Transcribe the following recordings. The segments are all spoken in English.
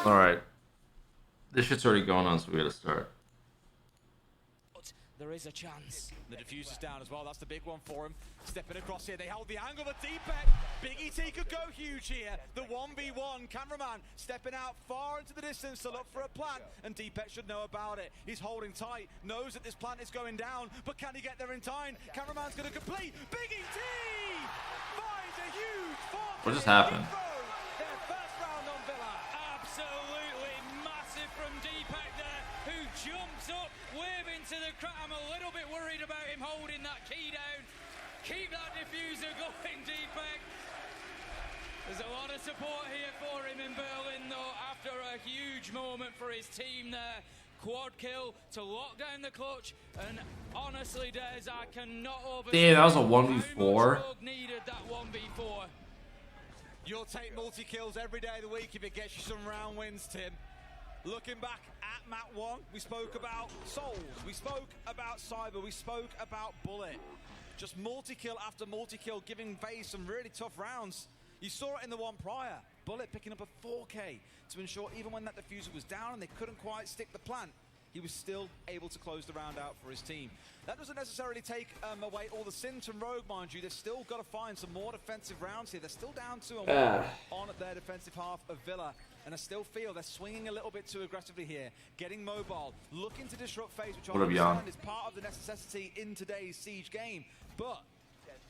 Alright. This shit's already going on, so we gotta start. There is a chance. The diffuser's down as well. That's the big one for him. Stepping across here. They held the angle, but Deepak. Big ET could go huge here. The 1v1. Cameraman stepping out far into the distance to look for a plant. And Deepak should know about it. He's holding tight. Knows that this plant is going down. But can he get there in time? Cameraman's going to complete. Big ET! Finds a huge 4. What just happened? Their first round on Villa. Absolutely massive from Deepak there, who jumps up, waving to the crowd. I'm a little bit worried about him holding that key down. Keep that diffuser going, Deepak. There's a lot of support here for him in Berlin, though, after a huge moment for his team there. Quad kill to lock down the clutch, and honestly, Des, I cannot overstate. Damn, that was a 1v4. Needed that 1v4. You'll take multi-kills every day of the week if it gets you some round wins, Tim. Looking back at Map 1, we spoke about Souls, we spoke about Cyber, we spoke about Bullet. Just multi-kill after multi-kill, giving Faze some really tough rounds. You saw it in the one prior. Bullet picking up a 4K to ensure even when that diffuser was down and they couldn't quite stick the plant, he was still able to close the round out for his team. That doesn't necessarily take away all the Sins and Rogue, mind you. They've still got to find some more defensive rounds here. They're still down 2-1 on their defensive half of Villa. And I still feel they're swinging a little bit too aggressively here. Getting mobile, looking to disrupt Faze, which I understand is part of the necessity in today's Siege game. But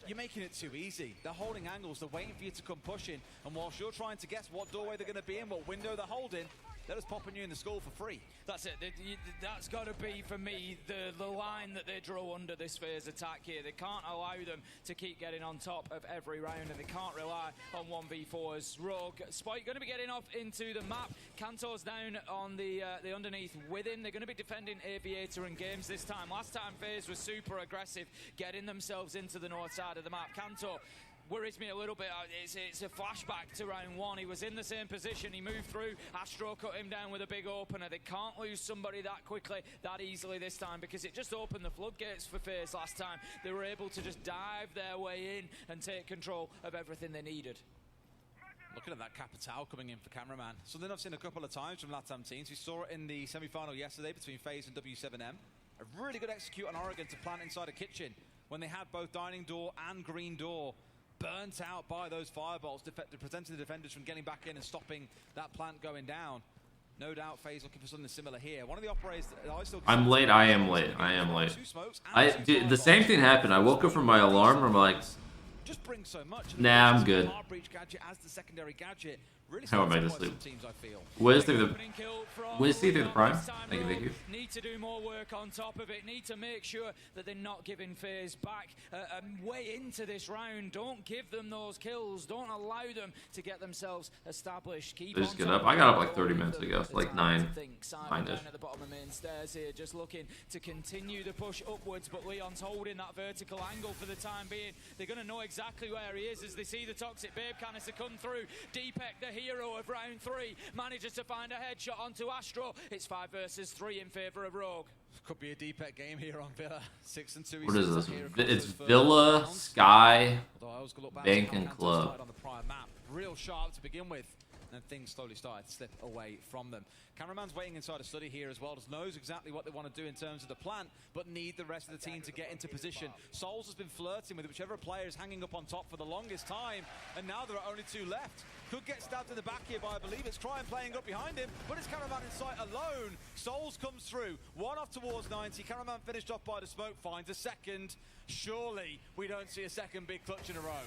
you're making it too easy. They're holding angles, they're waiting for you to come pushing. And whilst you're trying to guess what doorway they're going to be in, what window they're holding, they're just popping you in the skull for free. That's it. That's got to be, for me, the line that they draw under this Faze attack here. They can't allow them to keep getting on top of every round, and they can't rely on 1v4s. Rogue, Spike going to be getting off into the map. Kantor's down on the underneath with him. They're going to be defending Aviator and Games this time. Last time Faze was super aggressive, getting themselves into the north side of the map. Kantor worries me a little bit. It's a flashback to round 1. He was in the same position. He moved through. Astro cut him down with a big opener. They can't lose somebody that quickly, that easily this time, because it just opened the floodgates for Faze last time. They were able to just dive their way in and take control of everything they needed. Looking at that Capital coming in for Cameraman. Something I've seen a couple of times from LATAM teams. We saw it in the semi-final yesterday between Faze and W7M. A really good execute on Oregon to plant inside a kitchen when they had both dining door and green door burnt out by those fireballs, preventing the defenders from getting back in and stopping that plant going down. No doubt Faze looking for something similar here. One of the operators that I still... I'm late, I am late. Dude, the same thing happened. I woke up from my alarm and I'm like, just bring so much. Nah, I'm good. As the secondary gadget. Really how am I to sleep? Wednesday through the prime. Thank you. Need to do more work on top of it. Need to make sure that they're not giving Faze back way into this round. Don't give them those kills. Don't allow them to get themselves established. Keep they just on get up. I got up like 30 minutes ago, like 9. Down at the bottom of the main stairs here, just looking to continue the push upwards. But Leon's holding that vertical angle for the time being. They're going to know exactly where he is as they see the Toxic Babe canister come through. Deepak, the hero of round 3, manages to find a headshot onto Astro. It's 5 versus 3 in favor of Rogue. Could be a Deepak game here on Villa. 6-2. What is this? It's Villa, Sky, Bank, and Club. On the prior map. Real sharp to begin with, and things slowly started to slip away from them. Cameraman's waiting inside a study here as well, just knows exactly what they want to do in terms of the plan, but need the rest of the team to get into position. Souls has been flirting with whichever player is hanging up on top for the longest time, and now there are only 2 left. Could get stabbed in the back here by, I believe it's Cryan playing up behind him, but it's Cameraman in sight alone. Souls comes through, 1 off towards 90. Cameraman finished off by the smoke, finds a second. Surely we don't see a second big clutch in a row.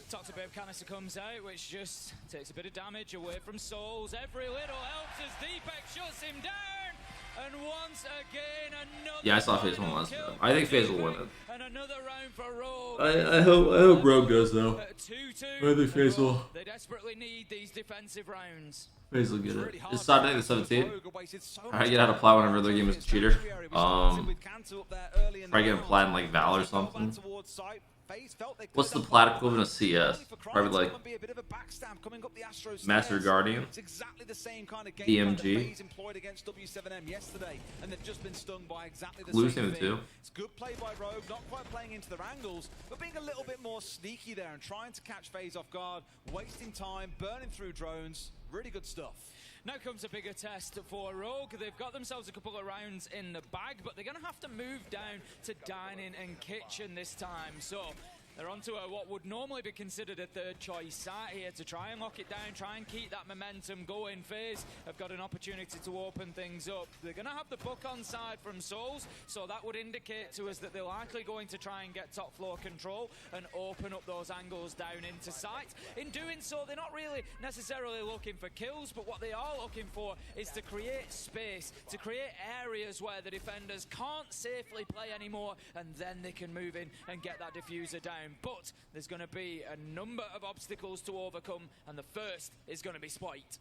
Toxic Babe canister comes out, which just takes a bit of damage away from Souls. Every little helps as Deepak shuts him down. And once again, another... Yeah, I saw Faze won last time. I think Faze will win it. And another round for Rogue. I hope Rogue does, though. 2-2. I think Faze will. They desperately need these defensive rounds. Faze will get it. It's Saturday the 17th. I get how to play whenever the game is a cheater. Probably get a plat in like Val or something. What's the plat equivalent of CS? Probably like Master Guardian, DMG, Losing the 2. It's good play by Rogue, not quite playing into their angles, but being a little bit more sneaky there and trying to catch Faze off guard, wasting time, burning through drones. Really good stuff. Now comes a bigger test for Rogue. They've got themselves a couple of rounds in the bag, but they're going to have to move down to Dining and Kitchen this time. So they're onto what would normally be considered a third choice site here to try and lock it down, try and keep that momentum going. Faze have got an opportunity to open things up. They're going to have the book on side from Souls, so that would indicate to us that they're likely going to try and get top floor control and open up those angles down into sight. In doing so, they're not really necessarily looking for kills, but what they are looking for is to create space, to create areas where the defenders can't safely play anymore, and then they can move in and get that diffuser down. But there's going to be a number of obstacles to overcome, and the first is going to be Spite.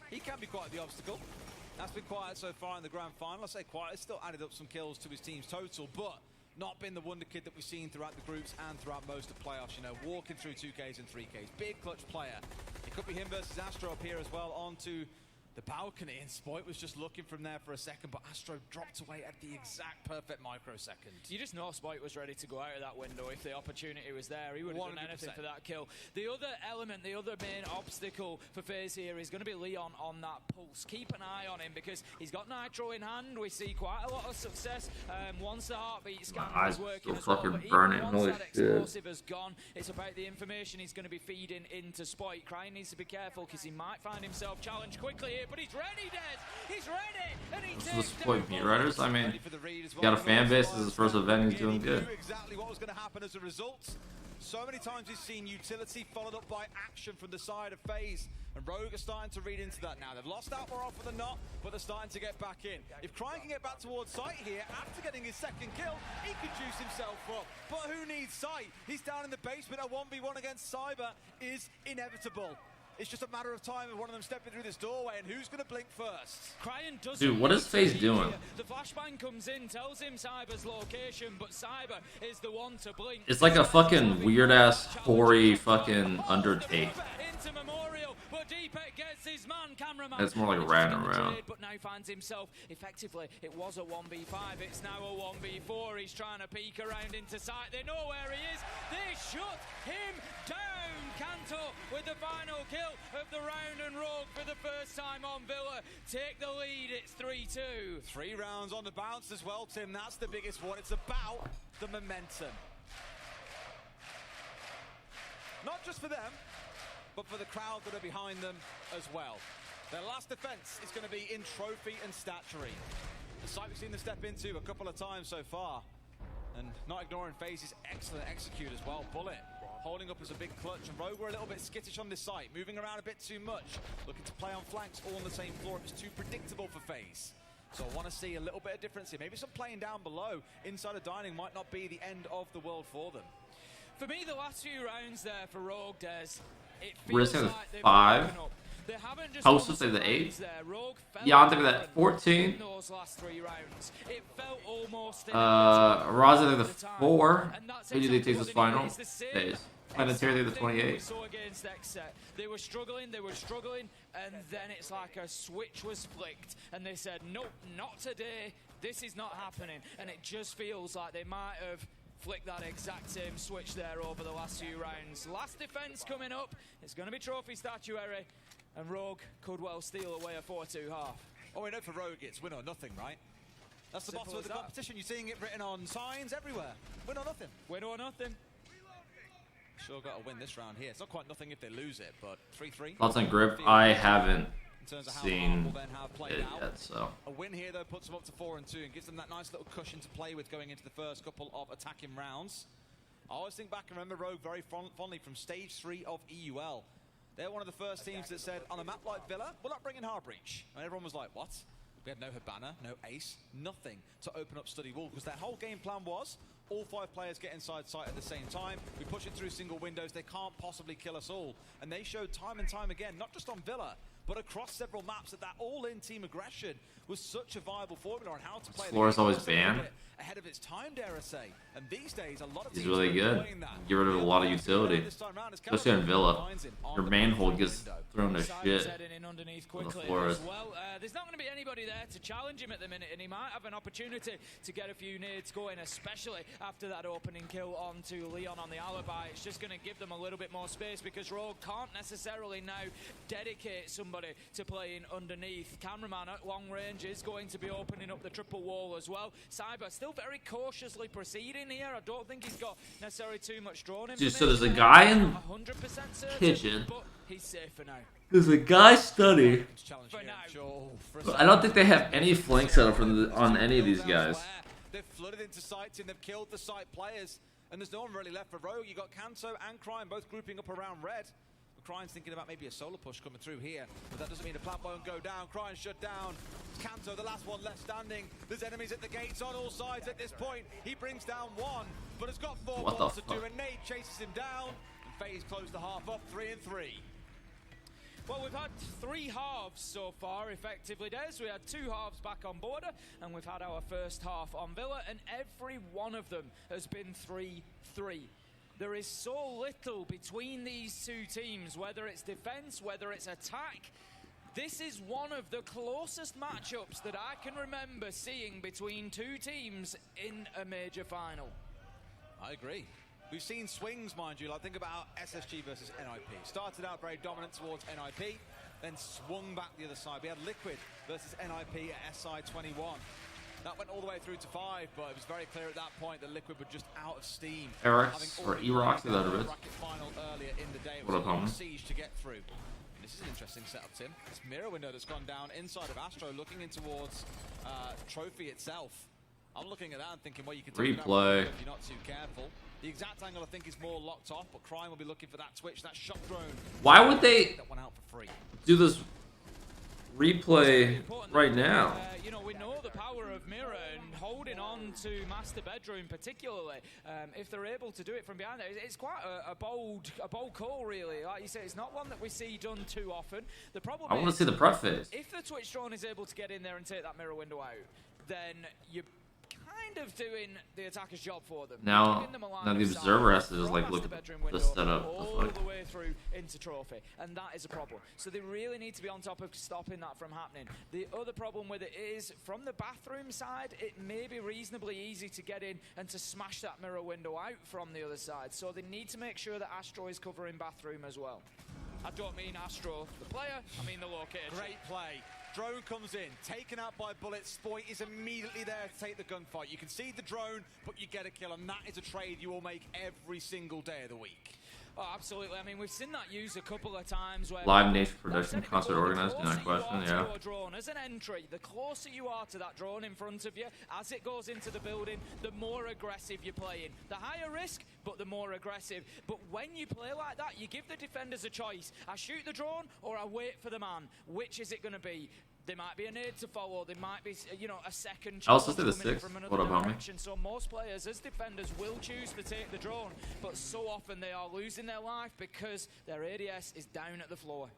He can be quite the obstacle. That's been quiet so far in the grand final. I say quiet, it's still added up some kills to his team's total, but not been the wonder kid that we've seen throughout the groups and throughout most of the playoffs. You know, walking through 2Ks and 3Ks. Big clutch player. It could be him versus Astro up here as well, onto the balcony, and Spoit was just looking from there for a second, but Astro dropped away at the exact perfect microsecond. You just know Spoit was ready to go out of that window if the opportunity was there. He would have done anything for that kill. The other element, the other main obstacle for Faze here is going to be Leon on that pulse. Keep an eye on him because he's got Nitro in hand. We see quite a lot of success once the heartbeat scanner is working as well. But even once that explosive has gone, it's about the information he's going to be feeding into Spoit. Crane needs to be careful because he might find himself challenged quickly here. But he's ready, Des. He's ready, and he takes this is Spoit Meat Riders. I mean, he got a fan base. This is his first event. He's doing good. He knew exactly what was going to happen as a result. So many times he's seen utility followed up by action from the side of Faze, and Rogue are starting to read into that now. They've lost out more often than not, but they're starting to get back in. If Crane can get back towards sight here, after getting his second kill, he could juice himself up. But who needs sight? He's down in the basement. A 1v1 against Cyber is inevitable. It's just a matter of time of one of them stepping through this doorway, and who's going to blink first? Dude, what is Faze doing? The flashbang comes in, tells him Cyber's location, but Cyber is the one to blink. It's like a fucking weird-ass, hoary fucking Undertake. Into Memorial, but Deepek gets his man, cameraman. It's more like riding around. But now finds himself, effectively, it was a 1v5, it's now a 1v4. He's trying to peek around into sight. They know where he is. They shut him down. Kanto with the final kill of the round, and Rogue for the first time on Villa take the lead. It's 3-2. 3 rounds on the bounce as well, Tim. That's the biggest one. It's about the momentum. Not just for them, but for the crowd that are behind them as well. Their last defense is going to be in trophy and statuary. The site we've seen them step into a couple of times so far. And not ignoring Faze's excellent execute as well. Bullet holding up as a big clutch, and Rogue were a little bit skittish on this site, moving around a bit too much, looking to play on flanks all on the same floor. It was too predictable for Faze. So I want to see a little bit of difference here. Maybe some playing down below inside of Dining might not be the end of the world for them. For me, the last few rounds there for Rogue, Des, it We're feels like they've 5. woken up. They haven't just Hostess at the 8. Yeah, on top of that 14. Those last 3 rounds. It felt almost Raza at the 4. Who do they take this final? Faze. Planetary the 28. They were struggling, and then it's like a switch was flicked, and they said, nope, not today, this is not happening. And it just feels like they might have flicked that exact same switch there over the last few rounds. Last defense coming up, it's going to be trophy statuary, and Rogue could well steal away a 4-2 half. Oh, we know for Rogue it's win or nothing, right? That's the bottom of the competition. You're seeing it written on signs everywhere. Win or nothing. Win or nothing. Sure got to win this round here. It's not quite nothing if they lose it, but 3-3. Thoughts on Grip? I haven't seen it yet, so. A win here, though, puts them up to 4-2 and gives them that nice little cushion to play with going into the first couple of attacking rounds. I always think back and remember Rogue very fondly from stage 3 of EUL. They're one of the first teams that said, on a map like Villa, we're not bringing Harbreach. And everyone was like, what? We had no Hibana, no Ace, nothing to open up Study Wall, because their whole game plan was all 5 players get inside sight at the same time. We push it through single windows. They can't possibly kill us all. And they showed time and time again, not just on Villa, but across several maps, that all-in team aggression was such a viable formula on how to play. Floor is always banned. Ahead of its time, dare I say. And these days, a lot of He's really good. Get rid of a lot of utility, especially in Villa. Your manhole gets thrown to shit on the floors. Well, there's not going to be anybody there to challenge him at the minute, and he might have an opportunity to get a few nades going, especially after that opening kill onto Leon on the alibi. It's just going to give them a little bit more space because Rogue can't necessarily now dedicate somebody somebody to play in underneath. Cameraman at long range is going to be opening up the triple wall as well. Cyber still very cautiously proceeding here. I don't think he's got necessarily too much drawn in. Dude, so there's a guy in 100% certain, kitchen. but he's safe for now. There's a guy study. For now. I don't think they have any flank set up on any of these guys. They've flooded into sites and they've killed the site players. And there's no one really left for Rogue. You got Kanto and Crime both grouping up around red. Crime's thinking about maybe a solar push coming through here, but that doesn't mean the plant won't go down. Crime shut down. Kanto, the last one left standing. There's enemies at the gates on all sides at this point. He brings down one, but has got 4 balls to do, and Nate chases him down. And Faze closed the half up 3-3. Well, we've had 3 halves so far, effectively, Des. We had 2 halves back on border, and we've had our first half on Villa, and every one of them has been 3-3. There is so little between these two teams, whether it's defense, whether it's attack. This is one of the closest matchups that I can remember seeing between two teams in a major final. I agree. We've seen swings, mind you. Like, think about SSG versus NIP. Started out very dominant towards NIP, then swung back the other side. We had Liquid versus NIP at SI21. That went all the way through to 5, but it was very clear at that point that Liquid were just out of steam. Eric's or E-Rocks, is that it? Final earlier in the day. It What was up, a homie? siege to get through. And this is an interesting setup, Tim. This mirror window that's gone down inside of Astro, looking in towards Trophy itself. I'm looking at that and thinking, well, you can take Replay. it out if you're not too careful. The exact angle, I think, is more locked off, but Crime will be looking for that twitch, that shot drone. Why would they That one out for free. do this replay right now? You know, we know the power of Mirror and holding on to Master Bedroom particularly. If they're able to do it from behind there, it's quite a bold call, really. Like you say, it's not one that we see done too often. The problem I want to is, see the prep phase. if the Twitch drone is able to get in there and take that mirror window out, then you're kind of doing the attacker's job for them. Now Giving them a line the of sight observer has to just from like Master look at Bedroom the window setup. all the way through into Trophy, and that is a problem. So they really need to be on top of stopping that from happening. The other problem with it is, from the bathroom side, it may be reasonably easy to get in and to smash that mirror window out from the other side. So they need to make sure that Astro is covering bathroom as well. I don't mean Astro, the player, I mean the location. Great play. Drone comes in, taken out by bullets. Spoit is immediately there to take the gunfight. You can see the drone, but you get a kill, and that is a trade you will make every single day of the week. Oh, absolutely. I mean, we've seen that used a couple of times where Live Nation production, concert organized, no question, yeah. Your drone as an entry, the closer you are to that drone in front of you, as it goes into the building, the more aggressive you're playing. The higher risk, but the more aggressive. But when you play like that, you give the defenders a choice. I shoot the drone or I wait for the man. Which is it going to be? There might be a nade to follow. There might be, you know, a second I also challenge did the coming in 6. from What another up, homie? direction. So most players, as defenders, will choose to take the drone, but so often they are losing their life because their ADS is down at the floor.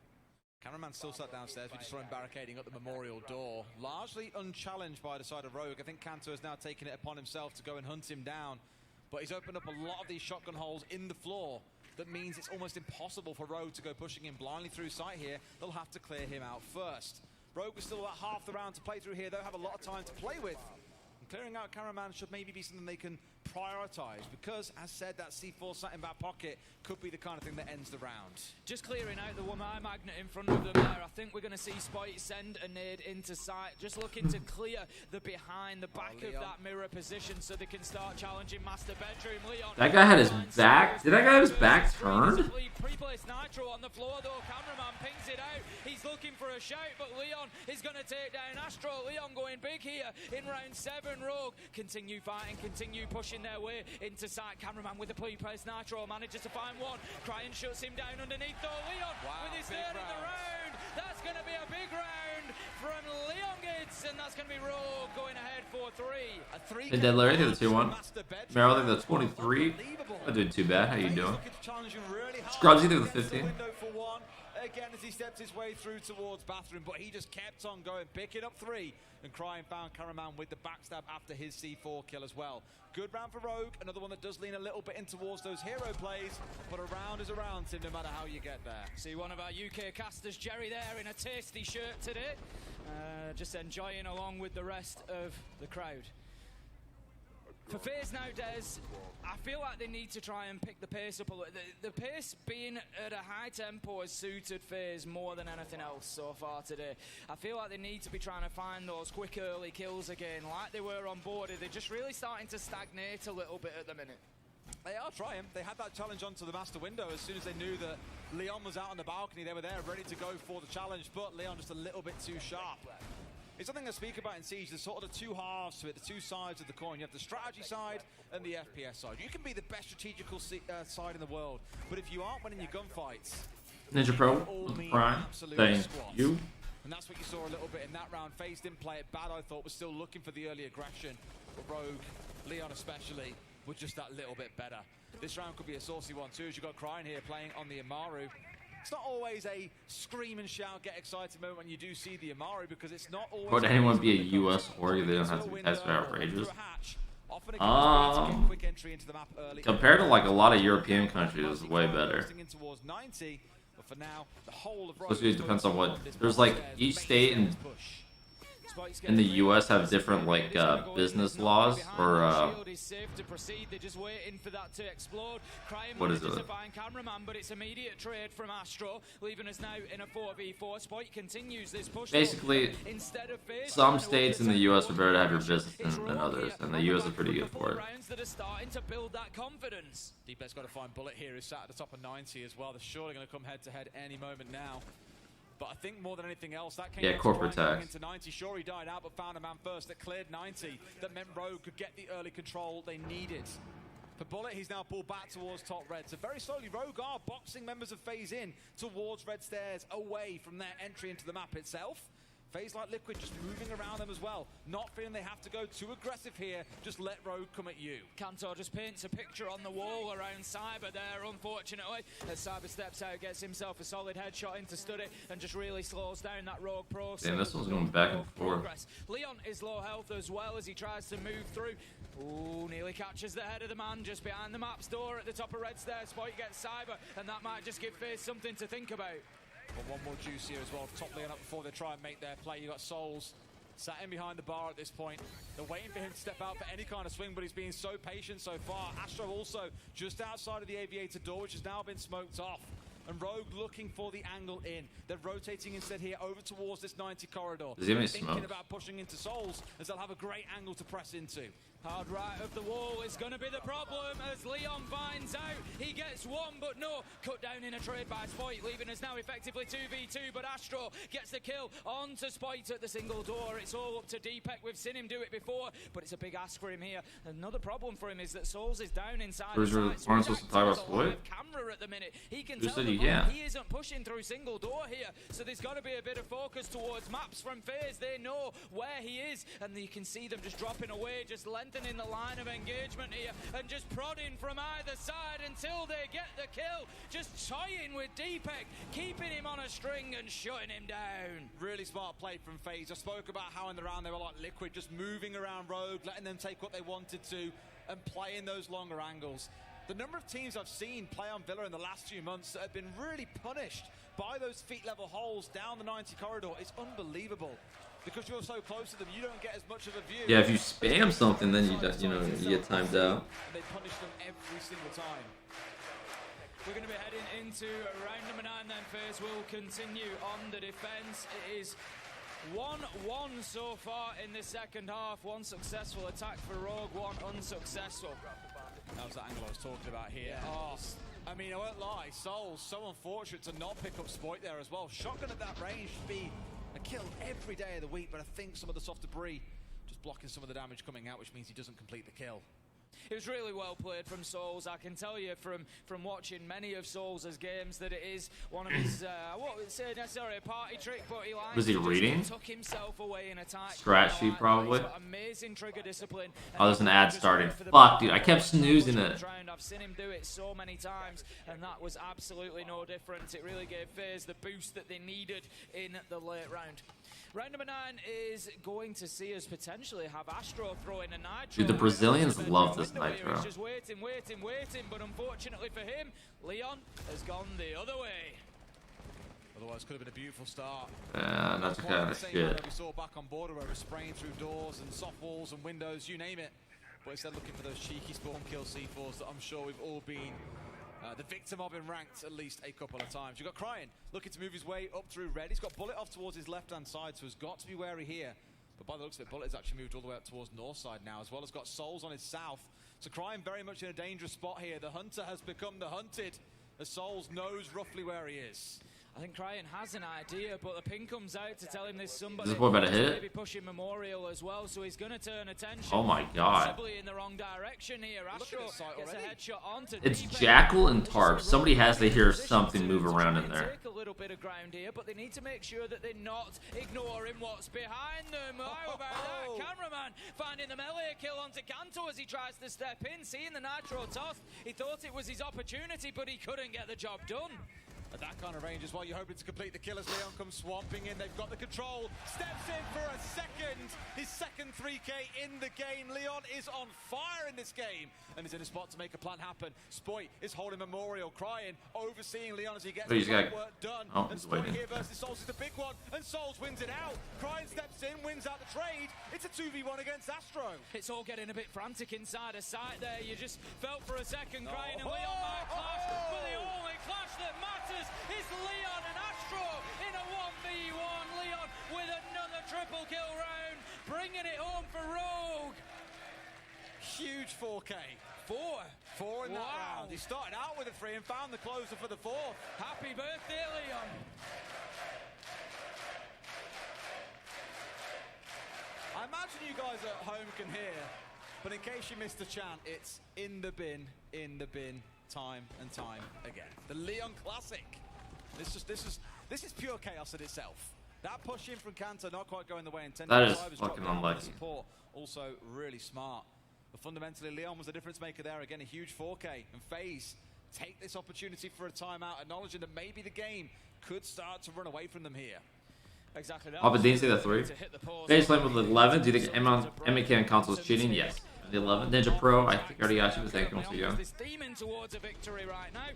Cameraman still sat downstairs. We just saw him barricading up the memorial door. Largely unchallenged by the side of Rogue. I think Kanto has now taken it upon himself to go and hunt him down. But he's opened up a lot of these shotgun holes in the floor. That means it's almost impossible for Rogue to go pushing him blindly through sight here. They'll have to clear him out first. Rogue is still about half the round to play through here. They'll have a lot of time to play with. And clearing out Cameraman should maybe be something they can prioritize, because, as said, that C4 sat in back pocket could be the kind of thing that ends the round. Just clearing out the one-eye magnet in front of them there. I think we're going to see Spoit send a nade into sight, just looking to clear the behind, the back of that mirror position so they can start challenging Master Bedroom. Leon. That guy had his back. Did that guy have his back turned? Pre-placed Nitro on the floor though. Cameraman pings it out. He's looking for a shout, but Leon is going to take down Astro. Leon going big here in round 7. Rogue continue fighting, continue pushing their way into sight. Cameraman with the pre-placed Nitro manages to find one. Cryin shuts him down underneath though. Leon with his third in the round. That's going to be a big round from Leon Gids, and that's going to be Rogue going ahead for 3. Hey, Dead Larry, I think the 2-1. Meryl, I think the 23. Not doing too bad. How you doing? Scrubs, you think the 15. Again, as he steps his way through towards bathroom, but he just kept on going, picking up 3, and Cryin found Cameraman with the backstab after his C4 kill as well. Good round for Rogue, another one that does lean a little bit in towards those hero plays, but a round is a round, Tim, no matter how you get there. See one of our UK casters, Jerry, there in a tasty shirt today, just enjoying along with the rest of the crowd. For Faze nowadays, I feel like they need to try and pick the pace up a little. The pace being at a high tempo has suited Faze more than anything else so far today. I feel like they need to be trying to find those quick early kills again, like they were on board. They're just really starting to stagnate a little bit at the minute. They are trying. They had that challenge onto the master window as soon as they knew that Leon was out on the balcony. They were there ready to go for the challenge, but Leon just a little bit too sharp. It's something I speak about in Siege. There's sort of the two halves to it, the two sides of the coin. You have the strategy side and the FPS side. You can be the best strategical side in the world, but if you aren't winning your gunfights, Ninja Pro with the Prime. Thank you. And that's what you saw a little bit in that round. Faze didn't play it bad, I thought, was still looking for the early aggression. But Rogue, Leon especially, were just that little bit better. This round could be a saucy one too, as you've got Crying here playing on the Amaru. It's not always a scream and shout, get excited moment when you do see the Amaru, because it's not always... Would anyone be a US org? They don't have to be tested outrageous. Compared to like a lot of European countries, it's way better. Especially it depends on what... There's like each state in the US have different like business laws or what is it? Basically, some states in the US are better to have your business than others, and the US is pretty good for it. Deepet's got to find Bullet here, who's sat at the top of 90 as well. They're surely going to come head to head any moment now. But I think more than anything else, that came corporate tax into 90. Sure, he died out, but found a man first that cleared 90. That meant Rogue could get the early control they needed. For Bullet, he's now pulled back towards top red. So very slowly, Rogue are boxing members of Faze in towards red stairs, away from their entry into the map itself. Faze like Liquid just moving around them as well. Not feeling they have to go too aggressive here. Just let Rogue come at you. Kantor just paints a picture on the wall around Cyber there, unfortunately. As Cyber steps out, gets himself a solid headshot into Study and just really slows down that Rogue Pro. Damn, this one's going back and forth. Leon is low health as well as he tries to move through. Ooh, nearly catches the head of the man just behind the map's door at the top of red stairs. Spike gets Cyber, and that might just give Faze something to think about. But one more juice here as well. Top Leon up before they try and make their play. You got Souls sat in behind the bar at this point. They're waiting for him to step out for any kind of swing, but he's been so patient so far. Astro also just outside of the aviator door, which has now been smoked off. And Rogue looking for the angle in. They're rotating instead here over towards this 90 corridor. Thinking about pushing into Souls, as they'll have a great angle to press into. Hard right of the wall is going to be the problem as Leon finds out. He gets one, but no. Cut down in a trade by Spoit, leaving us now effectively 2v2. But Astro gets the kill onto Spoit at the single door. It's all up to Deepek. We've seen him do it before, but it's a big ask for him here. Another problem for him is that Souls is down inside the site. So supposed to talk about Spoit? Camera at the minute. He can Who tell said he isn't pushing through single door here. So there's got to be a bit of focus towards maps from Faze. They know where he is, and you can see them just dropping away, just lengthening the line of engagement here and just prodding from either side until they get the kill. Just toying with Deepek, keeping him on a string and shutting him down. Really smart play from Faze. I spoke about how in the round they were like Liquid, just moving around Rogue, letting them take what they wanted to and playing those longer angles. The number of teams I've seen play on Villa in the last few months that have been really punished by those feet level holes down the 90 corridor is unbelievable. Because you're so close to them, you don't get as much of a view. Yeah, if you spam something, then you get timed out. And they punish them every single time. We're going to be heading into round number 9 then. Faze will continue on the defense. It is 1-1 so far in the second half. One successful attack for Rogue, one unsuccessful. That was that angle I was talking about here. Yeah. Oh, I mean, I won't lie, Souls so unfortunate to not pick up Spoit there as well. Shotgun at that range should be a kill every day of the week, but I think some of the soft debris just blocking some of the damage coming out, which means he doesn't complete the kill. It was really well played from Souls. I can tell you from watching many of Souls' games that it is one of his, what would say necessarily a party trick, but he likes Was he reading? Took himself away in a tight Scratch sheet probably. Amazing trigger discipline. Oh, there's an ad starting. Fuck, dude, I kept snoozing it. I've seen him do it so many times, and that was absolutely no difference. It really gave Faze the boost that they needed in the late round. Round number 9 is going to see us potentially have Astro throwing a nitro. Dude, the Brazilians love this nitro. He's just waiting, but unfortunately for him, Leon has gone the other way. Otherwise, could have been a beautiful start. Yeah, that's kind of shit. We saw back on border where we're spraying through doors and soft walls and windows, you name it. but instead looking for those cheeky spawn kill C4s that I'm sure we've all been the victim of in ranked at least a couple of times. You've got Cryin looking to move his way up through red. He's got Bullet off towards his left-hand side, so he's got to be wary here. But by the looks of it, Bullet has actually moved all the way up towards north side now, as well as got Souls on his south. So Cryin very much in a dangerous spot here. The hunter has become the hunted, as Souls knows roughly where he is. I think Cryin has an idea, but the ping comes out to tell him there's somebody. Is this boy about to hit? Maybe pushing Memorial as well, so he's going to turn attention. Oh my god. Possibly in the wrong direction here. Astro gets a headshot onto It's D-Base. Jackal and Tarp. Somebody has to hear something move around in there. Take a little bit of ground here, but they need to make sure that they're not ignoring what's behind them. How about that? Cameraman finding the melee kill onto Kanto as he tries to step in, seeing the Nitro toss. He thought it was his opportunity, but he couldn't get the job done. At that kind of range as well, you're hoping to complete the kill as Leon comes swamping in. They've got the control, steps in for a second. His second 3K in the game. Leon is on fire in this game and is in a spot to make a plan happen. Spoit is holding Memorial, Cryin, overseeing Leon as he gets the work done. And Spoit here versus Souls is the big one, and Souls wins it out. Cryin steps in, wins out the trade. It's a 2v1 against Astro. It's all getting a bit frantic inside a site there. You just felt for a second Cryin and Leon might clash, but the only clash that matters is Leon and Astro in a 1v1. Leon with another triple kill round, bringing it home for Rogue. Huge 4K. Four in that round. He started out with a 3 and found the closer for the 4th. Happy birthday, Leon. I imagine you guys at home can hear, but in case you missed the chant, it's in the bin, time and time again. The Leon Classic. This is pure chaos in itself. That push in from Kanto not quite going the way intended. That is fucking unlucky. Support also really smart. But fundamentally, Leon was the difference maker there. Again, a huge 4K. And Faze take this opportunity for a timeout, acknowledging that maybe the game could start to run away from them here. Exactly that. Oh, but did you say the 3? Faze playing with the 11. Do you think MK on console is cheating? Yes. The 11 Ninja Pro, I think already got you, but thank you once again. This demon towards a victory right now.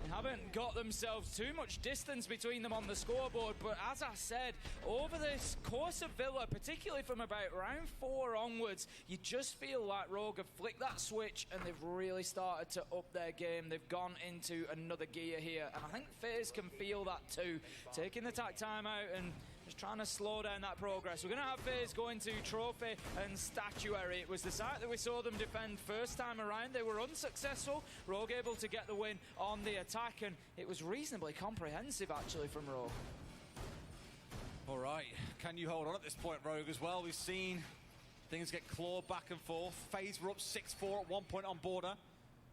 They haven't got themselves too much distance between them on the scoreboard, but as I said, over this course of Villa, particularly from about round 4 onwards, you just feel like Rogue have flicked that switch and they've really started to up their game. They've gone into another gear here, and I think Faze can feel that too. Taking the time out and just trying to slow down that progress. We're going to have Faze going to Trophy and Statuary. It was the site that we saw them defend first time around. They were unsuccessful. Rogue able to get the win on the attack, and it was reasonably comprehensive actually from Rogue. All right, can you hold on at this point, Rogue, as well? We've seen things get clawed back and forth. Faze were up 6-4 at one point on border.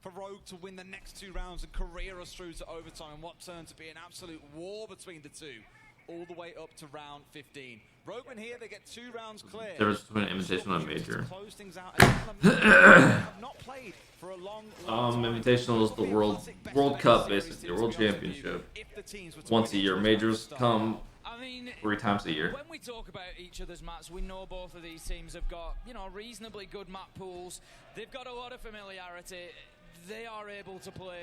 For Rogue to win the next 2 rounds and career us through to overtime in what turned to be an absolute war between the two, all the way up to round 15. Rogue win here, they get 2 rounds clear. There was between an Invitational and a Major. Close things out. Have not played for a long Invitational is the World Cup, basically, the World Championship. Once a year. Majors come 3 times a year. When we talk about each other's maps, we know both of these teams have got, reasonably good map pools. They've got a lot of familiarity. They are able to play,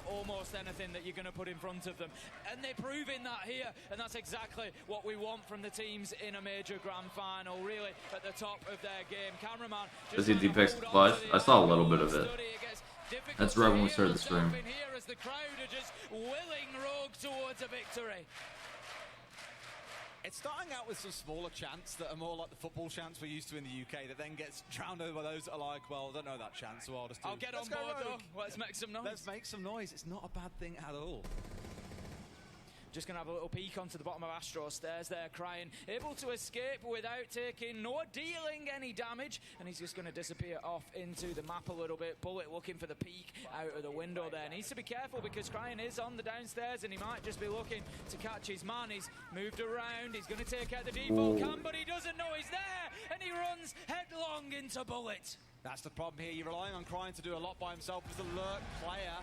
almost anything that you're going to put in front of them. And they're proving that here, and that's exactly what we want from the teams in a major grand final, really at the top of their game. Cameraman, does he depict the flash? I saw a little bit of it. That's right when we started the stream. Here as the crowd are just willing Rogue towards a victory. It's starting out with some smaller chants that are more like the football chants we're used to in the UK that then gets drowned over by those that are like, well, I don't know that chant, so I'll just do. I'll get on board though. Let's make some noise. Let's make some noise. It's not a bad thing at all. Just going to have a little peek onto the bottom of Astro's stairs there, Cryin. Able to escape without taking nor dealing any damage. And he's just going to disappear off into the map a little bit. Bullet looking for the peek out of the window there. Needs to be careful because Cryin is on the downstairs and he might just be looking to catch his man. He's moved around. He's going to take out the default cam, but he doesn't know he's there. And he runs headlong into Bullet. That's the problem here. You're relying on Cryin to do a lot by himself as the lurk player.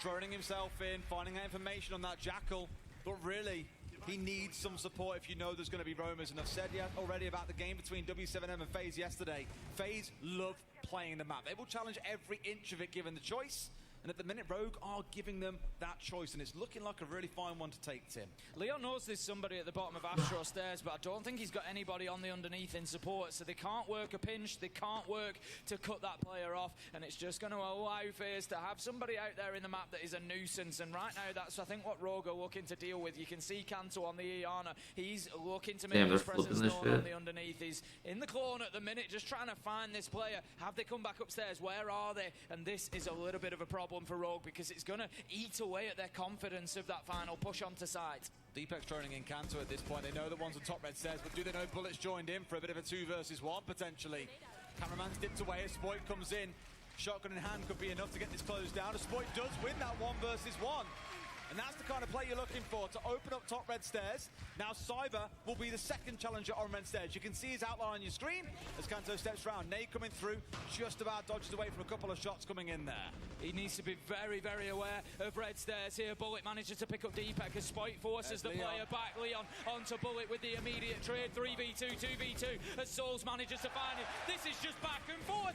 Droning himself in, finding out information on that Jackal, but really, he needs some support if you know there's going to be roamers. And I've said already about the game between W7M and Faze yesterday. Faze love playing the map. They will challenge every inch of it given the choice, And at the minute, Rogue are giving them that choice, and it's looking like a really fine one to take, Tim. Leon knows there's somebody at the bottom of Astro stairs, but I don't think he's got anybody on the underneath in support, so they can't work a pinch, they can't work to cut that player off, and it's just going to allow Faze to have somebody out there in the map that is a nuisance, and right now that's, I think, what Rogue are looking to deal with. You can see Kanto on the Iana, he's looking to make his presence known on the underneath. He's in the corner at the minute, just trying to find this player. Have they come back upstairs? Where are they? And this is a little bit of a problem for Rogue, because it's going to eat away at their confidence of that final push onto site. Deepek's droning in Kanto at this point. They know the one's on top red stairs, but do they know Bullets joined in for a bit of a 2 versus 1 potentially? Cameraman's dipped away as Spoit comes in. Shotgun in hand could be enough to get this closed down. Spoit does win that 1 versus 1. And that's the kind of play you're looking for, to open up top red stairs. Now Cyber will be the second challenger on red stairs. You can see his outline on your screen as Kanto steps round. Nade coming through, just about dodges away from a couple of shots coming in there. He needs to be very, very aware of red stairs here. Bullet manages to pick up Deepek as Spoit forces the player back. Leon onto Bullet with the immediate trade. 3v2, 2v2 as Souls manages to find it. This is just back and forth.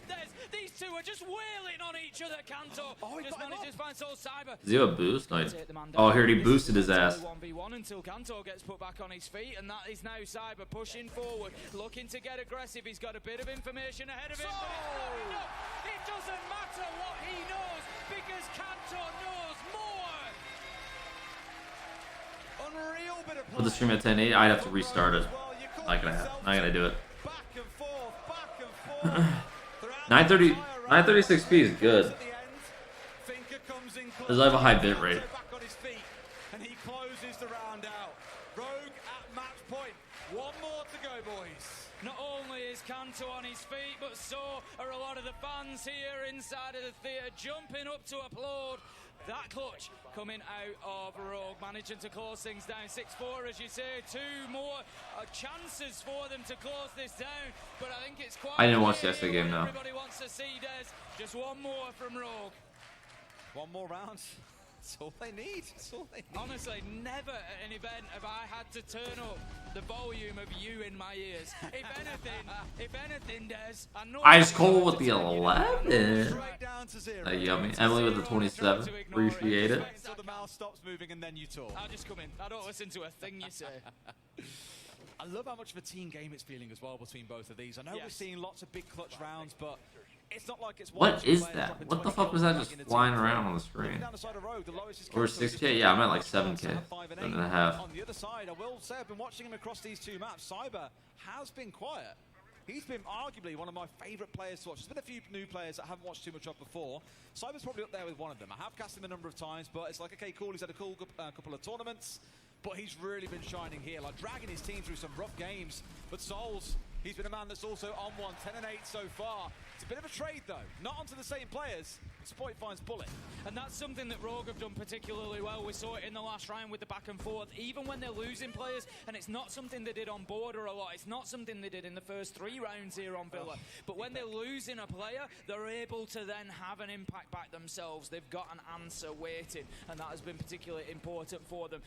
These two are just wailing on each other. Kanto just manages to find Souls. Cyber. Does he have a boost? Like, oh, here he boosted his ass. 1v1 until Kanto gets put back on his feet, and that is now Cyber pushing forward, looking to get aggressive. He's got a bit of information ahead of him, but it's not enough. It doesn't matter what he knows, because Kanto knows more. Unreal bit of play. With the stream at 10:08, I'd have to restart it. Not gonna do it. Back and forth, back and forth. 936p is good, because I have a high bit rate. And he closes the round out. Rogue at match point. 1 more to go, boys. Not only is Kanto on his feet, but so are a lot of the fans here inside of the theatre, jumping up to applaud. That clutch coming out of Rogue, managing to close things down. 6-4, as you say. 2 more chances for them to close this down, but I think it's quite. I didn't watch the SA game now. Everybody wants to see Des. Just 1 more from Rogue. 1 more round. That's all they need. That's all they need. Honestly, never at an event have I had to turn up the volume of you in my ears. If anything, Des, I know. Ice cold with the 11. Straight down to 0. Yummy. Emily with the 27. Appreciate it. So the mouse stops moving and then you talk. I'll just come in. I don't listen to a thing you say. I love how much of a team game it's feeling as well between both of these. I know we're seeing lots of big clutch rounds, but it's not like it's. What is that? What the fuck was that just flying around on the screen? Over 6K? Yeah, I'm at like 7K. 7.5. On the other side, I will say I've been watching him across these 2 maps. Cyber has been quiet. He's been arguably one of my favourite players to watch. There's been a few new players that I haven't watched too much of before. Cyber's probably up there with one of them. I have cast him a number of times, but it's like, okay, cool, he's had a cool couple of tournaments, but he's really been shining here, like dragging his team through some rough games. But Souls, he's been a man that's also on one, 10 and 8 so far. It's a bit of a trade though, not onto the same players. Spoit finds Bullet. And that's something that Rogue have done particularly well. We saw it in the last round with the back and forth, even when they're losing players, and it's not something they did on Border a lot. It's not something they did in the first 3 rounds here on Villa. But when they're losing a player, they're able to then have an impact back themselves. They've got an answer waiting, and that has been particularly important for them.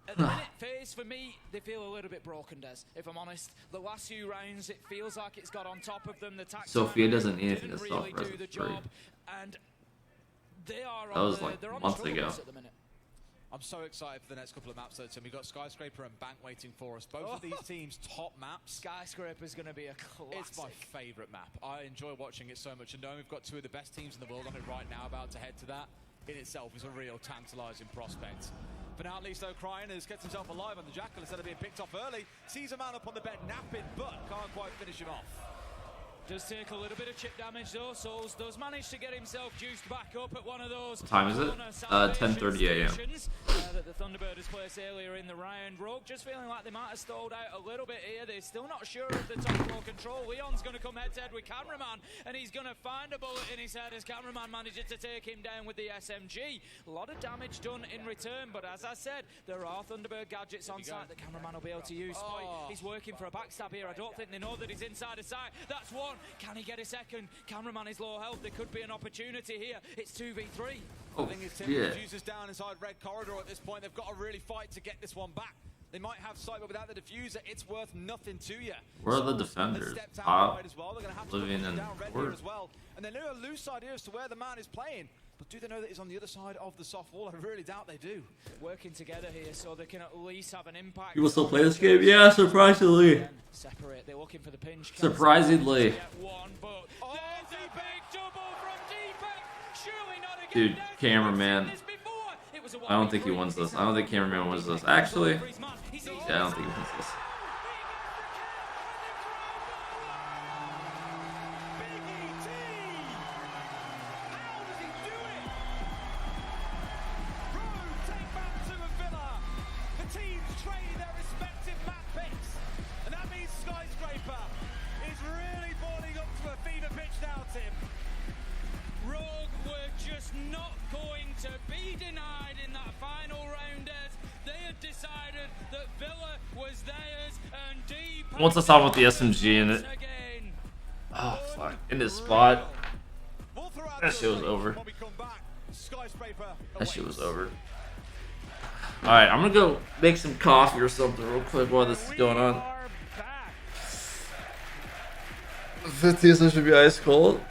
At the minute, Faze, for me, they feel a little bit broken, Des, if I'm honest. The last few rounds, it feels like it's got on top of them. The Sophia doesn't need anything to really stop do the job, and they are that was like months ago. At the minute. I'm so excited for the next couple of maps, though, Tim. We've got Skyscraper and Bank waiting for us. Both of these teams' top maps. Skyscraper's going to be a classic. It's my favourite map. I enjoy watching it so much, and knowing we've got 2 of the best teams in the world on it right now, about to head to that, in itself is a real tantalising prospect. For now, at least, though, Cryan has kept himself alive on the Jackal instead of being picked off early. Sees a man up on the bed napping, but can't quite finish him off. Does take a little bit of chip damage though. Souls does manage to get himself juiced back up at one of those. What time is it? 10:30 a.m. That the Thunderbirders placed earlier in the round. Rogue just feeling like they might have stalled out a little bit here. They're still not sure of the top floor control. Leon's going to come head to head with Cameraman, and he's going to find a bullet in his head as Cameraman manages to take him down with the SMG. A lot of damage done in return, but as I said, there are Thunderbird gadgets on site that Cameraman will be able to use. He's working for a backstab here. I don't think they know that he's inside a site. That's one. Can he get a second? Cameraman is low health. There could be an opportunity here. It's 2v3. Oh, I think it's Tim Diffusers down inside red corridor at this point. They've got to really fight to get this one back. They might have sight, but without the diffuser, it's worth nothing to you. Where are the defenders? Living in as well. And they're going to lose idea as to where the man is playing. But do they know that he's on the other side of the soft wall? I really doubt they do. Working together here so they can at least have an impact. People still play this game? Yeah, surprisingly. Separate. They're looking for the pinch. Surprisingly. One, but there's a big double from Deepak. Surely not again. Dude, cameraman. I don't think he wins this. I don't think cameraman wins this. Actually, yeah, I don't think he wins this. Once I saw him with the SMG in it, oh fuck, in this spot, that shit was over. That shit was over. Alright, I'm gonna go make some coffee or something real quick while this is going on. 50 so should be ice cold.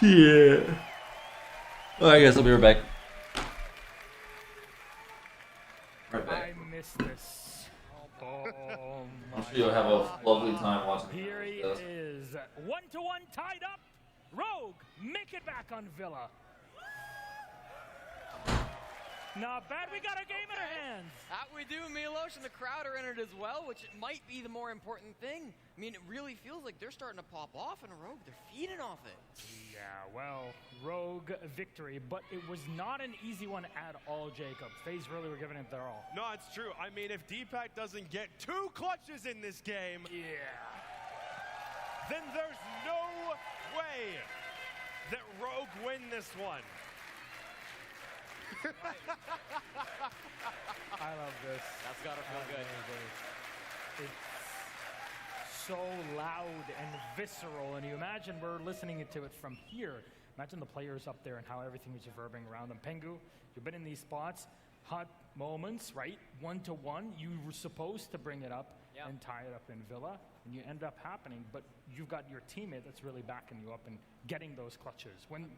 Yeah. Alright guys, I'll be right back. This. I'm sure you'll have a lovely time watching. Here he is, 1-to-1 tied up. Rogue make it back on Villa. Not bad, we got a game in our hands. That we do, Milos, and the crowd are in it as well, which might be the more important thing. I mean, it really feels like they're starting to pop off in a Rogue. They're feeding off it. Yeah, well, Rogue victory, but it was not an easy one at all, Jacob. Faze really were giving it their all. No, it's true. I mean, if Deepak doesn't get 2 clutches in this game, then there's no way that Rogue win this one. I love this. That's gotta feel good. It's so loud and visceral, and you imagine we're listening to it from here. Imagine the players up there and how everything is reverberating around them. Pengu, you've been in these spots, hot moments, right? 1-to-1, you were supposed to bring it up and tie it up in Villa, and you end up happening, but you've got your teammate that's really backing you up and getting those clutches when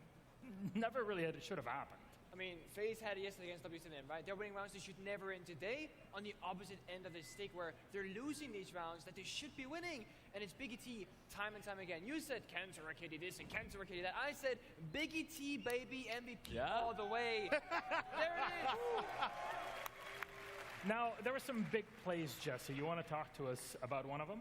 never really should have happened. I mean, Faze had it yesterday against WCN, right? They're winning rounds they should never win. Today, on the opposite end of the stick, where they're losing these rounds that they should be winning. And it's Biggie T time and time again. You said Kenta Rakiti this and Kenta Rakiti that. I said Biggie T, baby, MVP all the way. There it is. Now, there were some big plays, Jesse. You want to talk to us about one of them?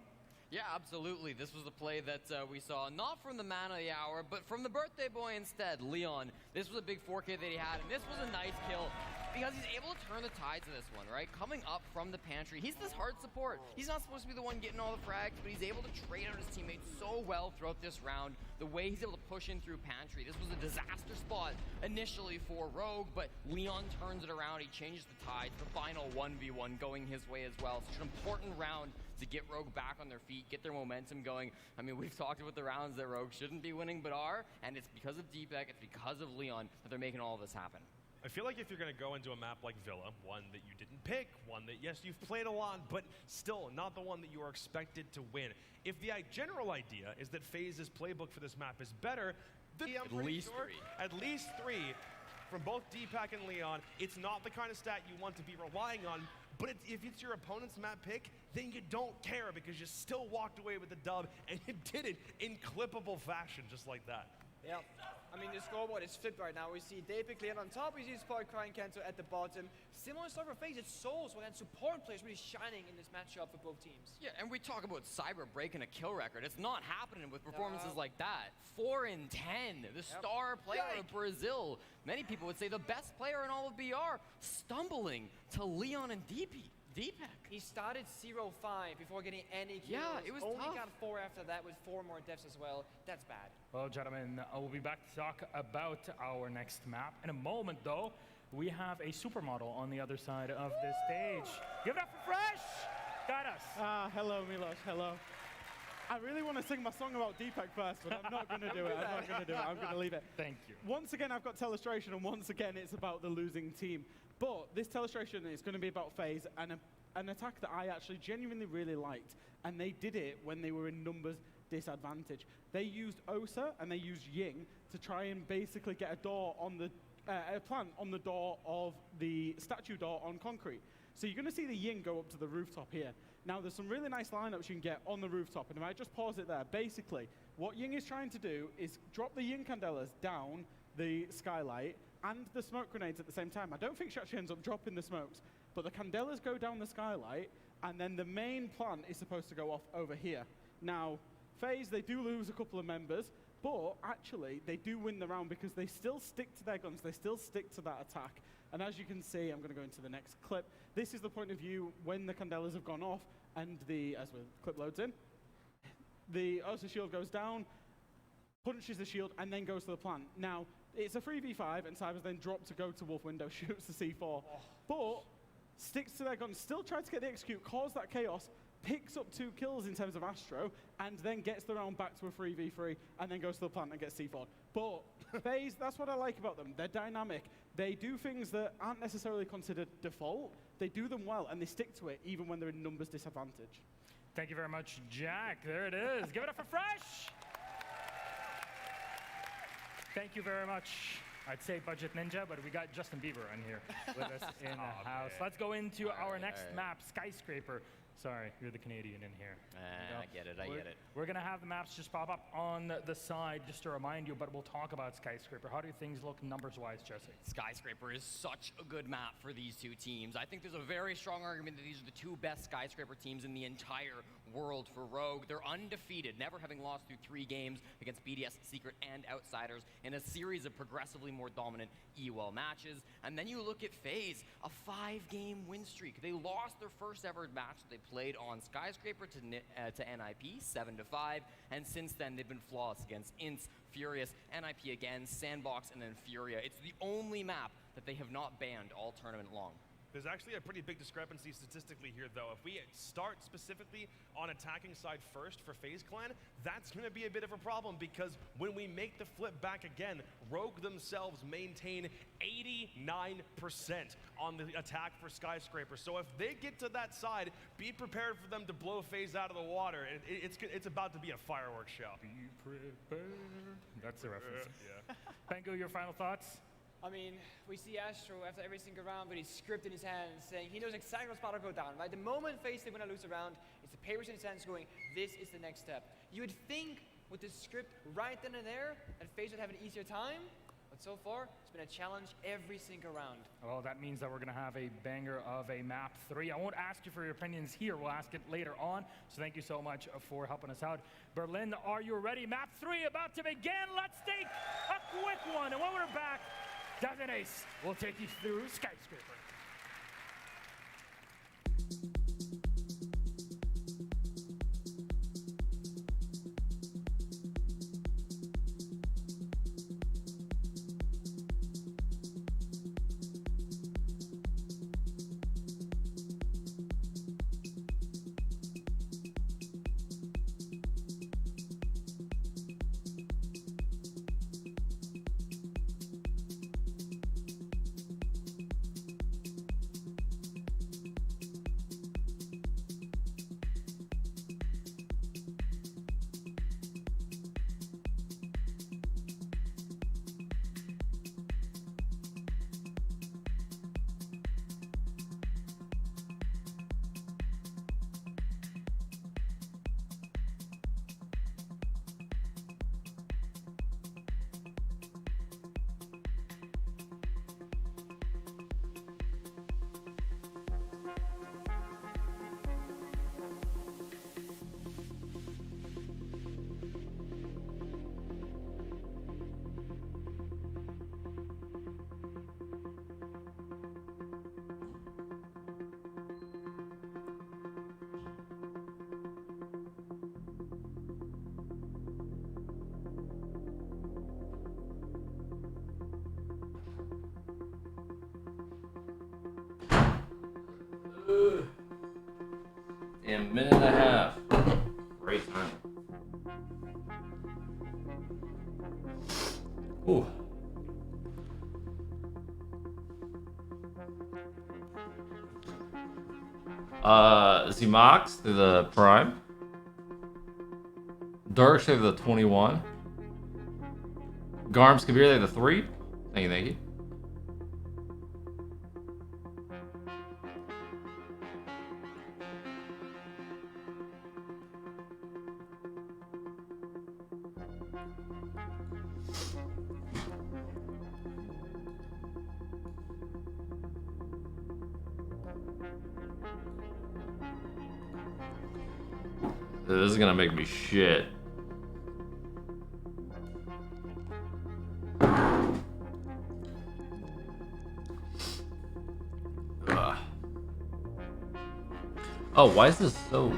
Yeah, absolutely. This was the play that we saw, not from the man of the hour, but from the birthday boy instead, Leon. This was a big 4K that he had, and this was a nice kill because he's able to turn the tides in this one, right? Coming up from the pantry, he's this hard support. He's not supposed to be the one getting all the frags, but he's able to trade out his teammates so well throughout this round. The way he's able to push in through pantry. This was a disaster spot initially for Rogue, but Leon turns it around. He changes the tides. The final 1v1 going his way as well. Such an important round to get Rogue back on their feet, get their momentum going. I mean, we've talked about the rounds that Rogue shouldn't be winning, but are, and it's because of Deepak, it's because of Leon that they're making all of this happen. I feel like if you're going to go into a map like Villa, one that you didn't pick, one that, yes, you've played a lot, but still not the one that you are expected to win. If the general idea is that Faze's playbook for this map is better, then at least three from both Deepak and Leon, it's not the kind of stat you want to be relying on, but if it's your opponent's map pick, then you don't care because you still walked away with the dub, and you did it in clippable fashion, just like that. Yeah. I mean, the scoreboard is flipped right now. We see Deepak Leon on top. We see Spark Crying Kento at the bottom. Similar stuff for Faze. It's Souls when that support players really shining in this matchup for both teams. Yeah, and we talk about Cyber breaking a kill record. It's not happening with performances like that. 4 in 10, the star player of Brazil. Many people would say the best player in all of BR, stumbling to Leon and Deepak. He started 0-5 before getting any kills. Yeah, it was only tough. got 4 after that with 4 more deaths as well. That's bad. Well, gentlemen, we'll be back to talk about our next map. In a moment, though, we have a supermodel on the other side of the stage. Give it up for Fresh! Got us. Hello, Milos. Hello. I really want to sing my song about Deepak first, but I'm not going to do it. I'm going to leave it. Thank you. Once again, I've got Telestration, and once again, it's about the losing team. But this Telestration is going to be about Faze and an attack that I actually genuinely really liked. And they did it when they were in numbers disadvantage. They used Osa and they used Ying to try and basically get a door on the a plant on the door of the statue door on concrete. So you're going to see the Ying go up to the rooftop here. Now there's some really nice lineups you can get on the rooftop, and if I just pause it there, basically what Ying is trying to do is drop the Ying candelas down the skylight and the smoke grenades at the same time. I don't think she actually ends up dropping the smokes, but the candelas go down the skylight, and then the main plant is supposed to go off over here. Now, Faze, they do lose a couple of members, but actually they do win the round because they still stick to their guns, they still stick to that attack. And as you can see, I'm going to go into the next clip. This is the point of view when the candelas have gone off, and as the clip loads in, the Osa shield goes down, punches the shield, and then goes to the plant. Now, it's a 3v5, and Cyber's then dropped to go to Wolf Window, shoots the C4, but sticks to their guns, still tries to get the execute, cause that chaos, picks up 2 kills in terms of Astro, and then gets the round back to a 3v3, and then goes to the plant and gets C4'd. But Faze, that's what I like about them. They're dynamic. They do things that aren't necessarily considered default. They do them well, and they stick to it, even when they're in numbers disadvantage. Thank you very much, Jack. There it is. Give it up for Fresh. Thank you very much. I'd say Budget Ninja, but we got Justin Bieber on here with us in the house. Let's go into our next map, Skyscraper. Sorry, you're the Canadian in here. I get it, I get it. We're going to have the maps just pop up on the side just to remind you, but we'll talk about Skyscraper. How do things look numbers-wise, Jesse? Skyscraper is such a good map for these two teams. I think there's a very strong argument that these are the 2 best Skyscraper teams in the entire world for Rogue. They're undefeated, never having lost through 3 games against BDS, Secret, and Outsiders in a series of progressively more dominant EUL matches. And then you look at Faze, a 5-game win streak. They lost their first ever match that they played on Skyscraper to NIP, 7-5, and since then they've been flawless against Ints, Furious, NIP again, Sandbox, and then Furia. It's the only map that they have not banned all tournament long. There's actually a pretty big discrepancy statistically here, though. If we start specifically on attacking side first for FaZe Clan, that's going to be a bit of a problem because when we make the flip back again, Rogue themselves maintain 89% on the attack for Skyscraper. So if they get to that side, be prepared for them to blow FaZe out of the water. It's about to be a fireworks show. Be prepared. That's the reference. Yeah. Pengu, your final thoughts? I mean, we see Astro after every single round with his script in his hand saying he knows exactly what's about to go down, right? The moment FaZe they win or lose a round, it's the papers in his hands going, this is the next step. You would think with the script right then and there that FaZe would have an easier time, but so far, it's been a challenge every single round. Well, that means that we're going to have a banger of a map 3. I won't ask you for your opinions here. We'll ask it later on. So thank you so much for helping us out. Berlin, are you ready? Map 3 about to begin. Let's take a quick one. And when we're back, Dozen Ace will take you through Skyscraper. A minute and a half. Great time. Ooh. Zmox to the Prime. Dark Shade the 21. Garms Kabir the 3. Thank you, thank you. This is gonna make me shit. Ugh. Oh, why is this so...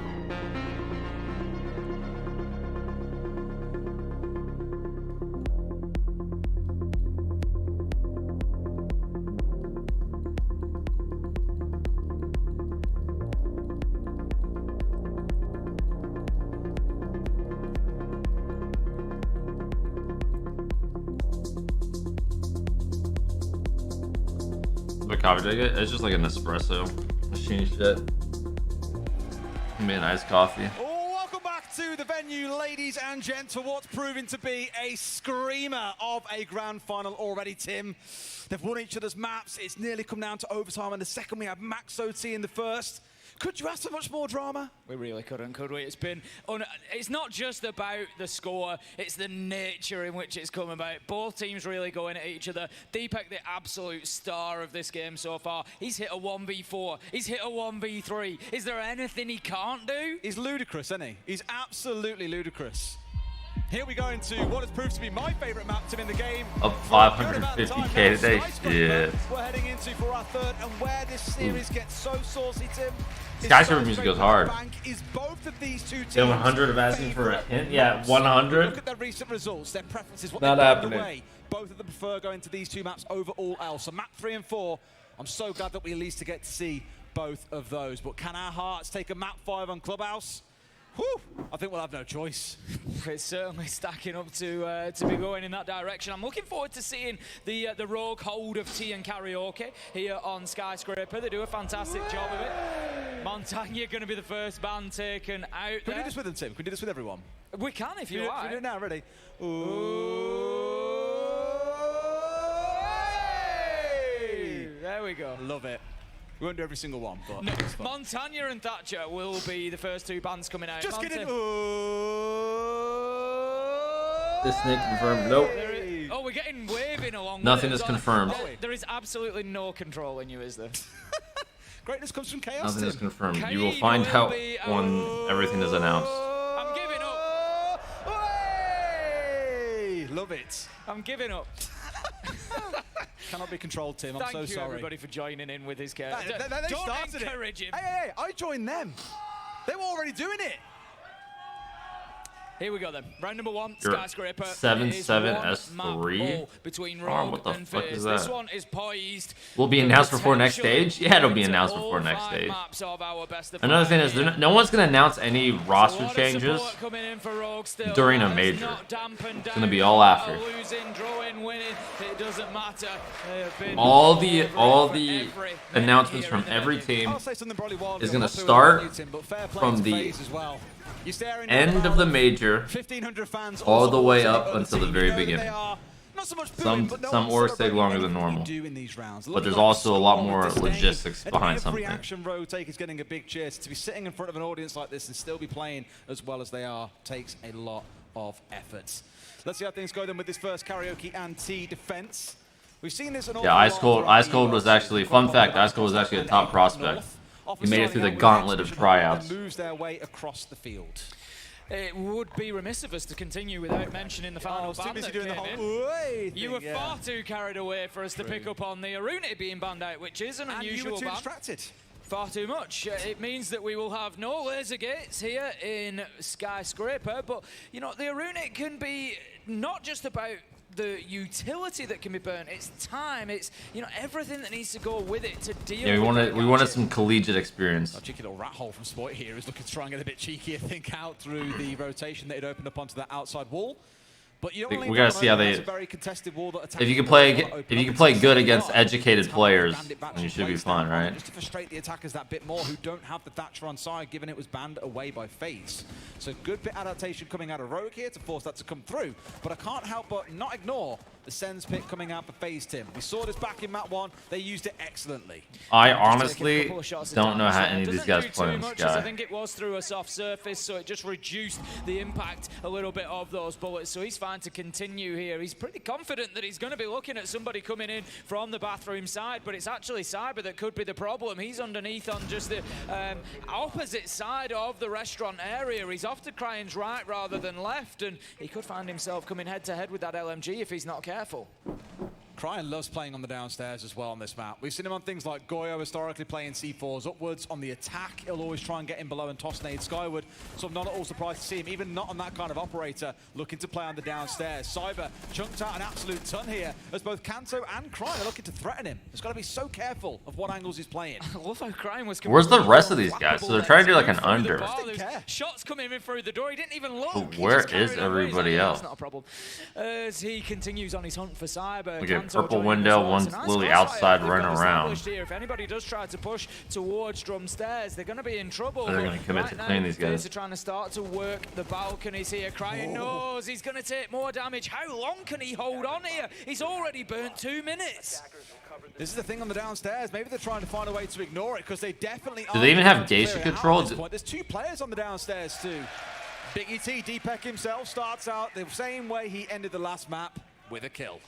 Coffee ticket? It's just like an espresso machine shit. Made an iced coffee. Oh, welcome back to the venue, ladies and gents, for what's proving to be a screamer of a grand final already, Tim. They've won each other's maps. It's nearly come down to overtime. In the second, we have Max OT in the first. Could you ask for much more drama? We really couldn't, could we? It's been, it's not just about the score, it's the nature in which it's come about. Both teams really going at each other. Deepak, the absolute star of this game so far. He's hit a 1v4, he's hit a 1v3. Is there anything he can't do? He's ludicrous, isn't he? He's absolutely ludicrous. Here we go into what has proved to be my favourite map team in the game. Up 550k today. Shit. We're heading into for our third, and where this series gets so saucy, Tim. Skyscraper music goes hard. Is both of these two teams 100 of asking for a hint? Yeah, 100. Look at their recent results, their preferences, what Not they've happening. away. Both of them prefer going to these two maps over all else. So map 3 and 4, I'm so glad that we at least get to see both of those. But can our hearts take a map 5 on Clubhouse? Whew, I think we'll have no choice. It's certainly stacking up to be going in that direction. I'm looking forward to seeing the rogue hold of tea and karaoke here on Skyscraper. They do a fantastic job of it. Montagna going to be the first band taken out. Can we do this with them, Tim? Can we do this with everyone? We can if you like. like. Can we do it now? Ready? Hey! There we go. Love it. We won't do every single one, but no, Montagna and Thatcher will be the first two bands coming out. Just kidding. This snake confirmed. Nope. Oh, we're getting waving along. Nothing is confirmed. There is absolutely no control in you, is there? Greatness comes from chaos. Nothing is Tim. confirmed. You will find out when everything is announced. I'm giving up. Hey! Love it. I'm giving up. Cannot be controlled, Tim. I'm so sorry. Thank you, everybody, for joining in with his care. They Don't encourage him. Hey, I joined them. They were already doing it. Here we go then. Round number 1, You're Skyscraper. 7-7-S3. Between Oh, Rogue what the and fuck Faze. is that? This one is poised. Will be announced before next stage? Yeah, it'll be announced before next stage. Another thing is, no one's going to announce any roster changes during a major. It's going to be all after. All the announcements from every team is going to start from the end of the major all the way up until the very beginning. Some orgs take longer than normal, but there's also a lot more logistics behind something. Every action row take is getting a big cheers. To be sitting in front of an audience like this and still be playing as well as they are takes a lot of effort. Let's see how things go then with this first karaoke and tea defense. We've seen this. Yeah, Ice Cold was actually, fun fact, Ice Cold was actually a top prospect. He made it through the gauntlet of tryouts. Moves their way across the field. It would be remiss of us to continue without mentioning the final ban that came in. You were far too carried away for us to pick up on the Arunity being banned out, which is an unusual ban. You were too distracted. Far too much. It means that we will have no laser gates here in Skyscraper, but you know, the Arunity can be not just about the utility that can be burnt, it's time, it's, you know, everything that needs to go with it to deal with we wanted some collegiate experience. A cheeky little rat hole from Sport here is looking to try and get a bit cheeky, I think, out through the rotation that had opened up onto that outside wall. But you We gotta see how they. If you can play good against educated players, then you should be fine, right? Just to frustrate the attackers that bit more who don't have the Thatcher on side, given it was banned away by Faze. So good bit adaptation coming out of Rogue here to force that to come through. But I can't help but not ignore the Sens pick coming out for Faze, Tim. We saw this back in map 1. They used it excellently. I honestly don't know how any of these guys play in Sky. I think it was through a soft surface, so it just reduced the impact a little bit of those bullets. So he's fine to continue here. He's pretty confident that he's going to be looking at somebody coming in from the bathroom side, but it's actually Cyber that could be the problem. He's underneath on just the opposite side of the restaurant area. He's off to Crying's right rather than left, and he could find himself coming head-to-head with that LMG if he's not careful. Crying loves playing on the downstairs as well on this map. We've seen him on things like Goyo historically playing C4s upwards. On the attack, he'll always try and get in below and toss nades skyward. So I'm not at all surprised to see him, even not on that kind of operator, looking to play on the downstairs. Cyber chunked out an absolute ton here, as both Kanto and Crying are looking to threaten him. He's got to be so careful of what angles he's playing. I love how Crying was. Where's the rest of these guys? So they're trying to do like an under. Shots coming in through the door. He didn't even look. But where is everybody else? That's not a problem. As he continues on his hunt for Cyber. Okay, purple window. One's literally outside running around. If anybody does try to push towards drum stairs, they're going to be in trouble. They're going to commit to clean these guys. They're trying to start to work the balconies here. Crying knows he's going to take more damage. How long can he hold on here? He's already burnt 2 minutes. This is the thing on the downstairs. Maybe they're trying to find a way to ignore it because they definitely are. Do they even have geisha control? There's 2 players on the downstairs too. Big ET, D-Peck himself starts out the same way he ended the last map, with a kill.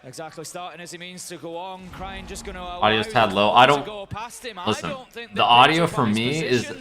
Exactly, starting as he means to go on. Crying just going to allow audio's tad low. I don't go past him. listen. I don't think the audio for me is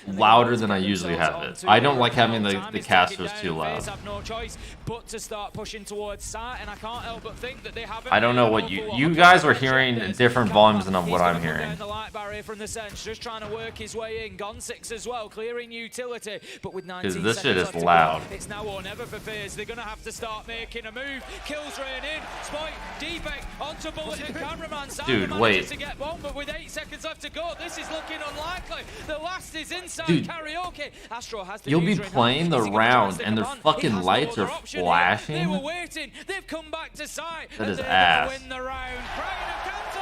louder than I usually have it. I don't like having the casters too loud. Have no choice but to start pushing towards sight, and I can't help but think that they haven't. I don't know what you guys are hearing different volumes than what I'm hearing. The light barrier from the Sens, just trying to work his way in. Gone 6 as well, clearing utility, but with 19 seconds this shit is left to loud. go, it's now or never for Faze. They're going to have to start making a move. Kills rain in. Spike, D-Peck onto bullet and cameraman. Dude, wait. To get bomb, but with 8 seconds left to go, this is looking unlikely. The last is inside. Dude, karaoke. Astro has the you'll be playing the round and their fucking lights are flashing. They were waiting. They've come back to sight. That is they're ass. Win the round. Crying and Kanto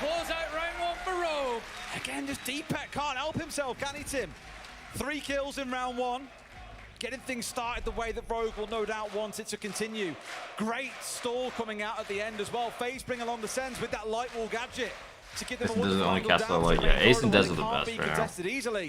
close out round 1 for Rogue. Again, just D-Peck can't help himself, can he, Tim? 3 kills in round 1. Getting things started the way that Rogue will no doubt want it to continue. Great stall coming out at the end as well. Faze bring along the Sens with that light wall gadget to give them Ace and Dez are the only cast I like. Yeah, Ace and Dez are the best right now.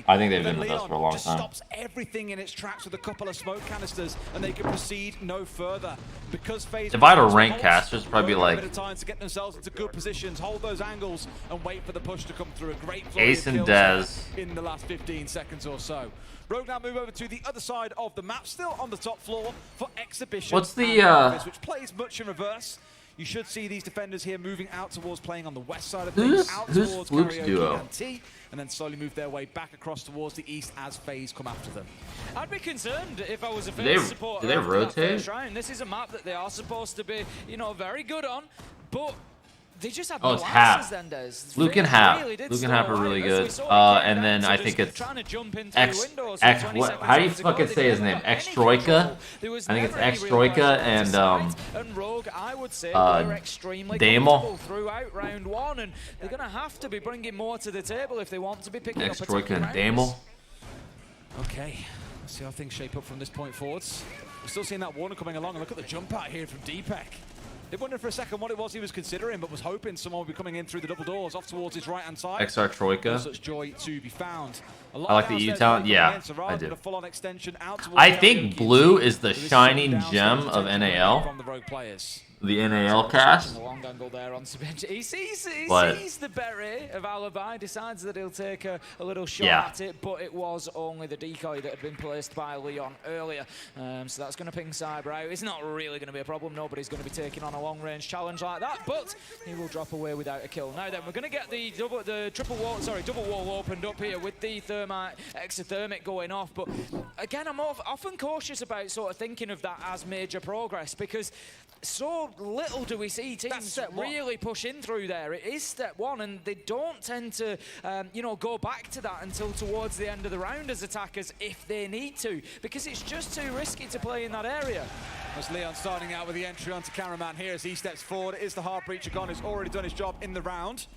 I think they've been the best for a long time. Stops everything in its tracks with a couple of smoke canisters, and they can proceed no further. Because Faze, if I had a rank casters, probably like a bit of time to get themselves into good positions, hold those angles, and wait for the push to come through. A great Ace and Dez in the last 15 seconds or so. Rogue now move over to the other side of the map, still on the top floor for Exhibition. What's the which plays much in reverse. You should see these defenders here moving out towards playing on the west side of things, out towards Karaoke and T, and then slowly move their way back across towards the east as Faze come after them. I'd be concerned if I was a Faze supporter. Do they rotate? This is a map that they are supposed to be, you know, very good on, but they just have it's half. Luke and half. Luke and half are really good. And then I think it's how do you fucking say his name? X-Troika? I think it's X-Troika and Damel. Throughout round 1, and they're going to have to be bringing more to the table if they want to be picking up X-Troika and Damel. Okay, let's see how things shape up from this point forwards. We're still seeing that Warner coming along, and look at the jump out here from D-Peck. Did wonder for a second what it was he was considering, but was hoping someone would be coming in through the double doors off towards his right-hand side. XR Troika. Such joy to be found. I like the EU talent. Yeah, I do. I think Blue is the shining gem of NAL. From the Rogue players. The NAL cast. Long angle there on Sebench. He sees the berry of Alibi, decides that he'll take a little shot at it, but it was only the decoy that had been placed by Leon earlier. So that's going to ping Cyber out. It's not really going to be a problem. Nobody's going to be taking on a long-range challenge like that, but he will drop away without a kill. Now then, we're going to get the double wall opened up here with the thermite exothermic going off. But again, I'm often cautious about sort of thinking of that as major progress, because so little do we see teams that really push in through there. It is step one, and they don't tend to, you know, go back to that until towards the end of the round as attackers if they need to, because it's just too risky to play in that area. As Leon starting out with the entry onto cameraman here as he steps forward. It is the Heart Breacher gone, who's already done his job in the round.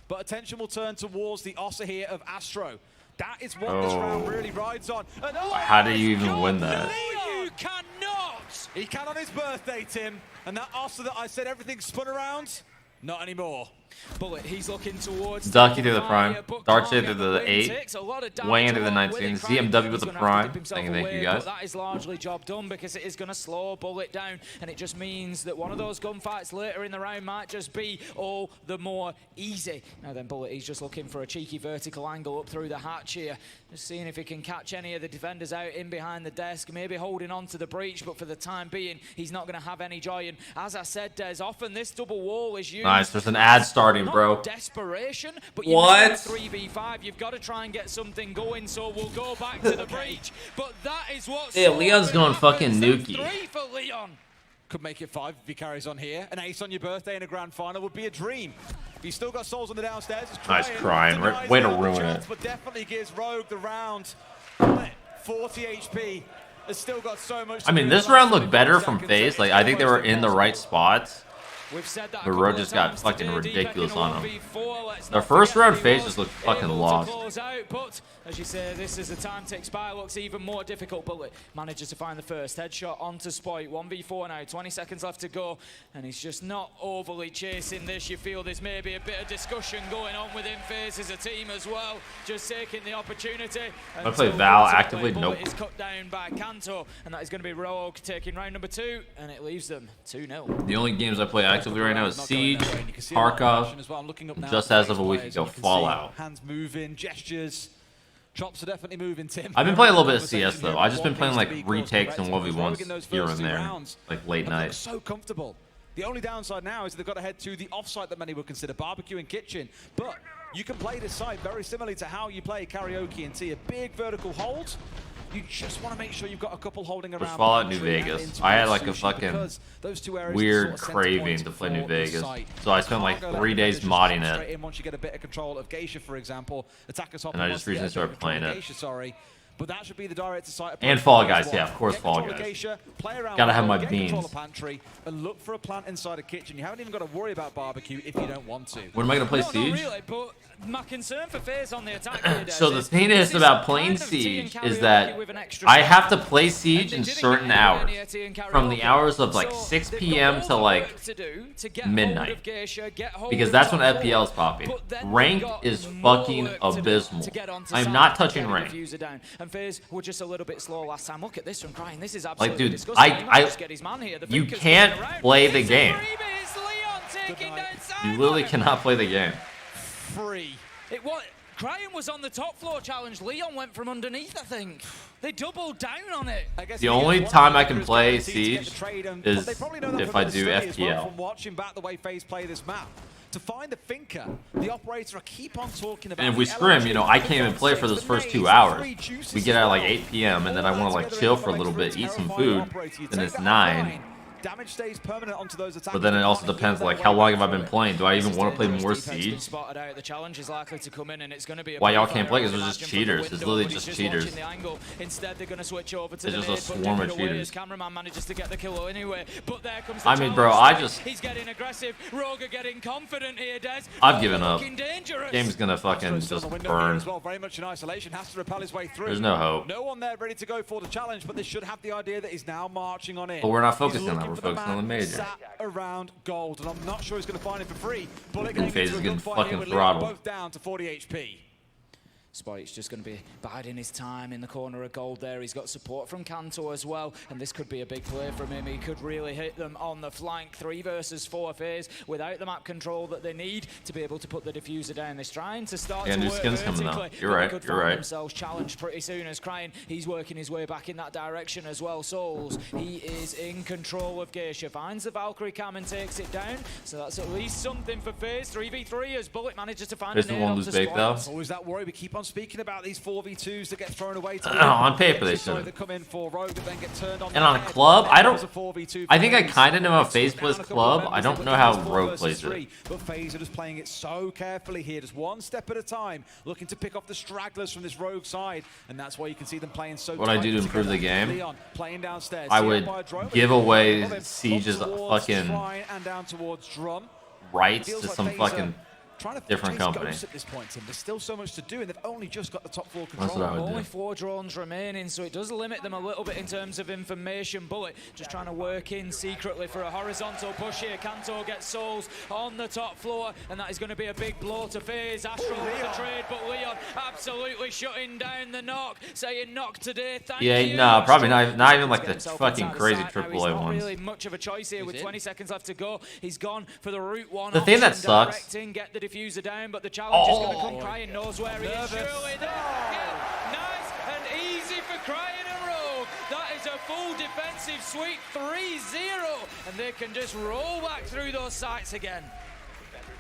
But attention will turn towards the Ossa here of Astro. That is what this round really rides on. And How do you even win that? No, you cannot! He can on his birthday, Tim. And that Ossa that I said everything spun around, not anymore. Bullet, he's looking towards Ducky through the prime, Darkshade through the 8, Wang into the 19, ZMW with the prime. Thank you guys. That is largely job done because it is going to slow Bullet down, and it just means that one of those gunfights later in the round might just be all the more easy. Now then, Bullet, he's just looking for a cheeky vertical angle up through the hatch here, just seeing if he can catch any of the defenders out in behind the desk, maybe holding on to the breach, but for the time being, he's not going to have any joy. And as I said, Des, often this double wall is used. Nice, there's an ad starting, bro. Desperation, but what? 3v5, you've got to try and get something going, so we'll go back to the breach. But that is what. Yeah, Leon's going fucking nuky. 3 for Leon. Could make it 5 if he carries on here. An ace on your birthday in a grand final would be a dream. If he's still got souls on the downstairs, it's Nice crying. Way to ruin it. But definitely gives Rogue the round. 40 HP. Has still got so much. I mean, this round looked better from Faze. Like, I think they were in the right spots. But Rogue just got fucking ridiculous on him. The first round Faze just looked fucking lost. But as you say, this is the time to expire looks even more difficult. Bullet manages to find the first headshot onto Spoit. 1v4 now, 20 seconds left to go, and he's just not overly chasing this. You feel there's maybe a bit of discussion going on within Faze as a team as well, just taking the opportunity. I play Val actively. Nope. Is cut down by Kanto, and that is going to be Rogue taking round number 2, and it leaves them 2-0. The only games I play actively right now is Siege, Tarkov, just as of a week ago, Fallout. Hands moving, gestures. Chops are definitely moving, Tim. I've been playing a little bit of CS though. I've just been playing like retakes and 1v1s here and there, like late night. So comfortable. The only downside now is they've got to head to the off-site that many would consider barbecue and kitchen. But you can play this site very similarly to how you play karaoke and see a big vertical hold. You just want to make sure you've got a couple holding around. Fallout New Vegas. I had like a fucking weird craving to play New Vegas, so I spent like 3 days modding it. Once you get a bit of control of Geisha, for example, and I just recently started playing it. But that should be the direct to site. And Fall Guys, yeah, of course, Fall Guys. Gotta have my beans. Pantry and look for a plant inside a kitchen. You haven't even got to worry about barbecue if you don't want to. When am I gonna play Siege? Really, but my concern for Faze on the attack here, so the thing is about playing Siege is that I have to play Siege in certain hours, from the hours of like 6 p.m. to like midnight, because that's when FPL is popping. Rank is fucking abysmal. I'm not touching rank. And Faze were just a little bit slow last time. Look at this one, crying. This is like, absolutely dude, you can't play the game. You literally cannot play the game. Free. It was. Cryan was on the top floor challenge. Leon went from underneath, I think. They doubled down on it. The only time I can play Siege is if I do FPL. From watching back the way Faze play this map. To find the thinker, the operator I keep on talking about. And if we scrim, you know, I can't even play for those first 2 hours. We get out at like 8 p.m. and then I want to like chill for a little bit, eat some food, then it's 9. Damage stays permanent onto those attacks. But then it also depends, like, how long have I been playing? Do I even want to play more Siege? Why y'all can't play? Because they're just cheaters. It's literally just cheaters. Instead, they're going to switch over to it's just a swarm of cheaters. Cameraman manages to get the kill anyway. But there comes I mean, bro, I just... He's getting aggressive. Rogue are getting confident here, Des. I've given up. Game's going to fucking just burn. Very much in isolation. Has to repel his way through. There's no hope. No one there ready to go for the challenge, but they should have the idea that he's now marching on in. But we're not focusing on that. We're focusing on the major. Sat around gold, and I'm not sure he's going to find it for free. Bullet Faze is getting fucking throttled. Both down to 40 HP. Spoit's just going to be biding his time in the corner of gold there. He's got support from Kanto as well, and this could be a big play from him. He could really hit them on the flank. 3 versus 4 Faze without the map control that they need to be able to put the diffuser down. They're trying to start to new work skins coming vertically. out. You're right, you're right. Themselves challenged pretty soon as Cryan. He's working his way back in that direction as well. Souls, he is in control of Geisha. Finds the Valkyrie cam and takes it down. So that's at least something for Faze. 3v3 as Bullet manages to find a nail onto Spoit. Always that worry. We keep on on speaking about these 4v2s that get thrown away. On paper they should. That come in for Rogue, but then get turned on And on a club, I don't. I think I kind of know how Faze plays club. I don't know how Rogue plays it. But Faze are just playing it so carefully here, just one step at a time, looking to pick off the stragglers from this Rogue side, and that's why you can see them playing so. What I do to improve the game, Leon playing downstairs. I would give away Siege's fucking and down towards Drum. rights to some fucking different company. At this point, Tim. There's still so much to do, and they've only just got the top floor That's control. what I would Only do. 4 drones remaining, so it does limit them a little bit in terms of information. Bullet just trying to work in secretly for a horizontal push here. Kanto gets souls on the top floor, and that is going to be a big blow to Faze. Astral with the trade, but Leon absolutely shutting down the knock, saying knock today, thank you. Yeah, no, probably not even like the fucking crazy AAA Not ones. really much of a choice here with 20 seconds left to go. He's gone for the route one. The thing that option, sucks. directing, get the diffuser down, but the challenge is going to come. Crying knows where he is. Surely there. Yeah, nice and easy for Crying and Rogue. That is a full defensive sweep, 3-0, and they can just roll back through those sights again.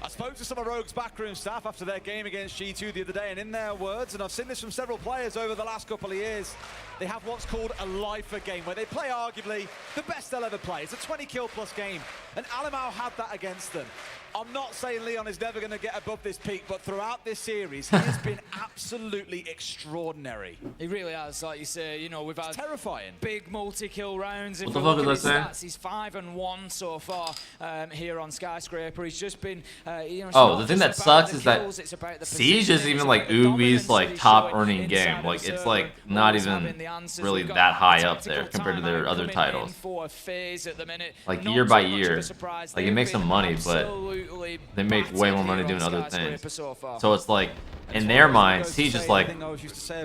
I spoke to some of Rogue's backroom staff after their game against G2 the other day, and in their words, and I've seen this from several players over the last couple of years, they have what's called a lifer game, where they play arguably the best they'll ever play. It's a 20 kill plus game, and Alamau had that against them. I'm not saying Leon is never going to get above this peak, but throughout this series, he has been absolutely extraordinary. He really has, like you say. You know, we've had Terrifying. big multi-kill rounds. What the fuck is that stats, he's 5-1 so far here on Skyscraper. He's just been, you know. Oh, the thing that sucks is that Siege isn't even like Ubi's like top earning game. Like it's like not even really that high up there compared to their other titles. Like year by year, like it makes them money, but they make way more money doing other things. So it's like, in their minds, Siege is like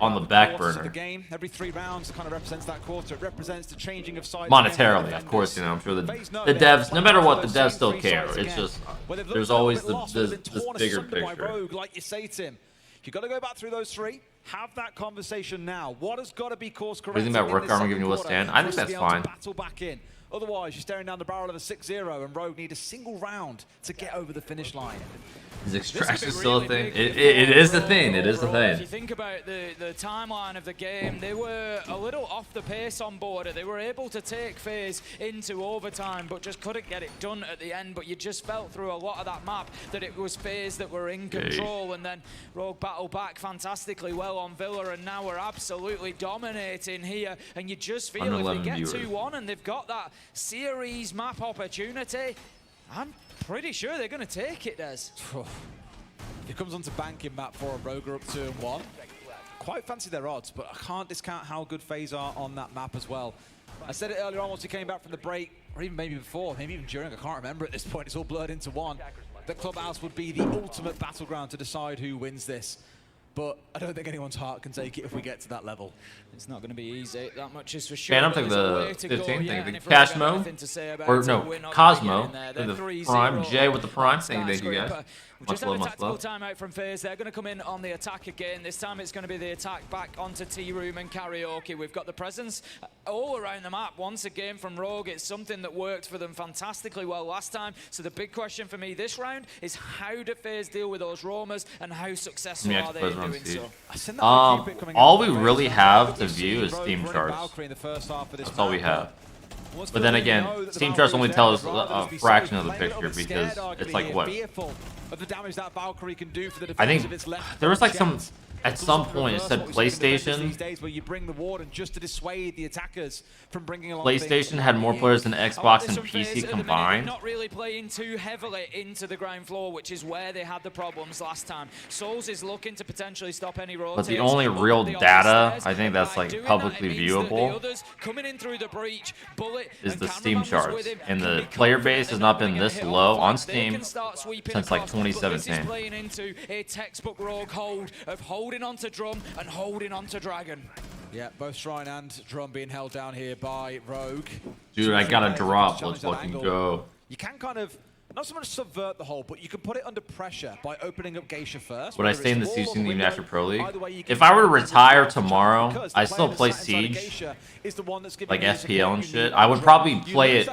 on the back burner. Every 3 rounds kind of represents that quarter. It represents the changing of sides. Monetarily, of course, you know, I'm sure the devs, no matter what, the devs still care. It's just, there's always this bigger picture. Like you say, Tim, you've got to go back through those 3. Have that conversation now. What has got to be course correct? What do you think about Work Armor giving you a stand? I think that's fine. Battle back in. Otherwise, you're staring down the barrel of a 6-0, and Rogue need a single round to get over the finish line. Is extraction still a thing? It is a thing. It is a thing. If you think about the timeline of the game, they were a little off the pace on border. They were able to take Faze into overtime, but just couldn't get it done at the end. But you just felt through a lot of that map that it was Faze that were in control. And then Rogue battled back fantastically well on Villa, and now we're absolutely dominating here. And you just feel if they get 2-1 and they've got that series map opportunity, I'm pretty sure they're going to take it, Des. If it comes onto banking map for a Rogue up 2-1. Quite fancy their odds, but I can't discount how good Faze are on that map as well. I said it earlier on once he came back from the break, or even maybe before, maybe even during, I can't remember at this point, it's all blurred into one. The clubhouse would be the ultimate battleground to decide who wins this. But I don't think anyone's heart can take it if we get to that level. It's not going to be easy, that much is for sure. Phantom took the 15th thing, the Cashmo, or no, Cosmo, the Prime, Jay with the Prime, thank you guys. We've just had a tactical timeout from Faze. They're going to come in on the attack again. This time it's going to be the attack back onto Tea Room and Karaoke. We've got the presence all around the map once again from Rogue. It's something that worked for them fantastically well last time. So the big question for me this round is how do Faze deal with those roamers and how successful are they in doing so? All we really have to view is team charts. That's all we have. But then again, team charts only tell us a fraction of the picture because it's like what? I think there was like some, at some point it said PlayStation. PlayStation had more players than Xbox and PC combined. Not really playing too heavily into the ground floor, which is where they had the problems last time. Souls is looking to potentially stop any rotates. But the only real data, I think that's like publicly viewable, is the Steam charts. And the player base has not been this low on Steam since like 2017. Playing into a textbook Rogue hold of holding onto Drum and holding onto Dragon. Yeah, both Shrine and Drum being held down here by Rogue. Dude, I got a drop. Let's fucking go. You can kind of, not so much subvert the hold, but you can put it under pressure by opening up Geisha first. Would I stay in the season even after Pro League? If I were to retire tomorrow, I still play Siege, like FPL and shit. I would probably play it.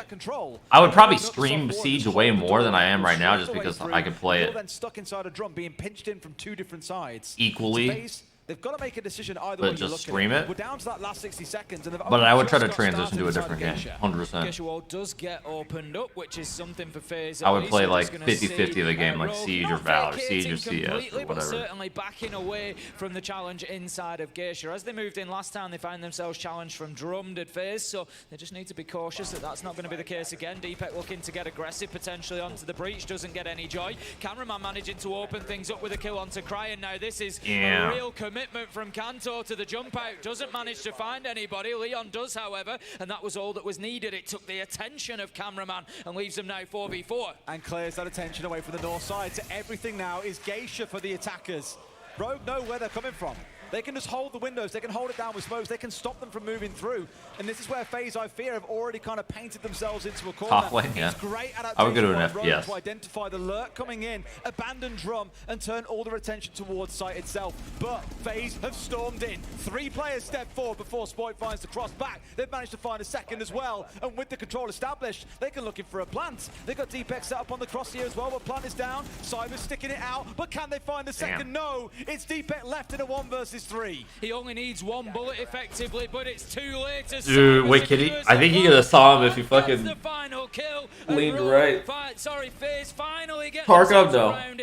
I would probably stream Siege way more than I am right now, just because I could play it stuck inside a Drum, being pinched in from 2 different sides. equally. They've got to make a decision either But way. just you look stream at it? We're down to that last 60 seconds. And But I would try to transition to a different game, 100%. Geisha World does get opened up, which is something for Faze. I would play like 50-50 of the game, like Siege or Valor, Siege or CS or But whatever. certainly backing away from the challenge inside of Geisha. As they moved in last time, they found themselves challenged from Drummed at Faze, so they just need to be cautious that that's not going to be the case again. Deepek looking to get aggressive potentially onto the breach, doesn't get any joy. Cameraman managing to open things up with a kill onto Cryan. Now this is a real commitment from Kanto to the jump out. Doesn't manage to find anybody. Leon does, however, and that was all that was needed. It took the attention of Cameraman and leaves them now 4v4. And clears that attention away from the north side. So everything now is Geisha for the attackers. Rogue know where they're coming from. They can just hold the windows, they can hold it down with smokes, they can stop them from moving through. And this is where Faze, I fear, have already kind of painted themselves into a corner. Top lane, yeah. It's great I would go to an adaptation by Rogue FPS. to identify the lurk coming in, abandon drum, and turn all their attention towards site itself. But Faze have stormed in. 3 players step forward before Spoit finds the cross back. They've managed to find a second as well. And with the control established, they can look in for a plant. They've got Deepek set up on the cross here as well, but plant is down. Cyber's sticking it out, but can they find the second? No, it's Deepek left in a 1 versus 3. He only needs 1 bullet effectively, but it's too late. Dude, wait, Kitty. I think you could have saw him if you fucking the final kill. leaned right. Sorry, Faze finally gets Tarkov, though. on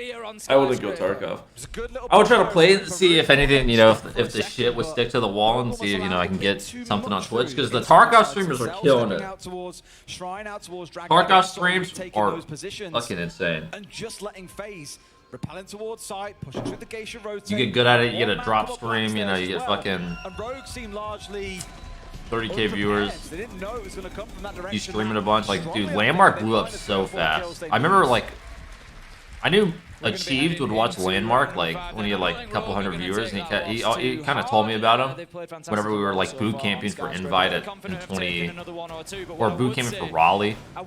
I wouldn't go Tarkov. It's a good little I would try to play it and see if anything, you know, if the shit would stick to the wall and see if, you know, I can get something on Twitch, because the Tarkov streamers are killing it. Tarkov streams are fucking insane. And just letting Faze repelling towards site, pushing through the Geisha rotate. You get good at it, you get a drop stream, you know, you get fucking and Rogue seem largely 30k viewers. They didn't know it was going to come from that direction. You stream it a bunch, like, dude, Landmark blew up so fast. I remember, like, I knew Achieved would watch Landmark, like, when he had, like, a couple hundred viewers, and he kind of told me about him whenever we were, like, boot camping for Invite in 20, or boot camping for Raleigh, and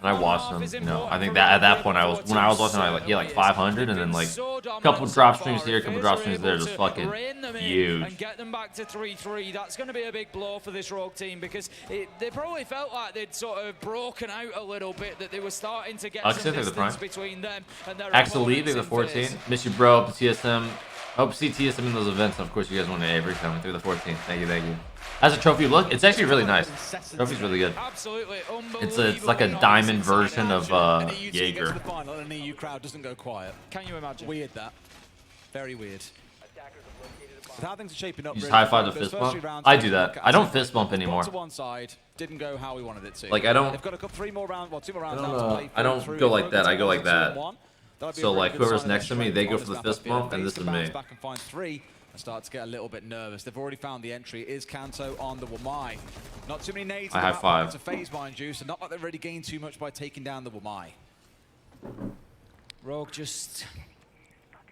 I watched him, you know. I think that at that point, when I was watching, I like, like 500, and then, like, a couple drop streams here, a couple drop streams there, just fucking huge. And get them back to 3-3. That's going to be a big blow for this Rogue team, because they probably felt like they'd sort of broken out a little bit, that they were starting to get some distance between them and their Axel Lee, the 14. Miss you, bro. Up to TSM. Hope to see TSM in those events. And of course, you guys want to every time through the 14th. Thank you, thank you. As a trophy, look, it's actually really nice. Trophy's really good. Absolutely, It's like a diamond version of Jaeger. An EU crowd doesn't go quiet. Can you imagine? Weird that. Very weird. How things are shaping up. You just high five the fist bump. I do that. I don't fist bump anymore. To one side, didn't go how we wanted it to. Like I don't. They've got 3 more rounds. Well, 2 more rounds now to play. I don't go like that. I go like that. So like whoever's next to me, they go for the fist bump, and this is me. Back and find 3 and start to get a little bit nervous. They've already found the entry. It is Kanto on the Wamai. Not too many nades. I high five. To Faze, mind you, so not like they've really gained too much by taking down the Wamai. Rogue just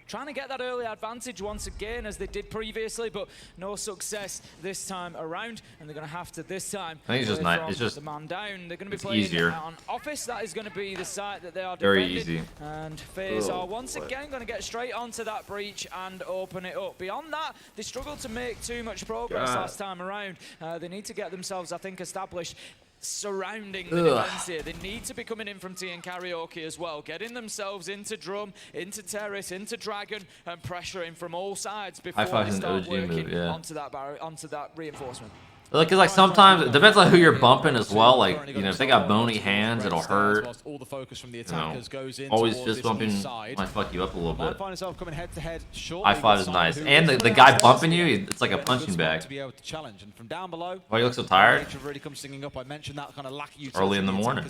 trying to get that early advantage once again, as they did previously, but no success this time around, and they're going to have to this time. I think it's just not. It's just the man down. They're going to be playing easier on Office. That is going to be the site that they are very defending. easy. And Faze are once again going to get straight onto that breach and open it up. Beyond that, they struggled to make too much progress last time around. They need to get themselves, I think, established surrounding the defense here. They need to be coming in from T and Karaoke as well, getting themselves into Drum, into Terrace, into Dragon, and pressuring from all sides before they start working onto that reinforcement. Because like sometimes it depends on who you're bumping as well. Like, you know, if they got bony hands, it'll hurt. All the focus from the You attackers goes in always fist bumping might fuck you up a little bit. Find yourself coming head to head. High five is nice, and the guy bumping you, it's like a punching bag. To be able to challenge, and from down below, Why you look so tired? really comes singing up. I mentioned that kind of lack of Early in the morning.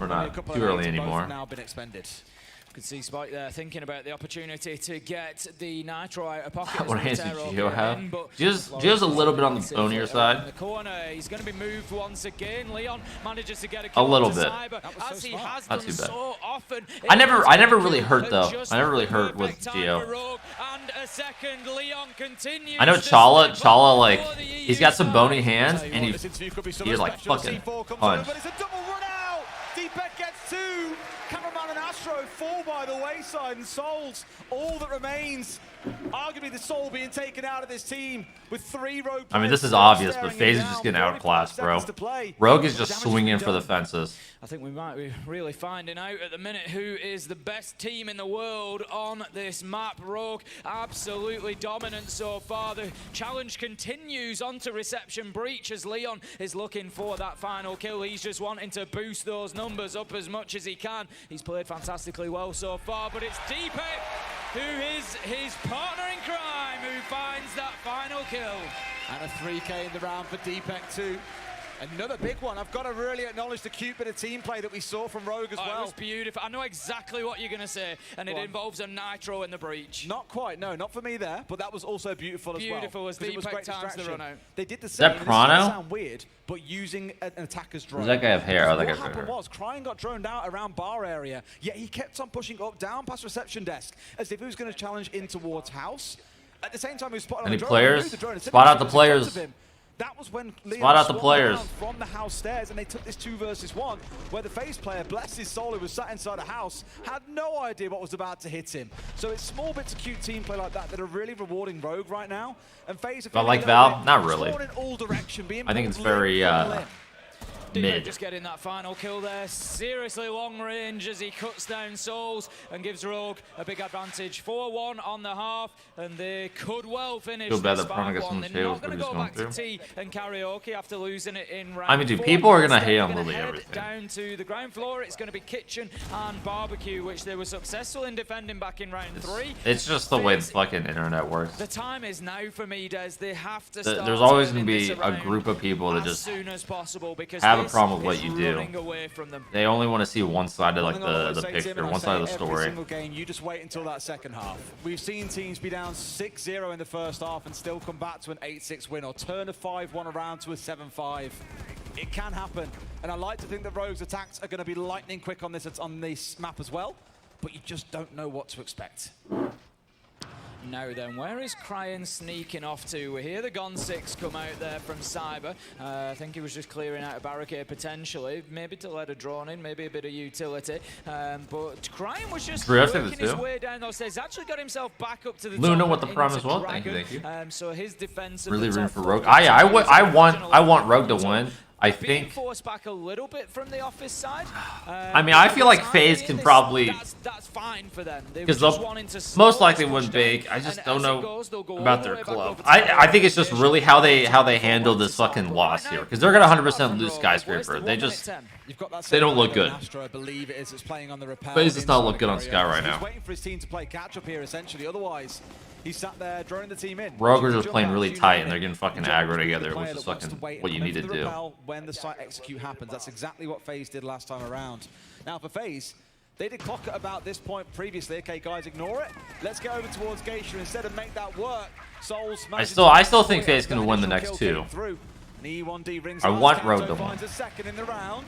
Or not too early anymore. Now been expended. Could see Spike there thinking about the opportunity to get the Nitro out of pocket. What hands did Gio have? Gio's a little bit on the bonier side. In the corner, he's going to be moved once again. Leon manages to get a kill. A little bit. As he has Not done too bad. so often. I never really hurt though. I never really hurt with Gio. And a second, Leon continues. I know Chala like he's got some bony hands and he's like fucking punch. But it's a double run out. Deepek gets 2. Cameraman and Ash Astro fall by the wayside, and Souls, all that remains. Arguably the soul being taken out of this team with 3 Rogue. I mean, this is obvious, but Faze is just getting outclassed, bro. Rogue is just swinging for the fences. I think we might be really finding out at the minute who is the best team in the world on this map. Rogue absolutely dominant so far. The challenge continues onto Reception Breach as Leon is looking for that final kill. He's just wanting to boost those numbers up as much as he can. He's played fantastically well so far, but it's Deepek who is his partner in crime who finds that final kill. And a 3K in the round for Deepek too. Another big one. I've got to really acknowledge the cute bit of team play that we saw from Rogue as well. It was beautiful. I know exactly what you're going to say, and it involves a nitro in the breach. Not quite, no, not for me there, but that was also beautiful as well. Beautiful as Deepek times the run out. They did the same. Is that Prano? Sound weird, but using an attacker's drone. Does that guy have hair? Oh, that guy's what happened hair. was Crying got droned out around bar area, yet he kept on pushing up, down past reception desk, as if he was going to challenge in towards house. At the same time, he was spotted on the drone. Players? Spot out the players. That was when Leon Spot out the players from the house stairs, and they took this 2 versus 1, where the Faze player, bless his soul, who was sat inside a house, had no idea what was about to hit him. So it's small bits of cute team play like that that are really rewarding Rogue right now. And Faze, I like Val, not really. In all direction, being I think it's very mid. Just getting that final kill there. Seriously long range as he cuts down Souls and gives Rogue a big advantage. 4-1 on the half, and they could well finish Feel bad this that Prana gets 5-1. some They're tails, not going to but he's go going back to through. T and karaoke after losing it in round I mean, dude, 4. people are going to Instead, hate they're on gonna literally head everything. down to the ground floor. It's going to be kitchen and barbecue, which they were successful in defending back in round 3. It's just the way the fucking internet works. The time is now for me, Des. They have to start There's always going turning to be this a around group of people that as just soon as possible, because have a this problem with what is you do. running away from them. They only want to see one side of like One thing I'll the always say, Tim, picture, and I one say side of the every story. single game, you just wait until that second half. We've seen teams be down 6-0 in the first half and still come back to an 8-6 win, or turn a 5-1 around to a 7-5. It can happen, and I like to think that Rogue's attacks are going to be lightning quick on this map as well, but you just don't know what to expect. Now then, where is Cryan sneaking off to? We hear the Gon 6 come out there from Cyber. I think he was just clearing out a barricade potentially, maybe to let a drone in, maybe a bit of utility. But Cryan was just working his way down those stairs. Actually got himself back up to the Luna top with the into prime as well. Dragon. Thank you. So his defense Really rooting for Rogue. I want Rogue to win. I think. Forced back a little bit from the office side. I mean, I feel like Faze can probably. That's fine for them. Because they'll most likely win big. I just don't know about their club. I think it's just really how they handle this fucking loss here. Because they're gonna 100% lose Skyscraper. They don't look good. Faze does not look good on Sky right now. He's waiting for his team to play catch up here essentially. Otherwise, he sat there droning the team in. Rogue are just playing really tight and they're getting fucking aggro together, which is fucking what you need to do. When the site execute happens, that's exactly what Faze did last time around. Now for Faze, they did clock at about this point previously. Okay, guys, ignore it. Let's go over towards Geisha instead and make that work. Souls. I still think Faze can win the next 2. I want Rogue to win. Finds a second in the round.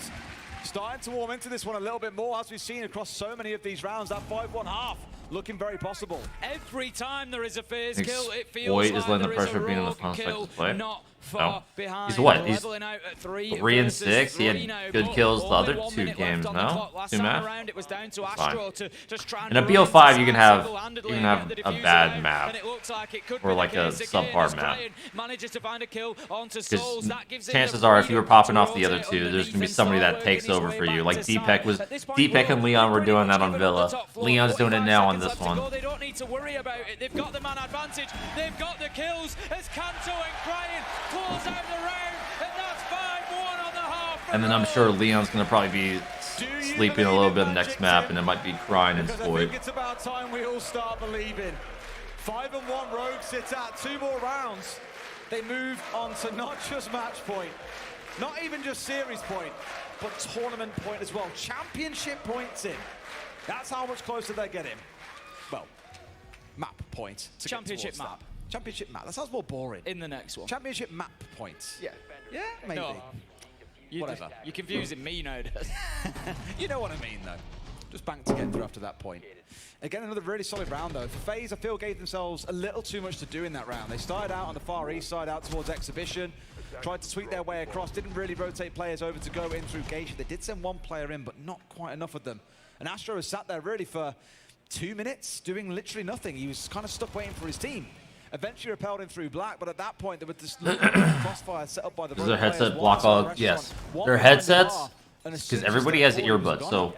Starting to warm into this one a little bit more, as we've seen across so many of these rounds. That 5-1 half looking very possible. Every time there is a Faze kill, it feels Boy like is letting the there is pressure a of being in the Rogue final kill, seconds play. not far behind. He's what? He's Leveling out at 3 and 6. He had good kills the other 2 games. No, 2 match. It was down to Fine. Astro to just try In a and BO5, you can have single-handedly a bad map, and it looks like it could or be like the a case again subpar as map. Cryan manages to find a kill onto Because Souls. That gives him chances the are, if you were freedom popping to off the other rotate 2, there's underneath gonna be and somebody start that takes working his over way for you. back Like to Deepek side. At this point, Deepek and Rogue Leon were pretty doing much that on given up Villa. the top floor. Leon's doing it 45 now on seconds this left to go. one. They don't need to worry about it. They've got the man advantage. They've got the kills as Kanto and Cryan close out the round, and that's 5-1 on the half. And then I'm sure Leon's gonna probably be sleeping a little bit on the next map, and it might be Crying and Because I Void. think it's about time we all start believing. 5-1 Rogue sits out 2 more rounds. They move on to not just match point, not even just series point, but tournament point as well. Championship points in. That's how much closer they're getting. Well, map point. To Championship map. That. Championship map. That sounds more boring. In the next one. Championship map points. Yeah. Yeah, maybe. No. Whatever. You're confusing me nowadays. You know what I mean, though. Just bank to get through after that point. Again, another really solid round, though. For Faze, I feel gave themselves a little too much to do in that round. They started out on the far east side, out towards Exhibition, tried to sweep their way across, didn't really rotate players over to go in through Geisha. They did send 1 player in, but not quite enough of them. And Astro has sat there really for 2 minutes, doing literally nothing. He was kind of stuck waiting for his team. Eventually repelled him through black, but at that point there was this crossfire set up by the. Does their headset block all? Yes. Their headsets, because everybody has earbuds, so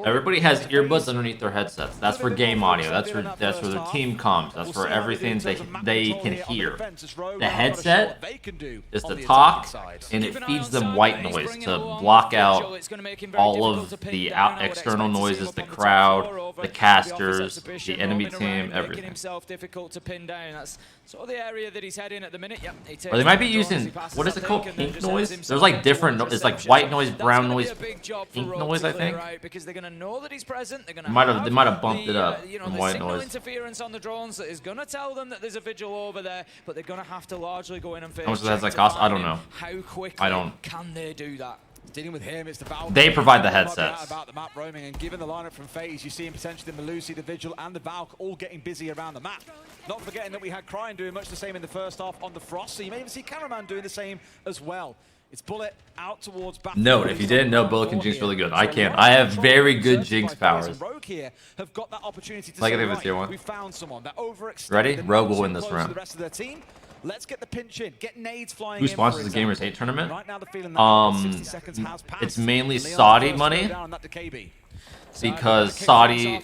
everybody has earbuds underneath their headsets. That's for game audio. That's for their team comms. That's for everything they can hear. The headset is to talk, and it feeds them white noise to block out all of the external noises, the crowd, the casters, the enemy team, everything. Sort of the area that he's heading at the minute. Yep, or they might be using, what is it called, pink noise? There's like different, it's like white noise, brown noise, pink noise, I think. Because they're going to know that he's present. They're going to they might have bumped it up from white noise. Interference on the drones that is going to tell them that there's a vigil over there, but they're going to have to largely go in and face. How much does that headset cost? I don't know. How quickly can they do that? Dealing with him, it's the Valk. They provide the headsets. About the map roaming, and given the lineup from Faze, you see him potentially the Melusi, the Vigil, and the Valk all getting busy around the map. Not forgetting that we had Cryin doing much the same in the first half on the Frost, so you may even see Cameraman doing the same as well. It's Bullet out towards back. Note, if you didn't know, Bullet can jinx really good. I can't. I have very good jinx powers. Rogue here have got that opportunity to like I think it's we found someone that ready? Rogue will win this round. The rest of their team. Let's get the pinch in, get nades flying. Who sponsors the Gamers 8 tournament? Right now the feeling that 60 seconds has passed. It's mainly Saudi money. Because Saudi, the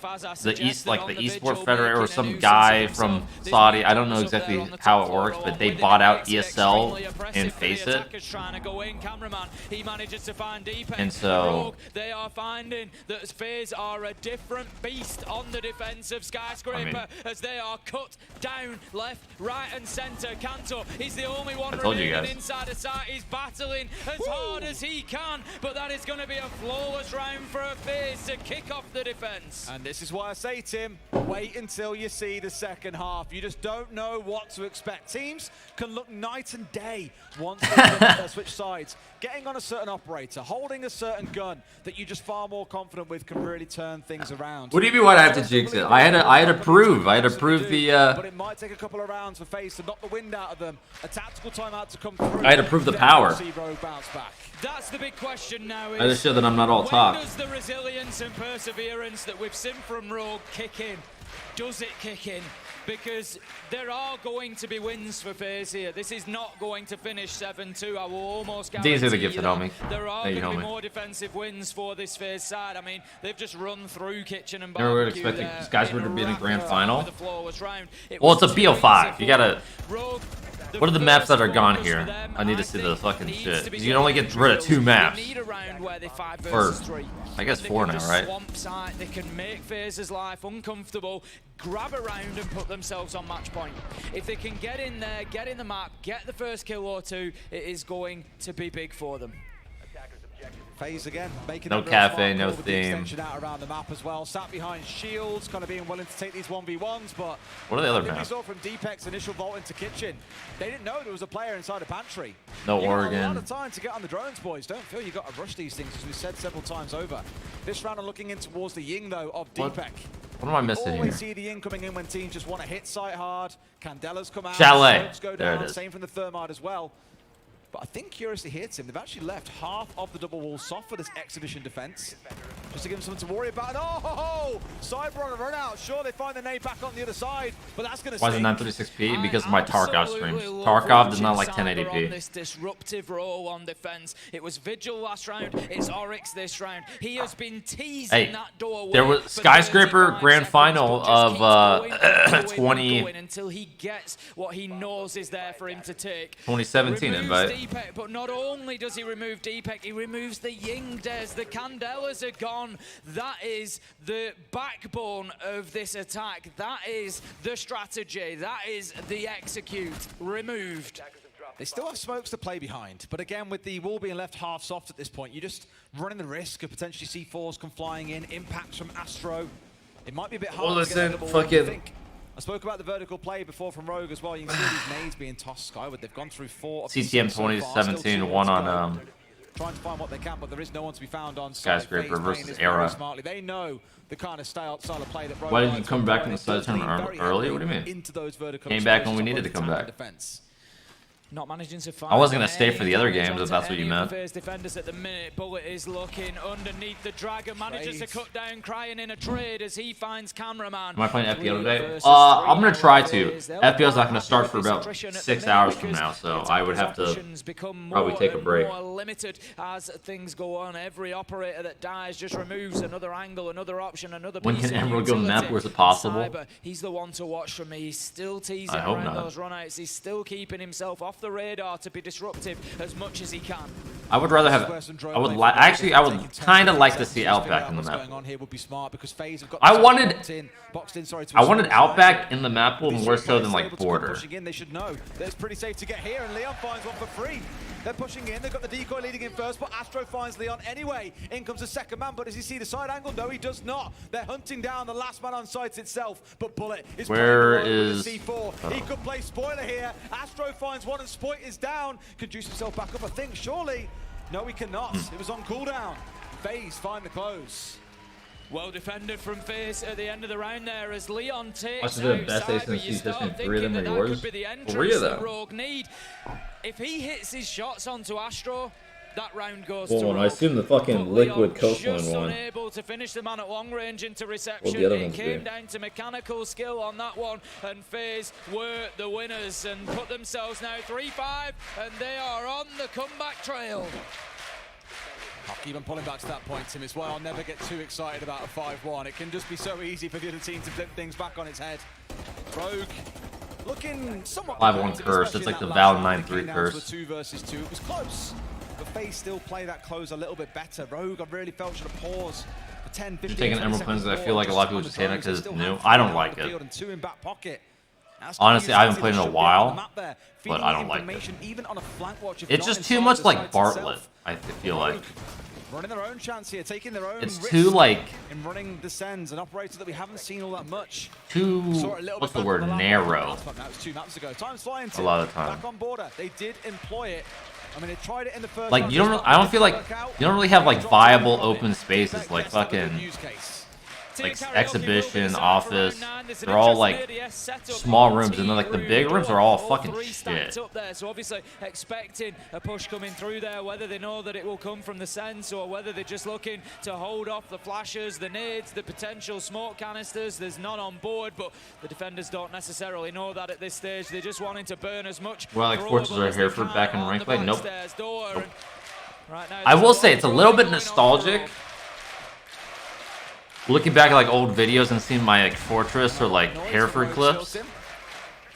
Esport Federator, or some guy from Saudi, I don't know exactly how it works, but they bought out ESL and Face It. And so they are finding that Faze are a different beast on the defensive Skyscraper as they are cut down left, right, and center. Kanto, he's the only one remaining inside the site. He's battling as hard as he can, but that is going to be a flawless round for a Faze to kick off the defense. And this is why I say, Tim, wait until you see the second half. You just don't know what to expect. Teams can look night and day once they switch sides. Getting on a certain operator, holding a certain gun that you're just far more confident with can really turn things around. What do you mean why I have to jinx it? I had to prove the But it might take a couple of rounds for Faze to knock the wind out of them. A tactical timeout to come through. I had to prove the power. That's the big question now. I just show that I'm not all talk. When does the resilience and perseverance that we've seen from Rogue kick in? Does it kick in? Because there are going to be wins for Faze here. This is not going to finish 7-2. I will almost guarantee the gifted homie. There are going to be more defensive wins for this Faze side. I mean, they've just run through Kitchen and Never would expect these guys were to be in the grand final. Well, it's a BO5. You gotta. What are the maps that are gone here? I need to see the fucking shit. You can only get rid of 2 maps. Or, I guess 4 now, right? They can make Faze's life uncomfortable, grab a round and put themselves on match point. If they can get in there, get in the map, get the first kill or 2, it is going to be big for them. Faze again, making no cafe, no theme. Out around the map as well. Sat behind shields, kind of being willing to take these 1v1s, but what are the other maps? We saw from Deepek's initial vault into Kitchen. They didn't know there was a player inside a pantry. No you Oregon. Got a lot of time to get on the drones, boys. Don't feel you got to rush these things, as we've said several times over. This round, I'm looking in towards the Ying though of Deepek. What am I missing here? Always see the Ying coming in when teams just want to hit site hard. Candela's come out. Chalet. Go there down. it is. Same from the Thermite as well. But I think curiously here, Tim, they've actually left half of the double wall soft for this exhibition defense. Just to give them something to worry about. Oh, Cyber on a run out. Sure, they find the nade back on the other side, but that's going to Why is it 936p? Because of my Tarkov streams. Tarkov does not like 1080p. This disruptive role on defense. It was Vigil last round. It's Oryx this round. He has been teasing that door. There was Skyscraper Grand Final of 20 until he gets what he knows is there for him to take. 2017 invite. Deepek, but not only does he remove Deepek, he removes the Ying Des. The Candelas are gone. That is the backbone of this attack. That is the strategy. That is the execute. Removed. They still have smokes to play behind, but again, with the wall being left half soft at this point, you're just running the risk of potentially C4s come flying in, impacts from Astro. It might be a bit hard to get the ball. I spoke about the vertical play before from Rogue as well. You can see these nades being tossed skyward. They've gone through 4 CTM 2017 one on trying to find what they can, but there is no one to be found on Skyscraper versus Era. They know the kind of style of play that Rogue. Why didn't you come back in the side tournament early? What do you mean? Came back when we needed to come back. Not managing to find. I wasn't gonna stay for the other games if that's what you meant. Faze defenders at the minute. Bullet is looking underneath the dragon. Manages to cut down Crying in a trade as he finds cameraman. Am I playing FPO today? I'm gonna try to. FPO's not gonna start for about 6 hours from now, so I would have to probably take a break. More limited as things go on. Every operator that dies just removes another angle, another option, another. When can Emerald go map? Where's it possible? Cyber, he's the one to watch from me. He's still teasing I hope around not. those runouts. He's still keeping himself off the radar to be disruptive as much as he can. I would rather have. I would kind of like to see Outback in the map. I wanted Outback in the map pool more so than like Border. They should know that it's pretty safe to get here, and Leon finds one for free. They're pushing in. They've got the decoy leading in first, but Astro finds Leon anyway. In comes the second man, but does he see the side angle? No, he does not. They're hunting down the last man on site itself, but Bullet is Where is C4. He could play spoiler here. Astro finds one, and Spoit is down. Could juice himself back up, I think, surely. No, he cannot. It was on cooldown. Faze find the close. Well defended from Faze at the end of the round there as Leon takes Must have been the best ace in the season. 3 of them are yours. 3 of them. Rogue need. If he hits his shots onto Astro, that round goes Well, to and I Rogue. assume the fucking Liquid Leon Coastline just one. unable to finish the man at long range into reception. Well, the other It ones came do. down to mechanical skill on that one, and Faze were the winners and put themselves now 3-5, and they are on the comeback trail. I'll keep on pulling back to that point, Tim, as well. I'll never get too excited about a 5-1. It can just be so easy for the other team to flip things back on its head. Rogue looking somewhat 5-1 curse. It's like the Val 9-3 curse. 2 versus 2. It was close, but Faze still play that close a little bit better. Rogue, I really felt should have paused for 10, 15, Just taking 20 Emerald seconds Cleanse, I feel like a lot of people just hate it because it's new. Still I don't have like the it. field and 2 in back pocket. Honestly, I haven't played in a while, Feeding but I the don't like it. information even on a flank watch if It's not just too inside much the like site Bartlett, itself. I feel like. Running their own chance here, taking their own It's risk too like in running the Sens, an operator that we haven't seen all that much. too Saw it a little what's bit the back word, on lap. narrow. Last map, that was 2 maps ago. Time's flying. A lot of the time. Back on Border, they did employ it. I mean, they tried it in the first. Like round, you don't. it's I not don't feel like work out. you don't really have like Dropped viable away from open it. spaces like That's a good fucking use case. like exhibition, office. They're all like small rooms, and then like the big rooms are all fucking shit. Up there, so obviously expecting a push coming through there, whether they know that it will come from the Sens or whether they're just looking to hold off the flashes, the nades, the potential smoke canisters. There's none on board, but the defenders don't necessarily know that at this stage. They're just wanting to burn as much. Well, like Forces are here for back in rank play. Nope. Nope. Right now, I will say it's a little bit nostalgic. Looking back at like old videos and seeing my like Fortress or like Hereford clips,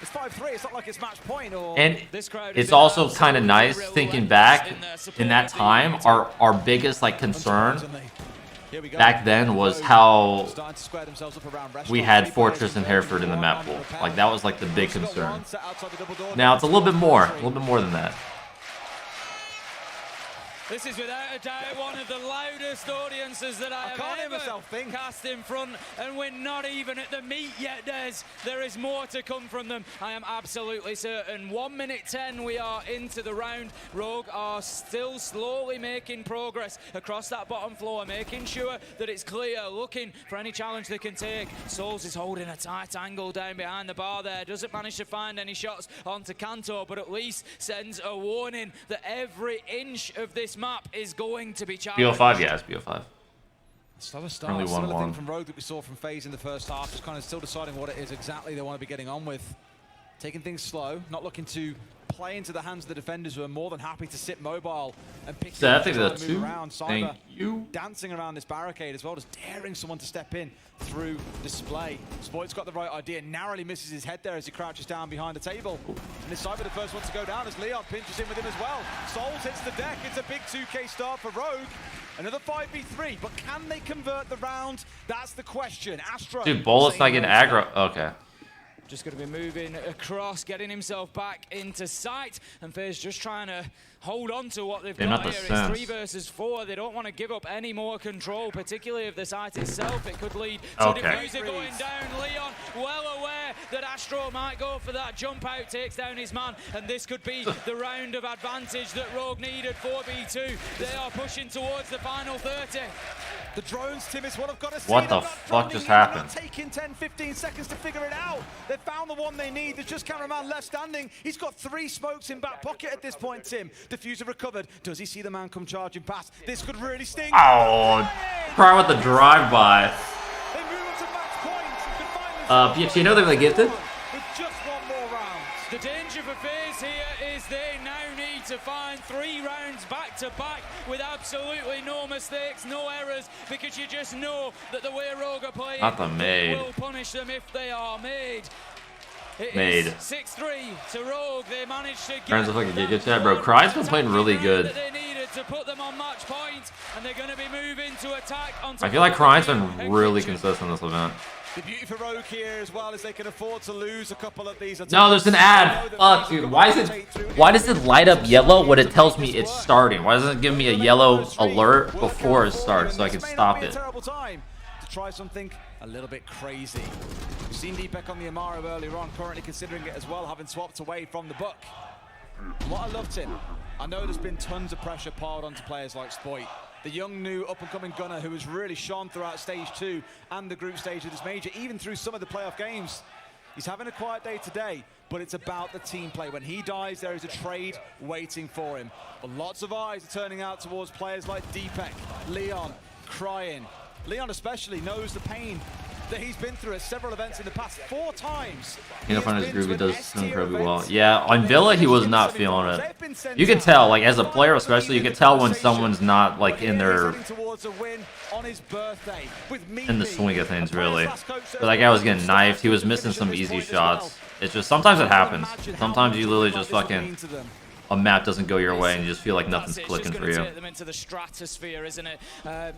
It's 5-3. It's not like it's match point or. and it's also kind of nice thinking back in that time. Our biggest like concern back then was how we had Fortress and Hereford in the map pool. Like that was like the big concern. Now it's a little bit more than that. This is without a doubt one of the loudest audiences that I have ever cast in front, and we're not even at the meet yet, Des. There is more to come from them, I am absolutely certain. 1 minute 10 we are into the round. Rogue are still slowly making progress across that bottom floor, making sure that it's clear, looking for any challenge they can take. Souls is holding a tight angle down behind the bar there, doesn't manage to find any shots onto Kanto, but at least sends a warning that every inch of this map is going to be challenged. BO5, yes, BO5. Slower start, Only similar 1-1. thing from Rogue that we saw from Faze in the first half, just kind of still deciding what it is exactly they want to be getting on with. Taking things slow, not looking to play into the hands of the defenders who are more than happy to sit mobile and pick So I think trying that's to move 2. around. Thank Cyber you. dancing around this barricade as well, just daring someone to step in through display. Spoit's got the right idea, narrowly misses his head there as he crouches down behind the table. And it's Cyber the first one to go down as Leon pinches in with him as well. Souls hits the deck, it's a big 2K start for Rogue. Another 5v3, but can they convert the round? That's the question. Astro. Dude, Bolas not getting aggro. Okay. Just going to be moving across, getting himself back into sight, and Faze just trying to hold on to what they've They're got not here. the It's Sens. 3 versus 4. They don't want to give up any more control, particularly of the site itself. It could lead to Okay. Diffuser going down. Leon, well aware that Astro might go for that jump out, takes down his man, and this could be the round of advantage that Rogue needed. 4v2. They are pushing towards the final 30. The drones, Tim, is what I've got to see. What the fuck just happened? Taking 10-15 seconds to figure it out. They've found the one they need. There's just cameraman left standing. He's got 3 smokes in back pocket at this point, Tim. Diffuser recovered. Does he see the man come charging past? This could really sting. Oh, Cry with the drive-by. They move up to match points. BFG, you know they're gifted? With just one more round. The danger for Faze here is they now need to find 3 rounds back to back with absolutely no mistakes, no errors, because you just know that the way Rogue are playing Not the made. will punish them if they are made. It Made. is 6-3 to Rogue. They managed to get Turns of fucking Giga Chat, bro. Cry's been playing really good. that they needed to put them on match point, and they're going to be moving to attack onto I feel like Cry's been really consistent this event. The beauty for Rogue here as well is they can afford to lose a couple of these attacks. No, there's an ad. Fuck, dude. Why does it light up yellow when it tells me it's starting? Why doesn't it give me a yellow alert before it starts so I can stop it? Terrible time to try something a little bit crazy. We've seen Deepek on the Amaro earlier on, currently considering it as well, having swapped away from the Buck. What I loved him, I know there's been tons of pressure piled onto players like Spoit, the young new up-and-coming gunner who has really shone throughout stage 2 and the group stage of this major, even through some of the playoff games. He's having a quiet day today, but it's about the team play. When he dies, there is a trade waiting for him. But lots of eyes are turning out towards players like Deepek, Leon, crying. Leon especially knows the pain that he's been through at several events in the past. 4 times. You know, find his groove, he does incredibly well. Yeah, on Villa, he was not feeling it. You can tell, like, as a player especially, you can tell when someone's not, like, in their... in the swing of things, really. But that guy was getting knifed. He was missing some easy shots. It's just, sometimes it happens. Sometimes you literally just fucking... a map doesn't go your way and you just feel like nothing's clicking for you. Take them into the stratosphere, isn't it?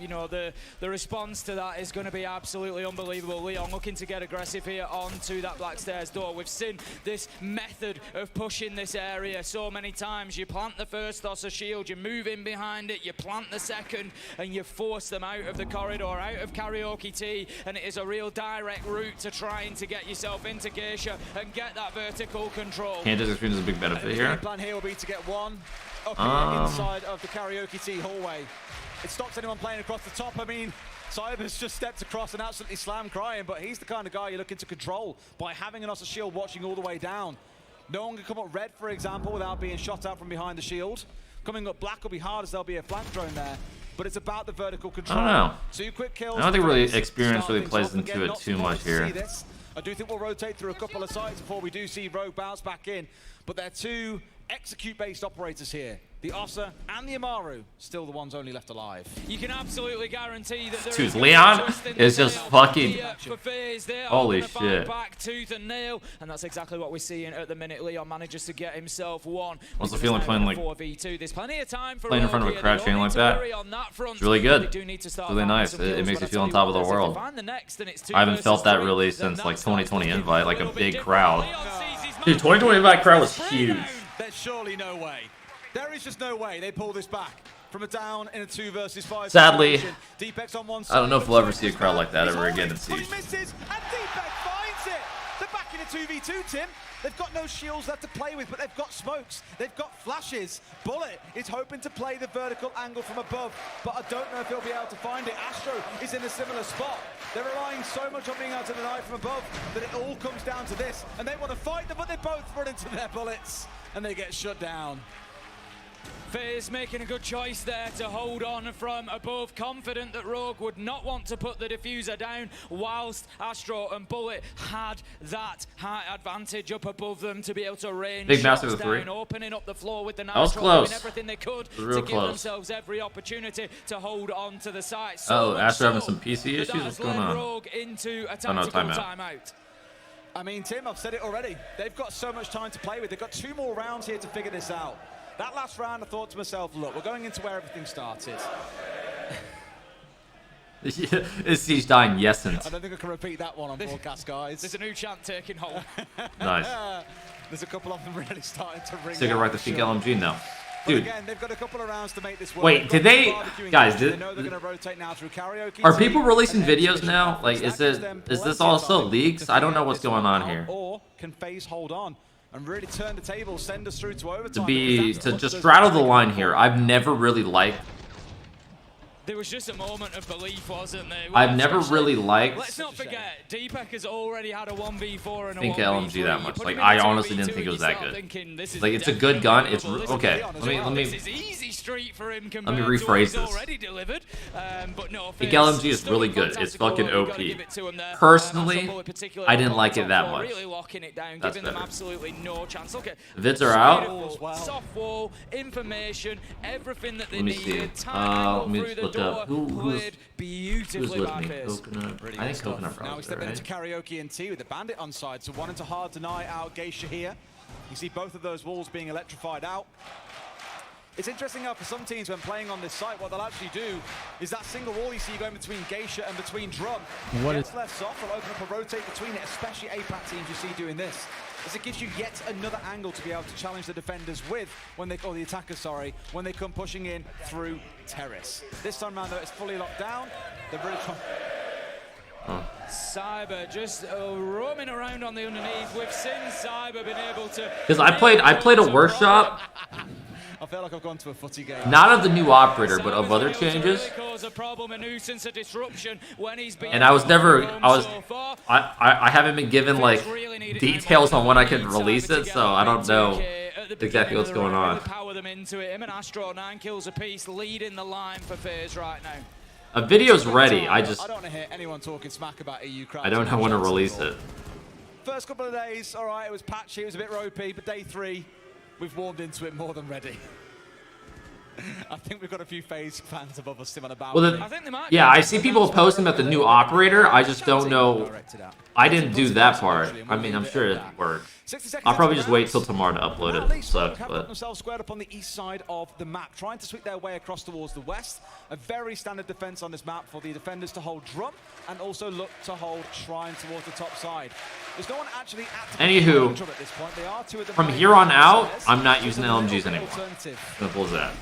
You know, the response to that is going to be absolutely unbelievable. Leon looking to get aggressive here onto that black stairs door. We've seen this method of pushing this area so many times. You plant the first toss of shield, you move in behind it, you plant the second, and you force them out of the corridor, out of Karaoke T, and it is a real direct route to trying to get yourself into Geisha and get that vertical control. Can't experience a big benefit here. Plan here will be to get one up here inside of the Karaoke T hallway. It stops anyone playing across the top. I mean, Cyber's just stepped across and absolutely slammed Crying, but he's the kind of guy you're looking to control by having an Ossa shield watching all the way down. No one can come up red, for example, without being shot out from behind the shield. Coming up black will be hard as there'll be a flank drone there, but it's about the vertical control. I don't know. 2 quick kills. I don't think really experience really plays into it too much here. I do think we'll rotate through a couple of sides before we do see Rogue bounce back in, but they're 2 execute-based operators here. The Ossa and the Amaru, still the ones only left alive. You can absolutely guarantee that there Dude, Leon is just fucking... Holy shit. Back tooth and nail, and that's exactly what we're seeing at the minute. Leon manages to get himself one. What's the feeling playing like 4v2? There's plenty of time for playing in front of a crouch chain like that? It's really good. It's really nice. It makes you feel on top of the world. I haven't felt that really since like 2020 Invite, like a big crowd. Dude, 2020 Invite crowd was huge. There's surely no way. There is just no way they pull this back from a down in a 2 versus 5. Sadly, on one I don't know if we'll ever see a crowd like that ever again in Siege. Misses, and Deepek finds it. They're back in a 2v2, Tim. They've got no shields left to play with, but they've got smokes. They've got flashes. Bullet is hoping to play the vertical angle from above, but I don't know if he'll be able to find it. Astro is in a similar spot. They're relying so much on being able to deny from above that it all comes down to this, and they want to fight them, but they both run into their bullets, and they get shut down. Faze making a good choice there to hold on from above, confident that Rogue would not want to put the diffuser down, whilst Astro and Bullet had that height advantage up above them to be able to range big massive shots three. down, opening up the floor with the that was Nitro, close. doing everything they could real to give close. themselves every opportunity to hold on to the site. Oh, Astro having some PC issues? What's going on? Rogue into a Oh, no, tactical timeout. timeout. I mean, Tim, I've said it already. They've got so much time to play with. They've got 2 more rounds here to figure this out. That last round, I thought to myself, look, we're going into where everything started. Is Siege dying yesn't? I don't think I can repeat that one on broadcast, guys. There's a new chant taking hold. Nice. There's a couple of them really starting to ring. So you can write the Fink LMG now. Dude. Again, they've got a couple of rounds to make this work. Wait, did they... Guys, they know they're going to rotate now through Karaoke. Are people releasing videos now? Like, is this also leaks? I don't know what's going on here. Or can Faze hold on and really turn the table, send us through to overtime? To just straddle the line here, I've never really liked There was just a moment of belief, wasn't there? I've never really liked. Let's not forget, Deepak has already had a 1v4 and a 1v3. Think LMG that much. Like, I honestly didn't think it was that good. Like, it's a good gun. It's okay. Let me rephrase this. I think LMG is really good. It's fucking OP. Personally, I didn't like it that much. That's better. Vids are out. Soft wall, information, everything that they Let me see. needed. Let me just look up. Who's Beautifully with by me? Faze. Coconut. I think Coconut Now probably he's stepping right? into karaoke and tea with the bandit on side, so wanting to hard deny out Geisha here. You see both of those walls being electrified out. It's interesting how for some teams when playing on this site, what they'll actually do is that single wall you see going between Geisha and between Drum gets left soft. They'll open up a rotate between it, especially APAC teams you see doing this. As it gives you yet another angle to be able to challenge the defenders with when they, or the attackers, sorry, when they come pushing in through terrace. This time around though, it's fully locked down. They're really Cyber just roaming around on the underneath. We've seen Cyber been able to. Because I played a workshop. I feel like I've gone to a footy game. Not of the new operator, but of other changes. And I was never, I haven't been given like details on when I can release it, so I don't know exactly what's going on. Power them into it. Him and Astro 9 kills apiece, leading the line for Faze right now. A video's ready. I don't want to hear anyone talking smack about EU crowds. I don't know when to release it. First couple of days, all right, it was patchy, it was a bit ropey, but day 3, we've warmed into it more than ready. I think we've got a few Faze fans above us sitting on a balcony. Well, yeah, I see people posting about the new operator. I just don't know. I didn't do that part. I mean, I'm sure it worked. I'll probably just wait till tomorrow to upload it. Sucks, but themselves squared up on the east side of the map, trying to sweep their way across towards the west. A very standard defense on this map for the defenders to hold Drum and also look to hold Shrine towards the top side. There's no one actually anywho, at this point. They are two of the from here on out, I'm not using LMGs anymore. Simple as that.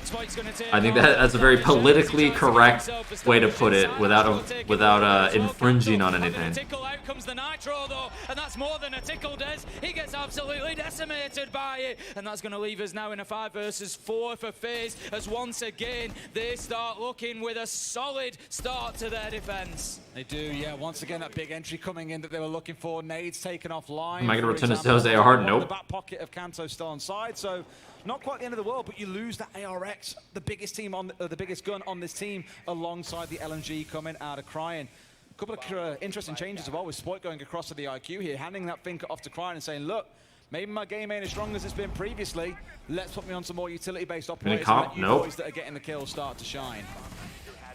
I think that's a very politically correct way to put it without infringing on anything. Out comes the Nitro though, and that's more than a tickle, Des. He gets absolutely decimated by it, and that's going to leave us now in a 5 versus 4 for Faze, as once again they start looking with a solid start to their defense. They do, yeah. Once again, that big entry coming in that they were looking for. Nades taken offline. Am I going to return this to Jose Hard? Nope. The back pocket of Kanto still on side, so not quite the end of the world, but you lose that ARX, the biggest team on the biggest gun on this team, alongside the LMG coming out of Crying. A couple of interesting changes as well, with Spoit going across to the IQ here, handing that finger off to Crying and saying, look, maybe my game ain't as strong as it's been previously. Let's put me on some more utility-based operators and let you boys that are getting the kills start to shine.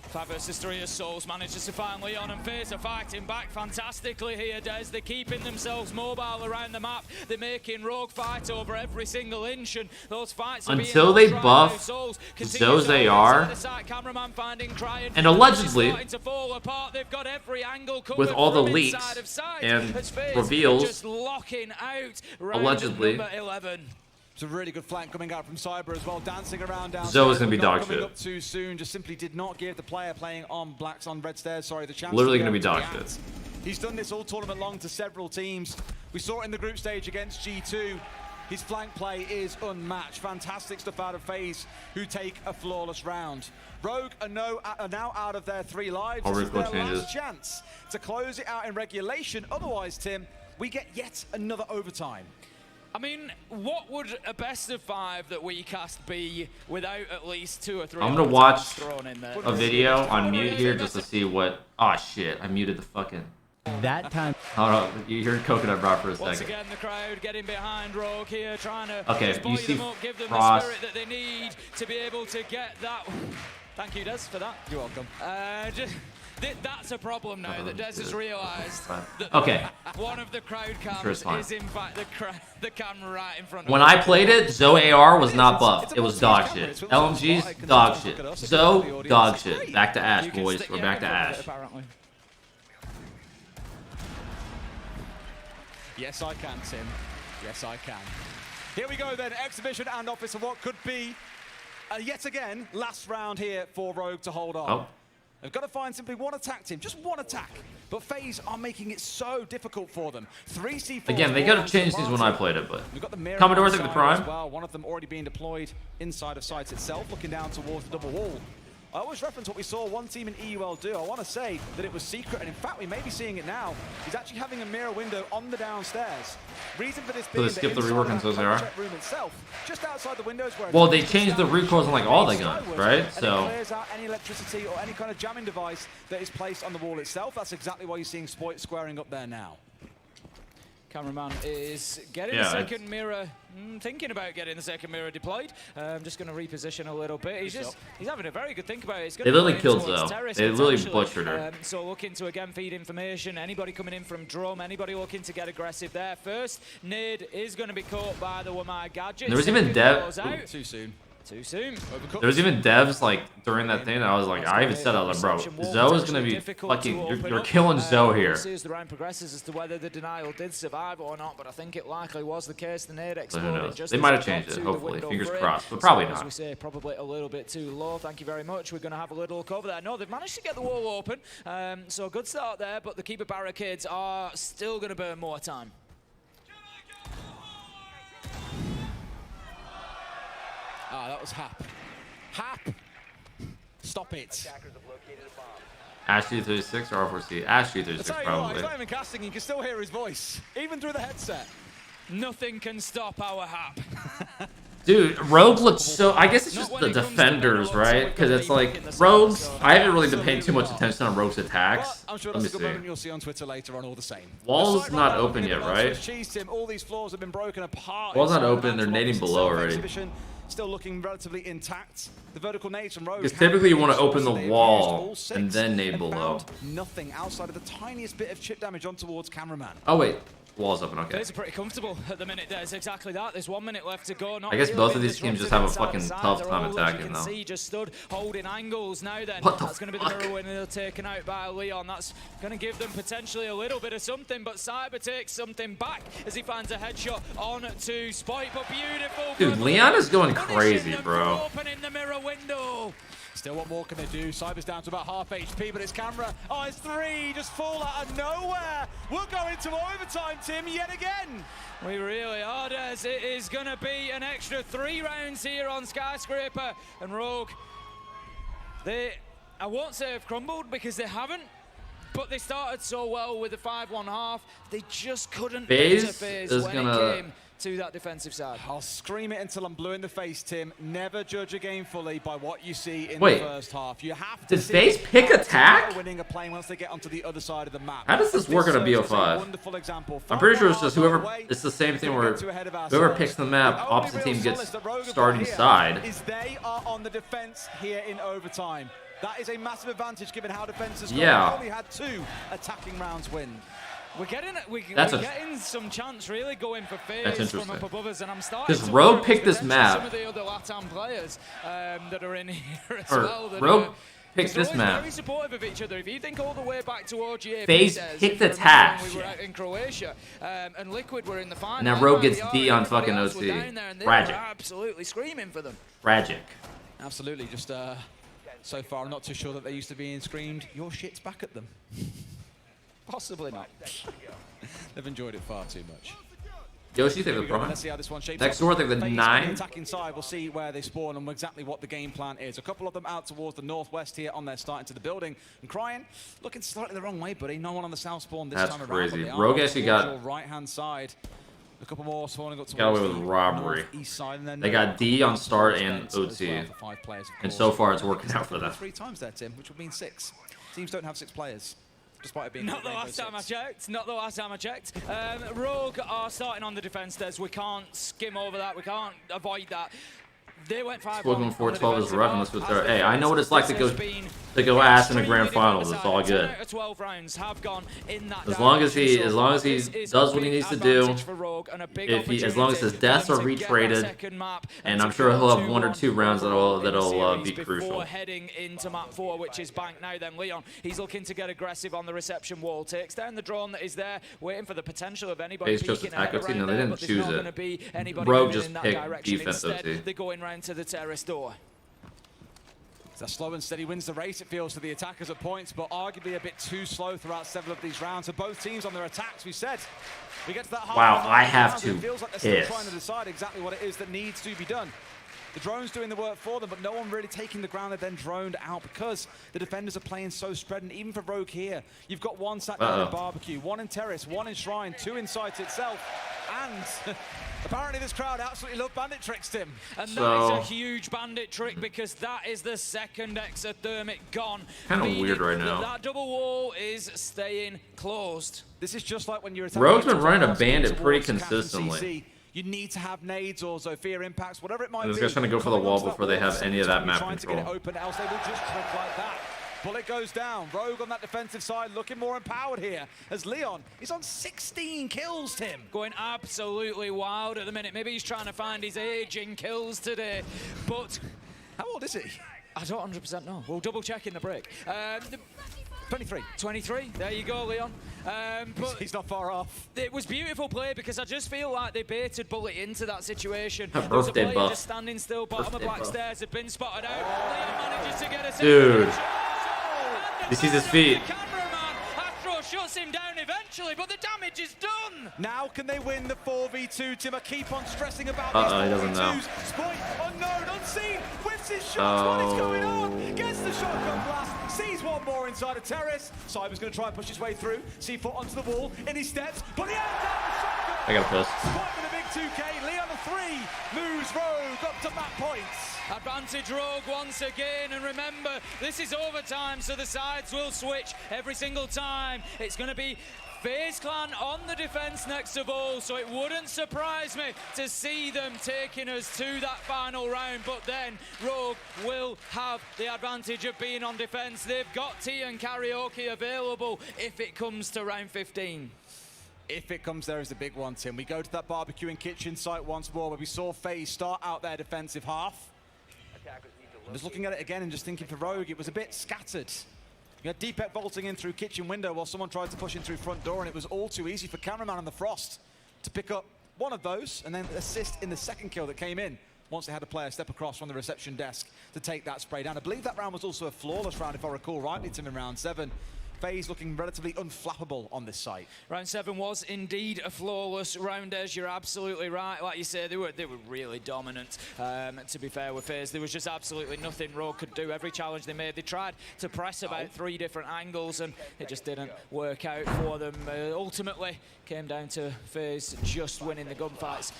5 versus 3 as Souls manages to find Leon and Faze are fighting back fantastically here, Des. They're keeping themselves mobile around the map. They're making rogue fight over every single inch, and those fights are until they buff Zoe's AR, and allegedly, with all the leaks and reveals, allegedly, it's a really good flank coming out from Cyber as well, dancing around down. Zoe's gonna be dog shit. Up too soon, just simply did not give the player playing on blacks on red stairs, sorry, the chance. Literally gonna be dog shit. He's done this all tournament long to several teams. We saw it in the group stage against G2. His flank play is unmatched. Fantastic stuff out of Faze, who take a flawless round. Rogue are now out of their 3 lives. This is their last chance to close it out in regulation. Otherwise, Tim, we get yet another overtime. I mean, what would a best of 5 that we cast be without at least 2 or 3? I'm gonna watch a video on mute here just to see what. Oh shit! I muted the fucking. That time. Hold on, you heard Coconut Brought for a second. Once again, the crowd getting behind Rogue here, trying to you see them up, give them Frost. the spirit that they need to be able to get that. Thank you, Des, for that. You're welcome. That's a problem now that Des has realised. Okay. One of the crowd cams is in fact the camera right in front of When I played it, Zoe AR was not buffed. It was dog shit. LMG's dog shit. Zoe, dog shit. Back to Ash, boys. We're back to Ash. Yes, I can, Tim. Yes, I can. Here we go then. Exhibition and office of what could be, yet again, last round here for Rogue to hold on. Oh. They've got to find simply one attack, Tim. Just one attack. But Faze are making it so difficult for them. 3 C4. Again, they got to change these when I played it, but Commodore took the prime. Well, one of them already being deployed inside of sites itself, looking down towards the double wall. I always reference what we saw one team in EUL do. I want to say that it was secret, and in fact, we may be seeing it now. He's actually having a mirror window on the downstairs. Reason for this being they skip the rework on those AR? room itself, just outside the windows where Well, they changed the recoils on like all the guns, right? and So it clears out any electricity or any kind of jamming device that is placed on the wall itself. That's exactly why you're seeing Spoit squaring up there now. Cameraman is getting the second mirror, thinking about getting the second mirror deployed. Just going to reposition a little bit. He's having a very good think about it. they literally killed Zoe. They literally butchered her. So looking to again feed information. Anybody coming in from drum, anybody looking to get aggressive there. First, Nid is going to be caught by the Wamai gadget. There was even dev. Too soon. Too soon. Overcooked. There was even devs like during that thing. I was like, I even said, I was like, bro, Zoe is gonna be fucking. You're killing Zoe here. We'll see as the round progresses as to whether the denial did survive or not, but I think it likely was the case. The nade exploded. Just they might have changed it. Hopefully, fingers crossed, but probably not. As we say, probably a little bit too low. Thank you very much. We're going to have a little look over there. No, they've managed to get the wall open, so good start there. But the keeper barricades are still going to burn more time. Ah, that was Hap. Hap! Stop it. Ashley 36 or R4C? Ashley 36 probably. He's not even casting, you can still hear his voice, even through the headset. Nothing can stop our Hap. Dude, Rogue looks so... I guess it's just the defenders, right? Because it's like, Rogues... I haven't really been paying too much attention on Rogue's attacks. I'm sure Let me that's a good moment see. you'll see on Twitter later on all the same. Wall's not open yet, right? All these floors have been broken apart. Wall's not open, they're nading below already. Still looking relatively intact. The vertical nades from Rogue. Because typically you want to open the wall and then nade below. Nothing outside of the tiniest bit of chip damage on towards cameraman. Oh wait, wall's open. Okay. Faze are pretty comfortable at the minute. There's exactly that. There's 1 minute left to go. I guess both of these teams just have a fucking tough time attacking, you can though. see just stood holding angles now. Then that's going to be the mirror winner taken out by Leon. That's going to give them potentially a little bit of something. But Cyber takes something back as he finds a headshot on to Spoit. But beautiful. Dude, Leon is going crazy, bro. Opening the mirror window. Still, what more can they do? Cyber's down to about half HP, but it's camera. Oh, it's three, just fall out of nowhere. We'll go into overtime, Tim, yet again. We really are, Des. It is going to be an extra 3 rounds here on Skyscraper. And Rogue, I won't say have crumbled because they haven't, but they started so well with the 5-1 half. They just couldn't beat a Faze when it came to that defensive side. I'll scream it until I'm blue in the face, Tim. Never judge a game fully by what you see in the first half. You have to did Faze pick attack? Winning a plane once they get onto the other side of the map. How does this work on a BO5? I'm pretty sure it's just whoever. It's the same thing where whoever picks the map, opposite team gets starting side. Is they are on the defense here in overtime. That is a massive advantage given how defenses only had 2 attacking rounds win. We're getting some chance really going for Faze from up above us, and I'm starting to Rogue picked this map. Some of the other LATAM players that are in here as well. Rogue picked this map. Very supportive of each other. If you think all the way back to OGA, Faze picked attack. We were out in Croatia, and Liquid were in the final. Now Rogue gets D on fucking OT. Tragic. Absolutely screaming for them. Tragic. Absolutely. Just so far, I'm not too sure that they used to be screamed, "Your shit's back at them." Possibly not. They've enjoyed it far too much. Yoshi, take the front. Let's see how this one shapes Next door, take the 9. Attacking side, we'll see where they spawn and exactly what the game plan is. A couple of them out towards the northwest here on their start into the building. And Crying, looking slightly the wrong way, buddy. No one on the south spawn this time around. That's crazy. Rogue actually got right-hand side. A couple more spawning up towards got away with robbery. Side, and then they got D on start and OT. And so far, it's working out for them. 3 times there, Tim, which would mean 6. Teams don't have 6 players. Despite it being not the last time I checked. Not the last time I checked. Rogue are starting on the defense. We can't skim over that. We can't avoid that. They went 5-1. Spoken 4-12 is rough unless with their. Hey, I know what it's like to go ass in the grand finals. It's all good. 12 rounds have gone in that as long as he does what he needs to do. As long as his deaths are retraded, and I'm sure he'll have 1 or 2 rounds that'll be crucial. Heading into map 4, which is bank now. Then Leon, he's looking to get aggressive on the reception wall. Takes down the drone that is there, waiting for the potential of anybody peeking ahead around. No, they didn't choose it. Rogue just picked defense OT. They're going round to the terrace door. So slow and steady wins the race, it feels, to the attackers at points, but arguably a bit too slow throughout several of these rounds. So both teams on their attacks, we said. We get to that wow, I have to it feels like they're still trying to decide exactly what it is that needs to be done. The drone's doing the work for them, but no one really taking the ground. They're then droned out because the defenders are playing so spread. And even for Rogue here, you've got one sat down in Barbecue, one in Terrace, one in Shrine, two in Site itself. And apparently this crowd absolutely love bandit tricks, Tim. And that is a huge bandit trick because that is the second exothermic gone. Kind of weird right now. That double wall is staying closed. This is just like when you're Rogue's been running a bandit pretty consistently. You need to have nades or Zofia impacts, whatever it might be. They're just going to go for the wall before they have any of that map trying control. to get it open, else they will just trick like that. Bullet goes down. Rogue on that defensive side looking more empowered here as Leon is on 16 kills, Tim. Going absolutely wild at the minute. Maybe he's trying to find his age in kills today, but... How old is he? I don't 100% know. We'll double check in the break. 23. 23. There you go, Leon. But he's not far off. It was beautiful play because I just feel like they baited Bullet into that situation. A There was a birthday player buff. just standing still, bottom of Birthday black buff. stairs, had been spotted out. Leon manages to get a Dude. second. He sees his feet. Cameraman, Astro shuts him down eventually, but the damage is done. Now can they win the 4v2, Tim? I keep on stressing about He these doesn't know. 4v2s. Spoit, unknown, unseen, whips his shots. What is going on? Gets the shotgun blast, sees one more inside a terrace. Cyber's going to try and push his way through. C4 onto the wall, in his steps, but he ends out the shotgun. I got pissed. Spoit with a big 2K, Leon the 3, moves Rogue up to map points. Advantage Rogue once again, and remember, this is overtime, so the sides will switch every single time. It's going to be Faze Clan on the defense next of all, so it wouldn't surprise me to see them taking us to that final round, but then Rogue will have the advantage of being on defense. They've got Tea and Karaoke available if it comes to round 15. If it comes there is the big one, Tim. We go to that barbecue and kitchen site once more, where we saw Faze start out their defensive half. I'm just looking at it again and just thinking for Rogue, it was a bit scattered. You had Deepek vaulting in through kitchen window while someone tried to push in through front door, and it was all too easy for cameraman and the Frost to pick up one of those and then assist in the second kill that came in once they had a player step across from the reception desk to take that spray down. I believe that round was also a flawless round, if I recall rightly, Tim, in round 7. Faze looking relatively unflappable on this site. Round 7 was indeed a flawless round, as you're absolutely right. Like you say, they were really dominant, to be fair with Faze. There was just absolutely nothing Rogue could do. Every challenge they made, they tried to press about 3 different angles, and it just didn't work out for them. Ultimately, came down to Faze just winning the gunfights.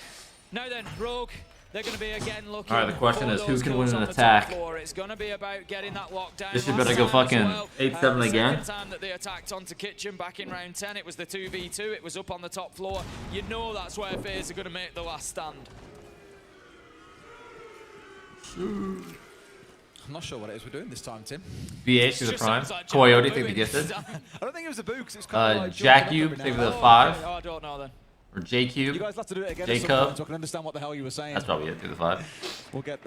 Now then, Rogue, they're going to be again looking. Alright, the question for is, who those can kills win an on the top attack? floor. It's going to be about getting that lockdown. This should Last better go time as fucking well, 8-7 again. The second time that they attacked onto kitchen back in round 10, it was the 2v2. It was up on the top floor. You know that's where Faze are going to make the last stand. I'm not sure what it is we're doing this time, Tim. BH through the Just prime. sounds like Coyote Jack through the moving. gifted. I don't think it was a boo, because it was kind of like Jack jumping up Cube every through now the and 5. Oh, I don't know then. Or J then. Cube. You guys have to do it again at some Jacob. point so I can understand what the hell you were saying. That's probably it through the 5. We'll get...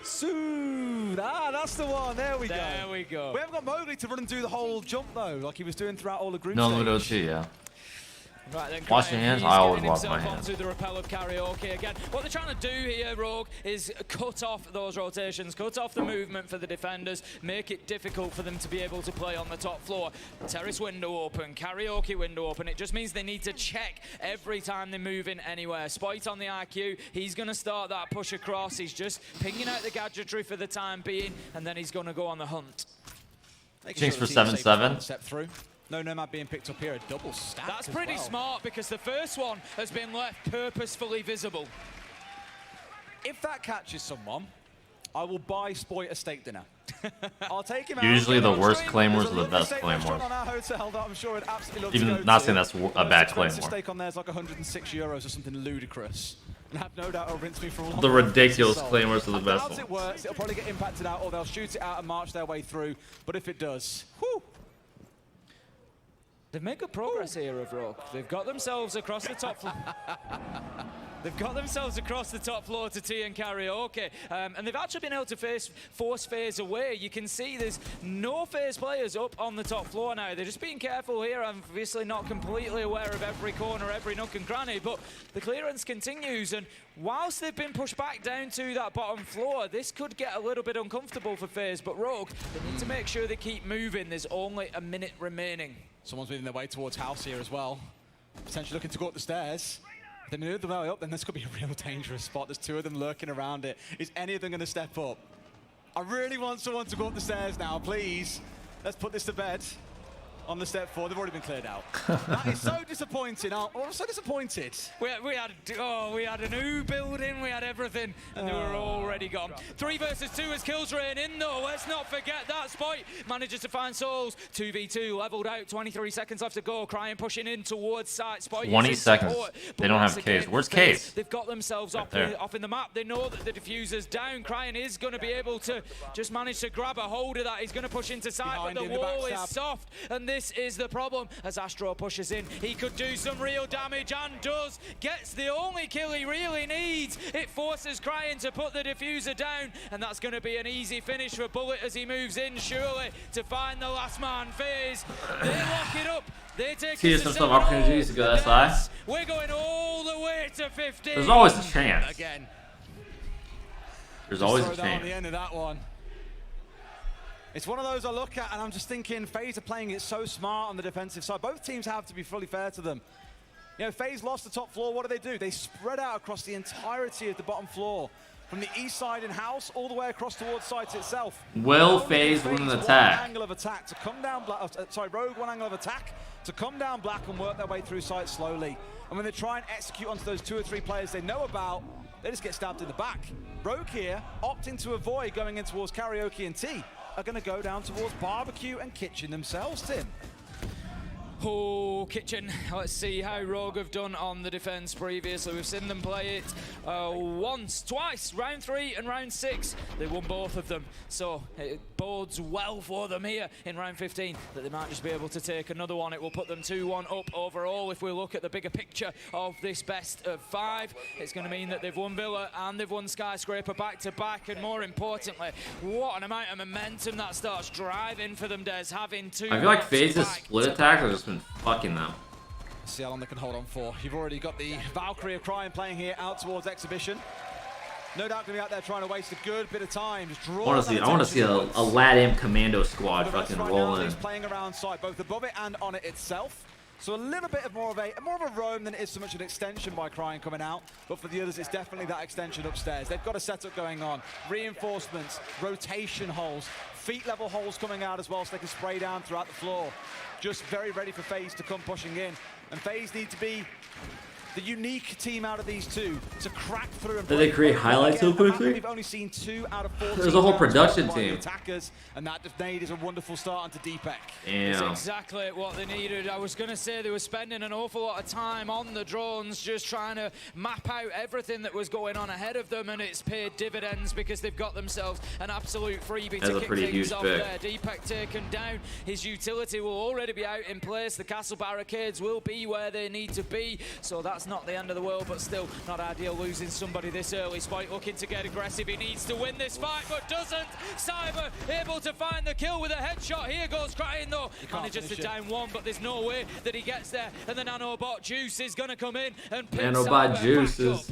Soothe! Ah, that's the one. There we go. There we go. We haven't got Mowgli to run and do the whole jump, though, like he was doing throughout all the group No, stage. Ludo too, yeah. Right then, Wash your Graham, hands? he's I always getting wash my himself hands. onto the rappel of Karaoke again. What they're trying to do here, Rogue, is cut off those rotations, cut off the movement for the defenders, make it difficult for them to be able to play on the top floor. Terrace window open, Karaoke window open. It just means they need to check every time they move in anywhere. Spoit on the IQ, he's going to start that push across. He's just pinging out the gadgetry for the time being, and then he's going to go on the hunt. Jinx for the team is safe 7-7. Step through. No nomad being picked up here, a double stack. That's as pretty well. smart because the first one has been left purposefully visible. If that catches someone, I will buy Spoit a steak dinner. I'll take him out. Usually get him the on worst stream. claymores There's a are the lovely best steak restaurant claymores. on our hotel that I'm sure I'd absolutely love Even to go not to. saying that's a The most bad expensive claymore. steak on there is like €106 or something ludicrous. And I have no doubt it'll rinse me for a long The time. ridiculous So, claymores are the I best doubt it ones. works. It'll probably get impacted out, or they'll shoot it out and march their way through. But if it does, whew. They've made good progress here of Rogue. They've got themselves across the top floor. They've got themselves across the top floor to Tea and Karaoke. And they've actually been able to force Faze away. You can see there's no Faze players up on the top floor now. They're just being careful here. I'm obviously not completely aware of every corner, every nook and cranny, but the clearance continues. And whilst they've been pushed back down to that bottom floor, this could get a little bit uncomfortable for Faze. But Rogue, they need to make sure they keep moving. There's only a minute remaining. Someone's moving their way towards house here as well. Potentially looking to go up the stairs. They move the way up, then this could be a real dangerous spot. There's two of them lurking around it. Is any of them going to step up? I really want someone to go up the stairs now, please. Let's put this to bed. On the step 4, they've already been cleared out. That is so disappointing. I'm so disappointed. We had a new building, we had everything, and they were already gone. 3 versus 2 as kills rain in though. Let's not forget that. Spite manages to find souls. 2v2 leveled out. 23 seconds left to go. Crying pushing in towards site. Spite 20 seconds. They don't have Case. Where's Case? They've got themselves off in the map. They know that the diffuser's down. Crying is going to be able to just manage to grab a hold of that. He's going to push into site, but the wall is soft, and this is the problem as Astro pushes in. He could do some real damage and does. Gets the only kill he really needs. It forces Crying to put the diffuser down, and that's going to be an easy finish for Bullet as he moves in surely to find the last man. Faze, they lock it up. They take See, some opportunities to go SI. We're going all the way to 15. There's always a chance. Again. There's always a At chance. the end of that one. It's one of those I look at and I'm just thinking FaZe are playing it so smart on the defensive side. Both teams have to be fully fair to them. You know, FaZe lost the top floor. What do? They spread out across the entirety of the bottom floor. From the east side in house all the way across towards site itself. Will FaZe win an attack? Angle of attack to come down black. Rogue one angle of attack to come down black and work their way through site slowly. And when they try and execute onto those 2 or 3 players they know about, they just get stabbed in the back. Rogue here, opting to avoid going in towards Karaoke and T, are going to go down towards Barbecue and Kitchen themselves, Tim. Oh, Kitchen. Let's see how Rogue have done on the defense previously. We've seen them play it once, twice, round 3 and round 6. They won both of them, so it bodes well for them here in round 15 that they might just be able to take another one. It will put them 2-1 up overall. If we look at the bigger picture of this best of 5, it's going to mean that they've won Villa and they've won Skyscraper back-to-back, and more importantly, what an amount of momentum that starts driving for them, Des, having 2. I feel like FaZe's split attacks have just been fucking them. See how long they can hold on for. You've already got the Valkyrie of Crying playing here out towards Exhibition. No doubt going to be out there trying to waste a good bit of time. Just draw I want to see a LATAM commando squad fucking roll in. Playing around site, both above it and on it itself. So a little bit of more of a roam than it is so much an extension by Crying coming out. But for the others, it's definitely that extension upstairs. They've got a setup going on. Reinforcements, rotation holes, feet level holes coming out as well so they can spray down throughout the floor. Just very ready for FaZe to come pushing in. And FaZe need to be the unique team out of these two to crack through and did they create highlights so quickly? We've only seen 2 out of 4. There's a whole production team. Attackers, and that nade is a wonderful start onto Deepek. It's exactly what they needed. I was going to say they were spending an awful lot of time on the drones, just trying to map out everything that was going on ahead of them, and it's paid dividends because they've got themselves an absolute freebie to kick things off there. Deepek taken down. His utility will already be out in place. The castle barricades will be where they need to be, so that's not the end of the world, but still not ideal losing somebody this early. Spike looking to get aggressive. He needs to win this fight, but doesn't. Cyber able to find the kill with a headshot. Here goes Crying though. Manages to down 1, but there's no way that he gets there. And the nanobot Juice is going to come in and pick nanobot Juices.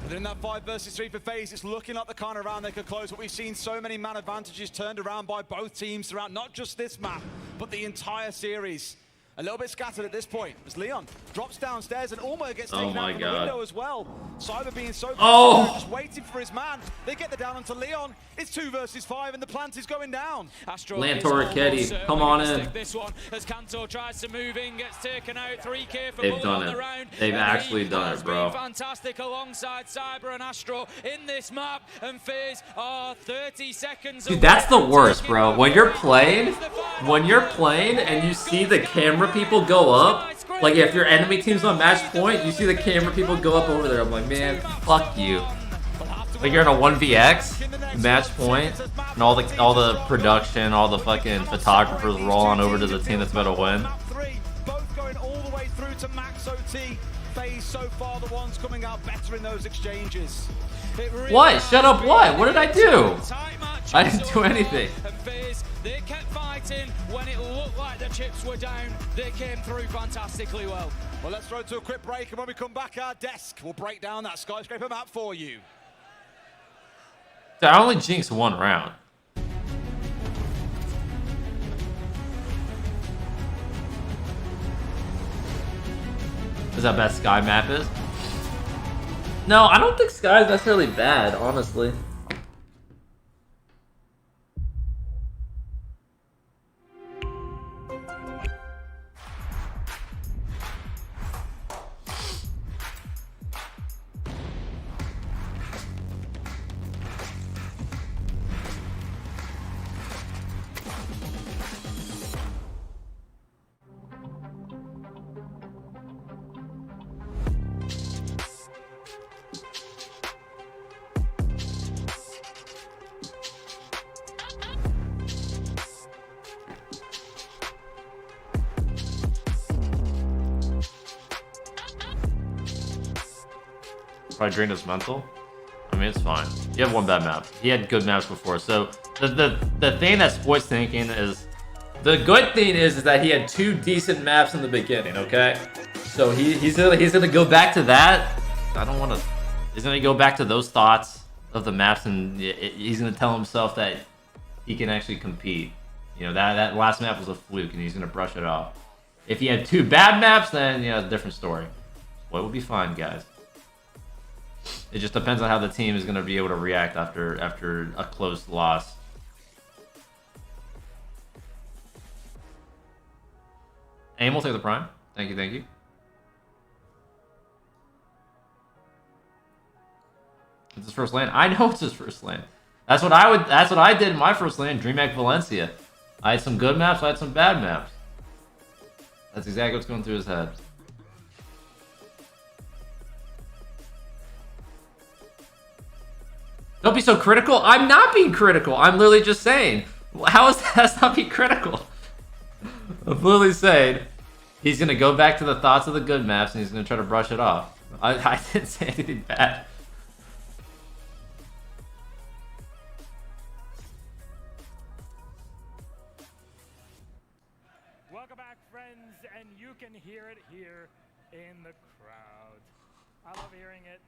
But in that 5 versus 3 for FaZe, it's looking like the kind of round they could close. But we've seen so many man advantages turned around by both teams throughout not just this map, but the entire series. A little bit scattered at this point as Leon drops downstairs and almost gets taken out from the window as well. Cyber being so just waiting for his man. They get the down onto Leon. It's 2 versus 5 and the plant is going down. Lantoriketti, come on in. This one as Kanto tries to move in, gets taken out. 3K for They've done it. They've actually done it, bro. Fantastic alongside Cyber and Astro in this map, and FaZe are 30 seconds. Dude, that's the worst, bro. When you're playing and you see the camera people go up, like if your enemy team's on match point, you see the camera people go up over there. I'm like, man, fuck you. Like you're in a 1vx match point, and all the production, all the fucking photographers roll on over to the team that's about to win. Both going all the way through to Max OT. FaZe so far the ones coming out better in those exchanges. What? Shut up, what? What did I do? I didn't do anything. They kept fighting when it looked like the chips were down. They came through fantastically well. Well, let's throw to a quick break, and when we come back, our desk will break down that Skyscraper map for you. I only jinxed 1 round. Is that best Sky map is? No, I don't think Sky's necessarily bad, honestly. Probably drained his mental. I mean, it's fine. You have one bad map. He had good maps before. So the thing that sports thinking is, the good thing is that he had 2 decent maps in the beginning. Okay, so he's gonna go back to that. I don't want to. He's gonna go back to those thoughts of the maps, and he's gonna tell himself that he can actually compete. You know, that last map was a fluke, and he's gonna brush it off. If he had 2 bad maps, then it's a different story. Well, it would be fine, guys. It just depends on how the team is going to be able to react after a close loss. Aim will take the prime. Thank you, thank you. It's his first lane. I know it's his first lane. That's what I did in my first lane, DreamHack Valencia. I had some good maps, I had some bad maps. That's exactly what's going through his head. Don't be so critical. I'm not being critical. I'm literally just saying. How is that not being critical? I'm literally saying he's going to go back to the thoughts of the good maps and he's going to try to brush it off. I didn't say anything bad. Welcome back, friends, and you can hear it here in the crowd. I love hearing it.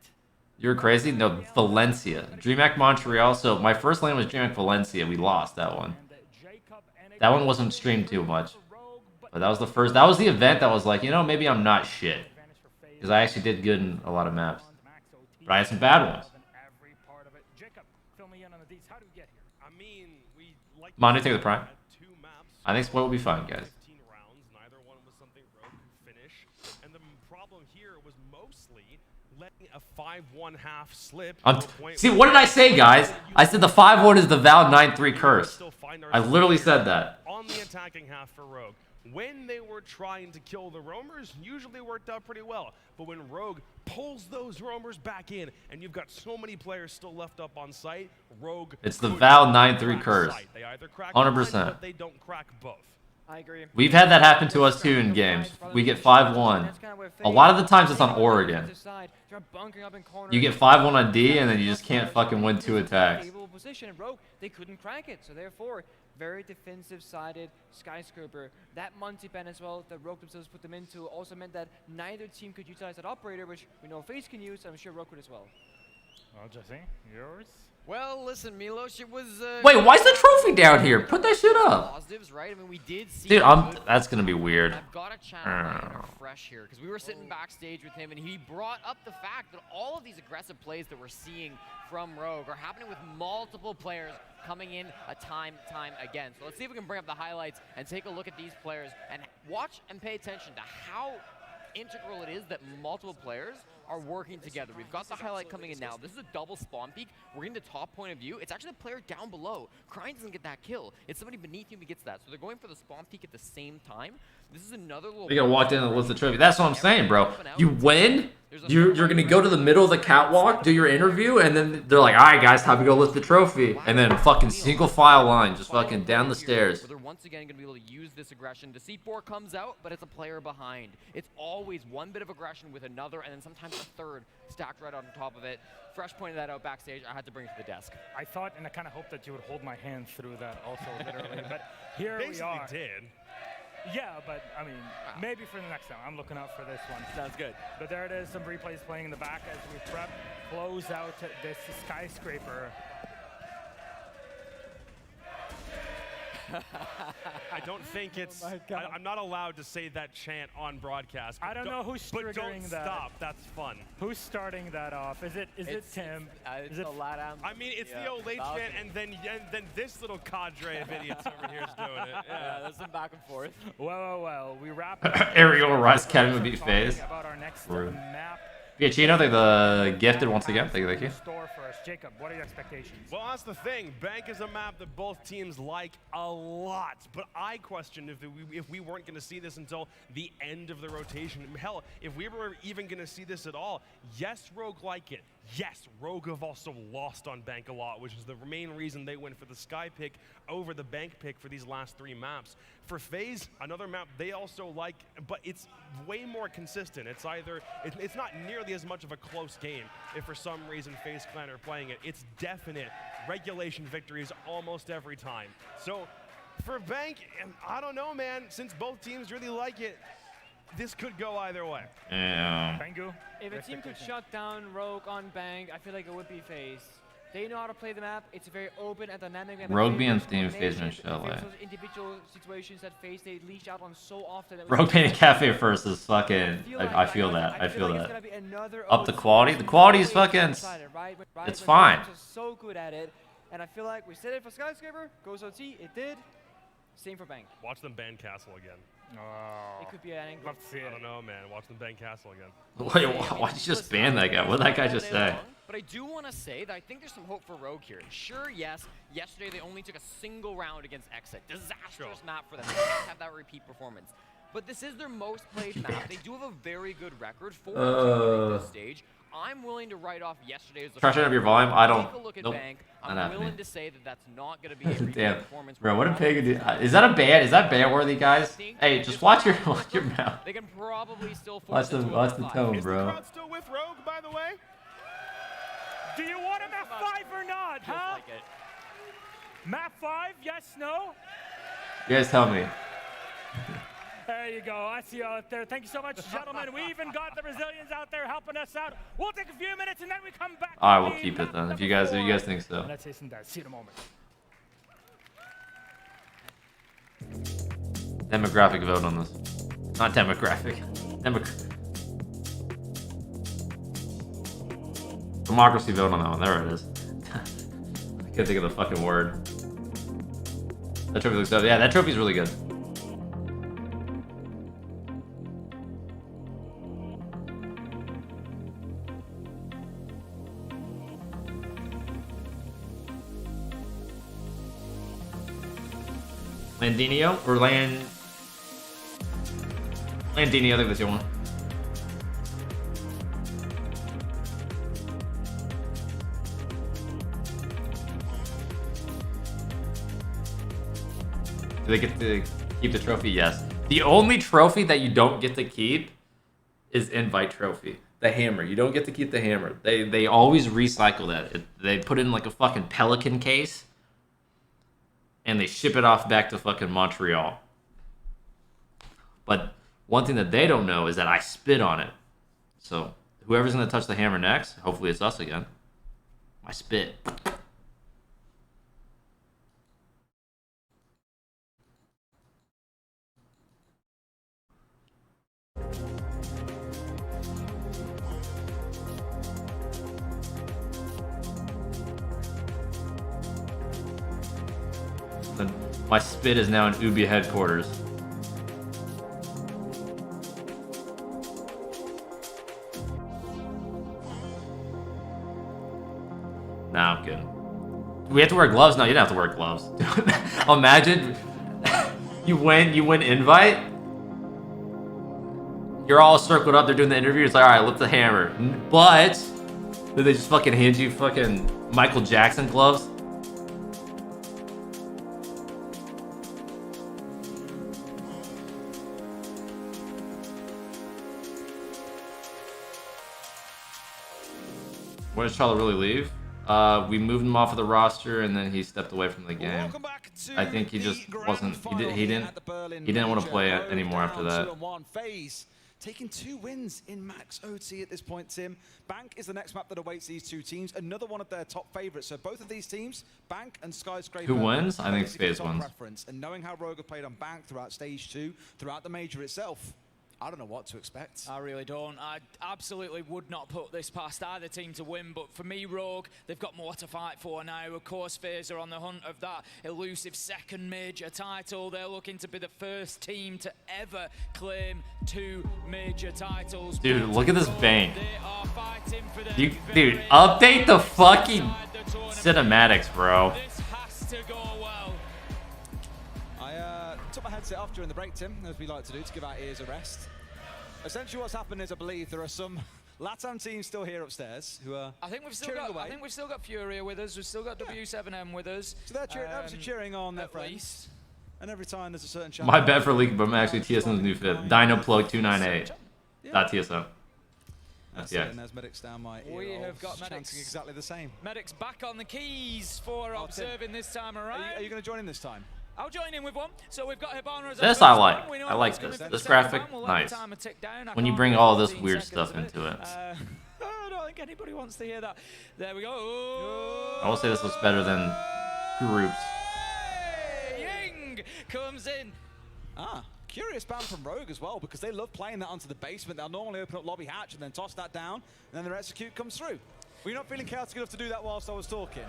You're crazy? No, Valencia. DreamHack Montreal. So my first lane was DreamHack Valencia. We lost that one. That one wasn't streamed too much. But that was the first. That was the event that was like, maybe I'm not shit. Because I actually did good in a lot of maps. But I had some bad ones. Manu, take the prime. I think split will be fine, guys. A 5-1 half slip. See, what did I say, guys? I said the 5-1 is the Val 9-3 curse. I literally said that. On the attacking half for Rogue, when they were trying to kill the roamers, usually worked out pretty well. But when Rogue pulls those roamers back in, and you've got so many players still left up on site, Rogue. It's the Val 9-3 curse. They either crack 100%. but they don't crack both. I agree. We've had that happen to us too in games. We get 5-1. A lot of the times it's on Oregon. You get 5-1 on D and then you just can't fucking win 2 attacks. They couldn't crack it, so therefore, very defensive-sided Skyscraper. That multi-pen as well that Rogue themselves put them into also meant that neither team could utilize that operator, which we know Faze can use, and I'm sure Rogue could as well. Well, Jesse, yours? Well, listen, Milos, it was... Wait, why's the trophy down here? Put that shit up. Positives, right? I mean, we did see... Dude, that's gonna be weird. I've got to channel Fresh here, because we were sitting backstage with him, and he brought up the fact that all of these aggressive plays that we're seeing from Rogue are happening with multiple players coming in time again. So let's see if we can bring up the highlights and take a look at these players and watch and pay attention to how integral it is that multiple players are working together. We've got the highlight coming in now. This is a double spawn peek. We're in the top point of view. It's actually the player down below. Crying doesn't get that kill. It's somebody beneath him who gets that. So they're going for the spawn peek at the same time. This is another little... You gotta walk in and list the trophy. That's what I'm saying, bro. You win, you're gonna go to the middle of the catwalk, do your interview, and then they're like, all right, guys, time to go lift the trophy. And then fucking single file line, just fucking down the stairs. They're once again gonna be able to use this aggression. The C4 comes out, but it's a player behind. It's always one bit of aggression with another, and then sometimes a third stacked right on top of it. Fresh pointed that out backstage. I had to bring it to the desk. I thought, and I kind of hoped that you would hold my hand through that also, literally. But here Basically we are. Did. Yeah, but I mean, maybe for the next time. I'm looking out for this one. Sounds good. But there it is, some replays playing in the back as we prep, close out this Skyscraper. I don't think it's. my God. I'm not allowed to say that chant on broadcast. I don't know who's But don't triggering that. stop. That's fun. Who's starting that off? Is it Tim? It's Is it a lot of. I mean, it's the old late chant, and then this little cadre of idiots over here is doing it. Yeah, there's some back and forth. Well, we wrap it up. Aerial Rise Academy would beat Talking Faze. about our next Rude. map. Piacino, thank the gifted once again. Thank you. Store for us. Jacob, what are your expectations? Well, that's the thing. Bank is a map that both teams like a lot, but I questioned if we weren't going to see this until the end of the rotation. Hell, if we were even going to see this at all, yes, Rogue like it. Yes, Rogue have also lost on Bank a lot, which is the main reason they went for the Sky pick over the Bank pick for these last 3 maps. For Faze, another map they also like, but it's way more consistent. It's either, it's not nearly as much of a close game if for some reason Faze Clan are playing it. It's definite regulation victories almost every time. So for Bank, I don't know, man, since both teams really like it, this could go either way. Yeah. Bangu? If a team could shut down Rogue on Bang, I feel like it would be Faze. They know how to play the map. It's a very open and dynamic map. Rogue being theme, Faze and Chalet. Those individual situations that Faze they leash out on so often. Rogue painted cafe first is fucking. I feel that. I feel that. Up the quality. The quality is fucking. It's fine. So good at it, and I feel like we said it for Skyscraper. Goes OT. It did. Same for Bank. Watch them ban Castle again. Oh. It could be an angle. Love to see I it. don't know, man. Watch them ban Castle again. Wait, why'd you just ban that guy? What did that guy just say? But I do want to say that I think there's some hope for Rogue here. Sure, yes, yesterday they only took a single round against Exit. Disastrous map for them. They can't have that repeat performance. But this is their most played map. They do have a very good record for this stage. I'm willing to write off yesterday as the Try to turn up your volume. I don't. Take a look at Nope. Bank. Not I'm happening. willing to say that that's not going to be a repeat Damn. performance. Bro, what a pig. Is that a ban? Is that ban worthy, guys? Hey, just watch your mouth. They can probably still Watch force the tone, Is the bro. crowd still with Rogue, by the way? Do you want a map 5 or not, huh? Like it. Map 5, yes, no? You guys tell me. There you go. I see you out there. Thank you so much, gentlemen. We even got the Brazilians out there helping us out. We'll take a few minutes and then we come back. I will keep it then. If you guys think so. Let's hasten that. See you in a moment. Demographic vote on this. Not demographic. Democracy vote on that one. There it is. I can't think of the fucking word. That trophy looks dope. Yeah, that trophy's really good. Landinio or Landinio, I think that's your one. Do they get to keep the trophy? Yes. The only trophy that you don't get to keep is invite trophy. The hammer. You don't get to keep the hammer. They always recycle that. They put it in like a fucking pelican case. And they ship it off back to fucking Montreal. But one thing that they don't know is that I spit on it. So whoever's gonna touch the hammer next, hopefully it's us again. I spit. My spit is now in Ubi headquarters. Nah, I'm kidding. Do we have to wear gloves? No, you don't have to wear gloves. Imagine you win invite. You're all circled up. They're doing the interview. It's like, all right, lift the hammer. But then they just fucking hand you fucking Michael Jackson gloves. When did Charlotte really leave? We moved him off of the roster, and then he stepped away from the game. I think he just wasn't. He didn't want to play it anymore after that. taking 2 wins in Max OT at this point, Tim. Bank is the next map that awaits these 2 teams. Another one of their top favorites. So both of these teams, Bank and Skyscraper. Who wins? I think basically Faze top wins. preference. And knowing how Rogue have played on Bank throughout Stage 2, throughout the Major itself, I don't know what to expect. I really don't. I absolutely would not put this past either team to win, but for me, Rogue, they've got more to fight for now. Of course, Faze are on the hunt of that elusive second major title. They're looking to be the first team to ever claim 2 major titles. Dude, look at this bank. They are fighting for their Dude, very update the fucking inside the tournament. cinematics, bro. This has to go well. I took my headset off during the break, Tim, as we like to do, to give our ears a rest. Essentially what's happened is I believe there are some LATAM teams still here upstairs who are I think we've still cheering got. away. I think we've still got Furia with us. We've still got W7M with us. So they're cheering, obviously cheering on their at friends. least. And every time there's a certain chance. My bet for League, but I'm actually TSM's new fit. Dino Plug 298. That TSM. That's it, yeah. and there's medics down my ear. We have got medics. Chancing exactly the same. Medics back on the keys for observing this time around. Are you going to join in this time? I'll join in with one. So we've got Hibana as This I like. I like this. This graphic, nice. When you bring all this weird stuff into it. I don't think anybody wants to hear that. There we go. I will say this looks better than groups. Ying comes in. Curious ban from Rogue as well, because they love playing that onto the basement. They'll normally open up lobby hatch and then toss that down, and then their execute comes through. Were you not feeling chaotic enough to do that whilst I was talking?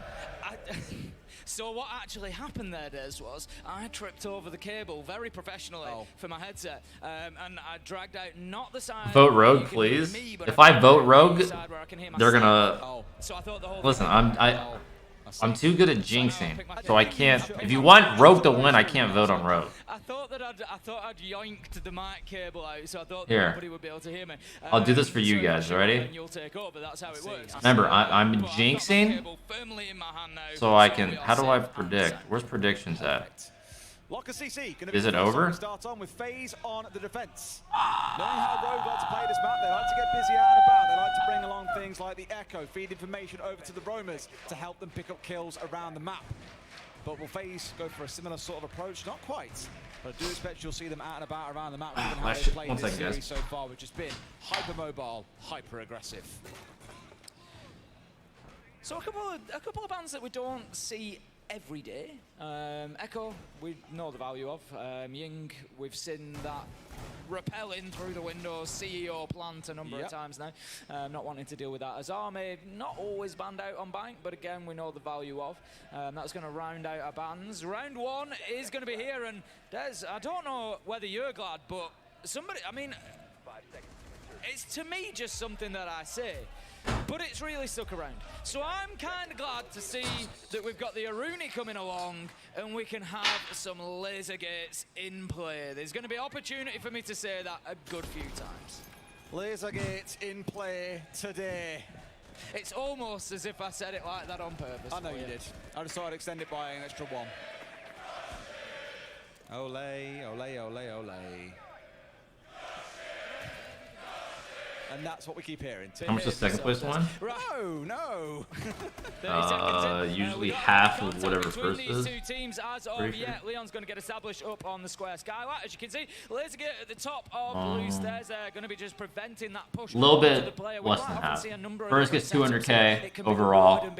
So what actually happened there, Des, was I tripped over the cable very professionally for my headset, and I dragged out not the side. Vote Rogue, please. If I vote Rogue, they're gonna. So I thought the whole Listen, I'm too good at jinxing, so I can't. If you want Rogue to win, I can't vote on Rogue. I thought I'd yoinked the mic cable out, so I thought Here. nobody would be able to hear me. I'll do this for you guys. Ready? And you'll take over. That's how it works. Remember, I'm I've got my jinxing, cable firmly in my hand now, so I we can. are How do I safe and predict? sound. Where's predictions at? Locker CC. Is it over? Start on with Faze on the defense. Knowing how Rogue like to play this map, they like to get busy out and about. They like to bring along things like the Echo, feed information over to the roamers to help them pick up kills around the map. But will Faze go for a similar sort of approach? Not quite. But I do expect you'll see them out and about around the map, given how they've played this series so far, which has been hyper-mobile, hyper-aggressive. So a couple of bands that we don't see every day. Echo, we know the value of. Ying, we've seen that rappelling through the windows, CEO plant a number of times now. Not wanting to deal with that. Azame, not always banned out on Bank, but again, we know the value of. That's going to round out our bans. Round 1 is going to be here, and Des, I don't know whether you're glad, but somebody, I mean, it's to me just something that I say. But it's really stuck around. So I'm kind of glad to see that we've got the Aruni coming along and we can have some laser gates in play. There's going to be opportunity for me to say that a good few times. Laser gates in play today. It's almost as if I said it like that on purpose. I know you did. I decided to extend it by an extra 1. Ole, ole, ole, ole. And that's what we keep hearing. How much does second place one? No. Usually half of whatever first is. These two teams as of yet. Leon's going to get established up on the square skylight. As you can see, Lasergate at the top of blue stairs. They're going to be just preventing that push. A little bit less than half. First gets 200k overall. Second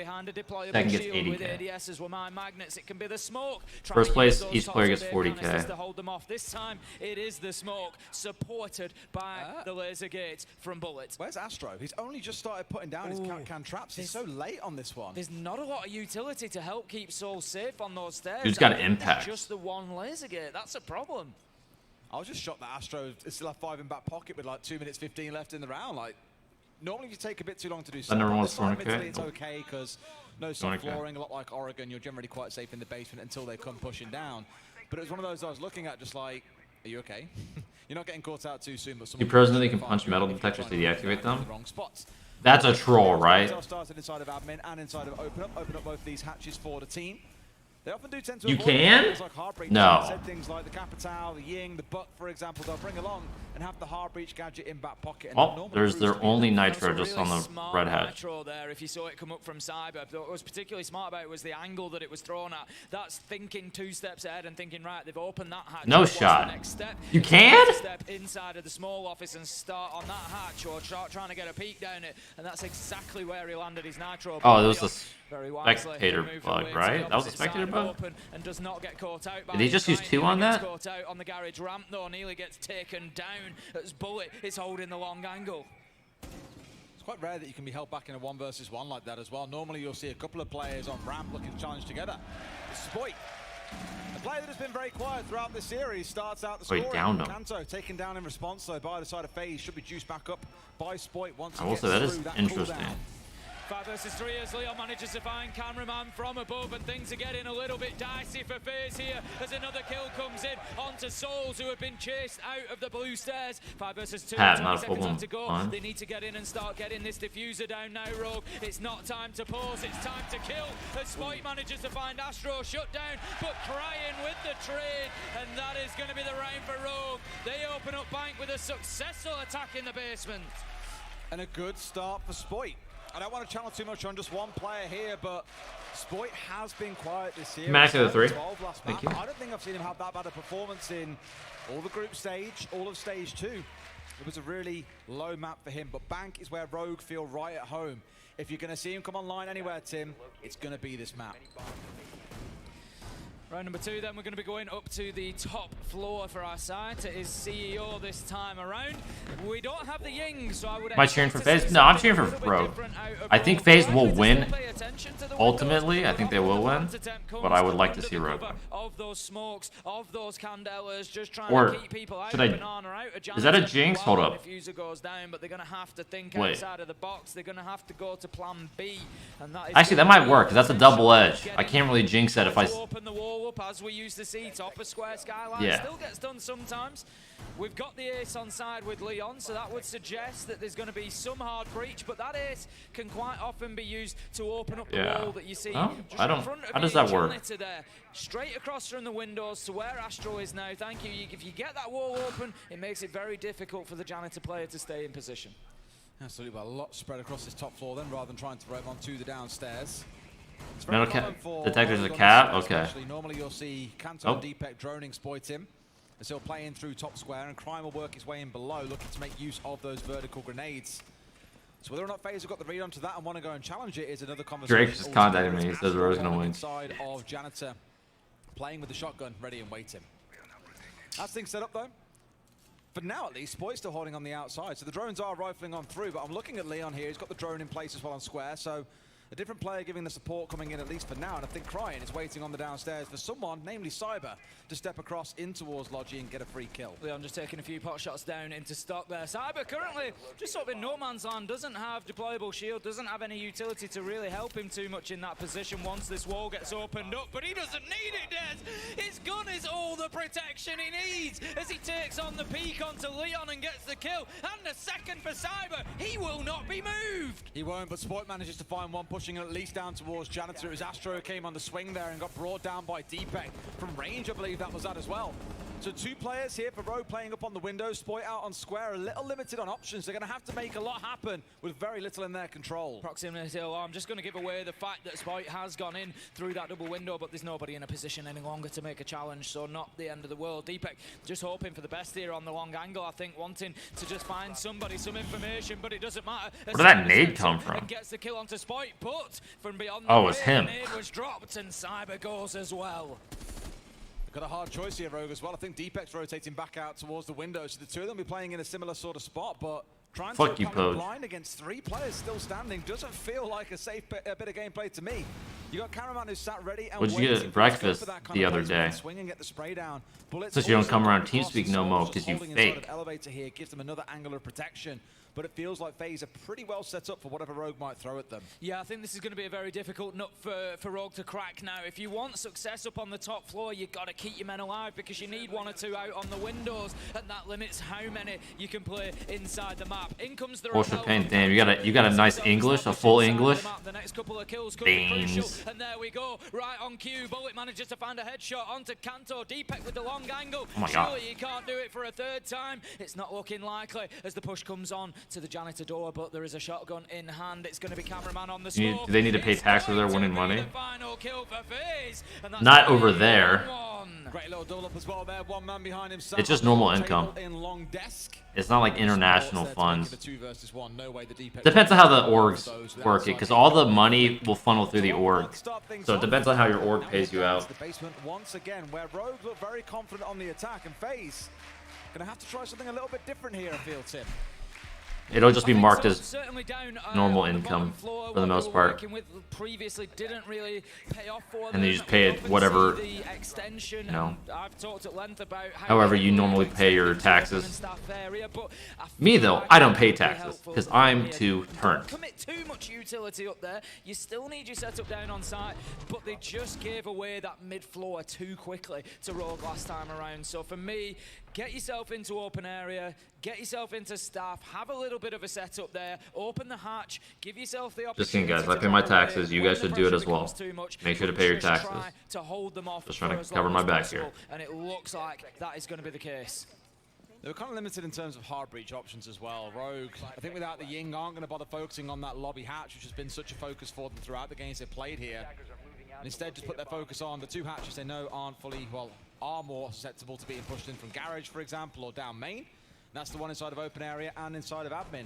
gets 80k. It can be the smoke. First place, each player gets 40k. To hold them off. This time, it is the smoke supported by the Lasergate from Bullets. Where's Astro? He's only just started putting down his can traps. He's so late on this one. There's not a lot of utility to help keep Soul safe on those stairs. Who's got impact? Just the one laser gate. That's a problem. I was just shocked that Astro still have 5 in back pocket with like 2 minutes 15 left in the round. Like, normally you take a bit too long to do something. Number 1 This time, Sonic. mentally it's okay because no soft flooring. A lot like Oregon, you're generally quite safe in the basement until they come pushing down. But it was one of those I was looking at just like, are you okay? You're not getting caught out too soon, but You personally can punch metal detectors to deactivate them? That's a troll, right? Started inside of admin and inside of open up both these hatches for the team. They often do tend to You avoid can? things like Heartbreak. No. Said things like the Capital, the Ying, the Buck, for example. They'll bring along and have the hard breach gadget in back pocket. And Oh, there's their only nitro just on the red hatch. Nitro there, if you saw it come up from Cyber. What was particularly smart about it was the angle that it was thrown at. That's thinking 2 steps ahead and thinking, right, they've opened that hatch. No What's the shot. next step? You can? Step inside of the small office and start on that hatch, or start trying to get a peek down it, and that's exactly where he landed his nitro. Oh, there was a very wisely spectator bug, right? That was a spectator bug? And does not get caught out by Did he just use 2 on that? Caught out on the garage ramp, though. Nearly gets taken down as Bullet is holding the long angle. It's quite rare that you can be held back in a 1 versus 1 like that as well. Normally you'll see a couple of players on ramp looking to challenge together. It's Spoit, a player that has been very quiet throughout this series, starts out the scoring. Downed him. Kanto taken down in response, though, by the side of Faze. Should be juiced back up by Spoit once he I will gets say that is through that interesting. cooldown. 5 versus 3 as Leon manages to find cameraman from above, and things are getting a little bit dicey for Faze here as another kill comes in onto Souls, who have been chased out of the blue stairs. 5 versus 2, 20 seconds left to go. They need to get in and start getting this diffuser down now, Rogue. It's not time to pause, it's time to kill as Spoit manages to find Astro shut down, but crying with the trade, and that is going to be the round for Rogue. They open up Bank with a successful attack in the basement. And a good start for Spoit. I don't want to channel too much on just one player here, but Spoit has been quiet this year. Max of the 3. Thank you. I don't think I've seen him have that bad a performance in all the group stage, all of stage 2. It was a really low map for him, but Bank is where Rogue feel right at home. If you're going to see him come online anywhere, Tim, it's going to be this map. Round number 2, then we're going to be going up to the top floor for our site. It is CEO this time around. We don't have the Ying, so I would. Am I cheering for Faze? No, I'm cheering for Rogue. I think Faze will win. Ultimately, I think they will win, but I would like to see Rogue win. Of those smokes, of those candelas, just trying Or to keep people out. should I? Is that a jinx? Hold up. Diffuser goes down, but they're going to have to think Wait. outside of the box. They're going to have to go to plan B, and that is Actually, that might work, because that's a double edge. I can't really jinx that if I... open the wall up as we used to see top of square skyline. Yeah. Still gets done sometimes. We've got the ace on side with Leon, so that would suggest that there's going to be some hard breach, but that ace can quite often be used to open up the wall that you see. Oh, just I in don't. front of How does you, that work? janitor there, straight across from the windows to where Astro is now. Thank you. If you get that wall open, it makes it very difficult for the janitor player to stay in position. Absolutely, well, a lot spread across this top floor then, rather than trying to throw him onto the downstairs. Metal detector's a cat? Okay. Normally you'll see Kanto and Deepek droning Spoit him as he'll play in through top square, and Crime will work his way in below, looking to make use of those vertical grenades. So whether or not Faze have got the read onto that and want to go and challenge it is another conversation. Drake just contacted me. He says Rogue's gonna win. Side of Janitor playing with the shotgun, ready and waiting. As things set up though, for now at least, Spoit's still holding on the outside, so the drones are rifling on through, but I'm looking at Leon here. He's got the drone in place as well on square, so a different player giving the support coming in at least for now, and I think Cryin is waiting on the downstairs for someone, namely Cyber, to step across in towards Logi and get a free kill. Leon just taking a few pot shots down into stock there. Cyber currently just sort of in no man's land, doesn't have deployable shield, doesn't have any utility to really help him too much in that position once this wall gets opened up, but he doesn't need it, Des! His gun is all the protection he needs as he takes on the peek onto Leon and gets the kill, and a second for Cyber. He will not be moved! He won't, but Spoit manages to find one, pushing at least down towards Janitor as Astro came on the swing there and got brought down by Deepek. From range, I believe that was that as well. So 2 players here for Rogue playing up on the windows, Spoit out on square, a little limited on options. They're going to have to make a lot happen with very little in their control. Proximity alarm, just going to give away the fact that Spoit has gone in through that double window, but there's nobody in a position any longer to make a challenge, so not the end of the world. Deepek just hoping for the best here on the long angle, I think, wanting to just find somebody, some information, but it doesn't matter. Where did that nade come from? And gets the kill onto Spoit, but from beyond oh, it was him. The nade was dropped, and Cyber goes as well. Got a hard choice here, Rogue, as well. I think Deepek's rotating back out towards the window, so the two of them will be playing in a similar sort of spot, but trying to come blind against 3 players still standing doesn't feel like a safe bit of gameplay to me. You got cameraman who's sat ready and what'd you get at breakfast the other day? Swing and get the spray down. Since you don't come around TeamSpeak no more because you fake. Elevator here gives them another angle of protection. but it feels like Faze are pretty well set up for whatever Rogue might throw at them. Yeah, I think this is going to be a very difficult nut for Rogue to crack now. If you want success up on the top floor, you've got to keep your men alive because you need 1 or 2 out on the windows, and that limits how many you can play inside the map. In comes the Bullshit pain. Damn, you got a nice English, a full English. The next couple of kills could be crucial, and there we go, right on cue. Bullet manages to find a headshot onto Kanto. Deepek with the long angle. Oh my God. Surely you can't do it for a 3rd time. It's not looking likely as the push comes on to the janitor door, but there is a shotgun in hand. It's going to be cameraman on the smoke. Do they need to pay tax for their winning money? The final kill for Faze, and that's Not over there. Great little double up as well there. 1 man behind himself. It's just normal income. In long desk. It's not like international funds. The 2 versus 1. No way the Deepek Depends on how the orgs work it, because all the money will funnel through the org. So it depends on how your org pays you out. The basement once again, where Rogue look very confident on the attack, and Faze gonna have to try something a little bit different here, I feel, Tim. It'll just be marked as normal income for the most part. Previously didn't really pay off for And then you just pay it whatever, you know, I've talked at length about however you normally pay your taxes. Me though, I don't pay taxes because I'm too turned. Commit too much utility up there. You still need your setup down on site, but they just gave away that mid floor too quickly to Rogue last time around. So for me, get yourself into open area, get yourself into staff, have a little bit of a setup there, open the hatch, give yourself the opportunity. Just kidding, guys. I pay my taxes. You guys should do it as well. Make sure to pay your taxes. Just trying to cover my back here. And it looks like that is going to be the case. They were kind of limited in terms of hard breach options as well. Rogue, I think without the Ying, aren't going to bother focusing on that lobby hatch, which has been such a focus for them throughout the games they've played here. And instead just put their focus on the 2 hatches they know aren't fully, well, are more susceptible to being pushed in from garage, for example, or down main. And that's the one inside of open area and inside of admin.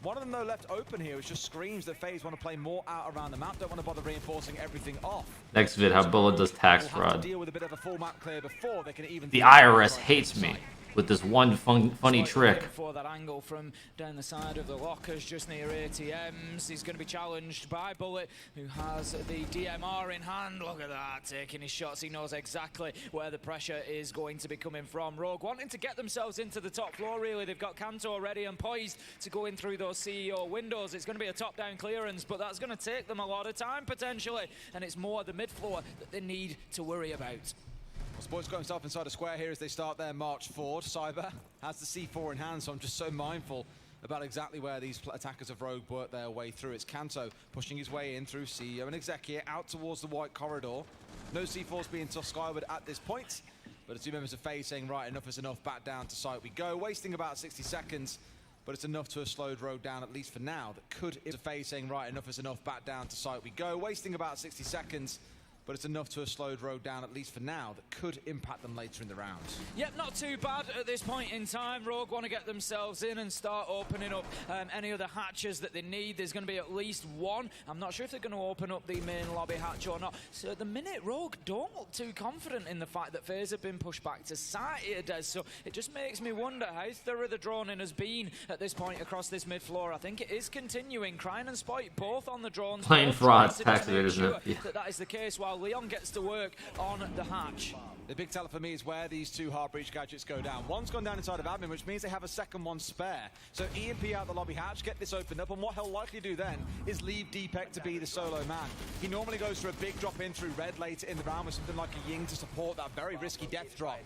One of them, though, left open here, which just screams that Faze want to play more out around the map, don't want to bother reinforcing everything off. Next vid, how Bullet does tax fraud. Deal with a bit of a full map clear before they can even The IRS hates me with this one funny trick. For that angle from down the side of the lockers just near ATMs. He's going to be challenged by Bullet, who has the DMR in hand. Look at that, taking his shots. He knows exactly where the pressure is going to be coming from. Rogue wanting to get themselves into the top floor, really. They've got Kanto ready and poised to go in through those CEO windows. It's going to be a top-down clearance, but that's going to take them a lot of time, potentially. And it's more the mid-floor that they need to worry about. Well, Sports got himself inside a square here as they start their march forward. Cyber has the C4 in hand, so I'm just so mindful about exactly where these attackers of Rogue work their way through. It's Kanto pushing his way in through CEO and Executor out towards the white corridor. No C4s being tossed skyward at this point, but the 2 members of Faze saying, right, enough is enough, back down to site we go. Wasting about 60 seconds, but it's enough to have slowed Rogue down, at least for now. That could, if Faze saying, right, enough is enough, back down to site we go. Wasting about 60 seconds, but it's enough to have slowed Rogue down, at least for now, that could impact them later in the round. Yep, not too bad at this point in time. Rogue want to get themselves in and start opening up any other hatches that they need. There's going to be at least 1. I'm not sure if they're going to open up the main lobby hatch or not. So at the minute, Rogue don't look too confident in the fact that Faze have been pushed back to site here, Des. So it just makes me wonder how thorough the droning has been at this point across this mid-floor. I think it is continuing. Crine and Spoit both on the drones. Plain fraud, tax evaders, yeah. That is the case, while Leon gets to work on the hatch. The big teller for me is where these 2 hard breach gadgets go down. One's gone down inside of admin, which means they have a second one spare. So EMP out the lobby hatch, get this opened up, and what he'll likely do then is leave Deepek to be the solo man. He normally goes for a big drop in through red later in the round with something like a Ying to support that very risky death drop.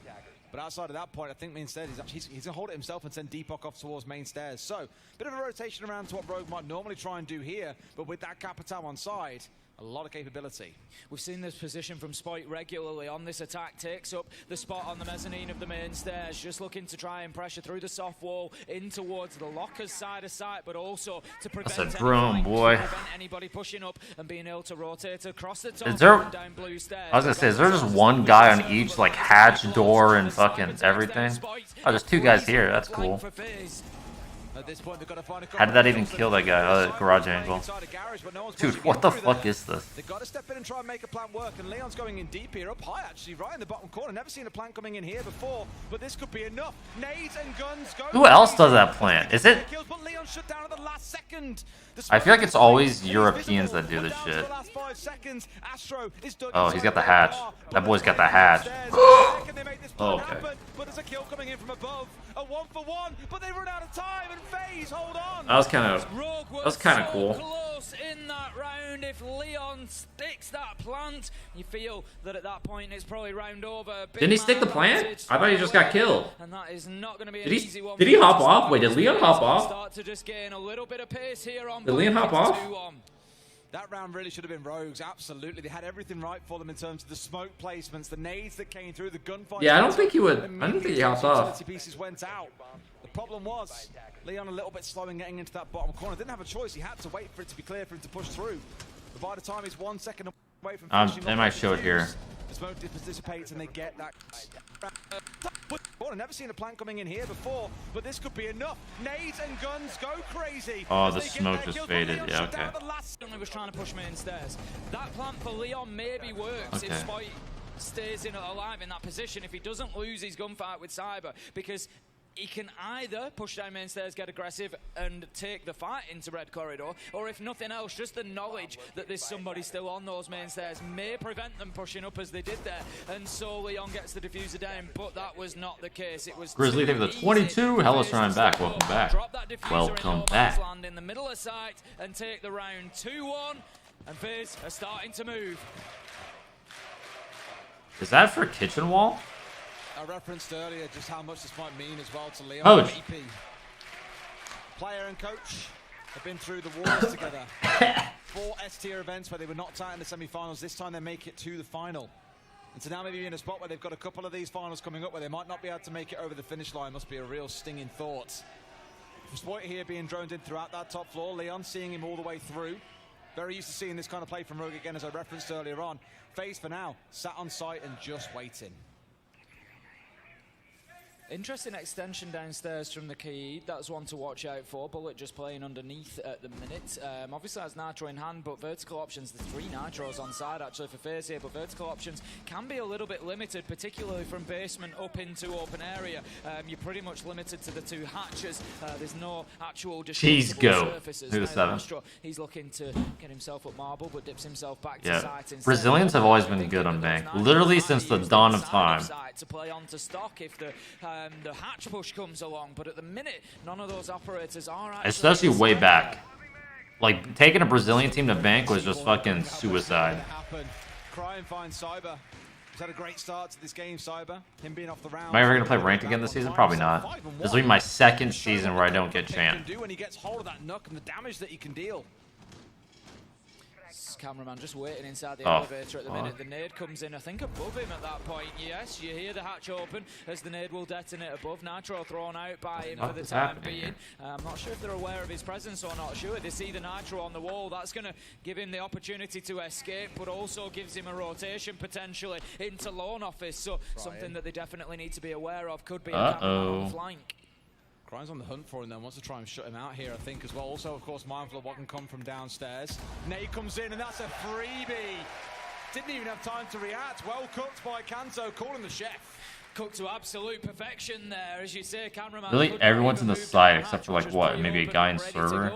But outside of that point, I think instead he's going to hold it himself and send Deepok off towards main stairs. So, bit of a rotation around to what Rogue might normally try and do here, but with that Capital on side, a lot of capability. We've seen this position from Spoit regularly on this attack. Takes up the spot on the mezzanine of the main stairs, just looking to try and pressure through the soft wall in towards the lockers side of site, but also to prevent, anybody pushing up and being able to rotate across the top and down blue stairs. I was gonna say, is there just one guy on each like hatch, door, and fucking everything? Oh, there's 2 guys here. That's cool. At this point, they've got to find a How did that even kill that guy? Oh, garage angle. Dude, what the fuck is this? They've got to step in and try and make a plant work, and Leon's going in deep here, up high actually, right in the bottom corner. Never seen a plant coming in here before, but this could be enough. Nades and guns go. Who else does that plant? Is it? But Leon shut down at the last second. I feel like it's always Europeans that do this shit. Oh, he's got the hatch. That boy's got the hatch. Oh, okay. But there's a kill coming in from above. a 1-for-1, but they run out of time, and Faze hold on. That was kind of cool. Close in that round. If Leon sticks that plant, you feel that at that point it's probably round over. Didn't he stick the plant? I thought he just got killed. And that is not going to be an easy one. Did he hop off? Wait, did Leon hop off? Start to just gain a little bit of pace here on. Did Leon hop off? That round really should have been Rogues, absolutely. They had everything right for them in terms of the smoke placements, the nades that came through, the gunfire. Yeah, I don't think he would. I don't think he hopped off. Pieces went out. The problem was Leon a little bit slow in getting into that bottom corner. Didn't have a choice. He had to wait for it to be clear for him to push through. But by the time he's 1 second away from finishing, they might show it here. The smoke dissipates and they get that. I've never seen a plant coming in here before, but this could be enough. Nades and guns go crazy. Oh, the smoke just faded. Yeah, okay. He was trying to push main stairs. That plant for Leon maybe works if Spite stays alive in that position. If he doesn't lose his gunfight with Cyber, because he can either push down main stairs, get aggressive, and take the fight into red corridor, or if nothing else, just the knowledge that there's somebody still on those main stairs may prevent them pushing up as they did there. And so Leon gets the diffuser down, but that was not the case. It was Grizzly take the 22. Hellas Ryan back. Welcome back. Welcome back. Land in the middle of sight and take the round 2-1. And Faze are starting to move. Is that for kitchen wall? I referenced earlier just how much this might mean as well to Leon. Oh. Player and coach have been through the wars together. 4 S-tier events where they were knocked out in the semi-finals. This time they make it to the final. And so now maybe in a spot where they've got a couple of these finals coming up where they might not be able to make it over the finish line must be a real stinging thought. Sport here being droned in throughout that top floor. Leon seeing him all the way through. Very used to seeing this kind of play from Rogue again, as I referenced earlier on. Faze for now, sat on site and just waiting. Interesting extension downstairs from the Kaid. That's one to watch out for. Bullet just playing underneath at the minute. Obviously has Nitro in hand, but vertical options, there's 3 Nitros on side actually for Faze here, but vertical options can be a little bit limited, particularly from basement up into open area. You're pretty much limited to the 2 hatches. There's no actual surfaces. Who's the 7? He's looking to get himself up marble, but dips himself back to sight. Brazilians have always been good on bank, literally since the dawn of time. To play onto stock if the hatch push comes along, but at the minute, none of those operators are actually... Especially way back. Like, taking a Brazilian team to bank was just fucking suicide. Cry and find Cyber. He's had a great start to this game, Cyber. Him being off the round. Am I ever going to play ranked again this season? Probably not. This will be my 2nd season where I don't get champ. When he gets hold of that Nook and the damage that he can deal. Cameraman just waiting inside the elevator at the minute. The nade comes in, I think, above him at that point. Yes, you hear the hatch open as the nade will detonate above. Nitro thrown out by him for the time being. I'm not sure if they're aware of his presence or not. Sure, they see the Nitro on the wall. That's going to give him the opportunity to escape, but also gives him a rotation potentially into loan office. So something that they definitely need to be aware of. Could be a camera on flank. Cry's on the hunt for him then, wants to try and shut him out here, I think, as well. Also, of course, mindful of what can come from downstairs. Nade comes in, and that's a freebie. Didn't even have time to react. Well cooked by Kanto, calling the chef. Cooked to absolute perfection there, as you say, cameraman. Really, everyone's in the side except for, like, what, maybe a guy in server?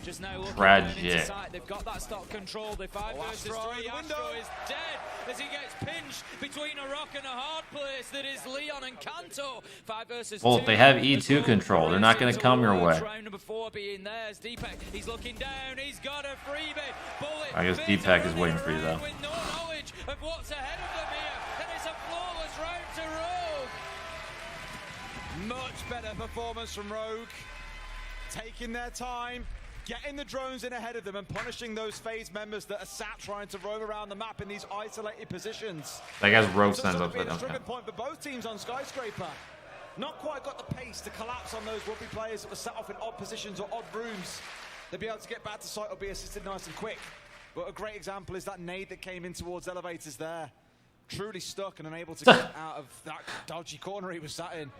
Just now Tragic. They've got that stock control. The 5 versus 3. Astro is dead as he gets pinched between a rock and a hard place. That is Leon and Kanto. 5 versus 2. Well, they have E2 control. They're not going to come your way. Round number 4 being theirs. Deepak, he's looking down. He's got a freebie. Bullet. I guess Deepak is waiting for you though. With no knowledge of what's ahead of them here, and it's a flawless round to Rogue. Much better performance from Rogue. Taking their time. Getting the drones in ahead of them and punishing those Faze members that are sat trying to roam around the map in these isolated positions. That guy's Rogue Sens up there. there. A point for both teams on Skyscraper. Not quite got the pace to collapse on those rugby players that were set off in odd positions or odd rooms. They'll be able to get back to site or be assisted nice and quick. But a great example is that nade that came in towards elevators there. Truly stuck and unable to get out of that dodgy corner he was sat in.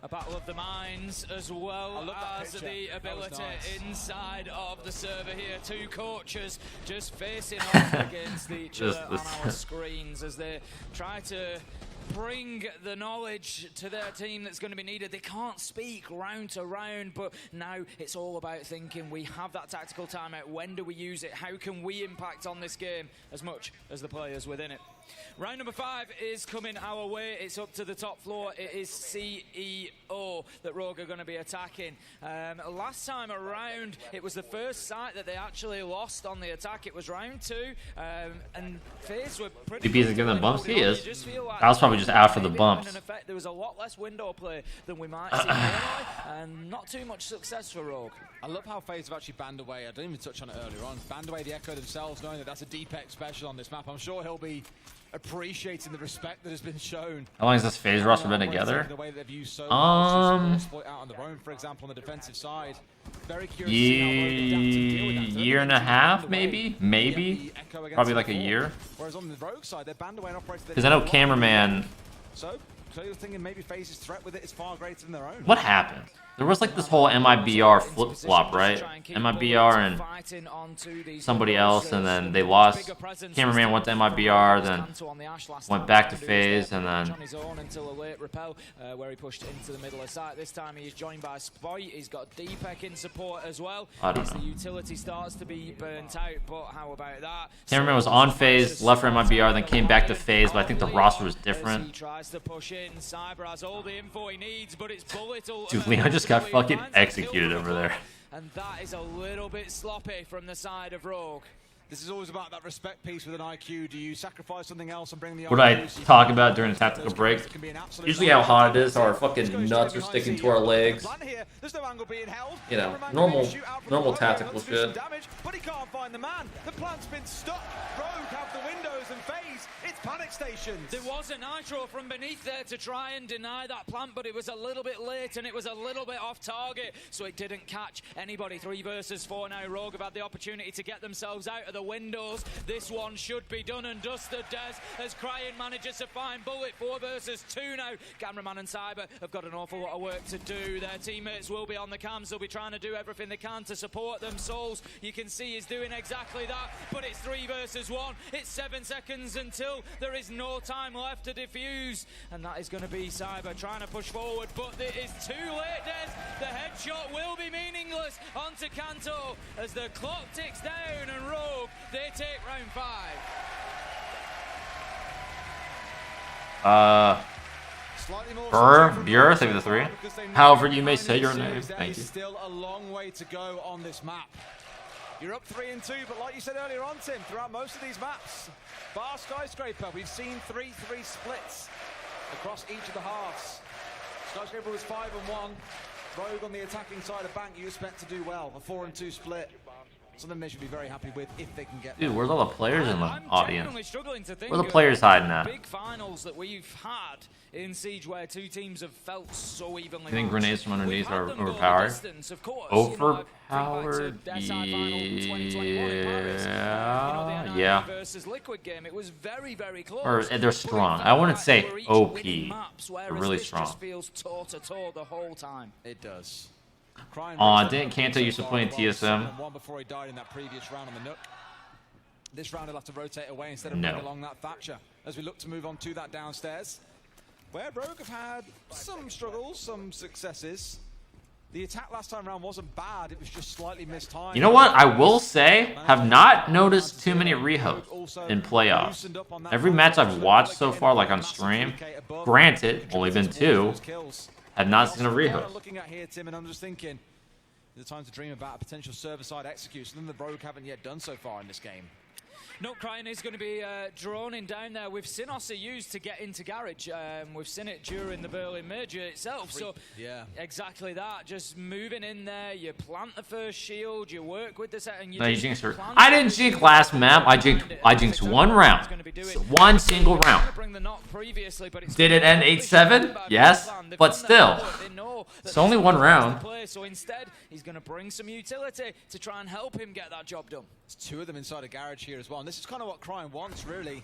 A battle of the minds as well as the ability inside of the server here. 2 coaches just facing off against each other on our screens as they try to bring the knowledge to their team that's going to be needed. They can't speak round to round, but now it's all about thinking. We have that tactical timeout. When do we use it? How can we impact on this game as much as the players within it? Round number 5 is coming our way. It's up to the top floor. It is CEO that Rogue are going to be attacking. Last time around, it was the first site that they actually lost on the attack. It was round 2, and Faze were pretty... DP's giving them bumps? He is. That was probably just after the bumps. There was a lot less window play than we might see normally, and not too much success for Rogue. I love how Faze have actually banned away. I didn't even touch on it earlier on. Banned away the Echo themselves, knowing that that's a deep X special on this map. I'm sure he'll be appreciating the respect that has been shown. How long has this Faze roster been together? Exploit out on the roam, for example, on the defensive side. Very curious to see how Rogue adapt and deal with that. Year and a half, maybe? Probably like a year. Whereas on the Rogue side, they're banned away and operated. Because I know Cameraman... So you're thinking maybe Faze's threat with it is far greater than their own. What happened? There was like this whole MIBR flip-flop, right? MIBR and somebody else, and then they lost. Cameraman went to MIBR, then went back to Faze, and then... until a late repel, where he pushed into the middle of sight. This time he is joined by Spoy. He's got DPEC in support as well. As the utility starts to be burnt out, but how about that? Cameraman was on Faze, left for MIBR, then came back to Faze, but I think the roster was different. He tries to push in. Cyber has all the info he needs, but it's bullet. Dude, Leon just got fucking executed over there. And that is a little bit sloppy from the side of Rogue. This is always about that respect piece with an IQ. Do you sacrifice something else and bring the... What I talk about during a tactical break, usually how hot it is, how our fucking nuts are sticking to our legs. You know, normal tactical shit. But he can't find the man. The plant's been stuck. Rogue have the windows and Faze. It's panic stations. There was a nitro from beneath there to try and deny that plant, but it was a little bit late and it was a little bit off target, so it didn't catch anybody. 3 versus 4 now. Rogue have had the opportunity to get themselves out of the windows. This one should be done and dusted, Des, as Crying manages to find bullet. 4 versus 2 now. Cameraman and Cyber have got an awful lot of work to do. Their teammates will be on the cams. They'll be trying to do everything they can to support them. Souls, you can see, is doing exactly that, but it's 3 versus 1. It's 7 seconds until there is no time left to defuse, and that is going to be Cyber trying to push forward, but it is too late, Des. The headshot will be meaningless onto Kanto as the clock ticks down, and Rogue, they take round 5. Bureau, thank you for the 3. However you may say your name, thank you. Still a long way to go on this map. You're up 3 and 2, but like you said earlier on, Tim, throughout most of these maps, bar Skyscraper, we've seen 3-3 splits across each of the halves. Skyscraper was 5 and 1. Rogue on the attacking side of Bank, you expect to do well. A 4 and 2 split. Something they should be very happy with if they can get... Dude, where's all the players in the audience? To think where are the players hiding at? Big finals that we've had in Siege where 2 teams have felt so evenly. You think grenades from underneath are overpowered? Overpowered? Yeah. Versus Liquid game, it was very, very close. Or they're strong. I wouldn't say OP. They're really strong. Just feels toe-to-toe the whole time. It does. Didn't Kanto used to play in TSM? One before he died in that previous round on the Nook. This round he'll have to rotate away instead of bring along that Thatcher as we look to move on to that downstairs, where Rogue have had some struggles, some successes. The attack last time around wasn't bad, it was just slightly mistimed. You know what? I will say, have not noticed too many rehosts in playoffs. Every match I've watched so far, like on stream, granted, only been 2, have not seen a rehost. Looking at here, Tim, and I'm just thinking, the time to dream about a potential server-side execution that the Rogue haven't yet done so far in this game. No, Crying is going to be droning down there. We've seen Ossa used to get into Garage. We've seen it during the Berlin Major itself. So, yeah, exactly that. Just moving in there, you plant the first shield, you work with the set, and you jinxed her. I didn't jinx last map. I jinxed 1 round. 1 single round. Did it end 8-7? Yes, but still. It's only 1 round. So instead, he's going to bring some utility to try and help him get that job done. There's 2 of them inside a Garage here as well. And this is kind of what Crying wants, really.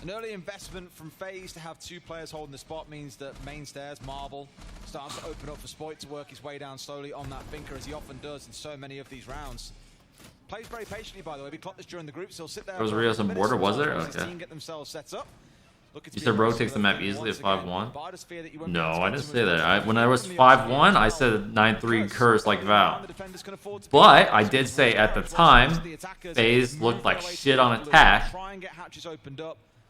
An early investment from Faze to have 2 players holding the spot means that main stairs, Marble, starts to open up for Spoit to work his way down slowly on that Finker, as he often does in so many of these rounds. Plays very patiently, by the way. We clocked this during the group, so he'll sit there. There was Rios on border, was there? Okay. Get themselves set up. You said Rogue takes the map easily at 5-1? No, I didn't say that. When I was 5-1, I said 9-3 curse like Val. But I did say at the time, Faze looked like shit on attack.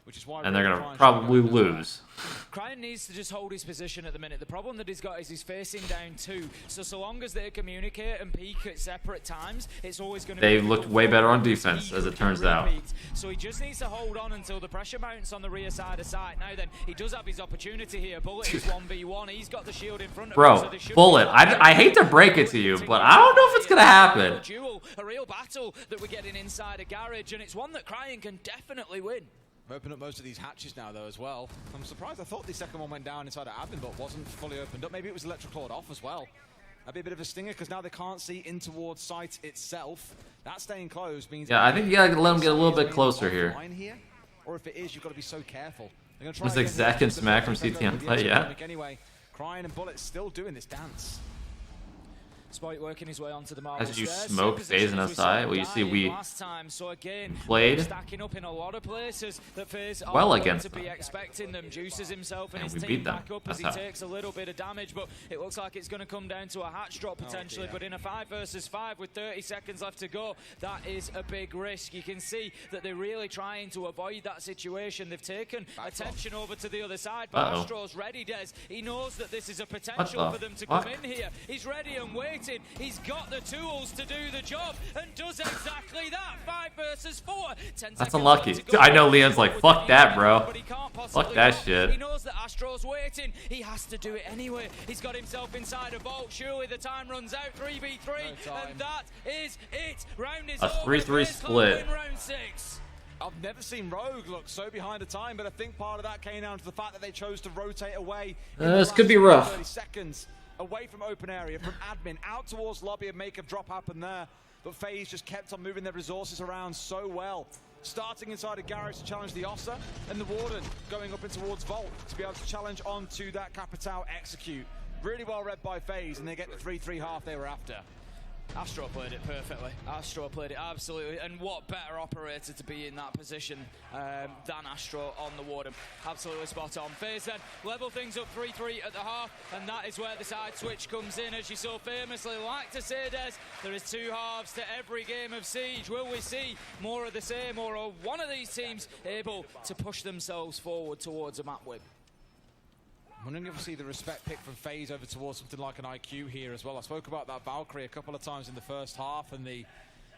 which is why And they're going to probably lose. Cryan needs to just hold his position at the minute. The problem that he's got is he's facing down 2. So long as they communicate and peak at separate times, it's always going to be... They've looked way better on defense, as it turns out. So he just needs to hold on until the pressure mounts on the rear side of site. Now then, he does have his opportunity here. Bullet is 1v1. He's got the shield in front of him. Bro, Bullet, I hate to break it to you, but I don't know if it's going to happen. Duel, a real battle that we're getting inside a garage, and it's one that Cryan can definitely win. Open up most of these hatches now, though, as well. I'm surprised. I thought the second one went down inside of Admin, but wasn't fully opened up. Maybe it was electroclawed off as well. That'd be a bit of a stinger, because now they can't see in towards site itself. That staying closed means... Yeah, I think you got to let them get a little bit closer here. Or if it is, you've got to be so careful. Was Exact and Smack from CTM play? Yeah. Anyway, Cryan and Bullet still doing this dance. Spike working his way onto the marble As you stairs. smoke Faze and SI, well, you see we So again, played stacking up in a lot of places that Faze well are against to be expecting them. Juices himself and and his we team beat them. back up as he takes a little bit of damage, but it looks like it's going to come down to a hatch drop potentially. But in a 5 versus 5 with 30 seconds left to go, that is a big risk. You can see that they're really trying to avoid that situation. They've taken attention over to the other side, but Astro's ready, Des. He knows that this is a potential for them to come in here. He's ready and waiting. He's got the tools to do the job and does exactly that. 5 versus 4. That's unlucky. I know Leon's like, fuck that, bro. Fuck that shit. He knows that Astro's waiting. He has to do it anyway. He's got himself inside a vault. Surely the time runs out. 3v3, and that is it. Round is a 3-3 split. Round 6. I've never seen Rogue look so behind the time, but I think part of that came down to the fact that they chose to rotate away. This could be rough. 30 seconds. Away from open area, from admin, out towards lobby, and make a drop happen there. But Faze just kept on moving their resources around so well. Starting inside a garage to challenge the Ossa, and the Warden going up in towards Vault to be able to challenge onto that Capitao execute. Really well read by Faze, and they get the 3-3 half they were after. Astro played it perfectly. Astro played it absolutely, and what better operator to be in that position than Astro on the Warden. Absolutely spot on. Faze then level things up 3-3 at the half, and that is where the side switch comes in. As you so famously like to say, Des, there is 2 halves to every game of Siege. Will we see more of the same, or are one of these teams able to push themselves forward towards a map win? I'm wondering if we see the respect pick from Faze over towards something like an IQ here as well. I spoke about that Valkyrie a couple of times in the first half, and the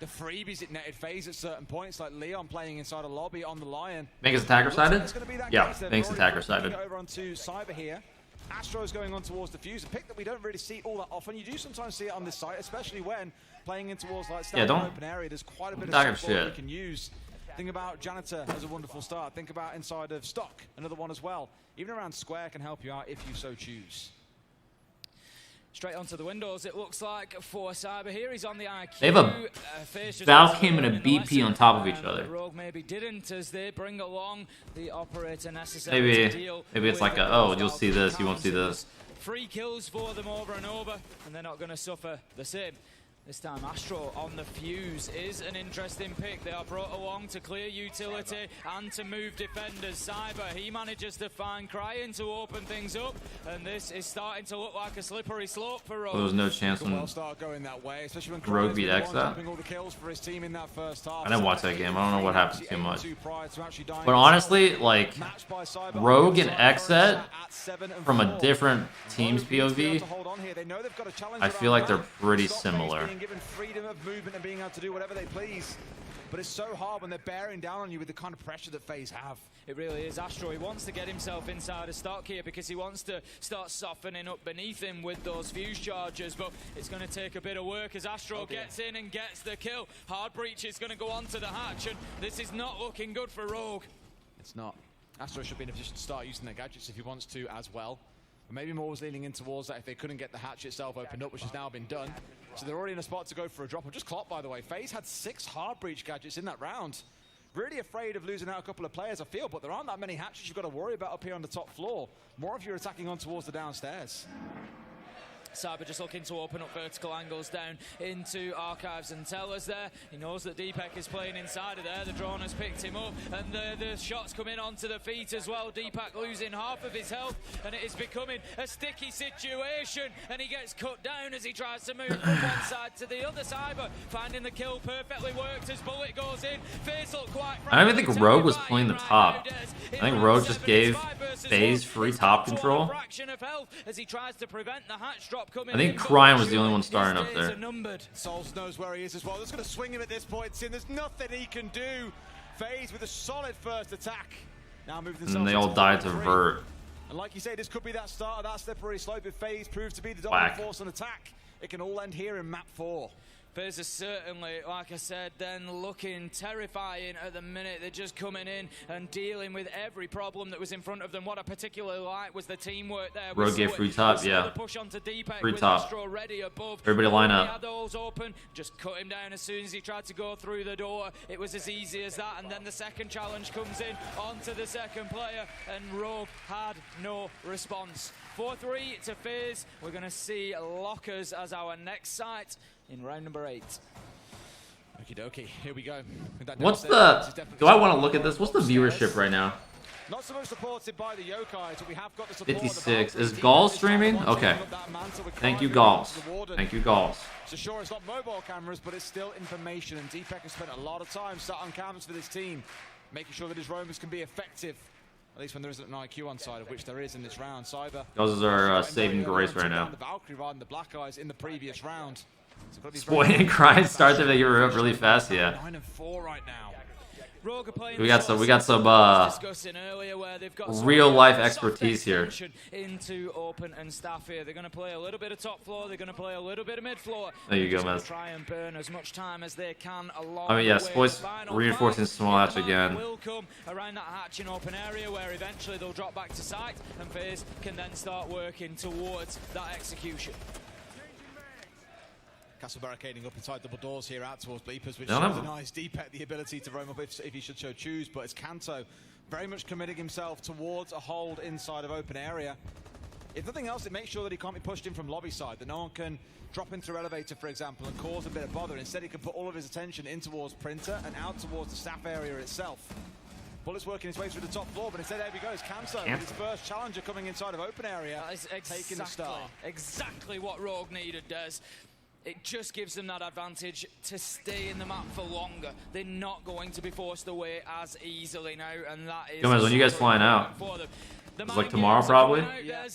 freebies it netted Faze at certain points, like Leon playing inside a lobby on the Lion. Think it's attacker sided? Yeah, think it's attacker sided. Over onto Cyber here. Astro's going on towards the Fuse, a pick that we don't really see all that often. You do sometimes see it on this site, especially when playing in towards like open area. There's quite a bit of support we can use. Think about Janitor as a wonderful start. Think about inside of Stock, another one as well. Even around Square can help you out if you so choose. Straight onto the windows, it looks like, for Cyber here. He's on the IQ. They have a Valcam and a BP on top of each other. Rogue maybe didn't, as they bring along the operator necessary to deal maybe it's like a, oh, you'll see this, you won't see this. 3 kills for them over and over, and they're not going to suffer the same. This time Astro on the Fuse is an interesting pick. They are brought along to clear utility and to move defenders. Cyber, he manages to find Cryan to open things up, and this is starting to look like a slippery slope for Rogue. Well, there was no chance when Rogue beat Exa. I didn't watch that game. I don't know what happened too much. But honestly, like, Rogue and Exa, from a different team's POV, I feel like they're pretty similar. Given freedom of movement and being able to do whatever they please. But it's so hard when they're bearing down on you with the kind of pressure that Faze have. It really is. Astro, he wants to get himself inside a stock here because he wants to start softening up beneath him with those fuse charges, but it's going to take a bit of work as Astro gets in and gets the kill. Hard Breach is going to go on to the hatch, and this is not looking good for Rogue. It's not. Astro should be in a position to start using their gadgets if he wants to as well. But maybe more was leaning in towards that if they couldn't get the hatch itself opened up, which has now been done. So they're already in a spot to go for a drop. I've just clocked, by the way. Faze had 6 hard breach gadgets in that round. Really afraid of losing out a couple of players, I feel, but there aren't that many hatches you've got to worry about up here on the top floor. More if you're attacking on towards the downstairs. Cyber just looking to open up vertical angles down into Archives and Tellers there. He knows that Deepak is playing inside of there. The drone has picked him up, and the shots coming onto the feet as well. Deepak losing half of his health, and it is becoming a sticky situation, and he gets cut down as he tries to move from one side to the other. Cyber finding the kill perfectly worked as Bullet goes in. Faze look quite I don't even think Rogue was playing the top. I think Rogue just gave Faze free top control. As he tries to prevent the hatch drop coming I think in, Crime was the only one starting up there. Souls knows where he is as well. Just going to swing him at this point. Sin, there's nothing he can do. Faze with a solid first attack. Now moving And then they all died to Vert. And like you say, this could be that start of that slippery slope. If Faze proves to be the dominant force on attack, it can all end here in map 4. Faze is certainly, like I said, then looking terrifying at the minute. They're just coming in and dealing with every problem that was in front of them. What I particularly like was the teamwork there. Rogue gave free top, yeah. Free top. Everybody line up. Had those open, just cut him down as soon as he tried to go through the door. It was as easy as that, and then the second challenge comes in onto the second player, and Rogue had no response. 4-3 to Faze. We're going to see Lockers as our next site in round number 8. Okie dokie, here we go. What's the... Do I want to look at this? What's the viewership right now? Not so much supported by the Yokai, but we have got the support 56. Is Gall streaming? Okay. Thank you, Galls. Thank you, Galls. So sure, it's not mobile cameras, but it's still information, and Deepak has spent a lot of time sat on cams for this team, making sure that his roamers can be effective. At least when there isn't an IQ on side, of which there is in this round. Cyber. Those are saving grace right now. The Valkyrie rather than the Black Eyes in the previous round. Spoy and Cry started to get up really fast, yeah. 9-4 right now. We got some real life expertise here. Into open and staff here. They're going to play a little bit of top floor. They're going to play a little bit of mid floor. There you go, man. Try and burn as much time as they can along. I mean, yeah, Spoy's reinforcing small hatch again. Will come around that hatch in open area where eventually they'll drop back to site, and Faze can then start working towards that execution. Castle barricading up inside double doors here out towards Bleepers, which denies Deepak the ability to roam up if he should so choose. But it's Kanto very much committing himself towards a hold inside of open area. If nothing else, it makes sure that he can't be pushed in from lobby side, that no one can drop in through elevator, for example, and cause a bit of bother. Instead, he can put all of his attention in towards Printer and out towards the staff area itself. Bullet's working his way through the top floor, but instead, there he goes. Kanto with his first challenger coming inside of open area, taking the start. Exactly what Rogue needed, Des. It just gives them that advantage to stay in the map for longer. They're not going to be forced away as easily now, and that is... Gomez, when you guys flying out? It's like tomorrow, probably? Yeah.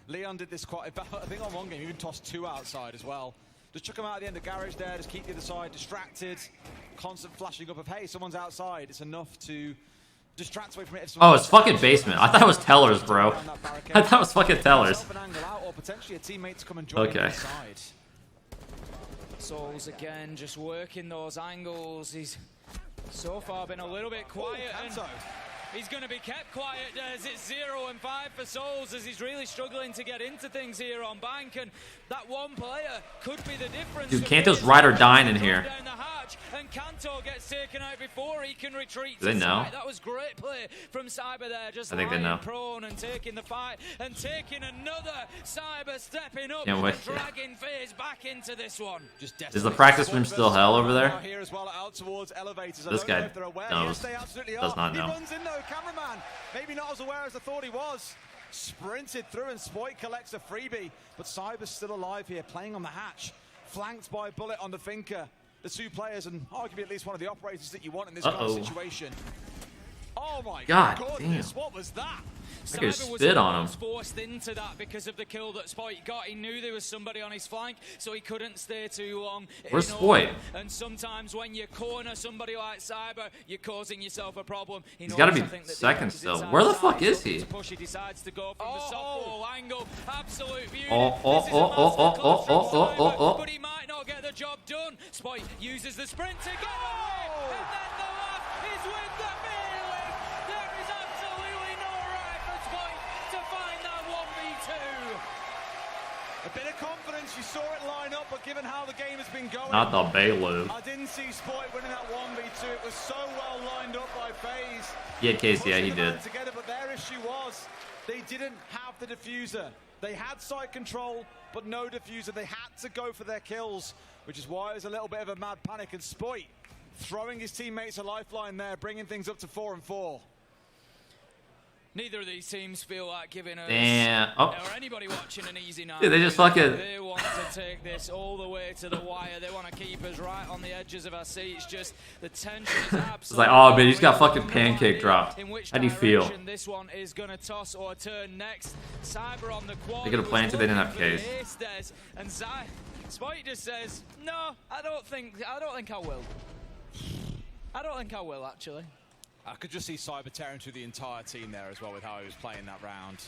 Leon did this quite... I think on one game, he even tossed 2 outside as well. Just chuck him out at the end of garage there, just keep the other side distracted. Constant flashing up of, hey, someone's outside. It's enough to distract away from it. Oh, it's fucking basement. I thought it was Tellers, bro. I thought it was fucking Tellers. Okay. Souls again, just working those angles. He's so far been a little bit quiet, and he's going to be kept quiet as it's 0 and 5 for Souls, as he's really struggling to get into things here on bank, and that one player could be the difference. Dude, Kanto's ride or dying in here. And Kanto gets taken out before he can retreat. Do they know? That was great play from Cyber there, just I think they know. Prone and taking the fight and taking another. Cyber stepping up Can't wait. and dragging Faze back into this one. Is the practice room still hell over there? This guy knows. Does not know. He runs in though, cameraman. Maybe not as aware as I thought he was. Sprinted through and Spoit collects a freebie, but Cyber's still alive here, playing on the hatch, flanked by Bullet on the Finker. The 2 players and arguably at least one of the operators that you want in this kind of situation. Oh my goodness, what was that? I could spit on him. Forced into that because of the kill that Spoit got. He knew there was somebody on his flank, so he couldn't stay too long. Where's Spoit? And sometimes when you corner somebody like Cyber, you're causing yourself a problem. He's got to be second still. Where the fuck is he? He decides to go from the softball angle. Absolute beauty. But he might not get the job done. Spoit uses the sprint to get away, and then the left is with the feeling. There is absolutely no right for Spoit to find that 1v2. A bit of confidence, you saw it line up, but given how the game has been going, not the Beaulo. I didn't see Spoit winning that 1v2. It was so well lined up by Faze. He had Casey, yeah, he did. Together, but their issue was they didn't have the diffuser. They had side control, but no diffuser. They had to go for their kills, which is why there's a little bit of a mad panic. And Spoit throwing his teammates a lifeline there, bringing things up to 4 and 4. Neither of these teams feel like giving us Oh. or anybody watching an easy night. Dude, they just fucking... They want to take this all the way to the wire. They want to keep us right on the edges of our seats. Just the tension is absolutely... It's like, oh, man, you just got fucking pancake dropped. How do you feel? This one is going to toss or turn next. Cyber on the quad. They could have planted, they didn't have case. And Spoit just says, no, I don't think I will. I don't think I will, actually. I could just see Cyber tearing through the entire team there as well with how he was playing that round.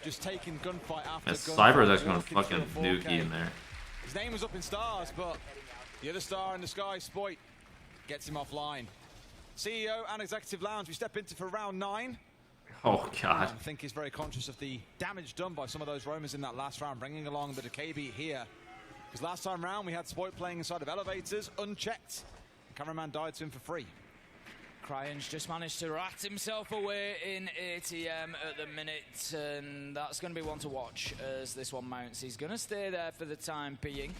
Just taking gunfight after gunfight. Cyber is actually going to fucking nuke in there. His name was up in stars, but the other star in the sky, Spoit, gets him offline. CEO and Executive Lounge, we step into for round 9. Oh, God. I think he's very conscious of the damage done by some of those roamers in that last round, bringing along the decay beat here. Because last time round, we had Spoit playing inside of elevators, unchecked. The cameraman died to him for free. Cryan's just managed to rat himself away in ATM at the minute, and that's going to be one to watch as this one mounts. He's going to stay there for the time being.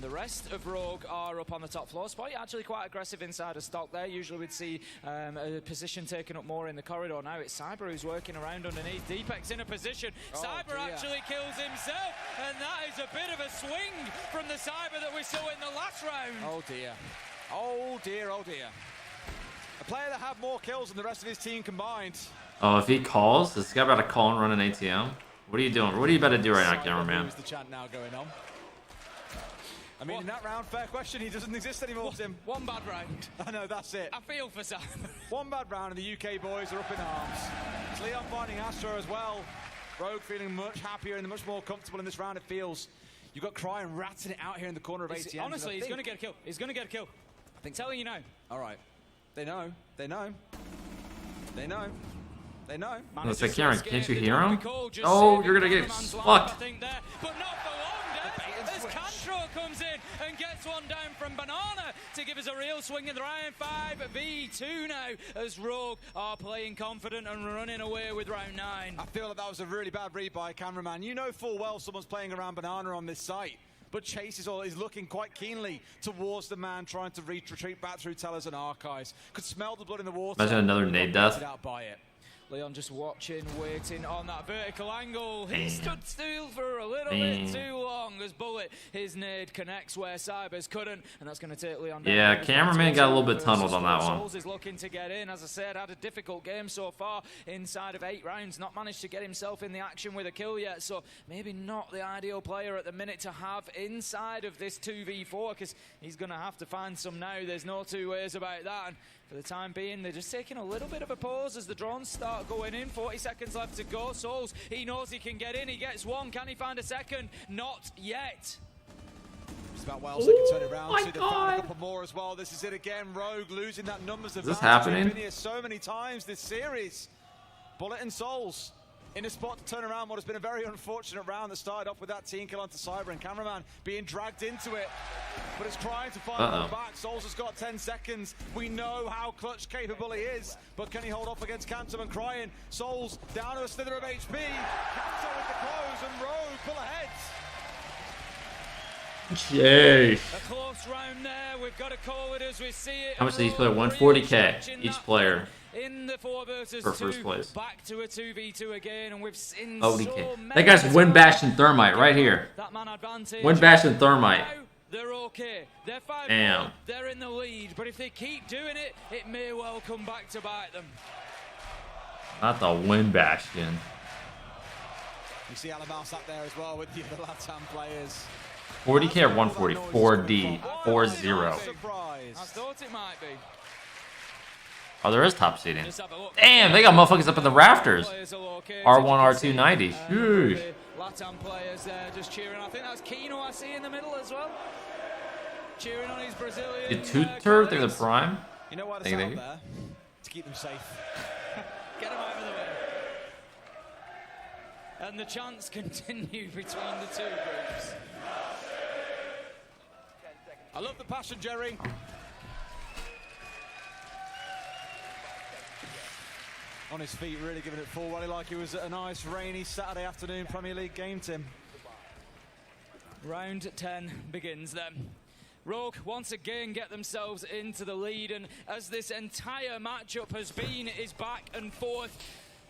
The rest of Rogue are up on the top floor. Spoit actually quite aggressive inside of stock there. Usually we'd see a position taken up more in the corridor. Now it's Cyber who's working around underneath. Deepek's in a position. Cyber actually kills himself, and that is a bit of a swing from the Cyber that we saw in the last round. Oh dear. Oh dear, oh dear. A player that had more kills than the rest of his team combined. Oh, if he calls, this guy about to call and run an ATM? What are you doing? What are you about to do right now, cameraman? The chant now going on. I mean, in that round, fair question, he doesn't exist anymore, Tim. One bad round. I know, that's it. I feel for Cyber. One bad round and the UK boys are up in arms. It's Leon finding Astro as well. Rogue feeling much happier and much more comfortable in this round, it feels. You've got Cryan ratting it out here in the corner of ATM. Honestly, he's going to get a kill. He's going to get a kill. I'm telling you now. All right. They know. They know. They know. They know. It's like, Karen, can't you hear him? Oh, you're going to get fucked. But not for long, Dev. As Cantro comes in and gets one down from Banana to give us a real swing in the round. 5v2 now as Rogue are playing confident and running away with round 9. I feel like that was a really bad read by a cameraman. You know full well someone's playing around Banana on this site. But Chase is looking quite keenly towards the man trying to retreat back through tellers and archives. Could smell the blood in the water. Imagine another nade death. Out by it. Leon just watching, waiting on that vertical angle. He stood still for a little bit too long as Bullet, his nade connects where Cybers couldn't, and that's going to take Leon down. Yeah, cameraman got a little bit tunneled on that one. Souls is looking to get in. As I said, had a difficult game so far inside of 8 rounds. Not managed to get himself in the action with a kill yet, so maybe not the ideal player at the minute to have inside of this 2v4, because he's going to have to find some now. There's no two ways about that. And for the time being, they're just taking a little bit of a pause as the drones start going in. 40 seconds left to go. Souls, he knows he can get in. He gets one. Can he find a second? Not yet. It's about Wales. They can turn it around. See, they found a couple more as well. This is it again. Rogue losing that numbers of. Is this happening? Been here so many times this series. Bullet and Souls in a spot to turn around what has been a very unfortunate round that started off with that team kill onto Cyber and cameraman being dragged into it. But it's trying to find one back. Souls has got 10 seconds. We know how clutch capable he is, but can he hold off against Cantor and Cryan? Souls down to a slither of HP. Cantor with the close and Rogue pull ahead. Yay. A close round there. We've got to call it as we see it. How much did each player? 140k each player. In the 4 versus 2, first place. Back to a 2v2 again, and we've seen That guy's wind bash and thermite right here. That man advantage. Wind bash and thermite. Now they're okay. They're 5. Damn. They're in the lead, but if they keep doing it, it may well come back to bite them. Not the wind bastion. You see Alamouse up there as well with the other Latam players. 40k or 140? 4D. 4-0. I thought it might be. Oh, there is top seating. Damn, they got motherfuckers up in the rafters. R1, R2, 90. Sheesh. Latam players there just cheering. I think that's Kino I see in the middle as well. Cheering on his Brazilian. Did Tutor through the prime? You know why they're out there? To keep them safe. Get them out of the way. And the chants continue between the two groups. I love the passion, Jerry. on his feet, really giving it full rally like it was a nice rainy Saturday afternoon Premier League game, Tim. Round 10 begins then. Rogue once again get themselves into the lead, and as this entire matchup has been, is back and forth.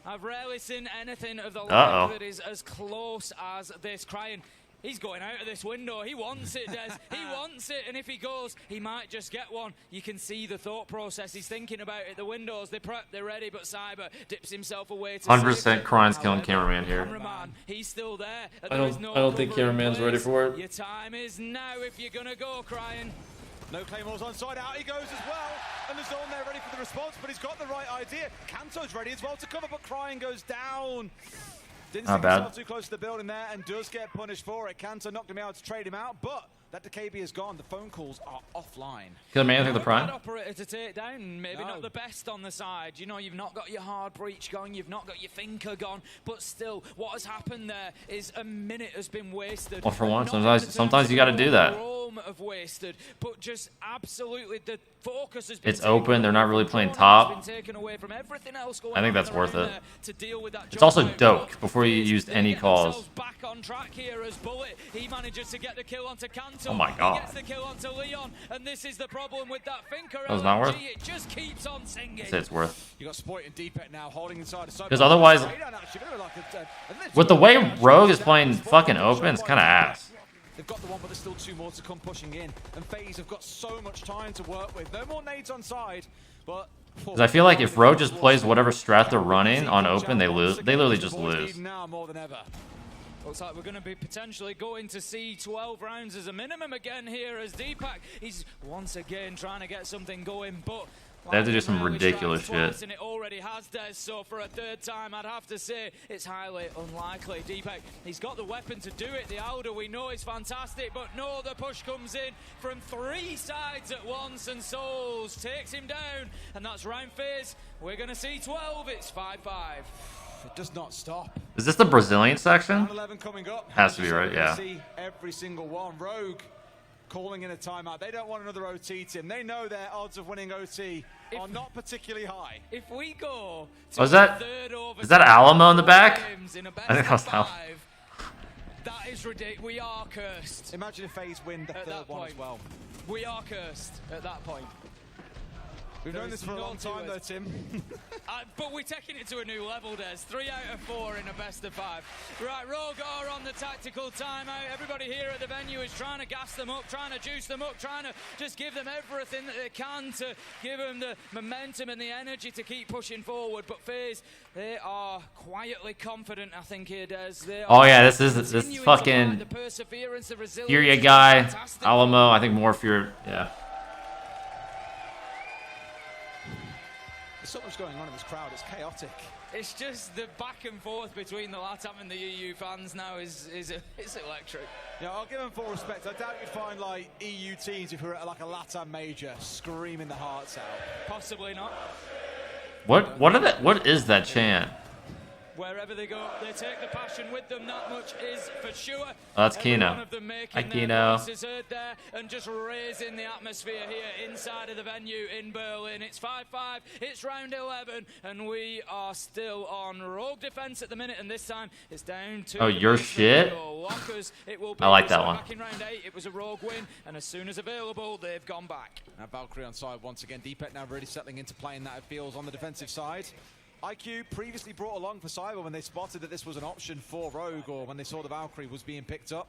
I've rarely seen anything of the like that is as close as this. Crying, he's going out of this window. He wants it, Des. He wants it, and if he goes, he might just get one. You can see the thought process. He's thinking about it. The windows, they prep, they're ready, but Cyber dips himself away. 100% Crying's killing Cameraman here. Cameraman, he's still there. I don't think Cameraman's ready for it. Your time is now if you're gonna go, Crying. No claymores on side, out he goes as well. And the zone there ready for the response, but he's got the right idea. Kanto's ready as well to cover, but Crying goes down. Didn't stick himself too close to the building there and does get punished for it. Kanto knocked him out to trade him out, but that DKB is gone. The phone calls are offline. Killer Man through the prime. Operator to take down, maybe not the best on the side. You know, you've not got your hard breach gone, you've not got your thinker gone, but still, what has happened there is a minute has been wasted. Well, for once, sometimes you got to do that. Have wasted, but just absolutely the focus has been. It's open. They're not really playing top. Taken away from everything else going I think that's worth it. To deal with that. It's also dope before you used any calls. Back on track here as Bullet. He manages to get the kill onto Kanto. Oh my god. He gets the kill onto Leon, and this is the problem with that Finker. That was not worth. It just keeps on singing. I'd say it's worth. You got Spoit and Deepet now holding inside. Because otherwise, with the way Rogue is playing fucking open, it's kind of ass. They've got the one, but there's still two more to come pushing in. And Faze have got so much time to work with. No more nades on side, but... Because I feel like if Rogue just plays whatever strat they're running on open, they lose. They literally just lose. Now more than ever. Looks like we're going to be potentially going to see 12 rounds as a minimum again here as Deepak. He's once again trying to get something going, but... They have to do some ridiculous shit. And it already has, Des, so for a third time, I'd have to say it's highly unlikely. Deepak, he's got the weapon to do it. The Alder, we know, is fantastic, but no, the push comes in from 3 sides at once, and Souls takes him down, and that's round Faze. We're going to see 12. It's 5-5. It does not stop. Is this the Brazilian section? 11 coming up. Has to be, right? Yeah. See every single one. Rogue calling in a timeout. They don't want another OT, Tim. They know their odds of winning OT are not particularly high. If we go to is that Alamo in the back? I think that was Alamo. That is ridiculous. We are cursed. Imagine if Faze win the third one as well. We are cursed at that point. We've known this for a long time though, Tim. But we're taking it to a new level, Des. 3 out of 4 in a best of 5. Right, Rogue are on the tactical timeout. Everybody here at the venue is trying to gas them up, trying to juice them up, trying to just give them everything that they can to give them the momentum and the energy to keep pushing forward. But Faze, they are quietly confident, I think, here, Des. Oh yeah, this fucking Furia guy, Alamo. I think more Furia. Yeah. There's so much going on in this crowd, it's chaotic. It's just the back and forth between the LATAM and the EU fans now is it's electric. Yeah, I'll give them full respect. I doubt you'd find like EU teams if we were at like a LATAM major screaming the hearts out. Possibly not. What is that chant? Wherever they go, they take the passion with them. That much is for sure. Oh, that's Kino. Hi, Kino. Heard there and just raising the atmosphere here inside of the venue in Berlin. It's 5-5. It's round 11, and we are still on Rogue defense at the minute. And this time it's down to. Oh, your shit. Lockers. It will be I like that one. Back in round 8, it was a Rogue win, and as soon as available, they've gone back. Now Valkyrie on side once again. Deepet now really settling into playing that it feels on the defensive side. IQ previously brought along for Cyber when they spotted that this was an option for Rogue, or when they saw the Valkyrie was being picked up.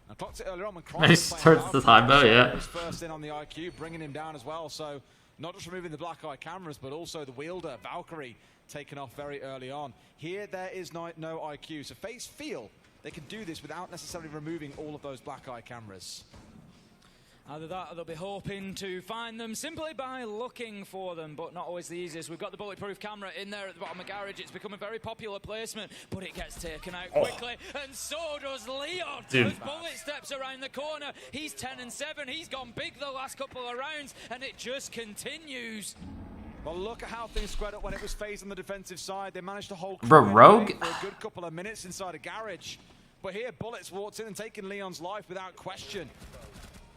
And clocked it earlier on when Cross he starts the time though, yeah. Was first in on the IQ, bringing him down as well. So not just removing the black eye cameras, but also the wielder Valkyrie taken off very early on. Here there is no IQ, so Faze feel they can do this without necessarily removing all of those black eye cameras. Either that or they'll be hoping to find them simply by looking for them, but not always the easiest. We've got the bulletproof camera in there at the bottom of garage. It's become a very popular placement, but it gets taken out quickly, and so does Leon. Dude. As Bullet steps around the corner, he's 10-7. He's gone big the last couple of rounds, and it just continues. Well, look at how things squared up when it was Faze on the defensive side. They managed to hold Rogue for a good couple of minutes inside a garage. But here, Bullets walks in and taking Leon's life without question.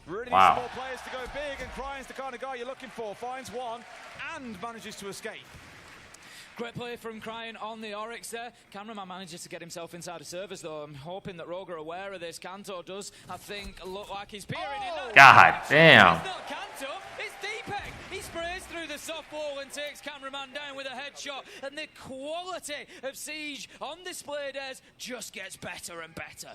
Really wow. Small players to go big, and Crying's the kind of guy you're looking for. Finds one and manages to escape. Great play from Crying on the Oryx there. Cameraman manages to get himself inside of servers though. I'm hoping that Rogue are aware of this. Kanto does, I think, look like he's peering in. God damn. It's not Kanto, it's Deepak. He sprays through the softball and takes cameraman down with a headshot. And the quality of Siege on display days just gets better and better.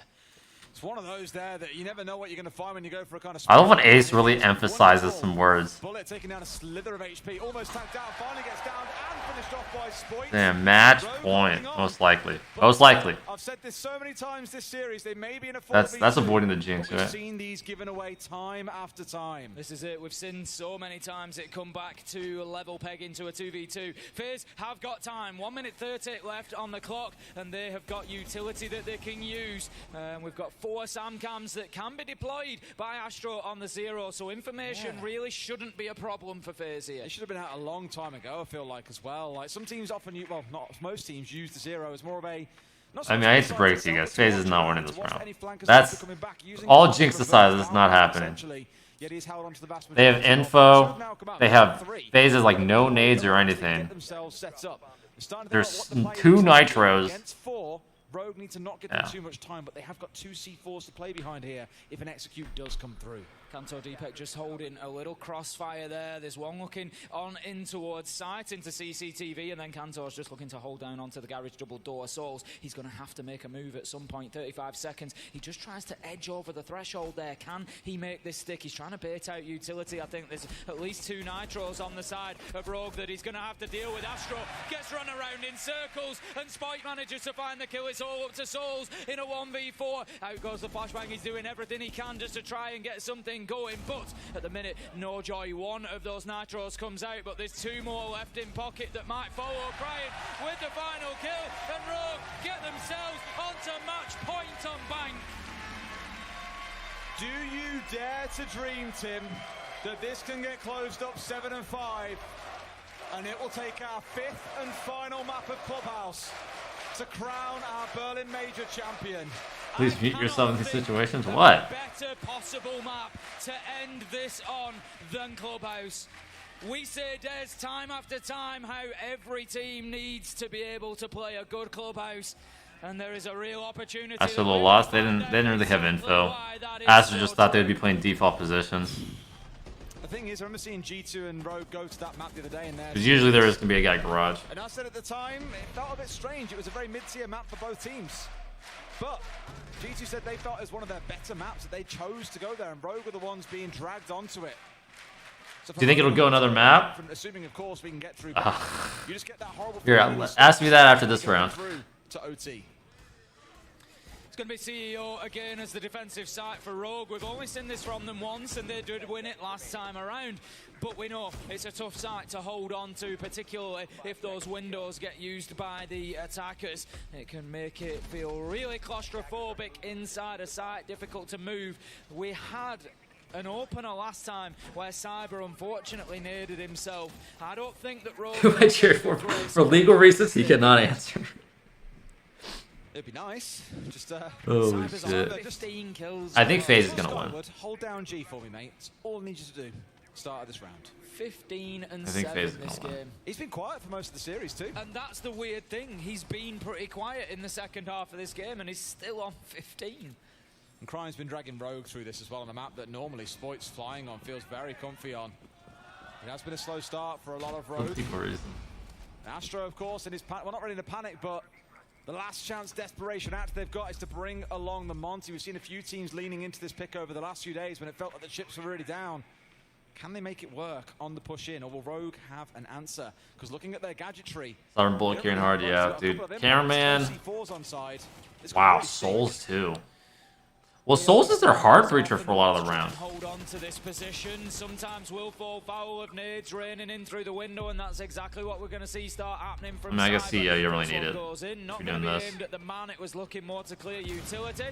It's one of those there that you never know what you're going to find when you go for a kind of... I love when Ace really emphasizes some words. Bullet taking down a slither of HP, almost tagged down, finally gets down and finished off by Spoit. Damn, match point, most likely. Most likely. I've said this so many times this series, they may be in a 4v2, That's avoiding the jinx, but we've right? seen these given away time after time. This is it. We've seen so many times it come back to a level peg into a 2v2. Faze have got time. 1 minute 30 left on the clock, and they have got utility that they can use. We've got 4 SAM cams that can be deployed by Astro on the Zero, so information really shouldn't be a problem for Faze here. It should have been out a long time ago, I feel like, as well. Like, some teams often use, well, not most teams use the Zero as more of a... I mean, I hate to break it to you guys. Faze is not winning this round. That's all jinx aside. That's not happening. They have info. They have Phases like no nades or anything. There's 2 nitros. Rogue need to not give them too much time, but they have got 2 C4s to play behind here if an execute does come through. Kanto Deepak just holding a little crossfire there. There's one looking on in towards sight into CCTV, and then Kanto's just looking to hold down onto the garage double door. Souls, he's going to have to make a move at some point. 35 seconds. He just tries to edge over the threshold there. Can he make this stick? He's trying to bait out utility. I think there's at least 2 nitros on the side of Rogue that he's going to have to deal with. Astro gets run around in circles, and Spike manages to find the kill. It's all up to Souls in a 1v4. Out goes the flashbang. He's doing everything he can just to try and get something going, but at the minute, no joy. 1 of those nitros comes out, but there's 2 more left in pocket that might follow. Crying with the final kill, and Rogue get themselves onto match point on bank. Do you dare to dream, Tim, that this can get closed up 7-5, and it will take our 5th and final map of Clubhouse to crown our Berlin Major champion? Please mute yourself in these situations. What? Better possible map to end this on than Clubhouse. We say, Des, time after time, how every team needs to be able to play a good Clubhouse. And there is a real opportunity. Astro lost. They didn't really have info. Astro just thought they'd be playing default positions. The thing is, I remember seeing G2 and Rogue go to that map the other day, and Because usually there is going to be a guy garage. And I said at the time, it felt a bit strange. It was a very mid-tier map for both teams. But G2 said they felt it was one of their better maps, that they chose to go there, and Rogue are the ones being dragged onto it. So do you think it'll go another map? Assuming, of course, we can get through. You just get that horrible. Here, ask me that after this round. To OT. It's going to be CEO again as the defensive side for Rogue. We've only seen this from them once, and they did win it last time around. But we know it's a tough site to hold on to, particularly if those windows get used by the attackers. It can make it feel really claustrophobic inside a site, difficult to move. We had an opener last time where Cyber unfortunately naded himself. I don't think that Rogue... Who I cheer for legal reasons, he cannot answer. It'd be nice. Just holy shit. 15 kills. I think Faze is gonna win. Hold down G for me, mate. That's all I need you to do. Start of this round. 15 and I think 7 Faze is this gonna win. game. He's been quiet for most of the series too. And that's the weird thing. He's been pretty quiet in the second half of this game, and he's still on 15. And Crying's been dragging Rogue through this as well on a map that normally Spoit's flying on, feels very comfy on. It has been a slow start for a lot of Rogue. Astro, of course, in his panic, well, not really in a panic, but the last chance desperation act they've got is to bring along the Monty. We've seen a few teams leaning into this pick over the last few days when it felt like the chips were really down. Can they make it work on the push in, or will Rogue have an answer? Because looking at their gadgetry... Southern Bullet carrying hard, yeah, dude. Cameraman. Wow, Souls too. Well, Souls is their hard breacher for a lot of the round. Hold on to this position. Sometimes we'll fall foul of nades raining in through the window, and that's exactly what we're going to see start happening from I guess you really need it. Not going to be aimed at the man. It was looking more to clear utility.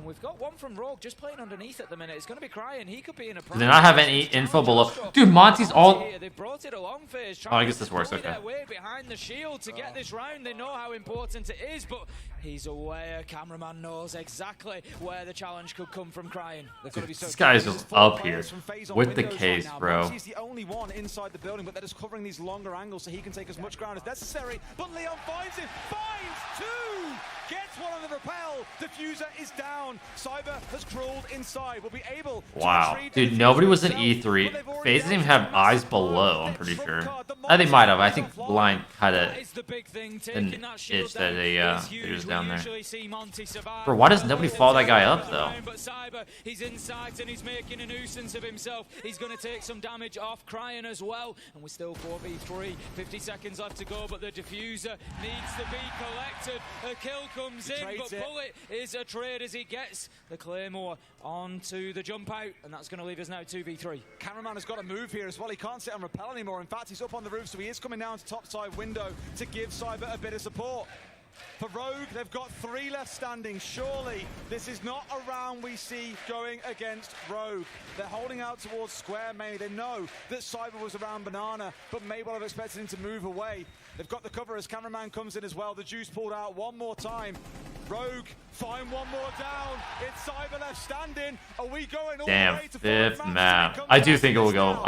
We've got one from Rogue just playing underneath at the minute. It's going to be Crying. He could be in a... Do they not have any info below? Dude, Monty's all... They brought it along, Faze. Oh, I guess this works, okay. Their way behind the shield to get this round. They know how important it is, but he's aware. Cameraman knows exactly where the challenge challenge could come from Crying. They've got to be so This guy is careful. just Four up here players from Faze on with the windows case, right now. bro. He's the only one inside the building, but they're just covering these longer angles so he can take as much ground as necessary. But Leon finds him, finds two, gets one on the rappel. Diffuser is down. Cyber has crawled inside. Will be able to Wow, retrieve the dude, diffuser nobody was in himself, E3. but they've already Faze didn't even dealt have with a eyes massive below, blow. I'm pretty Their sure. trump card, the They might have. I Monster think is offline. Blind kind of That is the big thing, an taking that shield itch that down they is it was huge. down We there. usually see Monty survive. Bro, why does nobody follow that guy up though? But Cyber, he's inside and he's making a nuisance of himself. He's going to take some damage off Crying as well. And we're still 4v3. 50 seconds left to go, but the diffuser needs to be collected. A kill comes in, but Bullet is a trade as he gets the Claymore onto the jump out. And that's going to leave us now 2v3. Cameraman has got to move here as well. He can't sit and rappel anymore. In fact, he's up on the roof, so he is coming down to top side window to give Cyber a bit of support. For Rogue, they've got 3 left standing. Surely this is not a round we see going against Rogue. They're holding out towards Square mainly. They know that Cyber was around Banana, but may well have expected him to move away. They've got the cover as Cameraman comes in as well. The juice pulled out one more time. Rogue find one more down. It's Cyber left standing. Are we going all the Damn, way to 5th 5 map. maps? I do think it will go. Now,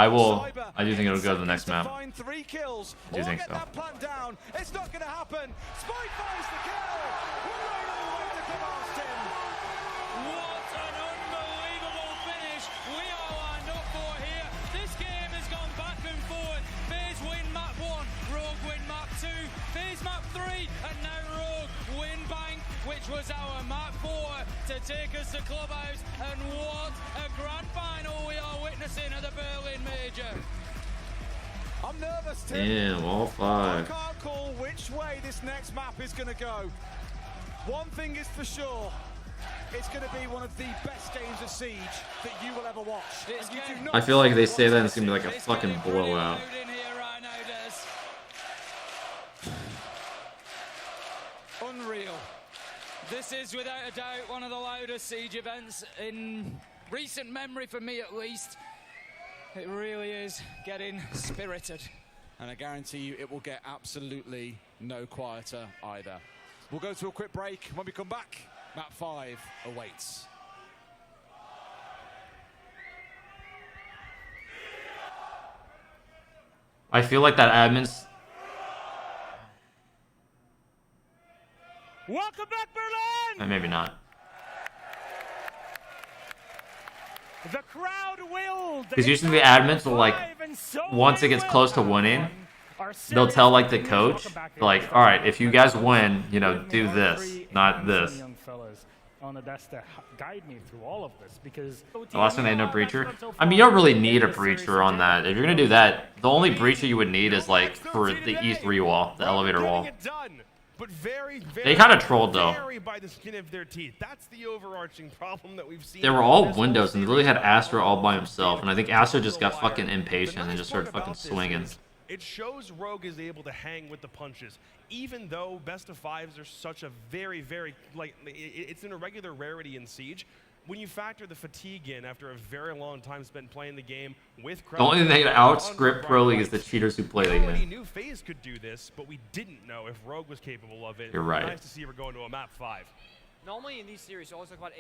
I do think it'll go to the next to map. find 3 kills. I do think get so. that plant down. It's not going to happen. Spike finds the kill. We're right all the way to come past him. What an unbelievable finish we are lined up for here. This game has gone back and forth. Faze win map 1, Rogue win map 2, Faze map 3, and now Rogue win Bank, which was our map 4 to take us to Clubhouse. And what a grand final we are witnessing at the Berlin Major. I'm nervous, Tim. Damn, all I 5. can't call which way this next map is going to go. One thing is for sure. It's going to be one of the best games of Siege that you will ever watch. And you do not I feel like they see say that and what's it's gonna be like a It's fucking getting pretty blowout. loud in here right now, Des. Unreal. This is without a doubt one of the loudest Siege events in recent memory for me at least. It really is getting spirited. And I guarantee you it will get absolutely no quieter either. We'll go to a quick break. When we come back, map 5 awaits. I feel like that admin's. Welcome back, Berlin! Maybe not. The crowd willed. Because usually the admins will, like, once it gets close to winning, they'll tell, like, the coach, like, all right, if you guys win, you know, do this, not this. Young fellas on the desk to guide me through all of this because The last one they know breacher. I mean, you don't really need a breacher on that. If you're gonna do that, the only breacher you would need is like for the E3 wall, the elevator wall. Getting it done, but very, They kinda trolled, though. Very by the skin of their teeth. That's the overarching problem that we've seen. They were all windows, and they literally had Astro all by himself, and I think Astro just got fucking impatient and just started fucking swinging. It shows Rogue is able to hang with the punches, even though best of 5s are such a very, very, like, it's an irregular rarity in Siege. When you factor the fatigue in after a very long time spent playing the game with crowd, The only thing that out-script Pro League is the cheaters who play the we already game. knew Faze could do this, but we didn't know if Rogue was capable of it. You're right. Nice to see we're going to a map 5. Normally in these series, you always talk about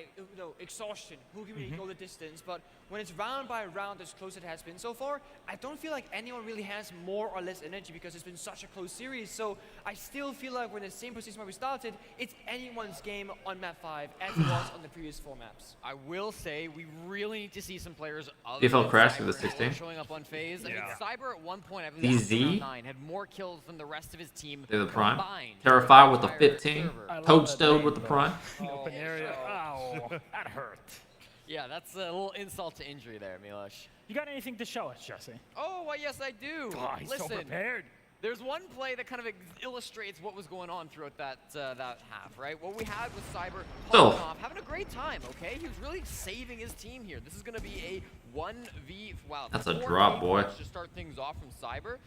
exhaustion, who can really go the distance, but when it's round by round as close as it has been so far, I don't feel like anyone really has more or less energy because it's been such a close series. So I still feel like we're in the same position where we started. It's anyone's game on map 5 as it was on the previous 4 maps. I will say we really need to see some players other They fell than crash Cyber through the and 16. showing up on Faze. I mean, Yeah. Cyber at one point, I believe DZ? round 9, had more kills than the rest of his team They're the prime. combined. Terrified with the Entire 15. server. Toadstone with the prime. Open area. Ow, that hurt. Yeah, that's a little insult to injury there, Milosh. You got anything to show us, Jesse? Oh, why, yes, I do. Oh, he's so Listen, prepared. there's one play that kind of illustrates what was going on throughout that that half, right? What we had was Cyber Oh. popping off, having a great time, okay? He was really saving his team here. This is going to be a 1v, wow. That's a 4v drop, boy. To start things off from Cyber.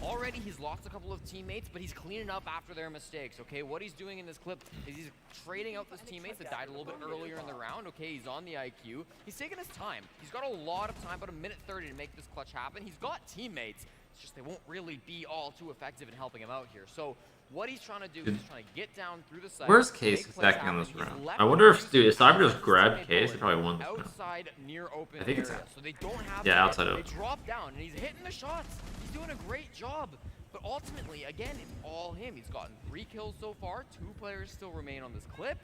Already, he's lost a couple of teammates, but he's cleaning up after their mistakes, okay? What he's doing in this clip is he's trading out those teammates that died a little bit earlier in the round, okay? He's on the IQ. He's taking his time. He's got a lot of time, about a minute 30 to make this clutch happen. He's got teammates. It's just they won't really be all too effective in helping him out here. So What he's trying to do is trying to get down through the side. Where's Case attacking on this round? I wonder if Cyber just grabbed Case. He probably won this round. Outside near open I think it's area, so they don't have outside They open. drop down, and he's hitting the shots. He's doing a great job. But ultimately, again, it's all him. He's gotten 3 kills so far. 2 players still remain on this clip.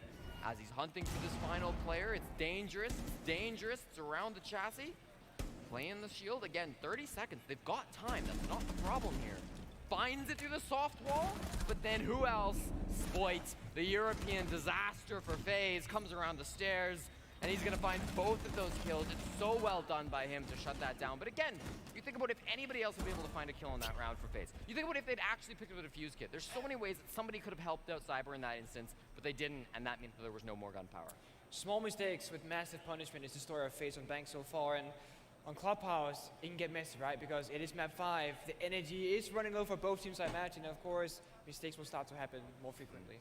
As he's hunting for this final player, it's dangerous. It's dangerous. It's around the chassis. Playing the shield. Again, 30 seconds. They've got time. That's not the problem here. Finds it through the soft wall, but then who else? Spoit, the European disaster for Faze, comes around the stairs, and he's gonna find both of those kills. It's so well done by him to shut that down. But again, you think about if anybody else would be able to find a kill in that round for Faze. You think about if they'd actually picked up the defuse kit. There's so many ways that somebody could have helped out Cyber in that instance, but they didn't, and that meant that there was no more gunpowder. Small mistakes with massive punishment is the story of Faze on Bank so far, and on Clubhouse, it can get messy, right? Because it is map 5. The energy is running low for both teams, I imagine. Of course, mistakes will start to happen more frequently.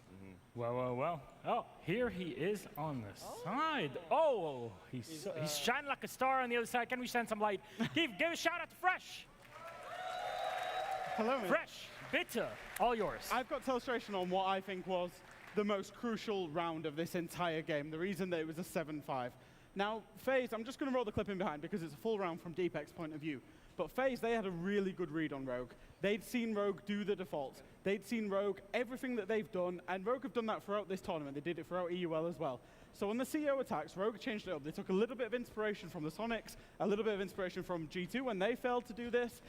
Well. Oh, here he is on the side. Oh, he's shining like a star on the other side. Can we send some light? give a shout out to Fresh. Hello, man. Fresh, bitter, all yours. I've got illustration on what I think was the most crucial round of this entire game. The reason that it was a 7-5. Now, Faze, I'm just going to roll the clip in behind because it's a full round from Deepek's point of view. But Faze, they had a really good read on Rogue. They'd seen Rogue do the default. They'd seen Rogue, everything that they've done, and Rogue have done that throughout this tournament. They did it throughout EUL as well. So on the CO attacks, Rogue changed it up. They took a little bit of inspiration from the Sonics, a little bit of inspiration from G2 when they failed to do this,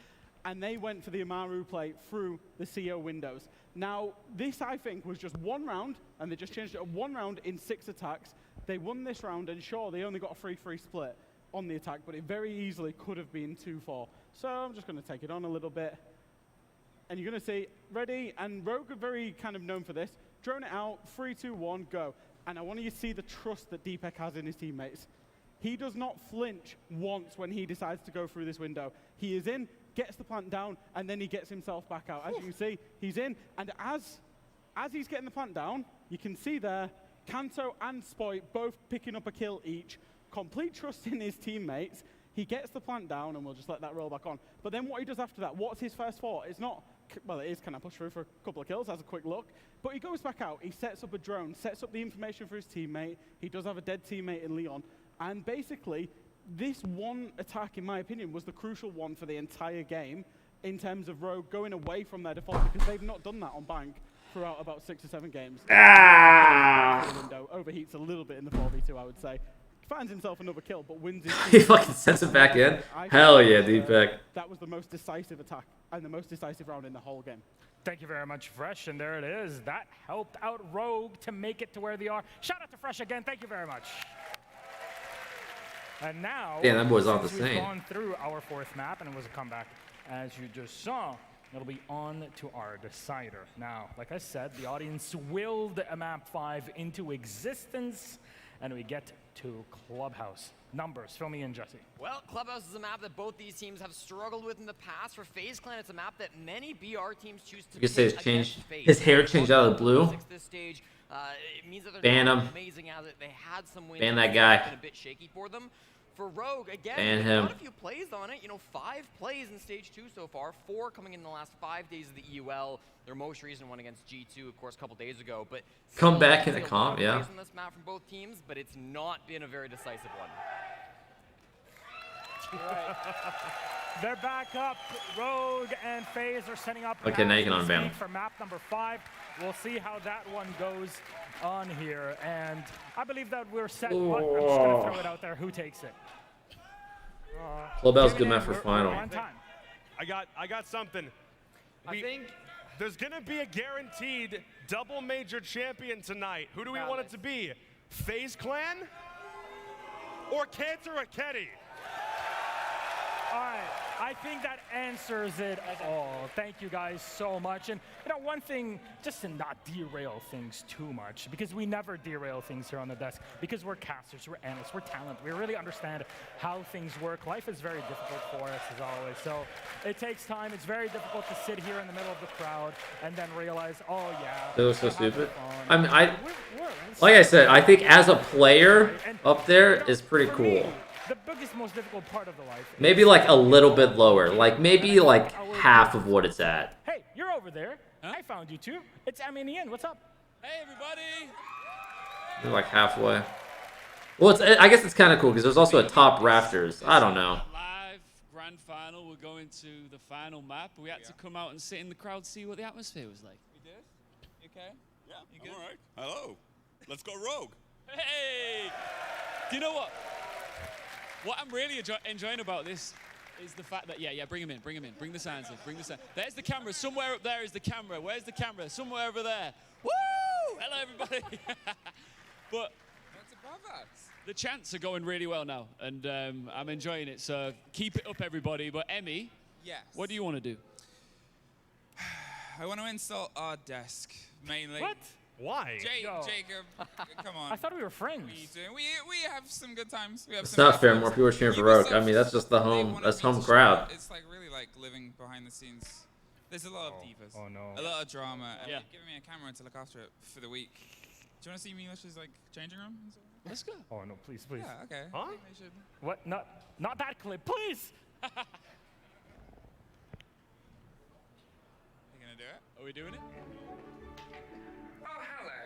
and they went for the Amaru play through the CO windows. Now, this, I think, was just one round, and they just changed it up one round in 6 attacks. They won this round, and sure, they only got a 3-3 split on the attack, but it very easily could have been 2-4. So I'm just going to take it on a little bit. And you're going to see, ready, and Rogue are very kind of known for this. Drone it out, 3, 2, 1, go. And I want you to see the trust that Deepek has in his teammates. He does not flinch once when he decides to go through this window. He is in, gets the plant down, and then he gets himself back out. As you can see, he's in, and as he's getting the plant down, you can see there, Kanto and Spoit both picking up a kill each. Complete trust in his teammates. He gets the plant down, and we'll just let that roll back on. But then what he does after that, what's his first thought? It's not, well, it is, can I push through for a couple of kills? Has a quick look. But he goes back out. He sets up a drone, sets up the information for his teammate. He does have a dead teammate in Leon. And basically, this one attack, in my opinion, was the crucial one for the entire game in terms of Rogue going away from their default, because they've not done that on Bank throughout about 6 or 7 games. The window overheats a little bit in the 4v2, I would say. Finds himself another kill, but wins his He fucking sends it back in? Hell yeah, Deepek. That was the most decisive attack and the most decisive round in the whole game. Thank you very much, Fresh, and there it is. That helped out Rogue to make it to where they are. Shout out to Fresh again. Thank you very much. And now, yeah, that boy's off the since we've same. gone through our 4th map, and it was a comeback, as you just saw, it'll be on to our decider. Now, like I said, the audience willed a map 5 into existence, and we get to Clubhouse. Numbers, fill me in, Jesse. Well, Clubhouse is a map that both these teams have struggled with in the past. For FaZe Clan, it's a map that many BR teams choose to You could say pick it's changed. against FaZe. His hair changed out of blue. This stage, it means that they're Ban not him. amazing as it. They had some wins. Ban that It's guy. been a bit shaky for them. For Rogue, again, Ban they've him. got a few plays on it. You know, 5 plays in stage 2 so far, 4 coming in the last 5 days of the EUL. Their most recent one against G2, of course, a couple days ago. But Come still, back in I the see a lot of comp, yeah. plays on this map from both teams, but it's not been a very decisive one. Right. They're back up. Rogue and FaZe are setting up. Okay, now you can as we unban speak him. for map number 5. We'll see how that one goes on here. And I believe that we're set. But I'm just going to throw it out there. Who takes it? Clubhouse good map for We're final. on time. I got something. I think There's going to be a guaranteed double major champion tonight. Who do we want it to be? FaZe Clan or Cancer Raketi? All right, I think that answers it all. Thank you guys so much. And you know, one thing, just to not derail things too much, because we never derail things here on the desk, because we're casters, we're analysts, we're talent. We really understand how things work. Life is very difficult for us, as always. So it takes time. It's very difficult to sit here in the middle of the crowd and then realize, oh yeah. They look so we're having stupid. fun. I mean, We're like I said, I think as a player And, up there you know, is pretty for me, cool. the biggest, most difficult part of the life. Maybe like a little bit lower, like maybe like half of what it's at. Hey, you're over there. I found you too. It's Ambient. What's up? Hey, everybody. They're like halfway. Well, I guess it's kind of cool because there's also a top rafters. I don't know. Live grand final. We're going to the final map. We had to come out and sit in the crowd, see what the atmosphere was like. We did? You okay? Yeah, you good? All right. Hello. Let's go rogue. Hey! Do you know what? What I'm really enjoying about this is the fact that, yeah, bring him in, bring the signs in, bring the signs. There's the camera, somewhere up there is the camera. Where's the camera? Somewhere over there. Woo! Hello, everybody. But What's above us? the chants are going really well now, and I'm enjoying it, so keep it up, everybody. But Emmy, Yes. what do you want to do? I want to install our desk, mainly. What? Why? Yo. Jacob, come on. I thought we were friends. What are you doing? We have some good times. We have It's some not good fair. times. More people are cheering for Rogue. I mean, that's just the They home. wanted That's me to home show crowd. up. It's like really like living behind the scenes. There's a lot of divas. Oh no. A lot of drama. And Yeah. they've given me a camera to look after it for the week. Do you want to see Milish's like changing room? and stuff? Let's go. Oh no, please, please. Yeah. Okay. Huh? I think they should. What? Not that clip, please. You gonna do it? Are we doing it? Oh, hello.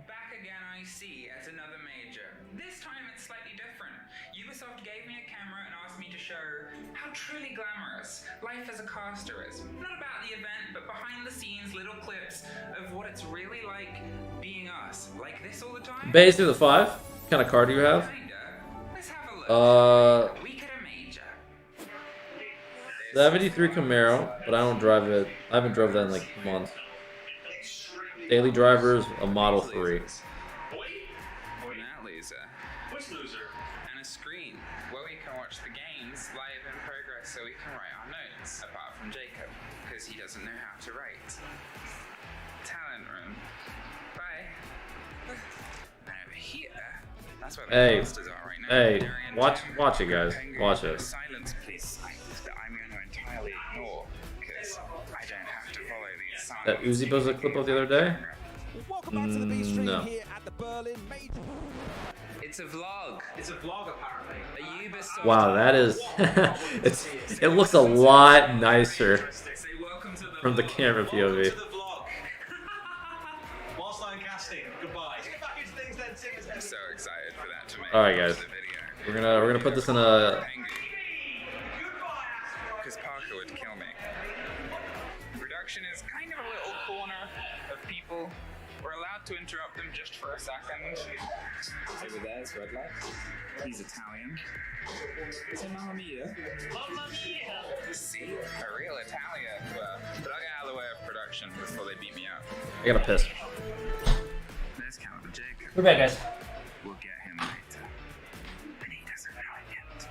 Back again, I see, at another major. This time it's slightly different. Ubisoft gave me a camera and asked me to show how truly glamorous life as a caster is. Not about the event, but behind the scenes little clips of what it's really like being us. Like this all the time? Bays through the 5. What kind of car do you have? Kinda. Let's have a look. Week at a major. 73 Camaro, but I don't drive it. I haven't drove that in like months. Daily drivers, a Model 3. That loser. Which loser? And a screen where we can watch the games live in progress so we can write our notes, apart from Jacob, because he doesn't know how to write. Talent room. Bye. And over here, that's where the Hey. masters are right now. Hey, Darian, watch Tim, it, guys. Pengu. Watch it. Silence, please. Signs that I'm going to entirely ignore, because I don't have to follow these signs. That Uzi was a clip of the other day? Welcome back to the B stream No. here at the Berlin Major. It's a vlog. It's a vlog, apparently. A Ubisoft. Wow, that is. It looks a lot nicer Say welcome to the from the vlog. camera POV. To the vlog. Whilst I'm casting, goodbye. I'm so excited for that to make All right, it guys. to the video. We're gonna put this in a. Because Parker would kill me. Production is kind of a little corner of people. We're allowed to interrupt them just for a second. Over there's red light. He's Italian. Say Mamma Mia. Mamma Mia! See? A real Italian. But I'll get out of the way of production before they beat me up. I gotta piss. There's Calvin Jacob. We're back, guys. We'll get him later. And he doesn't know it yet.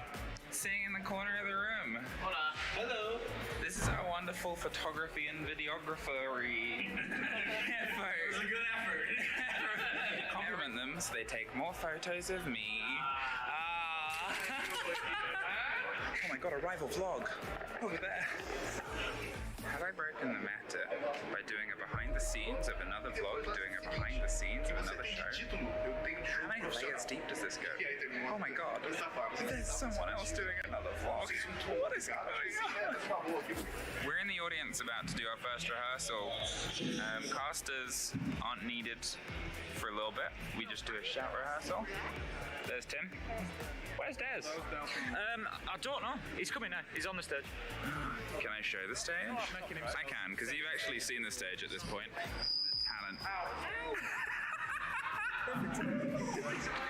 Sitting in the corner of the room. Hola. Hello. This is our wonderful photography and videography. It was a good effort. Compliment them so they take more photos of me. Oh my god, a rival vlog. Over there. Have I broken the meta by doing a behind the scenes of another vlog, doing a behind the scenes of another show? How many layers deep does this go? Oh my god, there's someone else doing another vlog. What is going on? We're in the audience about to do our first rehearsal. Casters aren't needed for a little bit. We just do a shout rehearsal. There's Tim. Where's Des? I don't know. He's coming now. He's on the stage. Can I show the stage? I can, because you've actually seen the stage at this point. Talent.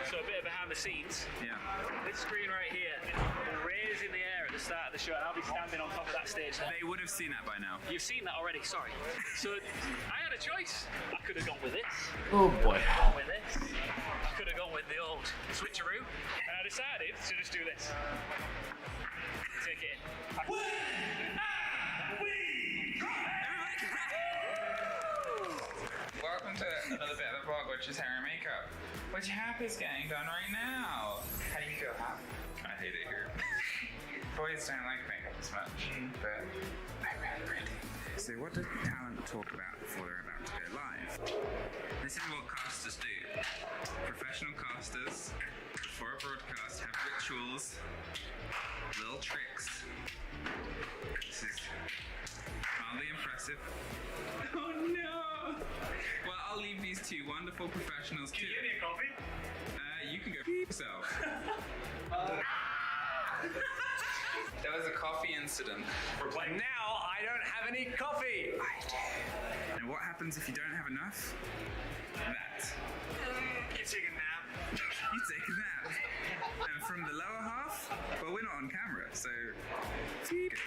So a bit of behind the scenes. Yeah. This screen right here will raise in the air at the start of the show, and I'll be standing on top of that stage. They would have seen that by now. You've seen that already, sorry. So I had a choice. I could have gone with this. Oh boy. Gone with this. I could have gone with the old switcheroo, and I decided to just do this. Take it in. Welcome to another bit of the vlog, which is hair and makeup. Which Hap is getting done right now. How do you feel, Hap? I hate it here. Boys don't like makeup as much, but I really do. So what does talent talk about before they're about to go live? This is what casters do. Professional casters, before a broadcast, have rituals, little tricks. This is hardly impressive. Oh no! two wonderful professionals Can too. you give me a coffee? You can go f yourself. There was a coffee incident. We're playing now. I don't have any coffee. And what happens if you don't have enough? That. You take a nap. You take a nap. And from the lower half, well, we're not on camera, so.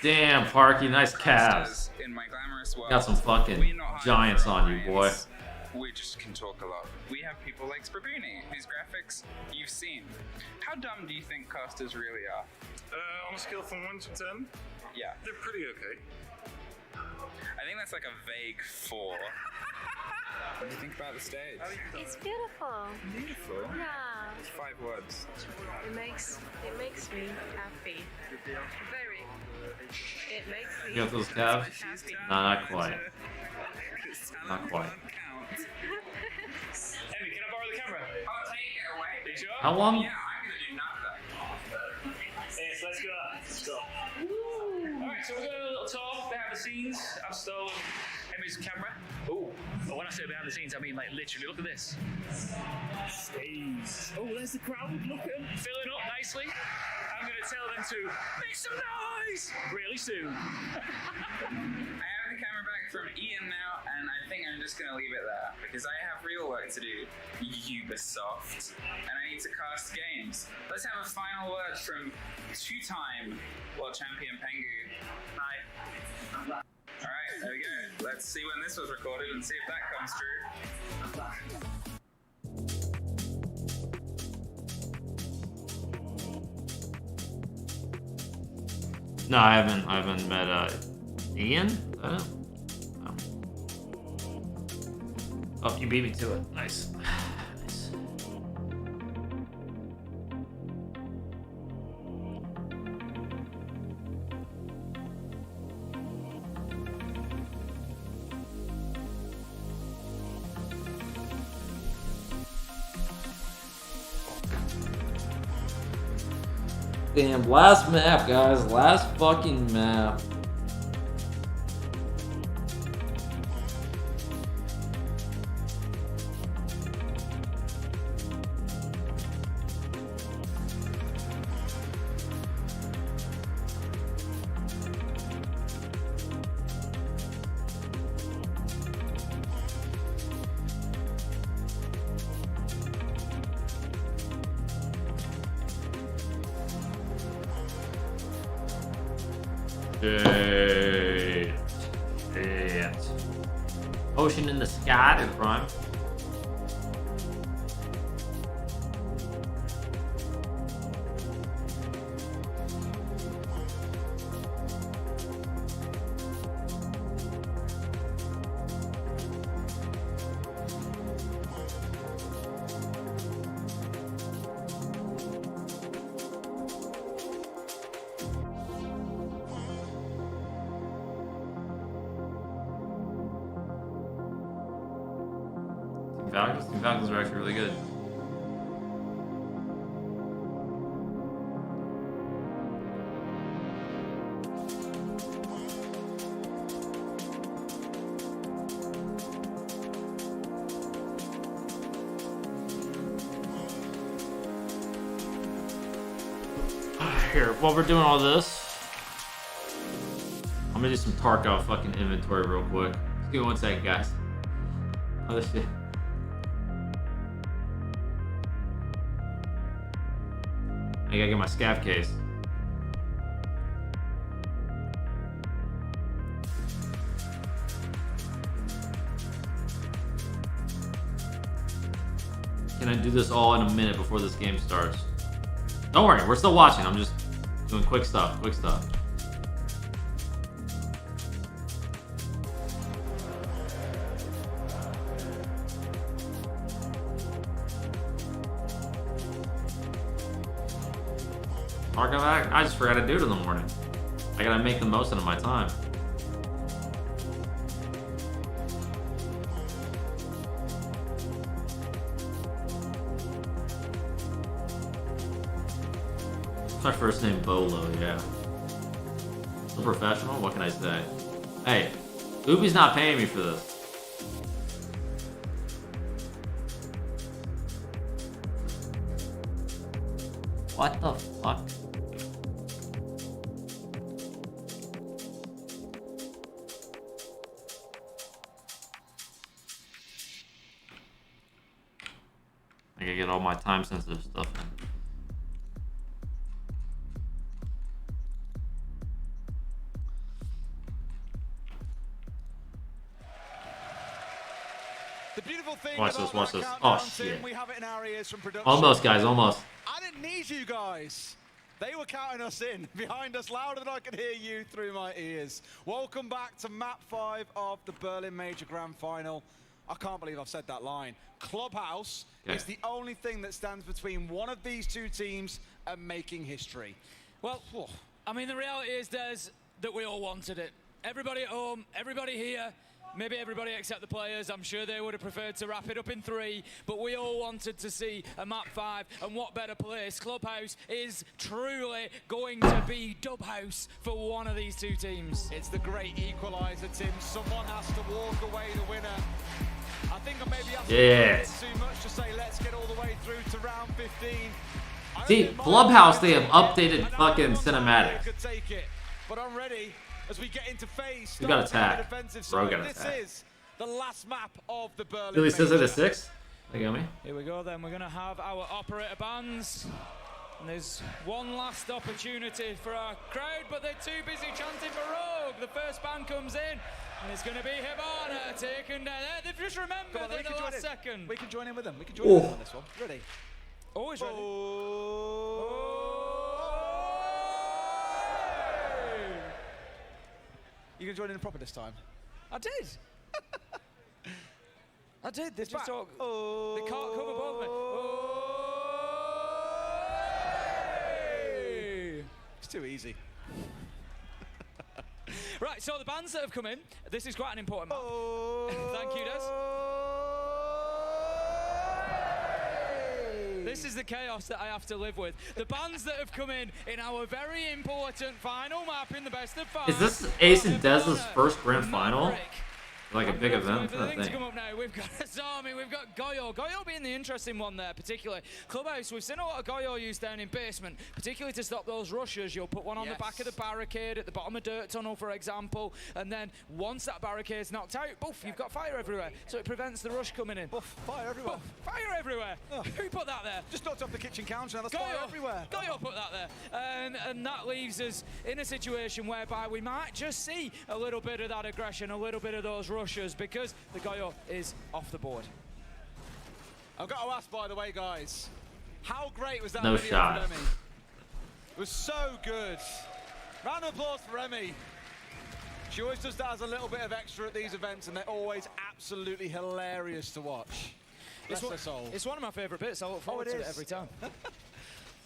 Damn, Parky, nice calves. In my glamorous world, Got some fucking we're not hired giants for on you, boy. Giants. We just can talk a lot. We have people like Sprabuni, whose graphics you've seen. How dumb do you think casters really are? On a scale from 1 to 10, Yeah. they're pretty okay. I think that's like a vague 4. What do you think about the stage? It's beautiful. Beautiful. Yeah. It's 5 words. It makes me happy. Very. It makes me You got those calves? happy. Nah, not quite. Not quite. Emmy, can I borrow the camera? I'll take it away. You sure? How long? Yeah, I'm gonna do nothing. Yes, let's go. Let's go. Alright, so we're going to do a little tour behind the scenes. I've stolen Emmy's camera. Oh, but when I say behind the scenes, I mean like literally. Look at this. Stays. Oh, there's the crowd. Look at them. Filling up nicely. I'm going to tell them to make some noise really soon. I have the camera back from Ian now, and I think I'm just gonna leave it there because I have real work to do, Ubisoft, and I need to cast games. Let's have a final word from two-time world champion Pengu. Hi. Alright, there we go. Let's see when this was recorded and see if that comes true. No, I haven't met Ian. I don't know. Oh, you beat me to it. Nice. Nice. Damn, last map, guys. Last fucking map. Shit. Ocean in the sky, Prime. Falcons are actually really good. Here, while we're doing all this, I'm gonna do some Tarkov fucking inventory real quick. Just give me 1 second, guys. Oh, this shit. I gotta get my scav case. Can I do this all in a minute before this game starts? Don't worry, we're still watching. I'm just doing quick stuff, quick stuff. I just forgot to do it in the morning. I gotta make the most out of my time. My first name Beaulo, yeah. I'm a professional, what can I say? Hey, Ubi's not paying me for this. What the fuck? I gotta get all my time sensitive stuff in. The beautiful thing Watch this, about watch that this. countdown, Oh, Tim, shit. we have it in our ears from production. Almost, guys, almost. I didn't need you guys. They were counting us in, behind us, louder than I could hear you through my ears. Welcome back to map 5 of the Berlin Major Grand Final. I can't believe I've said that line. Clubhouse is the only thing that stands between one of these two teams and making history. Well, I mean, the reality is, Des, that we all wanted it. Everybody at home, everybody here, maybe everybody except the players. I'm sure they would have preferred to wrap it up in 3, but we all wanted to see a map 5, and what better place? Clubhouse is truly going to be dub house for one of these two teams. It's the great equalizer, Tim. Someone has to walk away the winner. I think I maybe asked too much to say let's get all the way through to round 15. See, Clubhouse, they have updated fucking cinematics. But I'm ready as we get into Faze. We got attack. Bro got This attack. is the last map of the Berlin Billy says it Major. at 6. They got me. Here we go then, we're gonna have our operator bands. And there's one last opportunity for our crowd, but they're too busy chanting for Rogue. The first band comes in, and it's gonna be Hibana taken down there. They've just remembered in the last second. We can join in with them. We can join in on this one. Ready? Always ready. You can join in proper this time. I did. I did. They just talk. They can't come above me. It's too easy. Right, so the bands that have come in, this is quite an important map. Thank you, Des. This is the chaos that I have to live with. The bands that have come in our very important final map in the best of 5. Is this Ace and Dez's first grand final? Like a big event kind of To thing. come up now, we've got Azami, we've got Goyo. Goyo being the interesting one there, particularly. Clubhouse, we've seen a lot of Goyo used down in basement, particularly to stop those rushers. You'll put one on the back of the barricade at the bottom of Dirt Tunnel, for example, and then once that barricade's knocked out, boof, you've got fire everywhere, so it prevents the rush coming in. Boof, fire everywhere. Boof, fire everywhere. Oh. Who put that there? Just knocked off the kitchen counter, now there's Goyo, fire everywhere. Goyo put that there. And that leaves us in a situation whereby we might just see a little bit of that aggression, a little bit of those rushers, because the Goyo is off the board. I've got to ask, by the way, guys, how great was that No video shot. from Emmy? It was so good. Round of applause for Emmy. She always does that as a little bit of extra at these events, and they're always absolutely hilarious to watch. Bless their souls. It's one of my favourite bits. I look forward to it every time.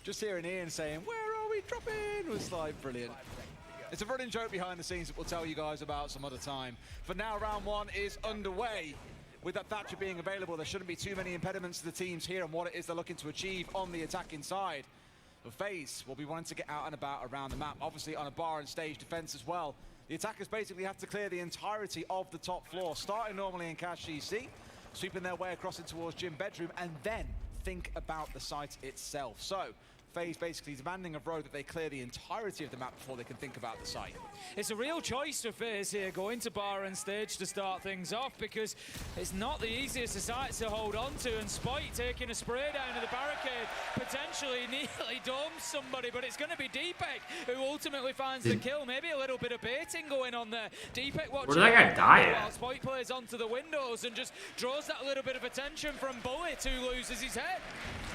Just hearing Ian saying, "Where are we dropping?" was like brilliant. It's a running joke behind the scenes that we'll tell you guys about some other time. For now, round 1 is underway. With that Thatcher being available, there shouldn't be too many impediments to the teams here and what it is they're looking to achieve on the attacking side. The Faze will be wanting to get out and about around the map, obviously on a bar and stage defense as well. The attackers basically have to clear the entirety of the top floor, starting normally in Cash GC, sweeping their way across it towards Gym Bedroom, and then think about the site itself. So, Faze basically demanding of Rogue that they clear the entirety of the map before they can think about the site. It's a real choice for Faze here, going to bar and stage to start things off, because it's not the easiest of sites to hold on to, and Spite taking a spray down to the barricade, potentially nearly domes somebody, but it's going to be Deepek who ultimately finds the kill. Maybe a little bit of baiting going on there. Deepek watching Where did that guy die at? while Spite plays onto the windows and just draws that little bit of attention from Bullet, who loses his head.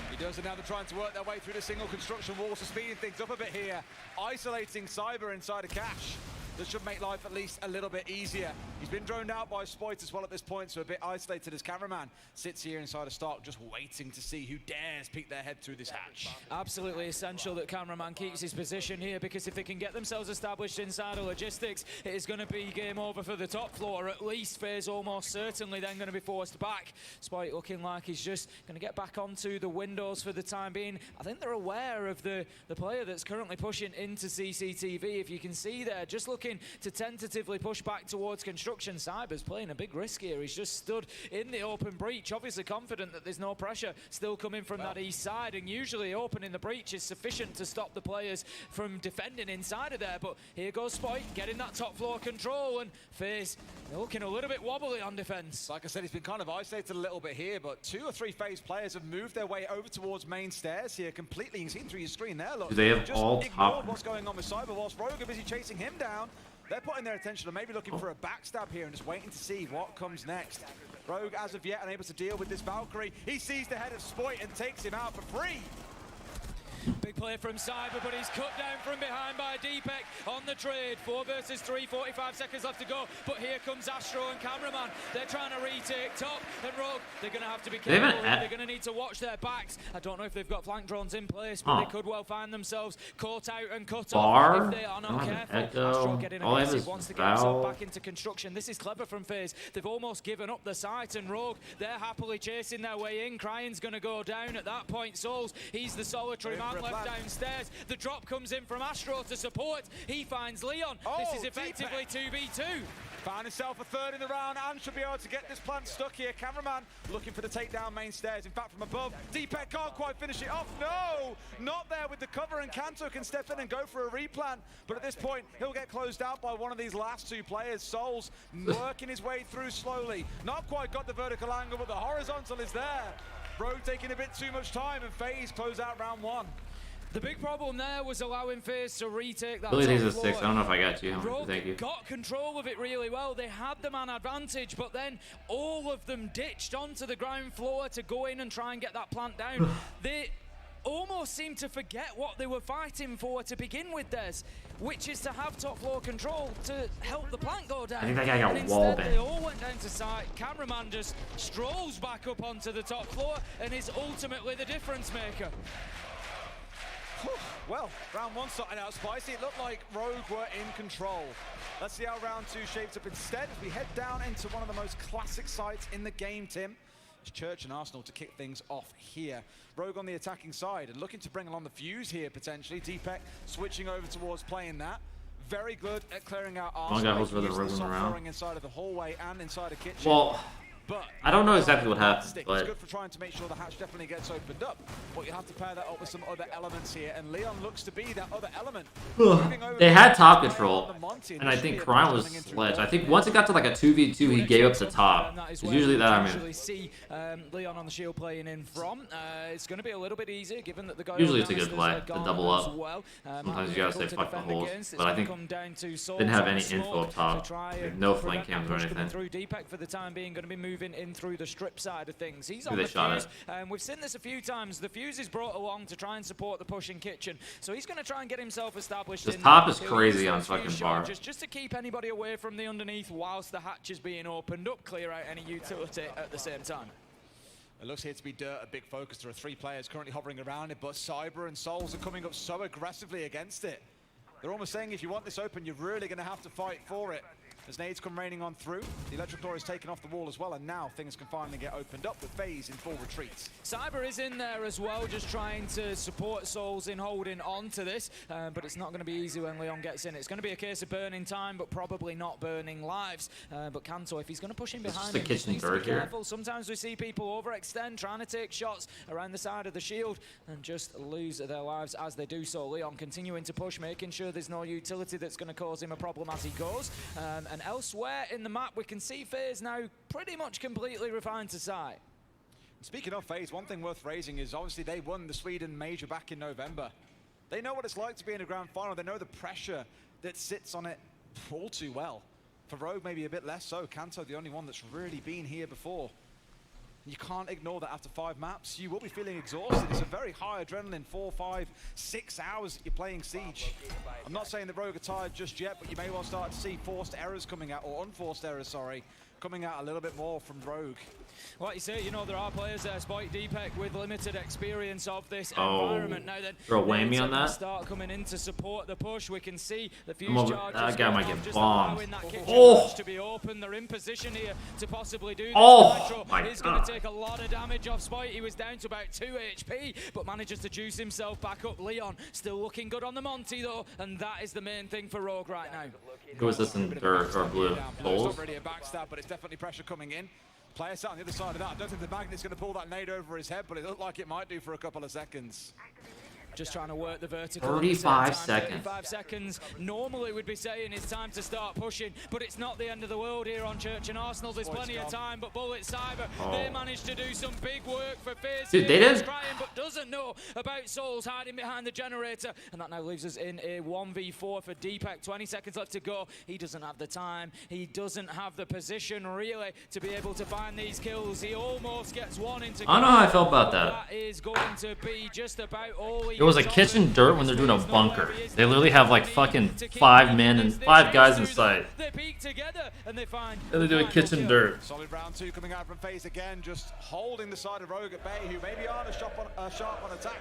He does, and now they're trying to work their way through the single construction wall, so speeding things up a bit here. Isolating Cyber inside of Cash. That should make life at least a little bit easier. He's been droned out by Spoit as well at this point, so a bit isolated as cameraman sits here inside of Stark, just waiting to see who dares peek their head through this hatch. Absolutely essential that cameraman keeps his position here, because if they can get themselves established inside of logistics, it is going to be game over for the top floor. At least Faze almost certainly then going to be forced back. Spite looking like he's just going to get back onto the windows for the time being. I think they're aware of the player that's currently pushing into CCTV. If you can see there, just looking looking to tentatively push back towards construction. Cyber's playing a big risk here. He's just stood in the open breach, obviously confident that there's no pressure still coming from that east side, and usually opening the breach is sufficient to stop the players from defending inside of there. But here goes Spoit, getting that top floor control, and Faze looking a little bit wobbly on defense. Like I said, he's been kind of isolated a little bit here, but 2 or 3 Faze players have moved their way over towards main stairs here completely. You can see through your screen there, look. Do they have just all ignore top? what's going on with Cyber whilst Rogue are busy chasing him down. They're putting their attention on maybe looking for a backstab here and just waiting to see what comes next. Rogue, as of yet, unable to deal with this Valkyrie. He sees the head of Spoit and takes him out for free. Big play from Cyber, but he's cut down from behind by Deepek on the trade. 4 versus 3, 45 seconds left to go. But here comes Astro and Cameraman. They're trying to retake top, and Rogue, they're going to have to be careful. They're going to need to watch their backs. I don't know if they've got flank drones in place, but they could well find themselves caught out and cut off if they are not careful. Astro getting aggressive, wants to get himself back into construction. This is clever from Faze. They've almost given up the site, and Rogue, they're happily chasing their way in. Crying's going to go down at that point. Souls, he's the solitary man left downstairs. The drop comes in from Astro to support. He finds Leon. This is effectively 2v2. Found himself a third in the round and should be able to get this plant stuck here. Cameraman looking for the takedown main stairs. In fact, from above, Deepek can't quite finish it off. No, not there with the cover, and Kanto can step in and go for a replant. But at this point, he'll get closed out by one of these last 2 players. Souls working his way through slowly. Not quite got the vertical angle, but the horizontal is there. Rogue taking a bit too much time, and Faze close out round 1. The big problem there was allowing Faze to retake that. Really takes a floor. 6. I don't know if I got you. Rogue Thank you. got control of it really well. They had the man advantage, but then all of them ditched onto the ground floor to go in and try and get that plant down. They almost seemed to forget what they were fighting for to begin with, Des, which is to have top floor control to help the plant go down. I think that guy got and wall instead, bang. they all went down to site. Cameraman just strolls back up onto the top floor and is ultimately the difference maker. Well, round 1 starting out spicy. It looked like Rogue were in control. Let's see how round 2 shapes up instead as we head down into one of the most classic sites in the game, Tim. It's Church and Arsenal to kick things off here. Rogue on the attacking side and looking to bring along the fuse here potentially. Deepek switching over towards playing that. Very good at clearing out Arsenal. One guy holds the room around. Inside of the hallway and inside a kitchen. Well, but I don't know exactly what happened, but it's good for trying to make sure the hatch definitely gets opened up. But you have to pair that up with some other elements here, and Leon looks to be that other element. they had top control, and I think Crime was sledged. I think once it got to like a 2v2, he gave up the top. It's usually that. I mean, see Leon on the shield playing in from. It's going to be a little bit easier given that the guy. Usually it's a good play to double up. Sometimes you gotta say fuck the holes, but I think didn't have any info up top. No flank cams or anything. Through Deepek for the time being, going to be moving in through the strip side of things. He's on they the shot fuse. We've seen this a few times. The fuse is brought along to try and support the push in kitchen. So he's going to try and get himself established. This top is crazy on fucking bar. Just to keep anybody away from the underneath whilst the hatch is being opened up, clear out any utility at the same time. It looks here to be Dirt, a big focus. There are 3 players currently hovering around it, but Cyber and Souls are coming up so aggressively against it. They're almost saying if you want this open, you're really going to have to fight for it. As nades come raining on through, the electric door is taken off the wall as well, and now things can finally get opened up with Faze in full retreat. Cyber is in there as well, just trying to support Souls in holding on to this, but it's not going to be easy when Leon gets in. It's going to be a case of burning time, but probably not burning lives. But Kanto, if he's going to push in behind him, kitchen needs to be here. careful. Sometimes we see people overextend, trying to take shots around the side of the shield and just lose their lives as they do so. Leon continuing to push, making sure there's no utility that's going to cause him a problem as he goes. And elsewhere in the map, we can see Faze now pretty much completely refined to site. Speaking of Faze, one thing worth raising is obviously they won the Sweden Major back in November. They know what it's like to be in a grand final. They know the pressure that sits on it all too well. For Rogue, maybe a bit less so. Kanto, the only one that's really been here before. You can't ignore that after 5 maps. You will be feeling exhausted. It's a very high adrenaline, 4, 5, 6 hours that you're playing Siege. I'm not saying that Rogue are tired just yet, but you may well start to see forced errors coming out, or unforced errors, sorry, coming out a little bit more from Rogue. Like you say, you know, there are players there, Spike Deepek, with limited experience of this environment. Now then, throw a whammy on that. Start coming in to support the push. We can see the fuse charge. That guy might get bombed. To be open. They're in position here to possibly do this. Oh my He's going to take a lot of damage off Spike. He was down to about 2 HP, but manages to juice himself back up. Leon still looking good on the Monty though, and that is the main thing for Rogue right now. Who is this in dirt or blue? It's not really a backstab, but it's definitely pressure coming in. Player sat on the other side of that. I don't think the Magnet's going to pull that nade over his head, but it looked like it might do for a couple of seconds. Just trying to work the vertical. 35 seconds. 35 seconds. Normally we'd be saying it's time to start pushing, but it's not the end of the world here on Church and Arsenal. There's plenty of time, but Bullet Cyber, they managed to do some big work for Faze. Dude, they did. Crying, but doesn't know about Souls hiding behind the generator, and that now leaves us in a 1v4 for Deepek. 20 seconds left to go. He doesn't have the time. He doesn't have the position really to be able to find these kills. He almost gets one into. I don't know how I felt about that. That is going to be just about all he. It was a kitchen dirt when they're doing a bunker. They literally have like fucking 5 men and 5 guys in sight. They peek together and they find. And they're doing kitchen dirt. Solid round 2 coming out from Faze again, just holding the side of Rogue at bay, who maybe aren't as sharp on attack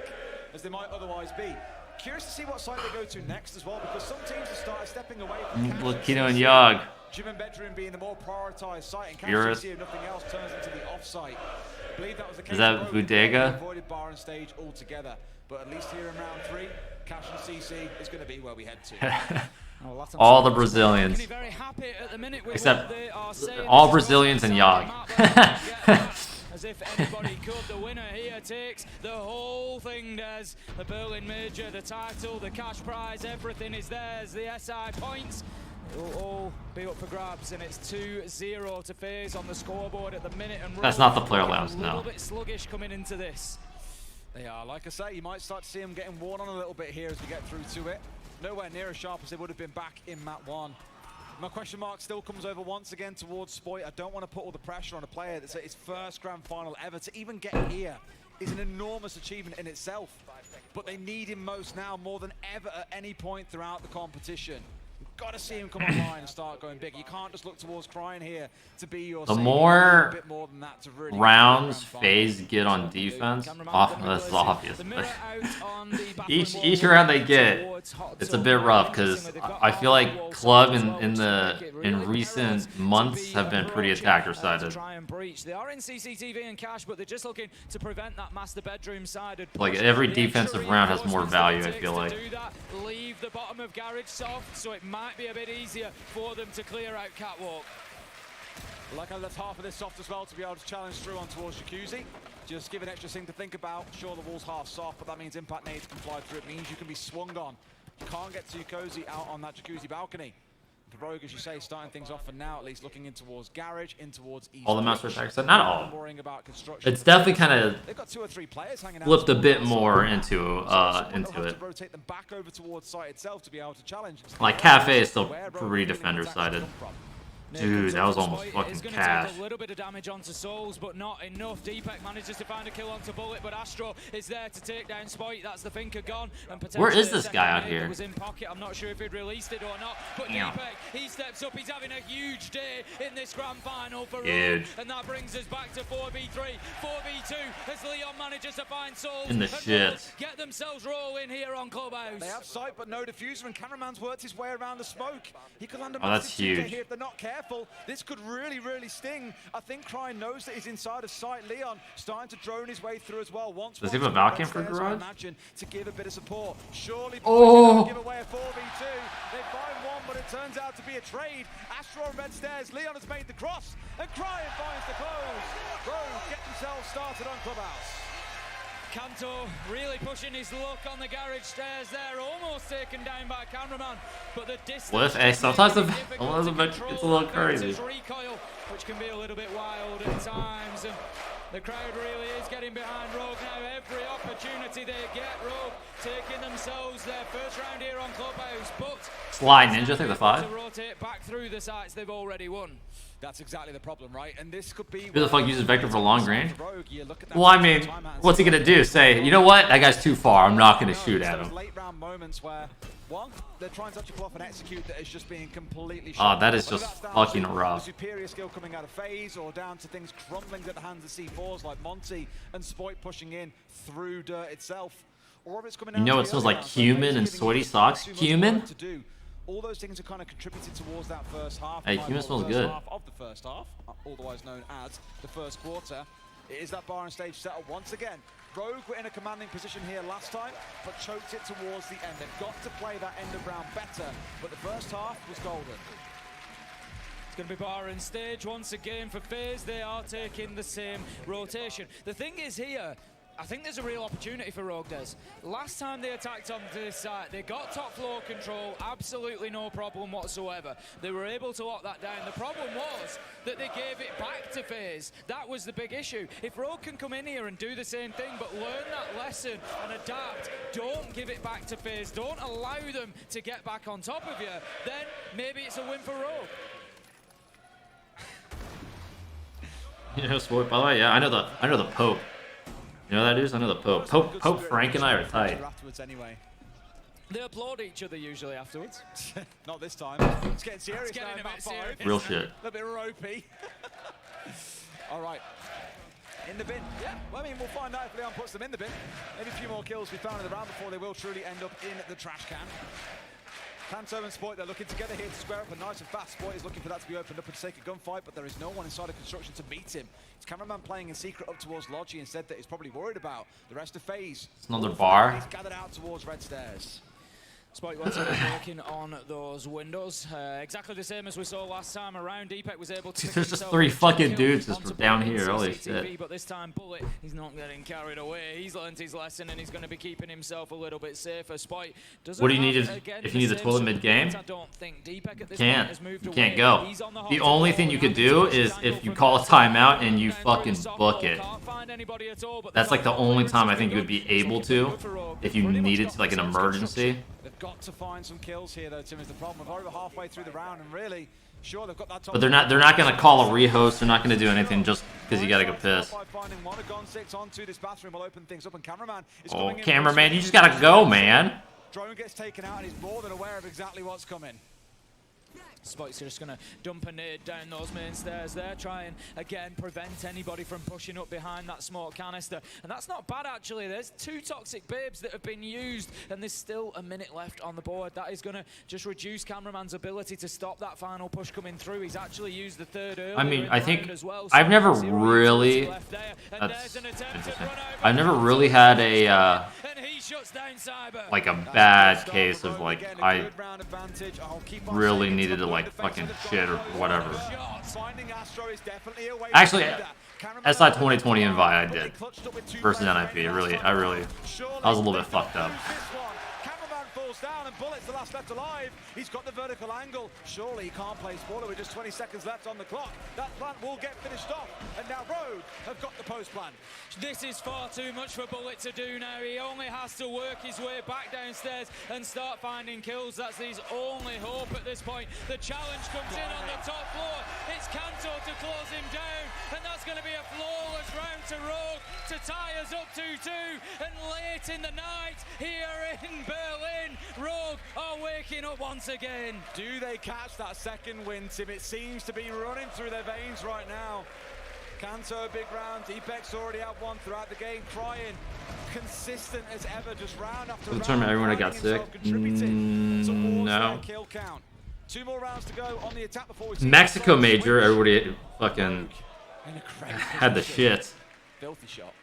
as they might otherwise be. Curious to see what side they go to next as well, because some teams have started stepping away from Lukino and Yogg. Gym and bedroom being the more prioritized site, and Furious. if nothing else turns into the off-site. I believe that was the case. Is that Bodega? Avoided bar and stage altogether, but at least here in round 3, Cash and CC is going to be where we head to. All the Brazilians. Except all Brazilians and Yogg. As if anybody could. The winner here takes the whole thing, Des. The Berlin Major, the title, the cash prize, everything is theirs. The SI points. It will all be up for grabs, and it's 2-0 to Faze on the scoreboard at the minute. And that's not the player lounge, no. A little bit sluggish coming into this. They are, like I say, you might start to see them getting worn on a little bit here as we get through to it. Nowhere near as sharp as they would have been back in map 1. My question mark still comes over once again towards Spoit. I don't want to put all the pressure on a player that's at his first grand final ever. To even get here is an enormous achievement in itself. But they need him most now, more than ever at any point throughout the competition. You've got to see him come online and start going big. You can't just look towards Crying here to be your the more rounds Faze get on defense, that's obvious. each round they get, it's a bit rough because I feel like Club in recent months have been pretty attacker sided. They are in CCTV and cash, but they're just looking to prevent that master bedroom sided. Like every defensive round has more value, I feel like. Leave the bottom of garage soft, so it might be a bit easier for them to clear out catwalk. Like I left half of this soft as well to be able to challenge through on towards Jacuzzi. Just give an extra thing to think about. Sure, the wall's half soft, but that means impact nades can fly through. It means you can be swung on. You can't get too cozy out on that Jacuzzi balcony. The Rogue, as you say, starting things off for now, at least looking in towards garage, in towards east. All the master attacks, not all. It's definitely kind of flipped a bit more into it. Like Cafe is still pretty defender sided. Dude, that was almost fucking cash. A little bit of damage onto Souls, but not enough. Deepek manages to find a kill onto Bullet, but Astro is there to take down Spoit. That's the thinker gone. And where is this guy out here? Was in pocket. I'm not sure if he'd released it or not. But Deepek, he steps up. He's having a huge day in this grand final for Rogue. And that brings us back to 4v3, 4v2 as Leon manages to find Souls. In the shit. Get themselves rolling here on Clubhouse. They have sight, but no diffuser, and Cameraman's worked his way around the smoke. He could land a that's huge. Here if they're not careful. This could really, really sting. I think Crying knows that he's inside of sight. Leon starting to drone his way through as well. Does he have a Valkyrie for garage? Imagine to give a bit of support. Surely give away a 4v2. They find one, but it turns out to be a trade. Astro on red stairs. Leon has made the cross, and Crying finds the close. Rogue get themselves started on Clubhouse. Kanto really pushing his luck on the garage stairs there, almost taken down by Cameraman, but the distance sometimes it's a little crazy. Recoil, which can be a little bit wild at times, and the crowd really is getting behind Rogue now. Every opportunity they get, Rogue taking themselves their first round here on Clubhouse, but Slide Ninja, take the 5. to rotate back through the sites they've already won. That's exactly the problem, right? And this could be. Who the fuck uses Vector for long range? Well, I mean, what's he gonna do? Say, you know what? That guy's too far. I'm not gonna shoot at him. Late round moments where one, they're trying to pull off an execute that is just being completely. Oh, that is just fucking rough. Superior skill coming out of Faze, or down to things crumbling at the hands of C4s like Monty and Spoit pushing in through dirt itself. Or if it's coming. You know, it smells like cumin and sweaty socks. Cumin. All those things are kind of contributed towards that first half. Hey, cumin smells good. Half of the first half, otherwise known as the first quarter. It is that bar and stage setup once again. Rogue were in a commanding position here last time, but choked it towards the end. They've got to play that end of round better, but the first half was golden. It's going to be bar and stage once again for Faze. They are taking the same rotation. The thing is here, I think there's a real opportunity for Rogue Des. Last time they attacked onto this site, they got top floor control, absolutely no problem whatsoever. They were able to lock that down. The problem was that they gave it back to Faze. That was the big issue. If Rogue can come in here and do the same thing, but learn that lesson and adapt, don't give it back to Faze, don't allow them to get back on top of you, then maybe it's a win for Rogue. You know, Sport, by the way, yeah, I know the Pope. You know what that is? I know the Pope. Pope Frank and I are tight. Anyway. They applaud each other usually afterwards. Not this time. It's getting serious now in map 5. Real shit. A little bit ropey. All right. In the bin. Yeah, well, I mean, we'll find out if Leon puts them in the bin. Maybe a few more kills we found in the round before they will truly end up in the trash can. Kanto and Spoit, they're looking together here to square up, and nice and fast. Spoit is looking for that to be opened up and to take a gunfight, but there is no one inside of construction to meet him. It's cameraman playing in secret up towards Logi instead that he's probably worried about. The rest of Faze. It's another bar. He's gathered out towards red stairs. Spoit once again working on those windows. Exactly the same as we saw last time around. Deepak was able to. There's just 3 fucking dudes just down here. Holy shit. But this time, Bullet, he's not getting carried away. He's learned his lesson and he's going to be keeping himself a little bit safer. Spoit doesn't. What do you need if you need the toilet mid game? I don't think Deepak at this Can't. point has moved You away. can't go. The only thing you could do is if you call a timeout and you fucking book it. That's like the only time I think you would be able to if you needed to, like an emergency. They've got to find some kills here, though, Tim, is the problem. We're over halfway through the round, and really, sure, they've got that top. But they're not gonna call a rehost. They're not gonna do anything just because you gotta go piss. Oh, cameraman, you just gotta go, man. Drone gets taken out, and he's more than aware of exactly what's coming. Spoit's just going to dump a nade down those main stairs there, try and, again, prevent anybody from pushing up behind that smoke canister. And that's not bad, actually. There's 2 toxic babes that have been used, and there's still a minute left on the board. That is going to just reduce cameraman's ability to stop that final push coming through. He's actually used the third earlier. I mean, I think as well, I've never really. That's interesting. I've never really had a like a bad case of like I really needed to like fucking shit or whatever. Actually, SI 2020 invite I did versus NIP. I was a little bit fucked up. Down and Bullet's the last left alive. He's got the vertical angle. Surely he can't play spoiler with just 20 seconds left on the clock. That plan will get finished off. And now Rogue have got the post plan. This is far too much for Bullet to do now. He only has to work his way back downstairs and start finding kills. That's his only hope at this point. The challenge comes in on the top floor. It's Kanto to close him down. And that's going to be a flawless round to Rogue to tie us up 2-2. And late in the night here in Berlin, Rogue are waking up once again. Do they catch that second win, Tim? It seems to be running through their veins right now. Kanto, big round. Deepak's already had one throughout the game, crying. Consistent as ever, just round after round. The tournament, everyone got sick. No. Kill count. 2 more rounds to go on the attack before we Mexico major, everybody fucking had the shit. Filthy shot.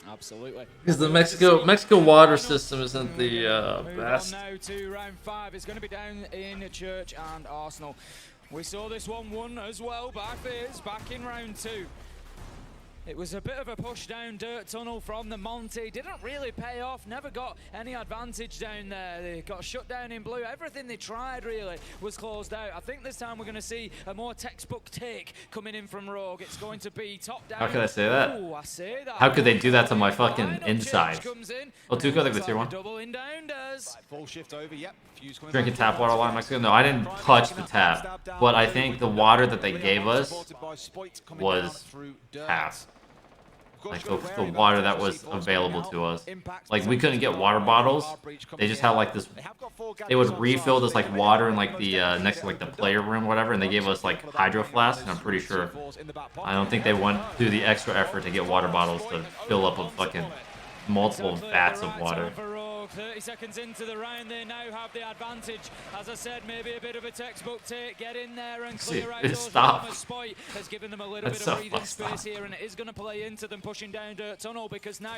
Absolutely. Because the Mexico water system isn't the best. Now to round 5. It's going to be down in Church and Arsenal. We saw this one won as well by Faze back in round 2. It was a bit of a push down dirt tunnel from the Monty. Didn't really pay off. Never got any advantage down there. They got shut down in blue. Everything they tried really was closed out. I think this time we're going to see a more textbook take coming in from Rogue. It's going to be top down. How could I say that? Ooh, I say that. How could they do that to my fucking inside? Oh, Tuco, like the tier 1. Doubling down does. Full shift over. Yep. Drinking tap water while I'm Mexico? No, I didn't touch the tap. But I think the water that they gave us was tap. Like the water that was available to us. Like we couldn't get water bottles. They just had like this. They would refill this like water in like the next to like the player room or whatever, and they gave us like hydro flasks. And I'm pretty sure. I don't think they went through the extra effort to get water bottles to fill up a fucking multiple vats of water. 30 seconds into the round, they now have the advantage. As I said, maybe a bit of a textbook take. Get in there and clear out those rumors. Spoit has given them a little bit of breathing space here, and it is going to play into them pushing down dirt tunnel because now.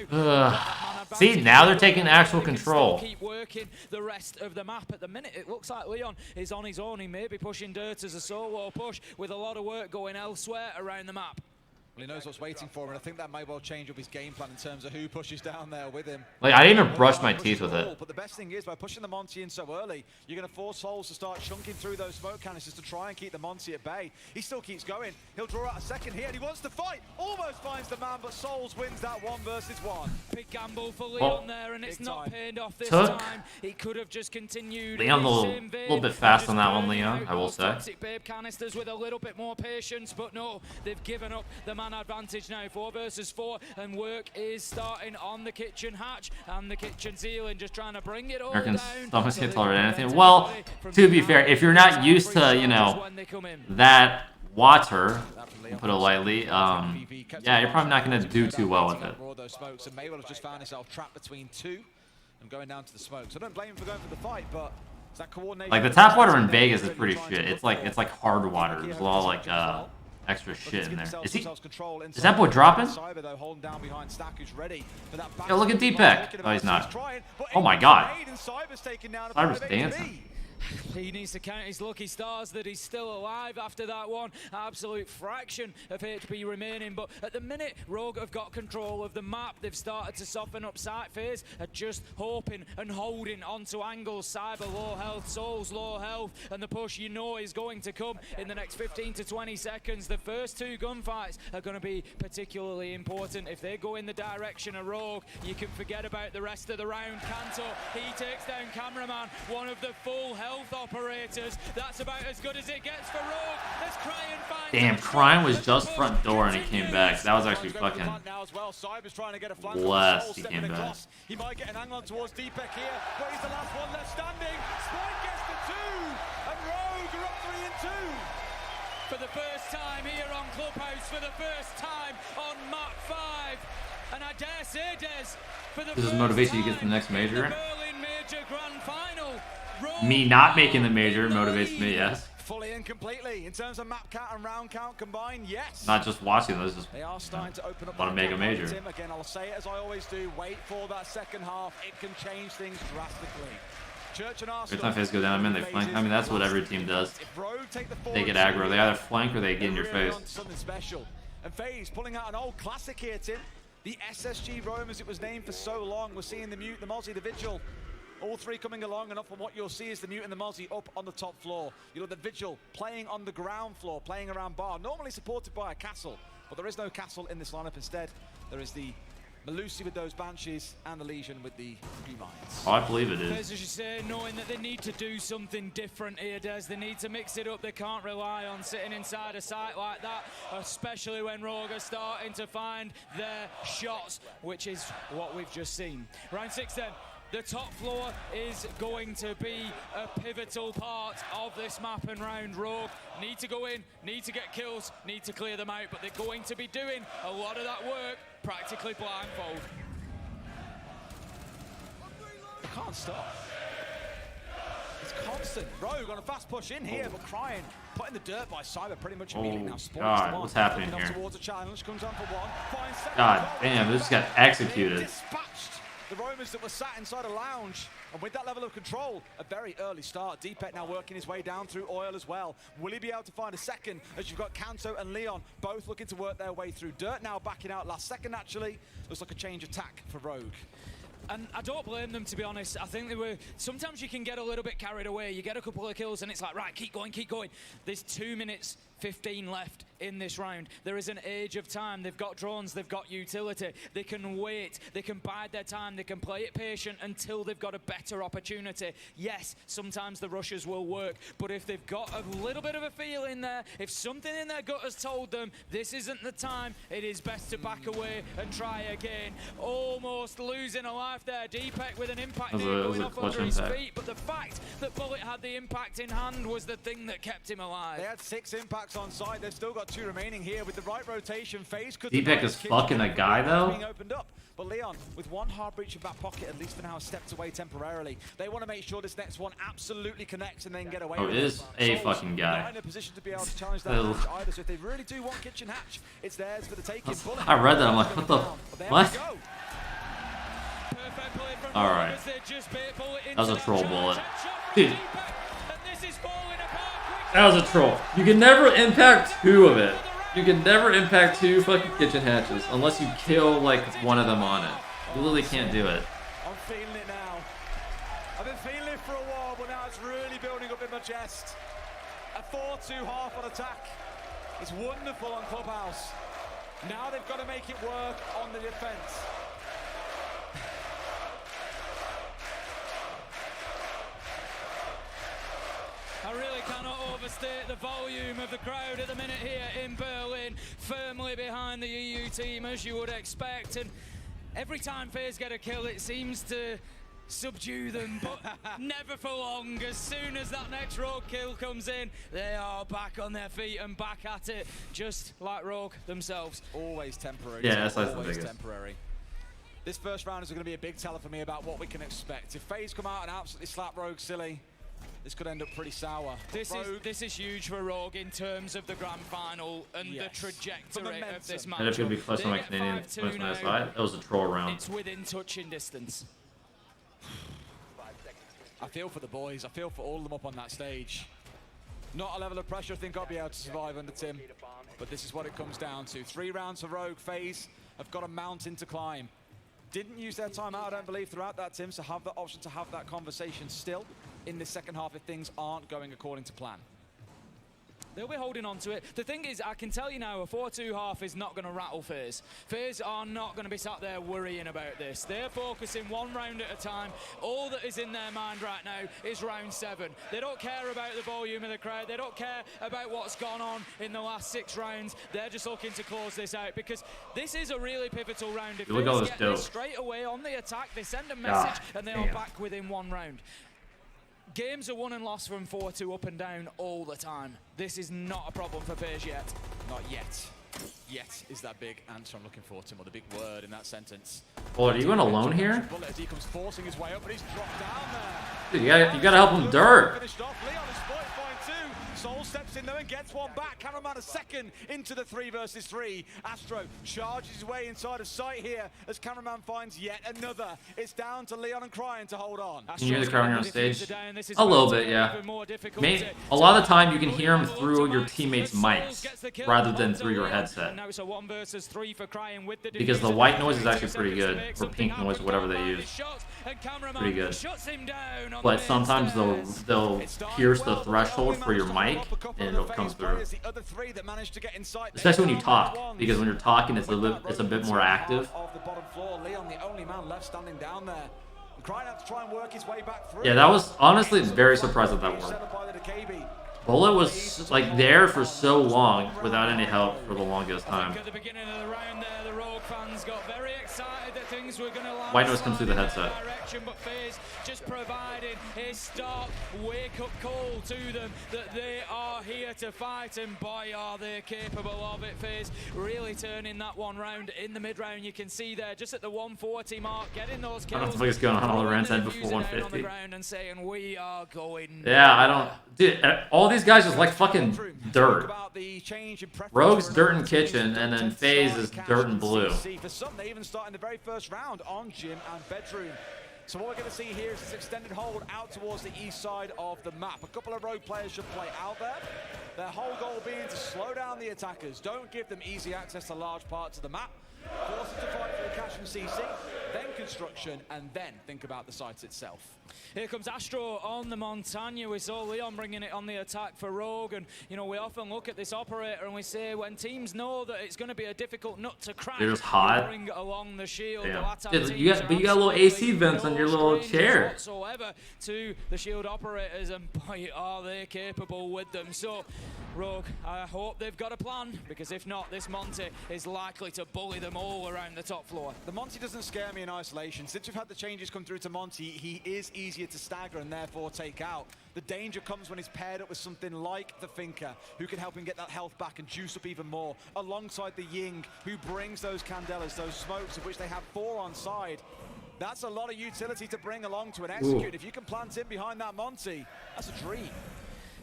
See, now they're taking actual control. Keep working the rest of the map. At the minute, it looks like Leon is on his own. He may be pushing dirt as a solo push with a lot of work going elsewhere around the map. Well, he knows what's waiting for him, and I think that may well change up his game plan in terms of who pushes down there with him. Like, I didn't even brush my teeth with it. But the best thing is, by pushing the Monty in so early, you're going to force Souls to start chunking through those smoke canisters to try and keep the Monty at bay. He still keeps going. He'll draw out a second here, and he wants to fight. Almost finds the man, but Souls wins that 1 versus 1. Big gamble for Leon there, and it's not paid off this time. He could have just continued. Leon a little bit fast on that one, Leon, I will say. Toxic babe canisters with a little bit more patience, but no, they've given up the man advantage now. 4 versus 4, and work is starting on the kitchen hatch and the kitchen ceiling, just trying to bring it all down. Stomachs can't tolerate anything. Well, to be fair, if you're not used to, you know, that water, put it lightly, yeah, you're probably not going to do too well with it. And Maywell has just found himself trapped between 2 and going down to the smoke. So I don't blame him for going for the fight, but it's that coordination. Like the tap water in Vegas is pretty shit. It's like hard water. There's a lot of like extra shit in there. Is that boy dropping? Yo, look at D-Pack. Oh, he's not. Oh my god. Cyber's dancing. He needs to count his lucky stars that he's still alive after that one. Absolute fraction of HP remaining, but at the minute, Rogue have got control of the map. They've started to soften up site. Faze are just hoping and holding onto angles. Cyber low health, Souls low health, and the push you know is going to come in the next 15 to 20 seconds. The first 2 gunfights are going to be particularly important. If they go in the direction of Rogue, you can forget about the rest of the round. Kanto, he takes down Cameraman, one of the full health operators. That's about as good as it gets for Rogue. As Cryan finds damn, Cryan was just front door and he came back. That was actually fucking blessed he came back. He might get an angle towards D-Pack here, but he's the last one left standing. Spike gets the 2, and Rogue are up 3 and 2. For the first time here on Clubhouse, for the first time on Mach 5. And I dare say, Des, for the this is motivation you get to the next major. Berlin Major Grand Final. Me not making the major motivates me, yes. Fully and completely in terms of map count and round count combined, yes. Not just watching this, just they are starting to open up. Want to make a major. Again, I'll say it as I always do. Wait for that second half. It can change things drastically. Church and Arsenal. Every time Faze go down, they flank. I mean, that's what every team does. They get aggro. They either flank or they get in your face. Something special. And Faze pulling out an old classic here, Tim. The SSG Rome, as it was named for so long. We're seeing the Mute, the Mozzie, the Vigil. All 3 coming along, and up from what you'll see is the Mute and the Mozzie up on the top floor. You'll have the Vigil playing on the ground floor, playing around bar, normally supported by a castle, but there is no castle in this lineup. Instead, there is the Melusi with those Banshees and the Legion with the Mines. Oh, I believe it is. As you say, knowing that they need to do something different here, Des. They need to mix it up. They can't rely on sitting inside a site like that, especially when Rogue are starting to find their shots, which is what we've just seen. Round 6 then. The top floor is going to be a pivotal part of this map and round. Rogue need to go in, need to get kills, need to clear them out, but they're going to be doing a lot of that work practically blindfold. They can't stop. It's constant. Rogue on a fast push in here, but Cryan put in the dirt by Cyber pretty much immediately. Oh, God, what's happening here? Towards a challenge, comes on for 1, finds second. God damn, this just got executed. Dispatched. The Romans that were sat inside a lounge, and with that level of control, a very early start. Deepek now working his way down through oil as well. Will he be able to find a second, as you've got Kanto and Leon both looking to work their way through? Dirt now backing out last second, actually. Looks like a change of tack for Rogue. And I don't blame them, to be honest. I think they were... Sometimes you can get a little bit carried away. You get a couple of kills and it's like, right, keep going, keep going. There's 2 minutes 15 left in this round. There is an age of time. They've got drones, they've got utility. They can wait, they can bide their time, they can play it patient until they've got a better opportunity. Yes, sometimes the rushes will work, but if they've got a little bit of a feel in there, if something in their gut has told them this isn't the time, it is best to back away and try again. Almost losing a life there. Deepek with an impact going off under his feet, but the fact that Bullet had the impact in hand was the thing that kept him alive. They had 6 impacts on site. They've still got 2 remaining here with the right rotation. Faze could... Deepek is fucking a guy, though. Being opened up. But Leon, with 1 hard breach of back pocket, at least for now, has stepped away temporarily. They want to make sure this next one absolutely connects and then get away with it. Oh, it is a fucking guy. Not in a position to be able to challenge that match either, so if they really do want Kitchen Hatch, it's theirs for the taking. I read that, I'm like, what the... What? Alright. That was a troll bullet. Dude. That was a troll. You can never impact 2 of it. You can never impact 2 fucking kitchen hatches unless you kill like one of them on it. You literally can't do it. I'm feeling it now. I've been feeling it for a while, but now it's really building up in my chest. A 4-2 half on attack. It's wonderful on Clubhouse. Now they've got to make it work on the defense. I really cannot overstate the volume of the crowd at the minute here in Berlin, firmly behind the EU team as you would expect, and every time Faze get a kill it seems to subdue them, but never for long. As soon as that next Rogue kill comes in, they are back on their feet and back at it, just like Rogue themselves. Always temporary. Yeah, that's like always the biggest. Temporary. This first round is going to be a big teller for me about what we can expect. If Faze come out and absolutely slap Rogue silly, this could end up pretty sour. This is huge for Rogue in terms of the grand final and the trajectory of this match. And if you'd be close on my Canadian side, that was a troll round. It's within touching distance. I feel for the boys. I feel for all of them up on that stage. Not a level of pressure I think I'll be able to survive under Tim, but this is what it comes down to. 3 rounds for Rogue. Faze have got a mountain to climb. Didn't use their timeout, I don't believe, throughout that, Tim, so have the option to have that conversation still in the second half if things aren't going according to plan. They'll be holding on to it. The thing is, I can tell you now, a 4-2 half is not going to rattle Faze. Faze are not going to be sat there worrying about this. They're focusing 1 round at a time. All that is in their mind right now is round 7. They don't care about the volume of the crowd. They don't care about what's gone on in the last 6 rounds. They're just looking to close this out because this is a really pivotal round. If Faze get this straight away on the attack, they send a message and they are back within 1 round. Games are won and lost from 4-2 up and down all the time. This is not a problem for Faze yet. Not yet. Yet is that big answer I'm looking for, Tim, or the big word in that sentence. Oh, are you going alone here? As he comes forcing his way up, but he's dropped down there. Dude, you gotta help him dirt. Finished off. Leon is spotted by 2. Soul steps in there and gets 1 back. Cameraman a second into the 3 versus 3. Astro charges his way inside of sight here as Cameraman finds yet another. It's down to Leon and Cryin to hold on. Can you hear the crowd on stage? A little bit, yeah. A lot of the time you can hear him through your teammates' mics rather than through your headset. Now it's a 1 versus 3 for Cryin with the because the white noise is actually pretty good, or pink noise, whatever they use. Pretty good. But sometimes they'll pierce the threshold for your mic and it'll come through. Especially when you talk, because when you're talking it's a bit more active. Yeah, that was honestly very surprised that worked. Bullet was like there for so long without any help for the longest time. At the beginning of the round there, the Rogue fans got very excited that things were going to land. White noise comes through the headset. But Faze just providing a stark wake-up call to them that they are here to fight, and boy are they capable of it. Faze really turning that 1 round in the mid-round. You can see there just at the 140 mark, getting those kills. I don't know what the fuck is going on all around before 150. And saying, we are going. Yeah, I don't. Dude, all these these guys just like fucking dirt. Rogue's dirt and kitchen, and then Faze is dirt and blue. For some, they even start in the very first round on gym and bedroom. So what we're going to see here is this extended hold out towards the east side of the map. A couple of rogue players should play out there. Their whole goal being to slow down the attackers. Don't give them easy access to large parts of the map. Force them to fight for the cash from CC, then construction, and then think about the site itself. Here comes Astro on the Montagne. We saw Leon bringing it on the attack for Rogue, and you know, we often look at this operator and we say when teams know that it's going to be a difficult nut to crack, they're just hot. Bring along the shield. Yeah. Dude, you got little AC vents on your little chair. Whatsoever to the shield operators, and boy, are they capable with them. So, Rogue, I hope they've got a plan, because if not, this Monty is likely to bully them all around the top floor. The Monty doesn't scare me in isolation. Since we've had the changes come through to Monty, he is easier to stagger and therefore take out. The danger comes when he's paired up with something like the Finker, who can help him get that health back and juice up even more, alongside the Ying, who brings those Candelas, those smokes, of which they have 4 on side. That's a lot of utility to bring along to an execute. Ooh. If you can plant in behind that Monty, that's a dream.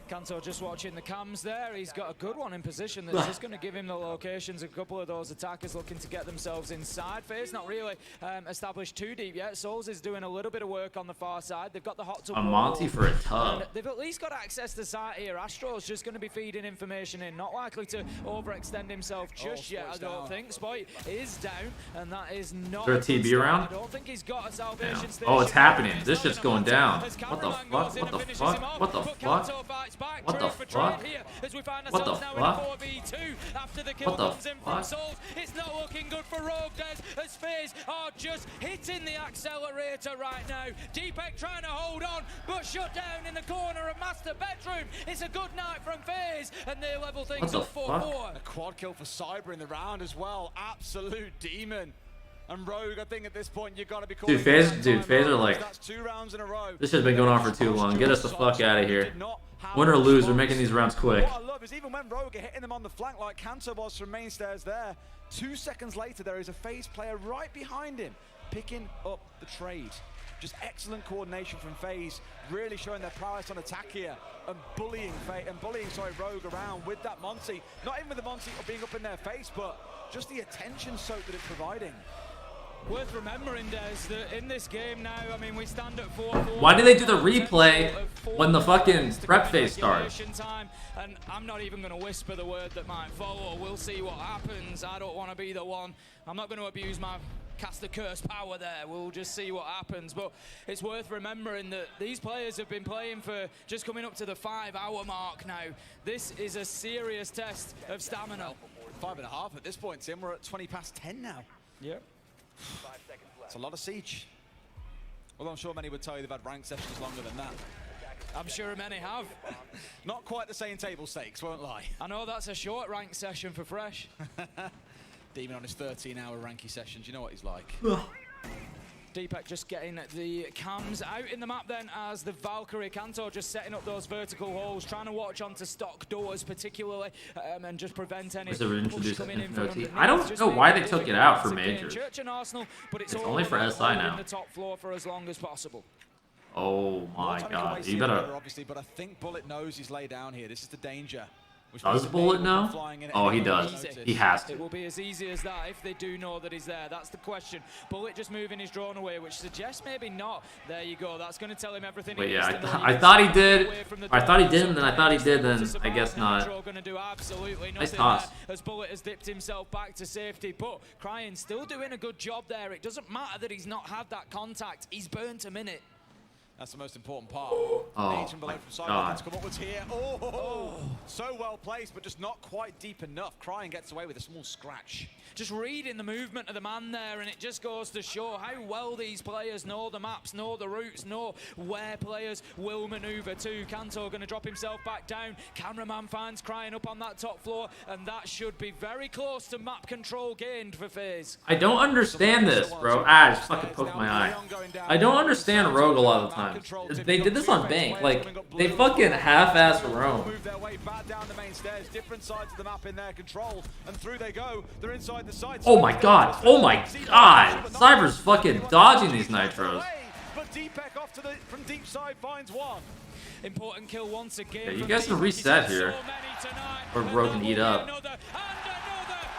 Kanto just watching the cams there. He's got a good one in position that's just going to give him the locations. A couple of those attackers looking to get themselves inside. Faze not really established too deep yet. Souls is doing a little bit of work on the far side. They've got the hot tub. A Monty for a tub. And they've at least got access to site here. Astro's just going to be feeding information in. Not likely to overextend himself just yet, I don't think. Spoit is down, and that is not. Is there a TB around? I don't think he's got a salvation station. Oh, it's happening. This shit's going down. What the fuck? What the fuck? What the fuck? What the fuck? What the fuck? What the fuck? It's not looking good for Rogue Des, as Faze are just hitting the accelerator right now. Deepek trying to hold on, but shut down in the corner of master bedroom. It's a good night from Faze, and they level things up 4-4. A quad kill for Cyber in the round as well. Absolute demon. And Rogue, I think at this point you've got to be calling. Dude, Faze are like, that's 2 rounds in a row. this has been going on for too long. Get us the fuck out of here. Win or lose, we're making these rounds quick. What I love is even when Rogue are hitting them on the flank like Kanto was from main stairs there, 2 seconds later there is a Faze player right behind him, picking up the trade. Just excellent coordination from Faze, really showing their prowess on attack here, and bullying Rogue around with that Monty. Not even with the Monty being up in their face, but just the attention soak that it's providing. Worth remembering, Des, that in this game now, I mean, we stand at 4-4. Why do they do the replay when the fucking prep phase starts? And I'm not even going to whisper the word that might follow. We'll see what happens. I don't want to be the one. I'm not going to abuse my caster curse power there. We'll just see what happens. But it's worth remembering that these players have been playing for just coming up to the 5-hour mark now. This is a serious test of stamina. 5.5 at this point, Tim. We're at 20 past 10 now. Yep. It's a lot of siege. Well, I'm sure many would tell you they've had ranked sessions longer than that. I'm sure many have. Not quite the same table stakes, won't lie. I know that's a short ranked session for Fresh. Demon on his 13-hour ranky sessions, you know what he's like. Deepek just getting the cams out in the map then as the Valkyrie. Kanto just setting up those vertical holes, trying to watch onto stock doors particularly, and just prevent any push coming in from underneath. I don't know why they took it out for majors. Church and Arsenal, but it's only for SI now. The top floor for as long as possible. Oh my god, you better. Obviously, but I think Bullet knows he's laid down here. This is the danger. Does Bullet know? Oh, he does. He has to. It will be as easy as that if they do know that he's there. That's the question. Bullet just moving his drone away, which suggests maybe not. There you go. That's going to tell him everything. Wait, yeah, I thought he did. I thought he didn't, then I thought he did, then I guess not. Going to do absolutely nice nothing toss. there, as Bullet has dipped himself back to safety, but Crying still doing a good job there. It doesn't matter that he's not had that contact. He's burnt a minute. That's the most important part. Oh, my God. To come upwards here. Oh, so well placed, but just not quite deep enough. Crying gets away with a small scratch. Just reading the movement of the man there, and it just goes to show how well these players know the maps, know the routes, know where players will maneuver to. Kanto going to drop himself back down. Cameraman finds Crying up on that top floor, and that should be very close to map control gained for Faze. I don't understand this, bro. I just fucking poked my eye. I don't understand Rogue a lot of the time. They did this on Bank. Like, they fucking half-ass roam. Move their way back down the main stairs, different sides of the map in their control, and through they go. They're inside the site. Oh my god. Oh my god. Cyber's fucking dodging these nitros. But Deepek off to the from deep side finds one. Important kill once again. Yeah, you guys can reset here. Or Rogue can eat up. Another.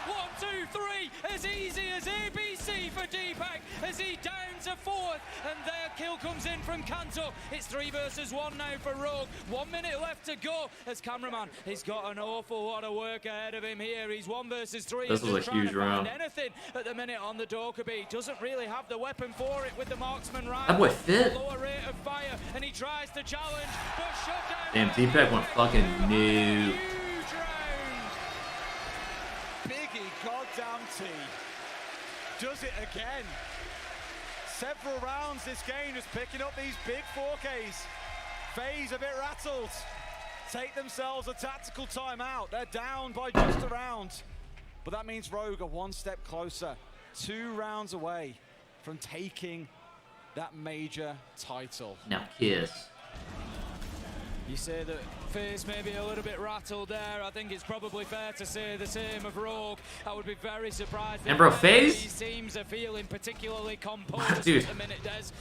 1, 2, 3. As easy as ABC for Deepak as he downs a fourth. And their kill comes in from Kanto. It's 3 versus 1 now for Rogue. 1 minute left to go as cameraman. He's got an awful lot of work ahead of him here. He's 1 versus 3. This was a huge round. Anything at the minute on the Dokkaebi. Doesn't really have the weapon for it with the marksman right. That boy fit. Lower rate of fire, and he tries to challenge, but shut down. Damn, Deepak went fucking new. Biggie goddamn T does it again. Several rounds this game, just picking up these big 4Ks. Faze a bit rattled. Take themselves a tactical timeout. They're down by just a round. But that means Rogue are 1 step closer. 2 rounds away from taking that major title. Now kiss. You say that Faze may be a little bit rattled there. I think it's probably fair to say the same of Rogue. I would be very surprised. And bro, Faze? These teams are feeling particularly composed Dude. at the minute, Des.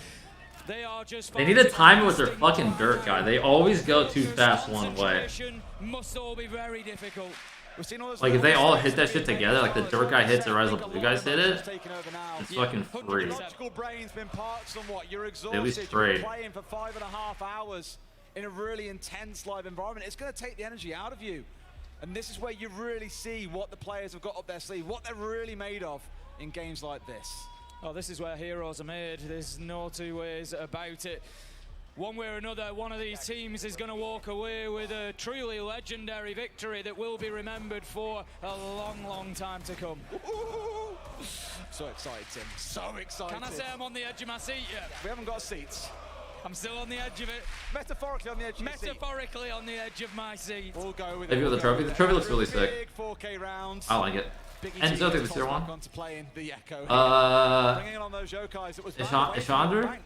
They are just. They need to time it with their fucking dirt guy. They always go too fast one way. Must all be very difficult. Like if they all hit that shit together, like the dirt guy hits it, right as the blue guys hit it, it's fucking free. Logical brain's been parked somewhat. You're At least exhausted. free. You're playing for 5.5 hours in a really intense live environment. It's going to take the energy out of you. And this is where you really see what the players have got up their sleeve, what they're really made of in games like this. Oh, this is where heroes are made. There's no two ways about it. One way or another, one of these teams is going to walk away with a truly legendary victory that will be remembered for a long, long time to come. So excited, Tim. So excited. Can I say I'm on the edge of my seat yet? We haven't got seats. I'm still on the edge of it. Metaphorically on the edge of your seat. Metaphorically on the edge of my seat. We'll go with Maybe with the trophy. The trophy looks really sick. Big 4K rounds. I like it. And so I think the tier 1. The Echo. Bringing on those Yokais that was Ishandra?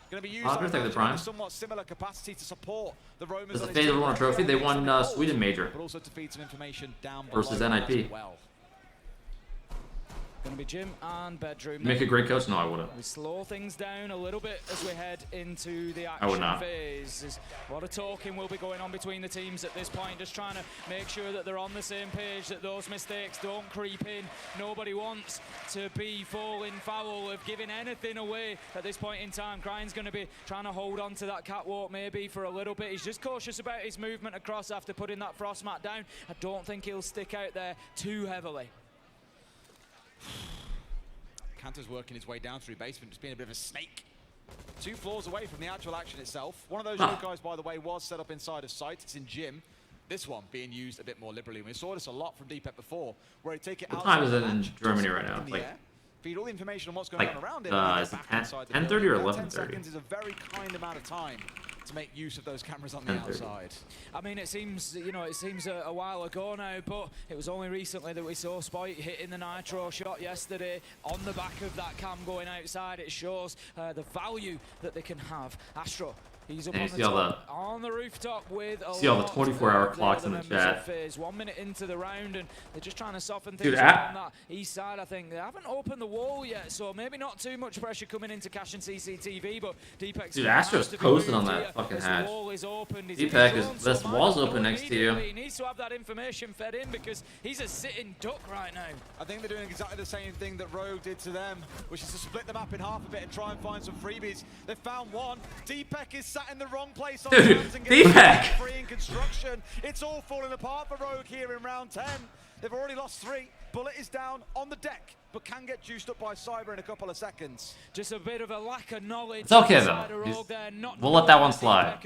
Going to be used Ishandra, take the prime. somewhat similar capacity to support the Romans. Does the Faze won a trophy? They won Sweden Major But also to feed some information down versus below NIP. as well. Going to be gym and bedroom. Make a great coach? No, I wouldn't. We slow things down a little bit as we head into the I would action not. phase. There's a lot of talking will be going on between the teams at this point, just trying to make sure that they're on the same page, that those mistakes don't creep in. Nobody wants to be falling foul of giving anything away at this point in time. Crying's going to be trying to hold on to that catwalk maybe for a little bit. He's just cautious about his movement across after putting that frost mat down. I don't think he'll stick out there too heavily. Kanto's working his way down through basement, just being a bit of a snake. 2 floors away from the actual action itself. One of those Yokais, by the way, was set up inside of sight. It's in gym. This one being used a bit more liberally. We saw this a lot from Deepak before, where he'd take it out. What time is it in Germany right now? Like, feed all the information on what's going on around it. is it 10:30 or 11:30? 10 seconds is a very kind amount of time to make use of those cameras on the outside. I mean, it seems, you know, it seems a while ago now, but it was only recently that we saw Spoit hitting the nitro shot yesterday on the back of that cam going outside. It shows the value that they can have. Astro, he's up on the top, on the rooftop with a see all the 24-hour clocks in the chat. Phase. 1 minute into the round, and they're just trying to soften things up on that east side. I think they haven't opened the wall yet, so maybe not too much pressure coming into cash and CCTV. But Deepak's Astro's coasting on that fucking hatch. Deepak this wall's open next to you. He needs to have that information fed in because he's a sitting duck right now. I think they're doing exactly the same thing that Rogue did to them, which is to split the map in half a bit and try and find some freebies. They found one. Deepak is sat in the wrong place on Dude, and Deepak! free in construction. It's all falling apart for Rogue here in round 10. They've already lost 3. Bullet is down on the deck, but can get juiced up by Cyber in a couple of seconds. Just a bit of a lack of knowledge. It's okay though. We'll let that one slide.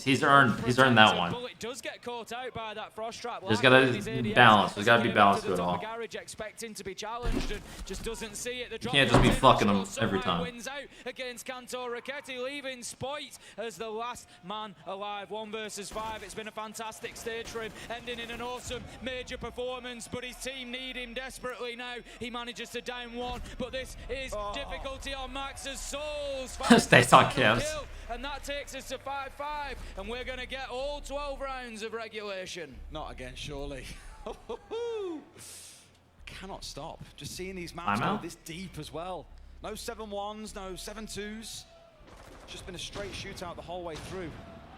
He's earned that one. Bullet does get caught out by that frost trap. There's gotta be balance. There's gotta be balance to it all. Garage expecting to be challenged and just doesn't see it. You can't just be fucking them every time. Wins out against Kanto Raketti, leaving Spoit as the last man alive. 1 versus 5. It's been a fantastic stage for him, ending in an awesome major performance. But his team need him desperately now. He manages to down 1, but this is difficulty on Max's souls. Stays on Kevs. And that takes us to 5-5, and we're going to get all 12 rounds of regulation. Not again, surely. Cannot stop. Just seeing these maps go this deep as well. No 7-1s, no 7-2s. It's just been a straight shootout the whole way through.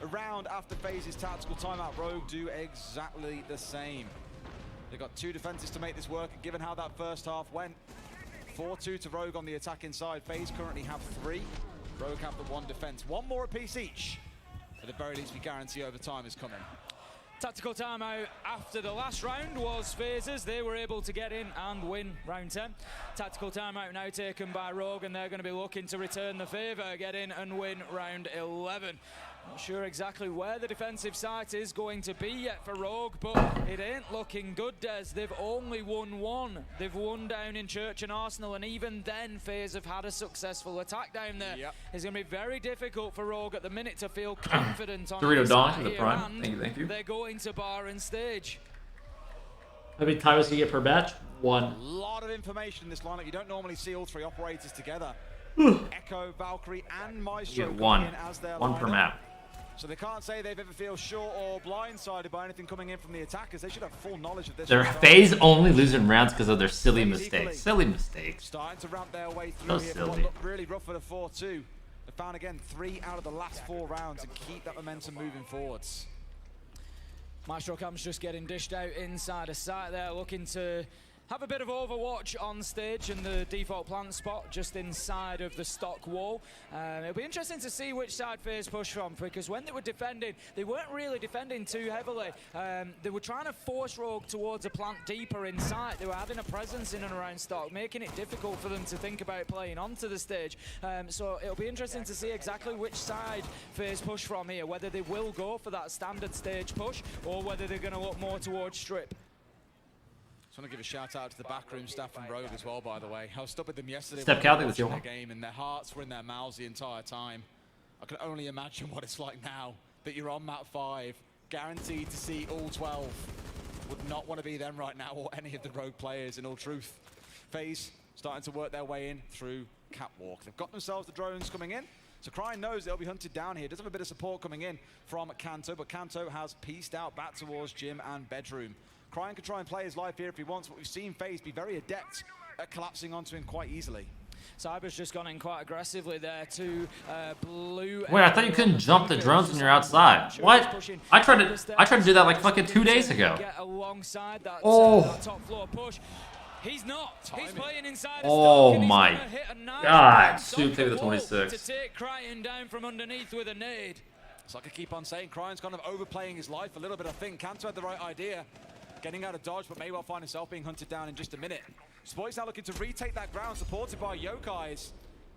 around after Faze's tactical timeout. Rogue do exactly the same. They've got 2 defenses to make this work, and given how that first half went, 4-2 to Rogue on the attacking side. Faze currently have 3. Rogue have the 1 defense. 1 more apiece each. At the very least, we guarantee overtime is coming. Tactical timeout after the last round was Faze's. They were able to get in and win round 10. Tactical timeout now taken by Rogue, and they're going to be looking to return the favour, get in and win round 11. Not sure exactly where the defensive site is going to be yet for Rogue, but it ain't looking good, Des. They've only won 1. They've won down in Church and Arsenal, and even then Faze have had a successful attack down there. Yep. It's going to be very difficult for Rogue at the minute to feel confident on Dorito this Dawn side for the here, prime. and Thank you. they're going to bar and stage. How many timers do you get per match? 1. A lot of information in this lineup. You don't normally see all 3 operators together. Echo, Valkyrie, and Maestro You get coming 1. in as their 1 per lineup. map. So they can't say they've ever feel short or blindsided by anything coming in from the attackers. They should have full knowledge of this. Their Faze only losing rounds because of their silly mistakes. Silly mistakes. Starting to ramp their way through So here. silly. What looked really rough at a 4-2. They found again 3 out of the last 4 rounds and keep that momentum moving forwards. Maestro Cam's just getting dished out inside a site there, looking to have a bit of Overwatch on stage in the default plant spot just inside of the stock wall. It'll be interesting to see which side Faze push from, because when they were defending, they weren't really defending too heavily. They were trying to force Rogue towards a plant deeper inside. They were having a presence in and around stock, making it difficult for them to think about playing onto the stage. So it'll be interesting to see exactly which side Faze push from here, whether they will go for that standard stage push or whether they're going to look more towards strip. I want to give a shout out to the backroom staff from Rogue as well, by the way. I was stuck with them yesterday Step when Cal, they were I think that's watching your their game, and their hearts were in their mouths the entire time. I can only imagine what it's like now that you're on map 5, guaranteed to see all 12. Would not want to be them right now, or any of the Rogue players, in all truth. Faze starting to work their way in through Catwalk. They've got themselves the drones coming in, so Crying knows they'll be hunted down here. Does have a bit of support coming in from Kanto, but Kanto has pieced out back towards gym and bedroom. Crying can try and play his life here if he wants, but we've seen Faze be very adept at collapsing onto him quite easily. Cyber's just gone in quite aggressively there to blue. Wait, I thought you couldn't jump the drones when you're outside. What? I tried to do that like fucking 2 days ago. Get alongside that, Oh. top floor push. He's not. He's playing inside the Oh stock, and he's my gonna hit a nice God. bounce Soup off take the wall 26. to take Crying down from underneath with a nade. So I could keep on saying, Crying's kind of overplaying his life a little bit, I think. Kanto had the right idea. Getting out of dodge, but may well find himself being hunted down in just a minute. Spoy's now looking to retake that ground, supported by Yokai's.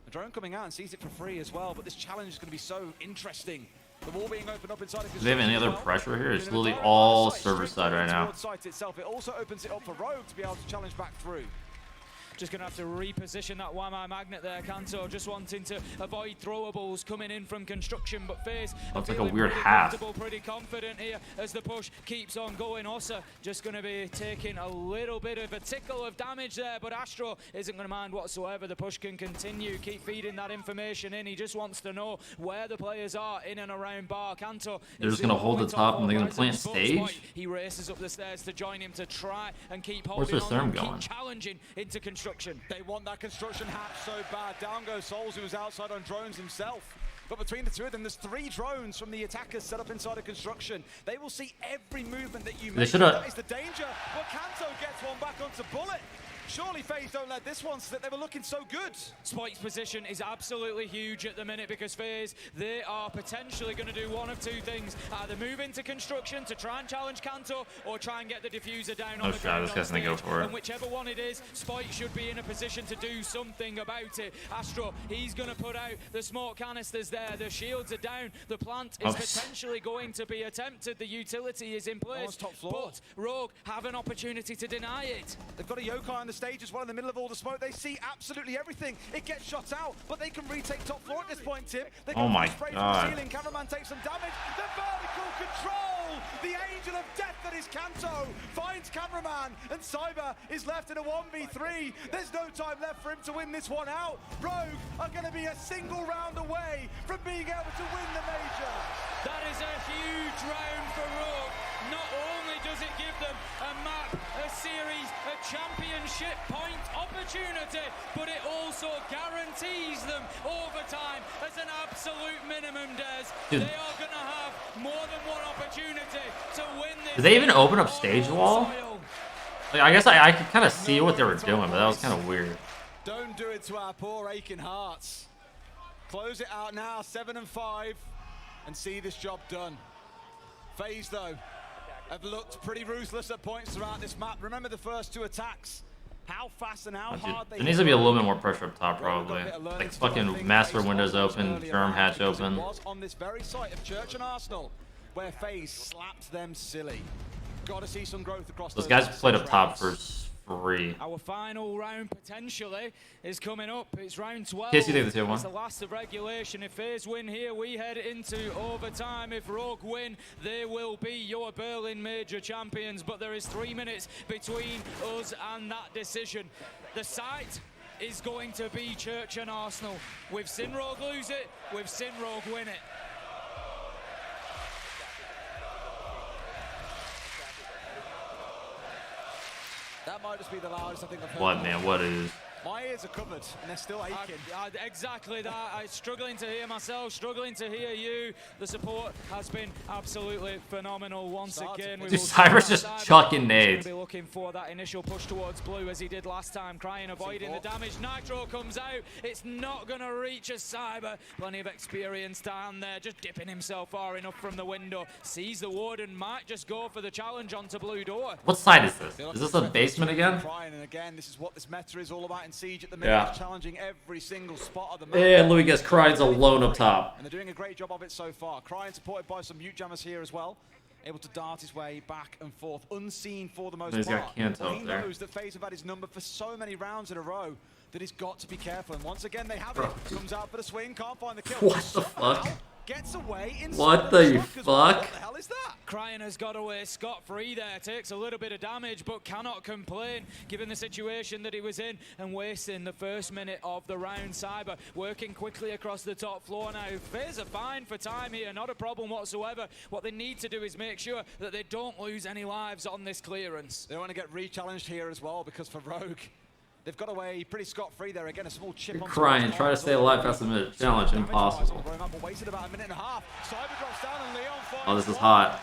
The drone coming out and sees it for free as well, but this challenge is going to be so interesting. The wall being opened up inside of Do they have any other pressure here? It's literally all server side right now. Site itself. It also opens it up for Rogue to be able to challenge back through. Just going to have to reposition that Wamai magnet there, Kanto, just wanting to avoid throwables coming in from construction, but Faze Looks like a weird half. pretty confident here as the push keeps on going. Osa just going to be taking a little bit of a tickle of damage there, but Astro isn't going to mind whatsoever. The push can continue, keep feeding that information in. He just wants to know where the players are in and around bar. Kanto They're just going to hold the top and they're going to plant stage? He races up the stairs to join him to try and keep Where's holding their on therm and going? keep challenging into construction. They want that construction hatch so bad. Down goes Souls, who was outside on drones himself. But between the two of them, there's 3 drones from the attackers set up inside of construction. They will see every movement that you make. That is the danger. But Kanto gets one back onto Bullet. Surely Faze don't let this one slip. They were looking so good. Spike's position is absolutely huge at the minute because Faze, they are potentially going to do one of 2 things. Either move into construction to try and challenge Kanto or try and get the diffuser down on the ground. This guy's going to go for it. And whichever one it is, Spike should be in a position to do something about it. Astro, he's going to put out the smoke canisters there. The shields are down. The plant is potentially going to be attempted. The utility is in place. Top floor. But Rogue have an opportunity to deny it. They've got a Yokai on the stage as well in the middle of all the smoke. They see absolutely everything. It gets shot out, but they can retake top floor at this point, Tim. They Oh my spray from God. the ceiling. Cameraman takes some damage. The vertical control! The angel of death that is Kanto finds Cameraman, and Cyber is left in a 1v3. There's no time left for him to win this one out. Rogue are going to be a single round away from being able to win the major. That is a huge round for Rogue. Not only does it give them a a map, a series, a championship point opportunity, but it also guarantees them overtime as an absolute minimum, Des. Dude. They are going to have more than one opportunity to win this. Did they even open up stage wall? Like, I guess I could kind of see what they were doing, but that was kind of weird. Don't do it to our poor aching hearts. Close it out now, 7 and 5, and see this job done. Faze, though, have looked pretty ruthless at points throughout this map. Remember the first 2 attacks. How fast and how hard they There needs to be a little bit more pressure up top, probably. Like fucking master windows open, germ hatch open. Was on this very site of Church and Arsenal, where Faze slapped them silly. Got to see some growth across Those guys played up top for free. Our final round potentially is coming up. It's round 12. Yes, you think the 2-1. It's the last of regulation. If Faze win here, we head into overtime. If Rogue win, they will be your Berlin major champions. But there is 3 minutes between us and that decision. The site is going to be Church and Arsenal. We've seen Rogue lose it. We've seen Rogue win it. That might just be the loudest I think I've heard. What, man? What is? My ears are covered and they're still aching. Exactly that. I'm struggling to hear myself, struggling to hear you. The support has been absolutely phenomenal once again. Dude, Cyber's just chucking nades. Be looking for that initial push towards blue as he did last time, crying, avoiding the damage. Nitro comes out. It's not going to reach a Cyber. Plenty of experience down there, just dipping himself far enough from the window. Sees the warden, might just go for the challenge onto blue door. What side is this? Is this a basement again? And again, this is what this meta is all about in Siege at the minute, challenging every single spot of the map. And Louis gets Crying's alone up top. And they're doing a great job of it so far. Crying supported by some mute jammers here as well. Able to dart his way back and forth, unseen for the most part. He's got Kanto He up there. knows that Faze have had his number for so many rounds in a row that he's got to be careful. And once again, they have it. Comes out for the swing, can't find the kill. What the fuck? Gets away inside What the fuck? What the hell is that? Crying has got away scot-free there, takes a little bit of damage but cannot complain given the situation that he was in and wasting the first minute of the round. Cyber working quickly across the top floor now. Faze are fine for time here, not a problem whatsoever. What they need to do is make sure that they don't lose any lives on this clearance. They want to get re-challenged here as well because for Rogue, they've got away pretty scot-free there. Again, a small chip You're on Crying, try to stay alive past the minute. Challenge impossible. Wasted about a minute and a half. Cyber drops down and Leon finds Oh, this is one. hot.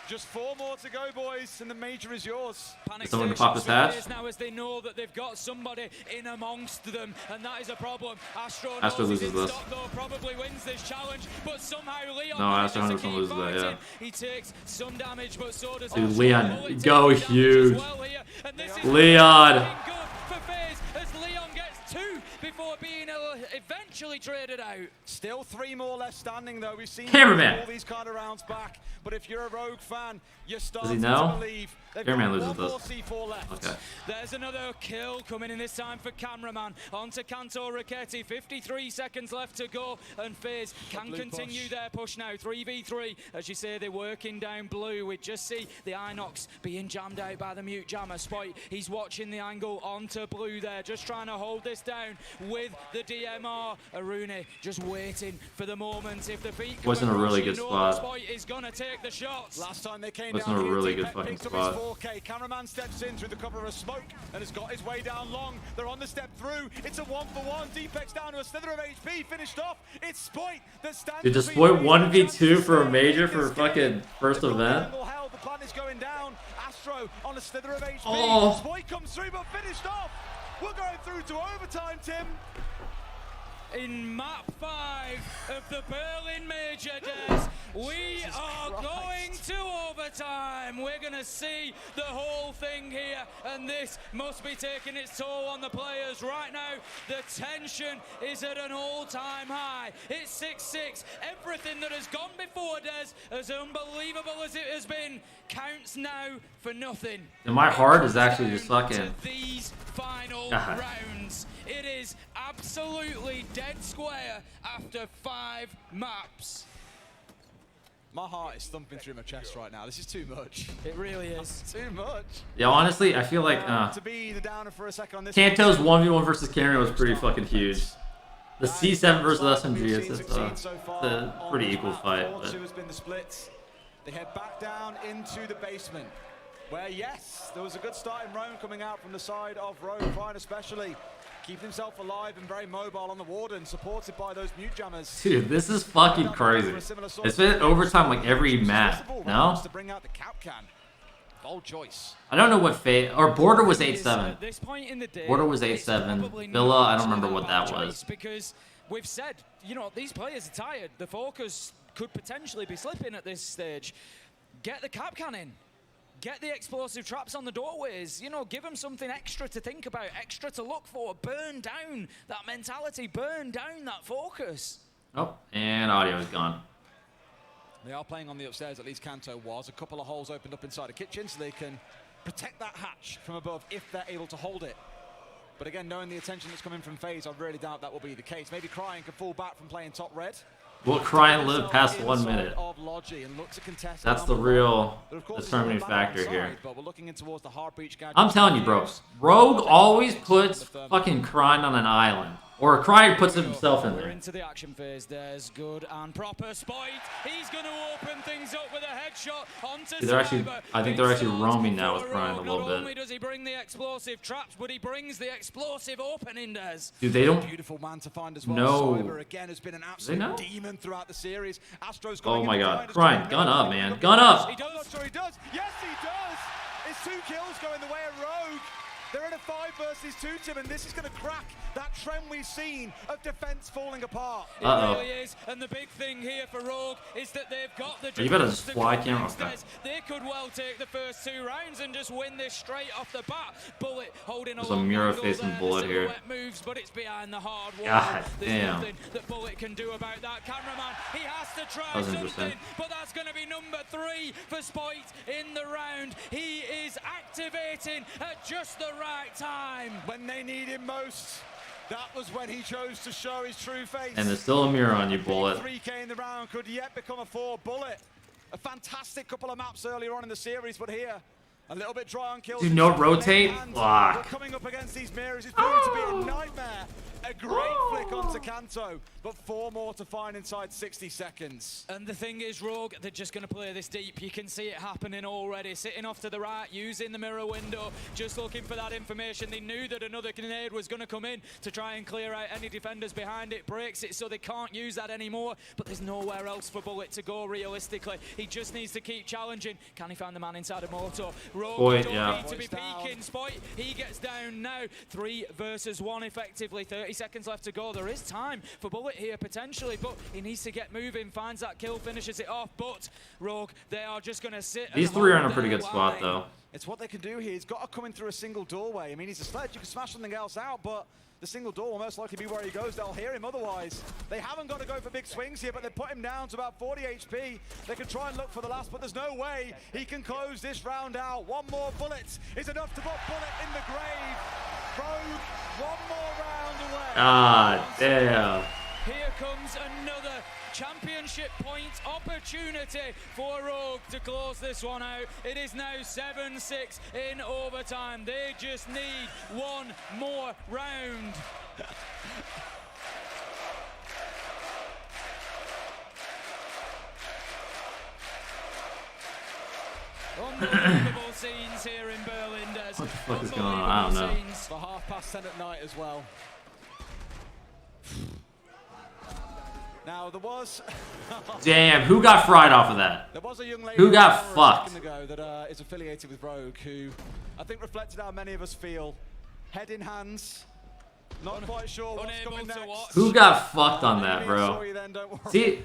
Just 4 more to go, boys, and the major is yours. Is someone gonna pop his hatch? Now as they know that they've got somebody in amongst them, and that is a problem. Astro loses this. Stock, though, probably wins this challenge, but somehow Leon No, Astro manages to 100% keep loses that, yeah. fighting. He takes some damage, but so does Dude, Astro. Leon, Bullet go takes damage huge. as well here, and this is Leon. looking good for Faze as Leon gets 2 before being eventually traded out. Still 3 more left standing, though. We've seen Cameraman. all these kind of rounds back, but if you're a Rogue fan, you're Does starting he know? to believe. They've Cameraman got loses one more this. C4 left. Okay. There's another kill coming in this time for Cameraman. Onto Canto Ricchetti. 53 seconds left to go, and Faze can continue their push now. 3v3. As you say, they're working down blue. We just see the Inox being jammed out by the mute jammer. Spoit, he's watching the angle onto blue there, just trying to hold this down with the DMR. Arune just waiting for the moment. If the feet Was in a really good spot. Spoit is gonna take the shots. Last time they came Was down in a here, really T-Pet good fucking picked up spot. his 4K. Cameraman steps in through the cover of a smoke and has got his way down long. They're on the step through. It's a 1-for-1. Deepek's down to a slither of HP. Finished off. It's Spoit that stands. Dude, just Spoit 1v2 for a major for a fucking first event? The plan is going down. Astro on a slither of HP. Oh. Spoit comes through but finished off. We're going through to overtime, Tim. In map 5 of the Berlin Major, Des, we are going to overtime. We're going to see the whole thing here, and this must be taking its toll on the players. Right now, the tension is at an all-time high. It's 6-6. Everything that has gone before, Des, as unbelievable as it has been, counts now for nothing. And my heart is actually just fucking. These final God. rounds. It is absolutely dead square after 5 maps. My heart is thumping through my chest right now. This is too much. It really is. Too much. Yeah, honestly, I feel like To be the downer for a second on this. Kanto's 1v1 versus Camera was pretty fucking huge. The C7 versus SMG is just a pretty equal fight. But. Has been the split. They head back down into the basement. Where, yes, there was a good start in Roan coming out from the side of Rogue, Prime especially. Keeping himself alive and very mobile on the Warden, supported by those mute jammers. Dude, this is fucking crazy. It's been overtime like every map, no? To bring out the cap can. Bold choice. I don't know what Faze, or Border was 8-7. At this point in the day, Border was 8-7. Villa, I don't remember what that was. Because we've said, you know, these players are tired. The focus could potentially be slipping at this stage. Get the cap can in. Get the explosive traps on the doorways. You know, give them something extra to think about, extra to look for. Burn down that mentality. Burn down that focus. Oh, and audio is gone. They are playing on the upstairs, at least Kanto was. A couple of holes opened up inside the kitchen so they can protect that hatch from above if they're able to hold it. But again, knowing the attention that's coming from Faze, I really doubt that will be the case. Maybe Crying can fall back from playing top red. Will Crying live past 1 minute? That's the real determining factor here. I'm telling you, bro. Rogue always puts fucking Crying on an island. Or Crying puts himself in We're there. into the action phase. There's good and proper spite. He's going to open things up with a headshot onto They're actually, Cyber. I think they're actually roaming now with Crying a Not little only bit. does he bring the explosive traps, but he brings the explosive opening does. Dude, they don't. Beautiful man to find as well. No. Cyber again has been an absolute demon throughout the series. Astro's Oh going my in god. behind, Crying, gun up, man. Gun up! He does. I'm not sure he does. Yes, he does. It's 2 kills going the way of Rogue. They're in a 5 versus 2, Tim, and this is going to crack that trend we've seen of defense falling apart. Uh-oh. It really is, and the big thing here for Rogue is that they've got the... You better just fly camera. They could well take the first 2 rounds and just win this straight off the bat. Bullet holding There's a mirror facing Bullet here. Moves, but it's behind the hard wall. God There's damn. nothing that Bullet can do about that. Cameraman, he has to try That was interesting. something, but that's going to be number 3 for Spite in the round. He is activating at just the right time. When they need him most, that was when he chose to show his true face. And there's still a mirror on you, Bullet. 3K in the round could yet become a 4. Bullet, a fantastic couple of maps earlier on in the series, but here, a little bit dry on kills. Do no rotate? Fuck. Coming up against these mirrors is going to be a nightmare. A great flick onto Kanto, but 4 more to find inside 60 seconds. And the thing is, Rogue, they're just going to play this deep. You can see it happening already. Sitting off to the right, using the mirror window, just looking for that information. They knew that another grenade was going to come in to try and clear out any defenders behind it. Breaks it so they can't use that anymore. But there's nowhere else for Bullet to go realistically. He just needs to keep challenging. Can he find the man inside of Moto? Rogue don't need to be peeking. Spite, he gets down now. 3 versus 1 effectively. 30 seconds left to go. There is time for Bullet here potentially, but he needs to get moving, finds that kill, finishes it off. But Rogue, they are just going to sit. These 3 are in a pretty good spot, though. It's what they can do here. He's got to come in through a single doorway. I mean, he's a sledge. You can smash something else out, but the single door will most likely be where he goes. They'll hear him otherwise. They haven't got to go for big swings here, but they put him down to about 40 HP. They can try and look for the last, but there's no way he can close this round out. 1 more bullet is enough to put Bullet in the grave. Rogue, 1 more round away. Ah, damn. Here comes another championship point opportunity for Rogue to close this one out. It is now 7-6 in overtime. They just need 1 more round. Unbelievable scenes here in Berlin, Des. What the fuck is going on? I don't know. For 10:30 at night as well. Now there was. Damn, who got fried off of that? There was a young lady Who got a fucked? second ago that is affiliated with Rogue, who I think reflected how many of us feel. Head in hands, not quite sure what's coming next. Who got fucked on that, bro? See.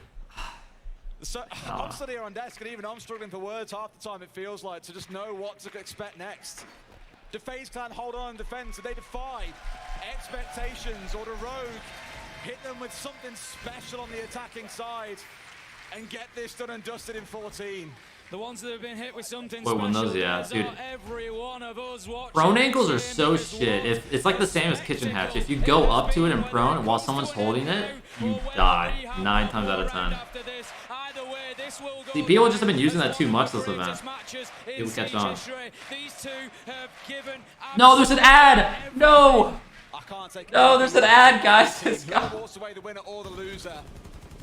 So, I'm stood here on desk, and even I'm struggling for words half the time, it feels like, to just know what to expect next. Do Faze Clan hold on and defend? Do they defy expectations, or do Rogue hit them with something special on the attacking side and get this done and dusted in 14? The ones that have been hit with something Wait, well, special, those, yeah, those dude. are every one of us watching. Prone ankles are so shit. It's like the same as kitchen hatch. If you go up to it and prone while someone's holding it, you die 9 times out of 10. See, people just have been using that too much this event. People catch on. No, there's an ad! No! No, there's an ad, guys. Let's go. Walks away the winner or the loser.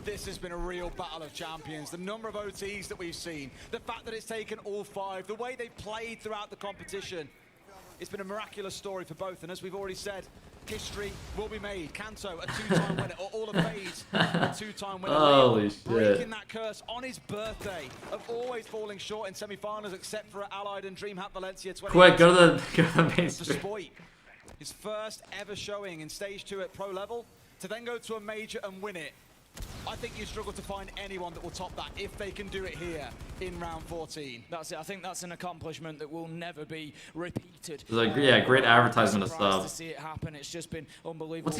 This has been a real battle of champions. The number of OTs that we've seen, the fact that it's taken all 5, the way they've played throughout the competition. It's been a miraculous story for both, and as we've already said, history will be made. Kanto, a 2-time winner, or all of Faze, a 2-time winner. Holy shit. Breaking that curse on his birthday of always falling short in semi-finals, except for Allied and DreamHack Valencia 20. Quick, go to the main screen. Spoit. His first ever showing in stage 2 at pro level, to then go to a major and win it. I think you struggle to find anyone that will top that if they can do it here in round 14. That's it. I think that's an accomplishment that will never be repeated. Like, yeah, great advertisement of Surprised stuff. to see it happen. It's just been unbelievable.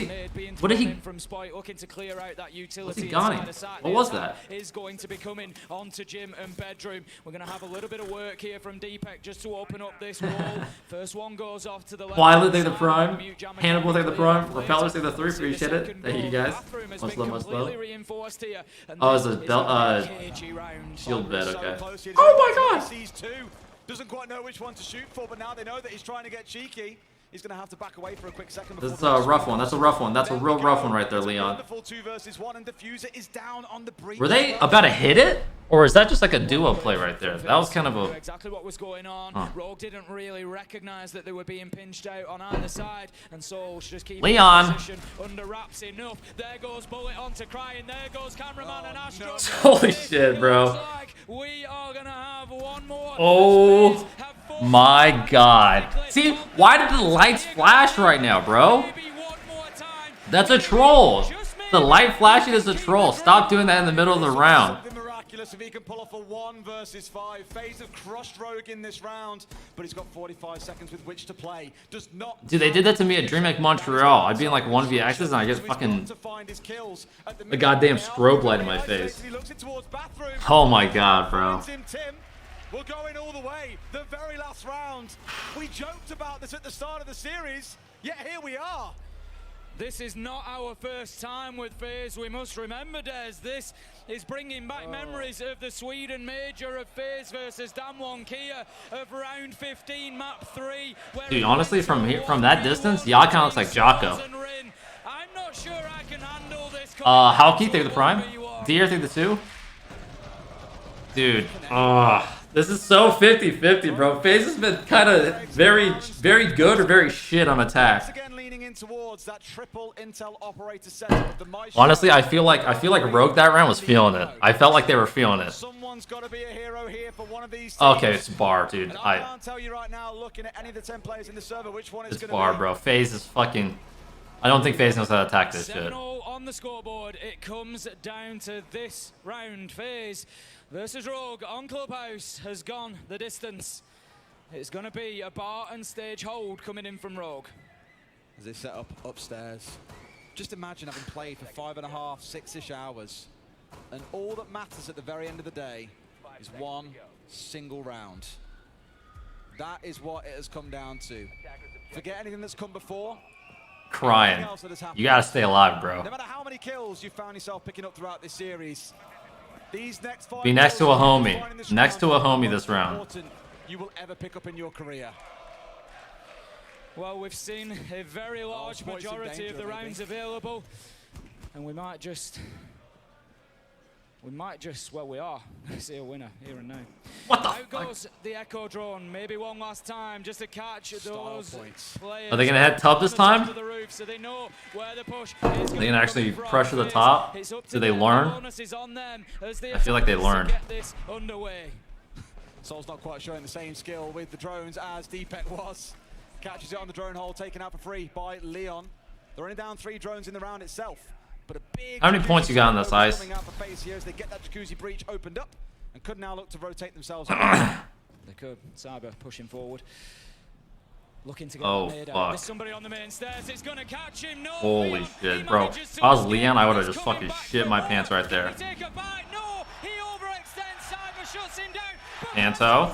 What did he? From Spoit, looking to clear out that utility. What's he gunning? What was that? Is going to be coming onto Gym and Bedroom. We're going to have a little bit of work here from Deepak just to open up this wall. First one goes off to the left. Violet take the prime. Hannibal take the prime. Repellers take the 3. Appreciate it. Thank you guys. Much love, much love. Oh, it's a shield bed, okay. Oh my god! Doesn't quite know which one to shoot for, but now they know that he's trying to get cheeky. He's going to have to back away for a quick second. This is a rough one. That's a rough one. That's a real rough one right there, Leon. Were they about to hit it? Or is that just like a duo play right there? That was kind of a... Exactly what was going on. Rogue didn't really recognize that they were being pinched out on either side, and so just keep Leon under wraps enough. There goes Bullet onto Crying. There goes Cameraman and Astro. Holy shit, bro. We are gonna have one more. Oh my god. See, why did the lights flash right now, bro? That's a troll. The light flashing is a troll. Stop doing that in the middle of the round. If he can pull off a 1 versus 5. Faze have crushed Rogue in this round, but he's got 45 seconds with which to play. Does not. Dude, they did that to me at DreamHack Montreal. I'd be in like 1vx's and I get fucking a goddamn strobe light in my face. Oh my god, bro. We're going all the way. The very last round. We joked about this at the start of the series, yet here we are. This is not our first time with Faze. We must remember, Des, this is bringing back memories of the Sweden major of Faze versus Damwon Kia of round 15, map 3. Dude, honestly, from here, from that distance, y'all kind of looks like Jocko. I'm not sure I can handle this. Halki, take the prime. Deer, take the 2. Dude, this is so 50-50, bro. Faze has been kind of very good or very shit on attack. Honestly, I feel like Rogue that round was feeling it. I felt like they were feeling it. Okay, it's bar, dude. It's bar, bro. Faze is fucking... I don't think Faze knows how to attack this shit. On the scoreboard, it comes down to this round. Faze versus Rogue on Clubhouse has gone the distance. It's going to be a bar and stage hold coming in from Rogue. As they set up upstairs. Just imagine having played for 5.5, 6-ish hours. And all that matters at the very end of the day is one single round. That is what it has come down to. Forget anything that's come before. Crying. You gotta stay alive, bro. No matter how many kills you found yourself picking up throughout this series, these next 5 be next to a homie. Next to a homie this round. You will ever pick up in your career. Well, we've seen a very large majority of the rounds available, and we might just, well, we are. See a winner here and now. What the Out goes the Echo Drone, maybe one last time, just to catch those players. Are they gonna head top this time? To the roof, so they know where the push Are they gonna actually pressure the top? Do they learn? I feel like they learned. Soul's not quite showing the same skill with the drones as Deepak was. Catches it on the drone hole, taken out for free by Leon. They're only down 3 drones in the round itself. But a big how many points you got on this ice? Coming out for Faze here as they get that jacuzzi breach opened up and could now look to rotate themselves. They could. Cyber pushing forward. Looking to get fuck. There's somebody on the main stairs. It's gonna catch him. No, holy shit, bro. If I was Leon, I would have just fucking shit my pants right there. Take a bite. No, he overextends. Cyber shuts him down. Anto.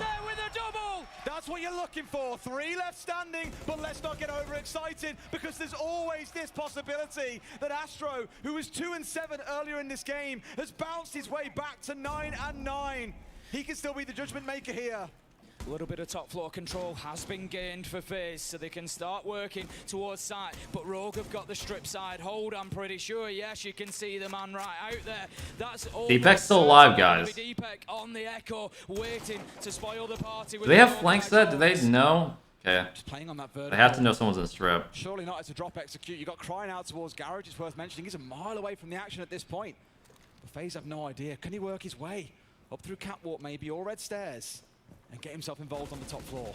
That's what you're looking for. 3 left standing, but let's not get overexcited because there's always this possibility that Astro, who was 2-7 earlier in this game, has bounced his way back to 9-9. He can still be the judgment maker here. A little bit of top floor control has been gained for Faze, so they can start working towards side. But Rogue have got the strip side hold, I'm pretty sure. Yes, you can see the man right out there. That's all. Deepek's still alive, guys. Deepek on the echo, waiting to spoil the party. Do they have flank set? Do they know? Okay. Just playing on that They have to know someone's in the strip. Surely not. It's a drop execute. You got crying out towards Garage. It's worth mentioning. He's a mile away from the action at this point. But Faze have no idea. Can he work his way up through catwalk maybe or red stairs and get himself involved on the top floor?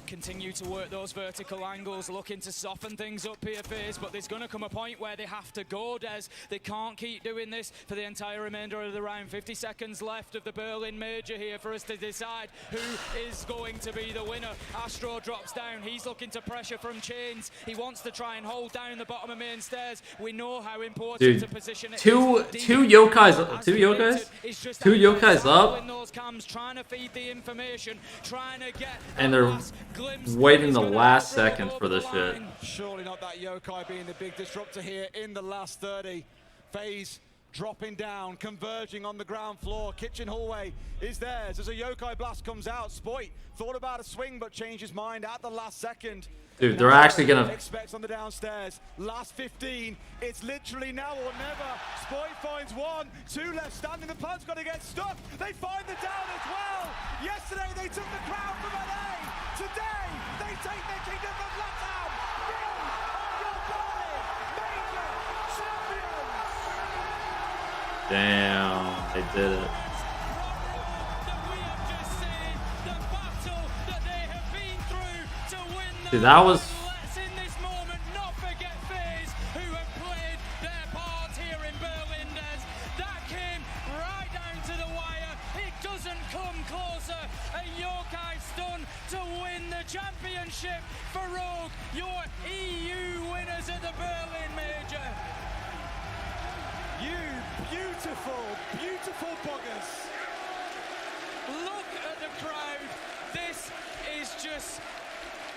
Continue to work those vertical angles, looking to soften things up here, Faze, but there's going to come a point where they have to go, Des. They can't keep doing this for the entire remainder of the round. 50 seconds left of the Berlin Major here for us to decide who is going to be the winner. Astro drops down. He's looking to pressure from Chains. He wants to try and hold down the bottom of main stairs. We know how important to position it is. Two yokais up, those cams, trying to feed the information, trying to get and they're waiting the last second for this shit. Surely not that yokai being the big disruptor here in the last 30. Faze dropping down, converging on the ground floor. Kitchen hallway is theirs as a yokai blast comes out. Spoit thought about a swing but changed his mind at the last second. Dude, they're actually gonna expect on the downstairs. Last 15. It's literally now or never. Spoit finds 1, 2 left standing. The plan's got to get stuck. They find the down as well. Yesterday they took the crown from LA. Today they take the kingdom from Latam. You are your body. Major champions. Damn, they did it. Dude, that was. Let's in this moment not forget Faze, who have played their part here in Berlin. That came right down to the wire. It doesn't come closer. A yokai stun to win the championship for Rogue, your EU winners at the Berlin Major. You beautiful, beautiful buggers. Look at the crowd. This is just.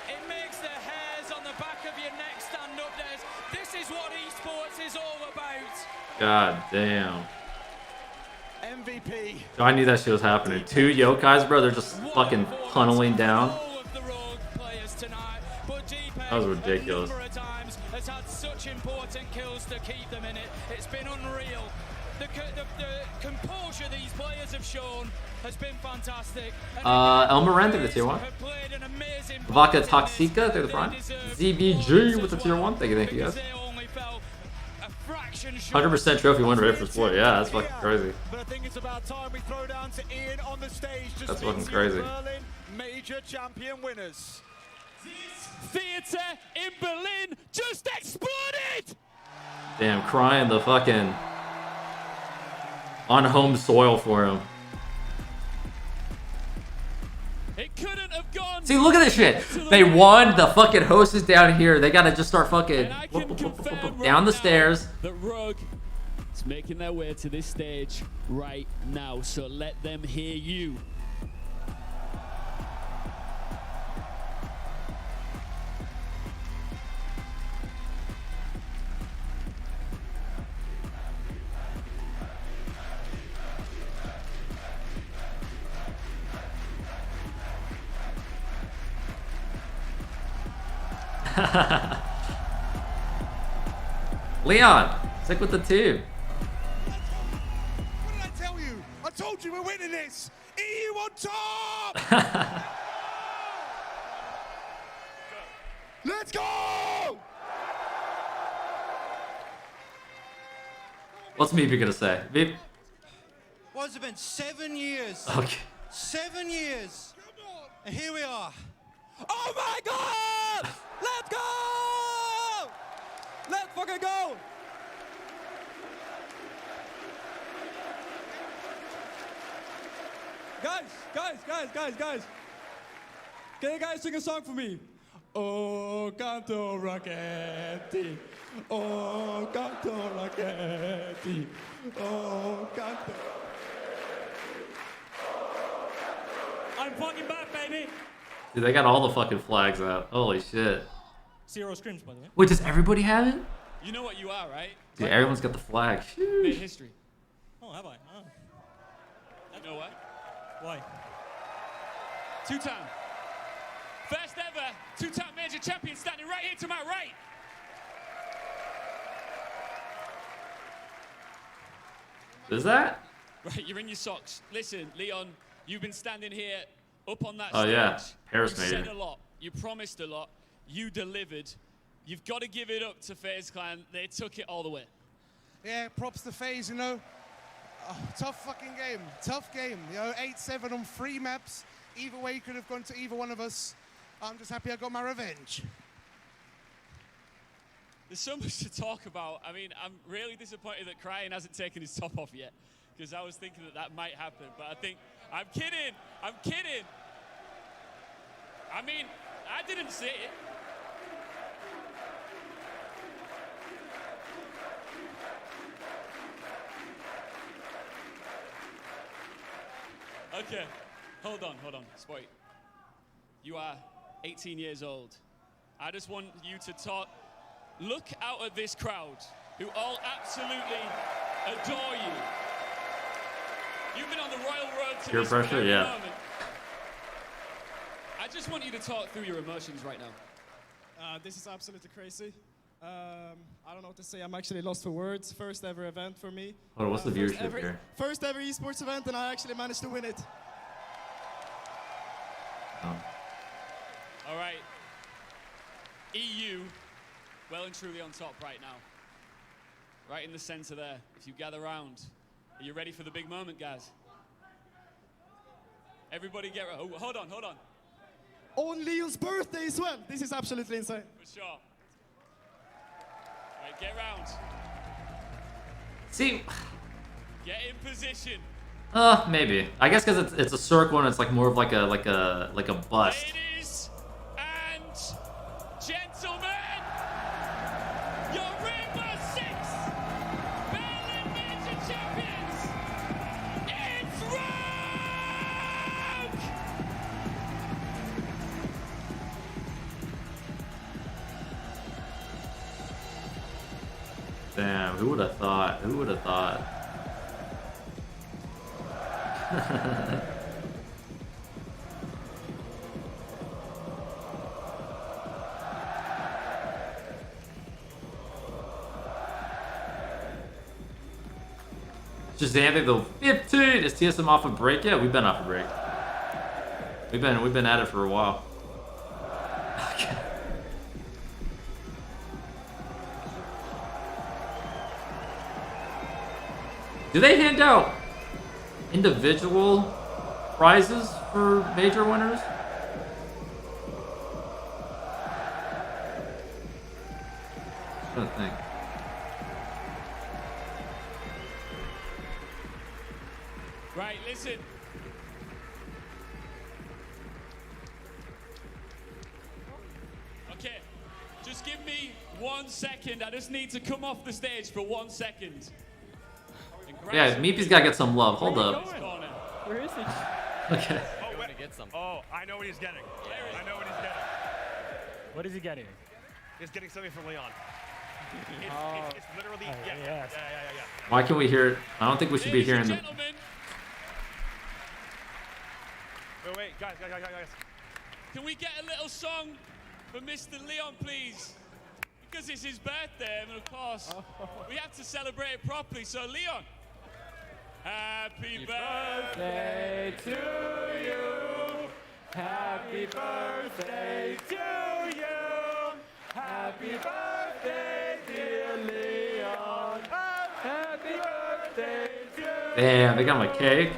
It makes the hairs on the back of your neck stand up, Des. This is what esports is all about. God damn. MVP. Oh, I knew that shit was happening. 2 yokais, bro. They're just fucking tunneling down. That was ridiculous. Has had such important kills to keep them in it. It's been unreal. The composure these players have shown has been fantastic. Elmoran through the tier 1. Vodka Toxica through the front. ZBG with the tier 1. Thank you guys. 100% trophy win rate for sport. Yeah, that's fucking crazy. But I think it's about time we throw down to Ian on the stage. That's fucking crazy. Berlin Major champion winners. Theater in Berlin just exploded! Damn, crying the fucking on home soil for him. It couldn't have gone. See, look at this shit. They won. The fucking host is down here. They gotta just start fucking down the stairs. That Rogue is making their way to this stage right now. So let them hear you. Leon, stick with the 2. What did I tell you? I told you we're winning this. EU on top. Let's go. What's Meepy gonna say? Meep? What's it been? 7 years. Okay. 7 years. And here we are. Oh my God! Let's go! Let's fucking go! Guys. Can you guys sing a song for me? Oh, canto rocketti. Oh, canto rocketti. Oh, canto. I'm fucking back, baby. Dude, they got all the fucking flags out. Holy shit. 0 screams, by the way. Wait, does everybody have it? You know what you are, right? Dude, everyone's got the flag. Made history. Oh, have I? Oh. You know what? Why? Two-time. First ever two-time major champion standing right here to my right. Is that? Right, you're in your socks. Listen, Leon, you've been standing here up on that Oh stage. yeah, Paris You Major. said a lot. You promised a lot. You delivered. You've got to give it up to Faze Clan. They took it all the way. Yeah, props to Faze, you know. Tough fucking game. Tough game. You know, 8-7 on 3 maps. Either way could have gone to either one of us. I'm just happy I got my revenge. There's so much to talk about. I mean, I'm really disappointed that Cryan hasn't taken his top off yet, because I was thinking that that might happen. But I think, I'm kidding. I'm kidding. I mean, I didn't see it. Okay, hold on, Spoit. You are 18 years old. I just want you to talk. Look out at this crowd, who all absolutely adore you. You've been on the royal road to Peer this pressure, very yeah. moment. I just want you to talk through your emotions right now. This is absolutely crazy. I don't know what to say. I'm actually lost for words. First ever event for me. Hold on, what's the First viewership ever- here? First ever esports event, and I actually managed to win it. Oh. All right. EU, well and truly on top right now. Right in the center there. If you gather round, are you ready for the big moment, guys? Everybody oh, hold on. On Leon's birthday as well. This is absolutely insane. For sure. All right, get round. See, Get in position. maybe. I guess because it's a circle and it's like more of like a bust. Ladies and gentlemen, your Rainbow Six Berlin Major Champions, it's Rogue! Damn, who would have thought? Who would have thought? Shazam, though 15 is TSM off a break? Yeah, we've been off a break. We've been at it for a while. Do they hand out individual prizes for major winners? I don't think. Right, listen. Okay, just give me 1 second. I just need to come off the stage for 1 second. Yeah, Meepy's gotta get some love. Hold up. Where is he? Okay. Oh, wait. Get some. Oh, I know what he's getting. I know what he's getting. What is he getting? He's getting something from Leon. It's literally, yes. Yeah. Why can we hear it? I don't think we should be hearing the. Wait, guys. Can we get a little song for Mr. Leon, please? Because it's his birthday, and of course, we have to celebrate it properly. So, Leon, happy birthday to you. Happy birthday to you. Happy birthday, dear Leon. Happy birthday to you. Damn, they got my cake.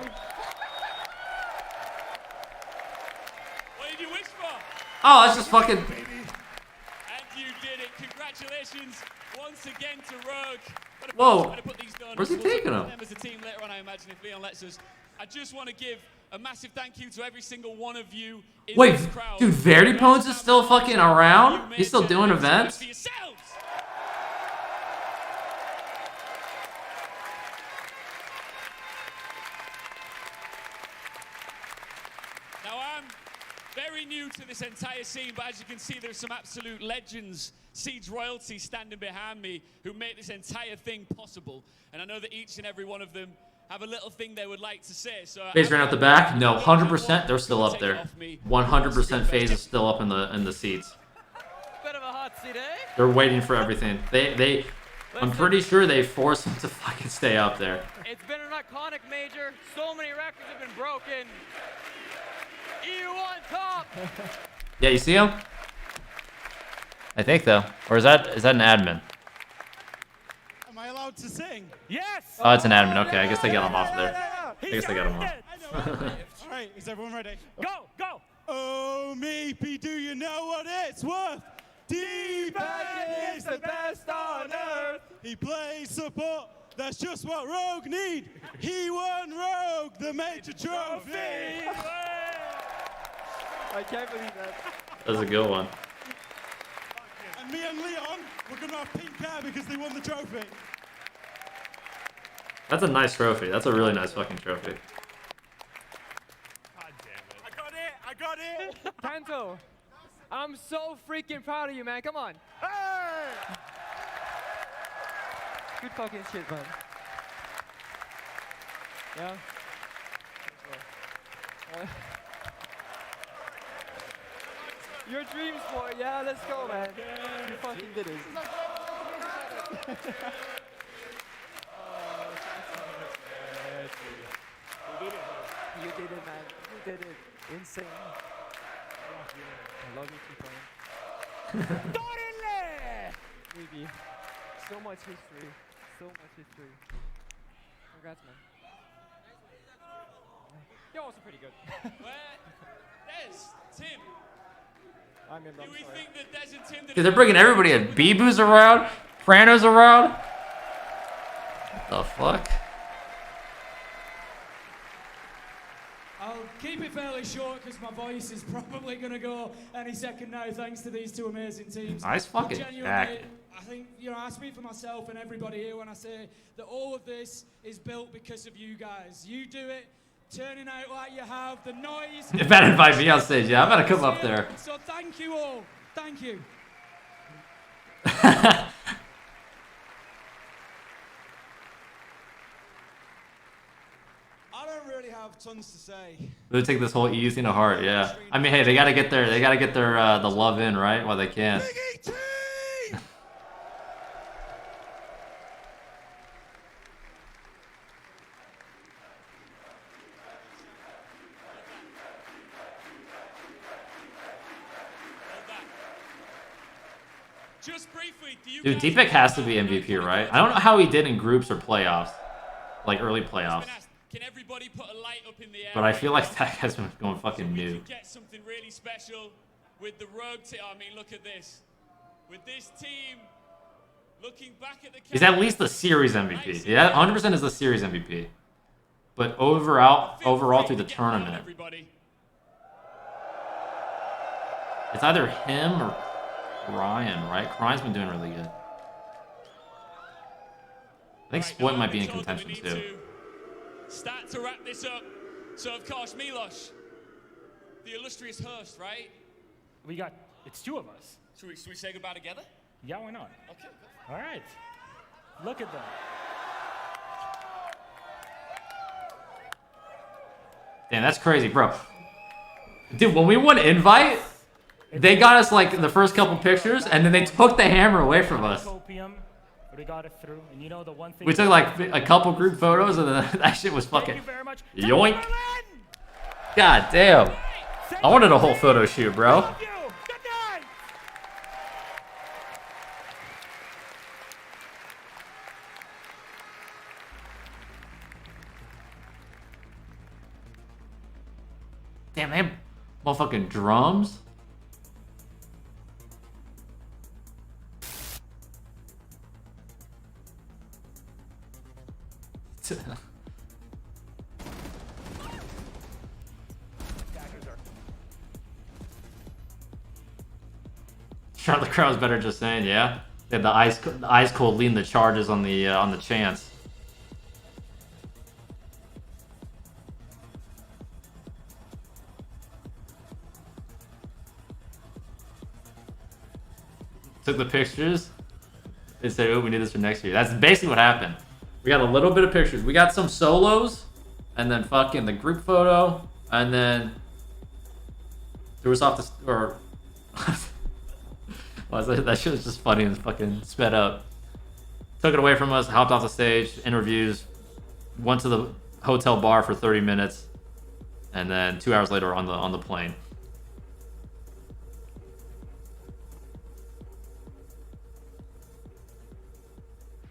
What did you wish for? Oh, that's just fucking. And you did it. Congratulations once again to Rogue. Whoa. Put these donuts. Where's he taking them? As a team later on, I imagine, if Leon lets us. I just want to give a massive thank you to every single one of you in Wait, this crowd. dude, Verdi Pones is still fucking around? He's still doing events? For yourselves. Now, I'm very new to this entire scene, but as you can see, there's some absolute legends, Siege royalty standing behind me, who make this entire thing possible. And I know that each and every one of them have a little thing they would like to say. So Faze ran out the back. No, 100%. They're still up there. 100% Faze is still up in the seats. Bit of a hot seat, eh? They're waiting for everything. I'm pretty sure they forced them to fucking stay up there. It's been an iconic major. So many records have been broken. EU on top. Yeah, you see him? I think though. Or is that an admin? Am I allowed to sing? Yes! Oh, it's an admin. Okay, I guess they got him off there. I guess they got him off. All right, is everyone ready? Go, go! Oh, Meepy, do you know what it's worth? D-Bag is the best on earth. He plays support. That's just what Rogue need. He won Rogue the major trophy. I can't believe that. That's a good one. And me and Leon, we're gonna have pink hair because they won the trophy. That's a nice trophy. That's a really nice fucking trophy. God damn it. I got it. Kanto, I'm so freaking proud of you, man. Come on. Hey! Good fucking shit, man. Yeah. Your dream sport, yeah, let's go, man. You fucking did it. You did it, man. You did it. Insane. I love you, T-Point. Maybe. So much history. So much history. Congrats, man. You're also pretty good. Des, Tim. I'm in Do we think that Des and Tim Dude, they're bringing everybody in. Bibu's around. Prano's around. What the fuck? I'll keep it fairly short because my voice is probably going to go any second now thanks to these two amazing teams. Nice fucking jacket. I think, you know, I speak for myself and everybody here when I say that all of this is built because of you guys. You do it, turning out like you have, the noise. You better invite me on stage. Yeah, I'm gonna come up there. So thank you all. Thank you. I don't really have tons to say. They take this whole easy to heart, yeah. I mean, hey, they gotta get their the love in, right? While they can. Just briefly, do you Dude, Deepak has to be MVP, right? I don't know how he did in groups or playoffs, like early playoffs. Can everybody put a light up in the air? But I feel like that guy's been going fucking we new. could get something really special with the Rogue team. I mean, look at this. With this team, looking back at the He's at least the series MVP. Yeah, 100% is the series MVP. But overall through the tournament, it's either him or Ryan, right? Ryan's been doing really good. I think Split might be in contention too. Start to wrap this up. So of course, Milos, the illustrious host, right? It's two of us. Should we say goodbye together? Yeah, why not? Okay. All right. Look at them. Damn, that's crazy, bro. Dude, when we won Invite, they got us like the first couple pictures, and then they took the hammer away from us. We got it through, and you know the one thing. We took like a couple group photos, and then that shit was fucking yoink. God damn. I wanted a whole photo shoot, bro. Damn, they have motherfucking drums. Charlotte Crow's better just saying, yeah. They had the ice cold leading the charges on the chance. Took the pictures. They said, "Oh, we need this for next year." That's basically what happened. We got a little bit of pictures. We got some solos, and then fucking the group photo, and then threw us off the or. That shit was just funny and fucking sped up. Took it away from us, hopped off the stage, interviews, went to the hotel bar for 30 minutes, and then 2 hours later on the plane.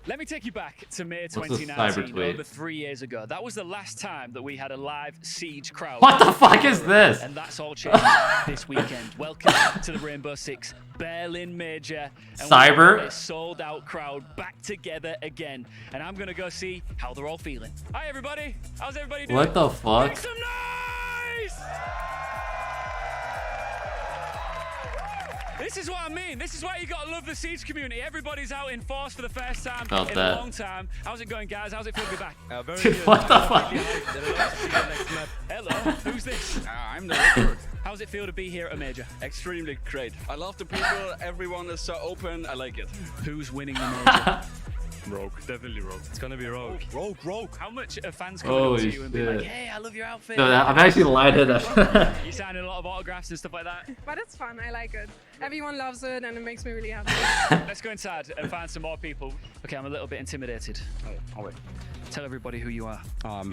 Let me take you back to May What's the 2019, cyber tweet? over 3 years ago. That was the last time that we had a live Siege crowd. What the fuck is this? And that's all changed this weekend. Welcome to the Rainbow Six Berlin Major. And Cyber? we have a sold-out crowd back together again. And I'm going to go see how they're all feeling. Hi, everybody. How's everybody doing? What the fuck? Make some noise! This is what I mean. This is why you gotta love the Siege community. Everybody's out in force for the first time Felt in that. a long time. How's it going, guys? How's it feel to be back? Very Dude, good. What the fuck? Hello, who's this? I'm the recruit. How's it feel to be here at a major? Extremely great. I love the people. Everyone is so open. I like it. Who's winning the major? Rogue. Definitely Rogue. It's gonna be Rogue. Rogue. How much are fans coming up to you and being like, hey, I love your outfit? No, I'm actually lightheaded. You signing a lot of autographs and stuff like that? But it's fun, I like it. Everyone loves it and it makes me really happy. Let's go inside and find some more people. Okay, I'm a little bit intimidated. Oh wait. Tell everybody who you are.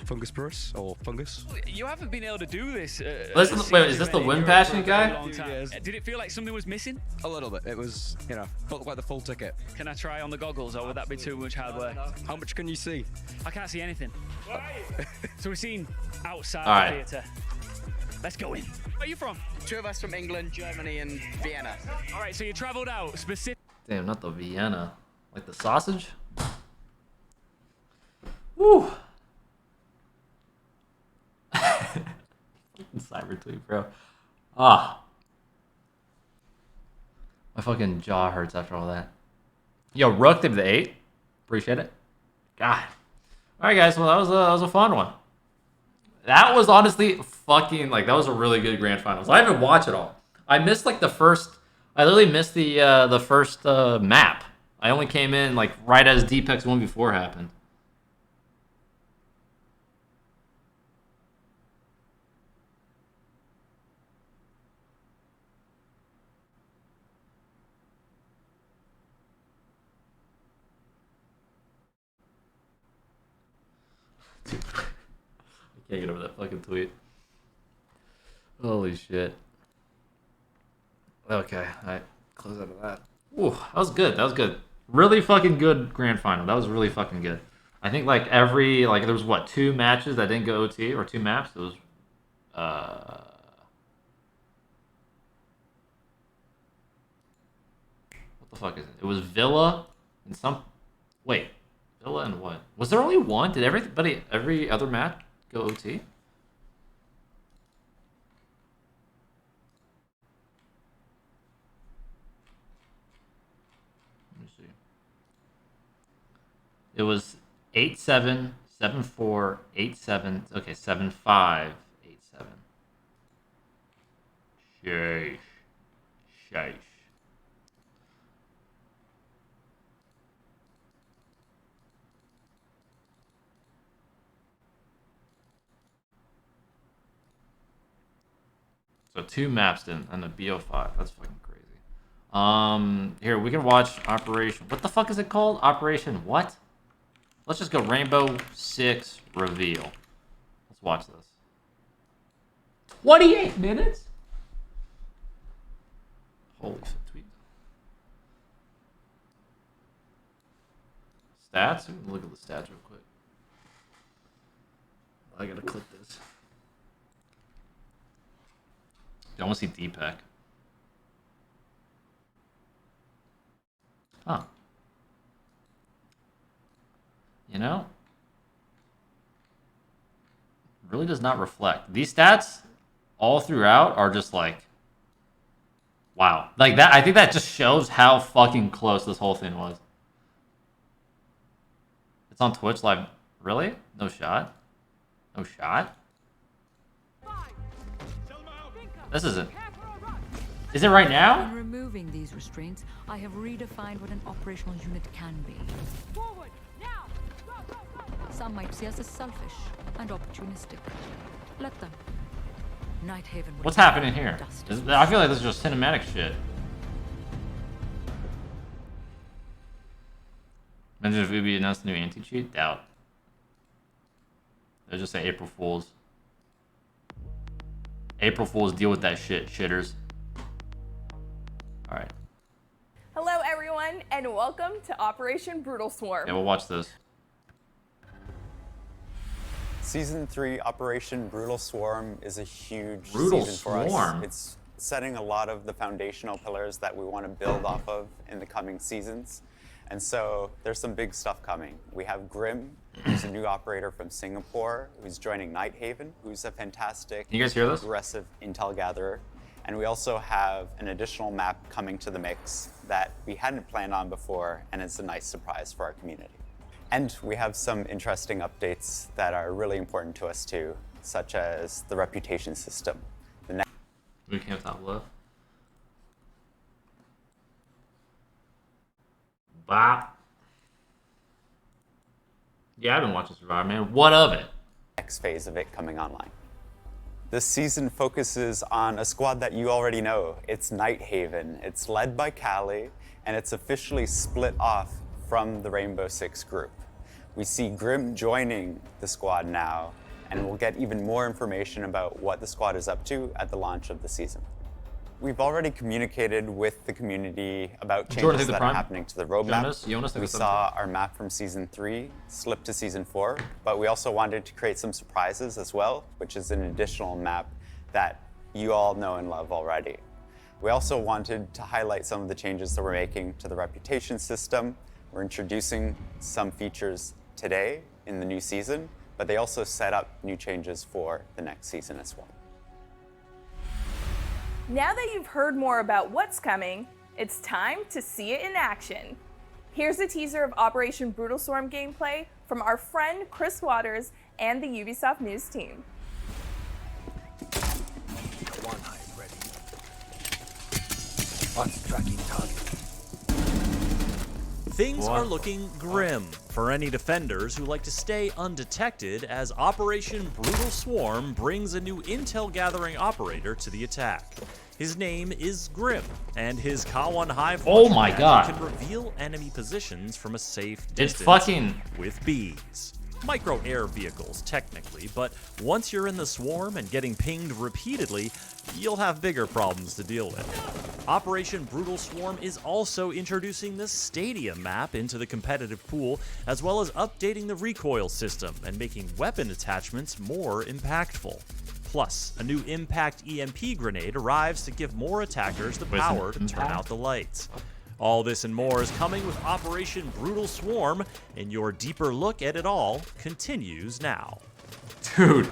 Fungus Purse or Fungus. You haven't been able to do this. Listen, wait, is this the Wind Passion guy? Did it feel like something was missing? A little bit. It was, felt like the full ticket. Can I try on the goggles or would that be too much hardware? How much can you see? I can't see anything. So we're seeing outside All the right. theatre. Let's go in. Where are you from? Two of us from England, Germany, and Vienna. All right, so you travelled out specific. Damn, not the Vienna. Like the sausage? Woo! Cyber tweet, bro. Ah. My fucking jaw hurts after all that. Yo, Rook did the 8. Appreciate it. God. Alright, guys. Well, that was a fun one. That was honestly fucking, like, that was a really good grand finals. I haven't watched it all. I missed, like, the first... I literally missed the first map. I only came in, like, right as Deepex 1v4 happened. Dude, I can't get over that fucking tweet. Holy shit. Okay, alright. Close out of that. Ooh, that was good. That was good. Really fucking good grand final. That was really fucking good. I think like there was what, 2 matches that didn't go OT or 2 maps? It was what the fuck is it? It was Villa and some wait. Villa and what? Was there only one? Did every other match go OT? Let me see. It was 8-7, 7-4, 8-7. Okay, 7-5, 8-7. Sheesh. Sheesh. So 2 maps in and a BO5. That's fucking crazy. Here we can watch Operation. What the fuck is it called? Operation what? Let's just go Rainbow 6 reveal. Let's watch this. 28 minutes? Holy shit, tweet. Stats? Look at the stats real quick. I gotta click this. I want to see Deepak. Huh. You know? Really does not reflect. These stats all throughout are just like, wow. Like that, I think that just shows how fucking close this whole thing was. It's on Twitch live. Really? No shot? No shot? This isn't. Is it right now? In removing these restraints, I have redefined what an operational unit can be. Forward, now! Go, go, go! Some might see us as selfish and opportunistic. Let them. Nighthaven. What's happening here? I feel like this is just cinematic shit. Imagine if Ubi announced a new anti-cheat? Doubt. They'll just say April Fools. April Fools, deal with that shit, shitters. Alright. Hello everyone, and welcome to Operation Brutal Swarm. Yeah, we'll watch this. Season 3 Operation Brutal Swarm is a huge Brutal season for Swarm. us. It's setting a lot of the foundational pillars that we want to build off of in the coming seasons. And so there's some big stuff coming. We have Grim, who's a new operator from Singapore, who's joining Nighthaven, who's a fantastic, you guys hear this? aggressive intel gatherer. And we also have an additional map coming to the mix that we hadn't planned on before, and it's a nice surprise for our community. And we have some interesting updates that are really important to us too, such as the reputation system. We can't top left. Bop. Yeah, I've been watching Survivor, man. What of it? Next phase of it coming online. This season focuses on a squad that you already know. It's Nighthaven. It's led by Callie, and it's officially split off from the Rainbow Six group. We see Grim joining the squad now, and we'll get even more information about what the squad is up to at the launch of the season. We've already communicated with the community about changes that are happening to the roadmap. We saw our map from Season 3 slip to Season 4, but we also wanted to create some surprises as well, which is an additional map that you all know and love already. We also wanted to highlight some of the changes that we're making to the reputation system. We're introducing some features today in the new season, but they also set up new changes for the next season as well. Now that you've heard more about what's coming, it's time to see it in action. Here's a teaser of Operation Brutal Swarm gameplay from our friend Chris Waters and the Ubisoft News team. One hive ready. What's tracking target? Things are looking grim for any defenders who like to stay undetected as Operation Brutal Swarm brings a new intel gathering operator to the attack. His name is Grim, and his K1 Hive can reveal enemy positions from a safe distance with bees. Micro air vehicles, technically, but once you're in the swarm and getting pinged repeatedly, you'll have bigger problems to deal with. Operation Brutal Swarm is also introducing the Stadium map into the competitive pool, as well as updating the recoil system and making weapon attachments more impactful. Plus, a new Impact EMP grenade arrives to give more attackers the power to turn out the lights. All this and more is coming with Operation Brutal Swarm, and your deeper look at it all continues now. Dude.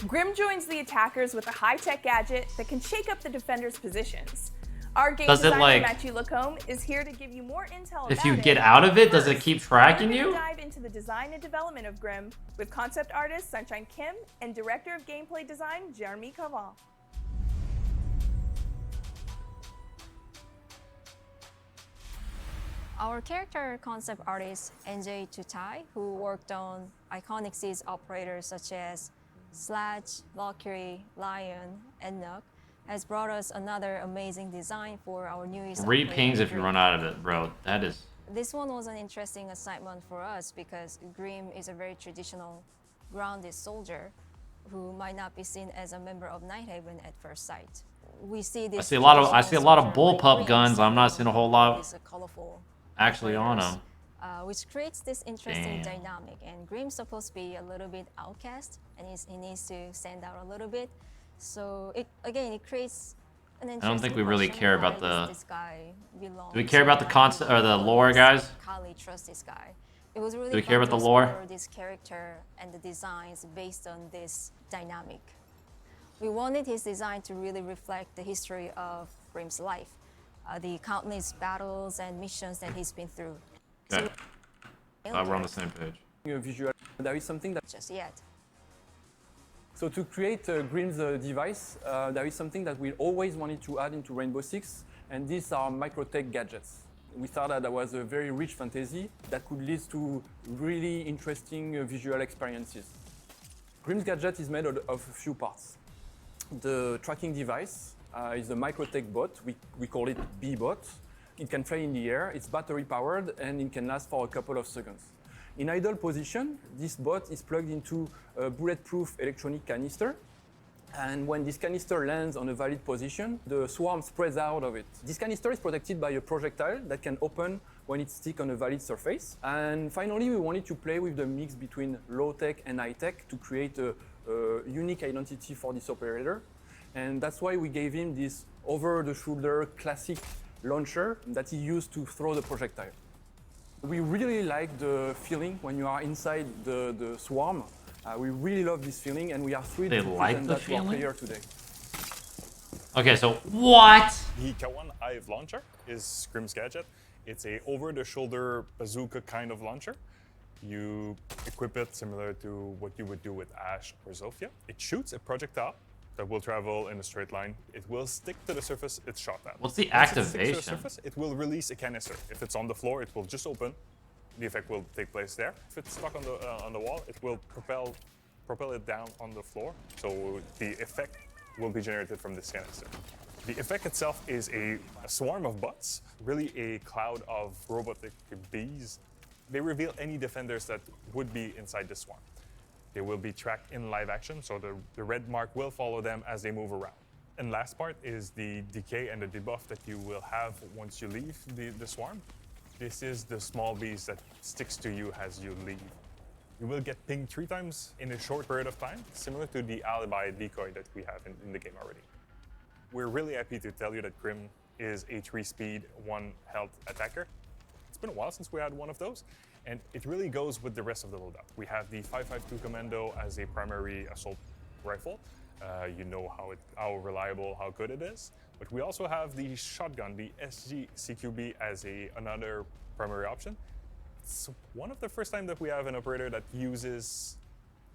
Grim joins the attackers with a high-tech gadget that can shake up the defenders' positions. Our game designer Matthew Lacombe is here to give you more intel if you get out of it, does it keep tracking you? Dive into the design and development of Grim with concept artist Sunshine Kim and director of gameplay design Jeremy Cavan. Our character concept artist NJ Tutai, who worked on iconic Siege operators such as Sledge, Valkyrie, Lion, and Nook, has brought us another amazing design for our newest. Read pings if you run out of it, bro. That is. This one was an interesting assignment for us because Grim is a very traditional, grounded soldier who might not be seen as a member of Nighthaven at first sight. We see this. I see a lot of bullpup guns. I'm not seeing a whole lot actually on them. Which creates this interesting dynamic. And Grim's supposed to be a little bit outcast, and he needs to stand out a little bit. So it creates an interesting. I don't think we really care about the. This guy belongs. Do we care about the concept or the lore, guys? Kali trusts this guy. It was really. Do we care about the lore? This character and the designs based on this dynamic. We wanted his design to really reflect the history of Grim's life, the countless battles and missions that he's been through. Okay. We're on the same page. Visual. There is something that just yet. So to create Grim's device, there is something that we always wanted to add into Rainbow Six, and these are microtech gadgets. We thought that was a very rich fantasy that could lead to really interesting visual experiences. Grim's gadget is made of a few parts. The tracking device is a microtech bot. We call it B-bot. It can fly in the air, it's battery powered, and it can last for a couple of seconds. In idle position, this bot is plugged into a bulletproof electronic canister. And when this canister lands on a valid position, the swarm spreads out of it. This canister is protected by a projectile that can open when it's stuck on a valid surface. And finally, we wanted to play with the mix between low-tech and high-tech to create a unique identity for this operator. And that's why we gave him this over-the-shoulder classic launcher that he used to throw the projectile. We really like the feeling when you are inside the swarm. We really love this feeling, and we are thrilled to present that to our player today. Okay, so what? The K1 Hive launcher is Grim's gadget. It's a over-the-shoulder bazooka kind of launcher. You equip it similar to what you would do with Ash or Zofia. It shoots a projectile that will travel in a straight line. It will stick to the surface it's shot at. What's the Once activation? it sticks to the surface, it will release a canister. If it's on the floor, it will just open. The effect will take place there. If it's stuck on the wall, it will propel it down on the floor. So the effect will be generated from this canister. The effect itself is a swarm of bots, really a cloud of robotic bees. They reveal any defenders that would be inside the swarm. They will be tracked in live action, so the red mark will follow them as they move around. And last part is the decay and the debuff that you will have once you leave the swarm. This is the small beast that sticks to you as you leave. You will get pinged 3 times in a short period of time, similar to the alibi decoy that we have in the game already. We're really happy to tell you that Grim is a 3-speed, 1-health attacker. It's been a while since we had one of those, and it really goes with the rest of the loadout. We have the 5.52 Commando as a primary assault rifle. You know how reliable, how good it is. But we also have the shotgun, the SG CQB, as another primary option. It's one of the first time that we have an operator that uses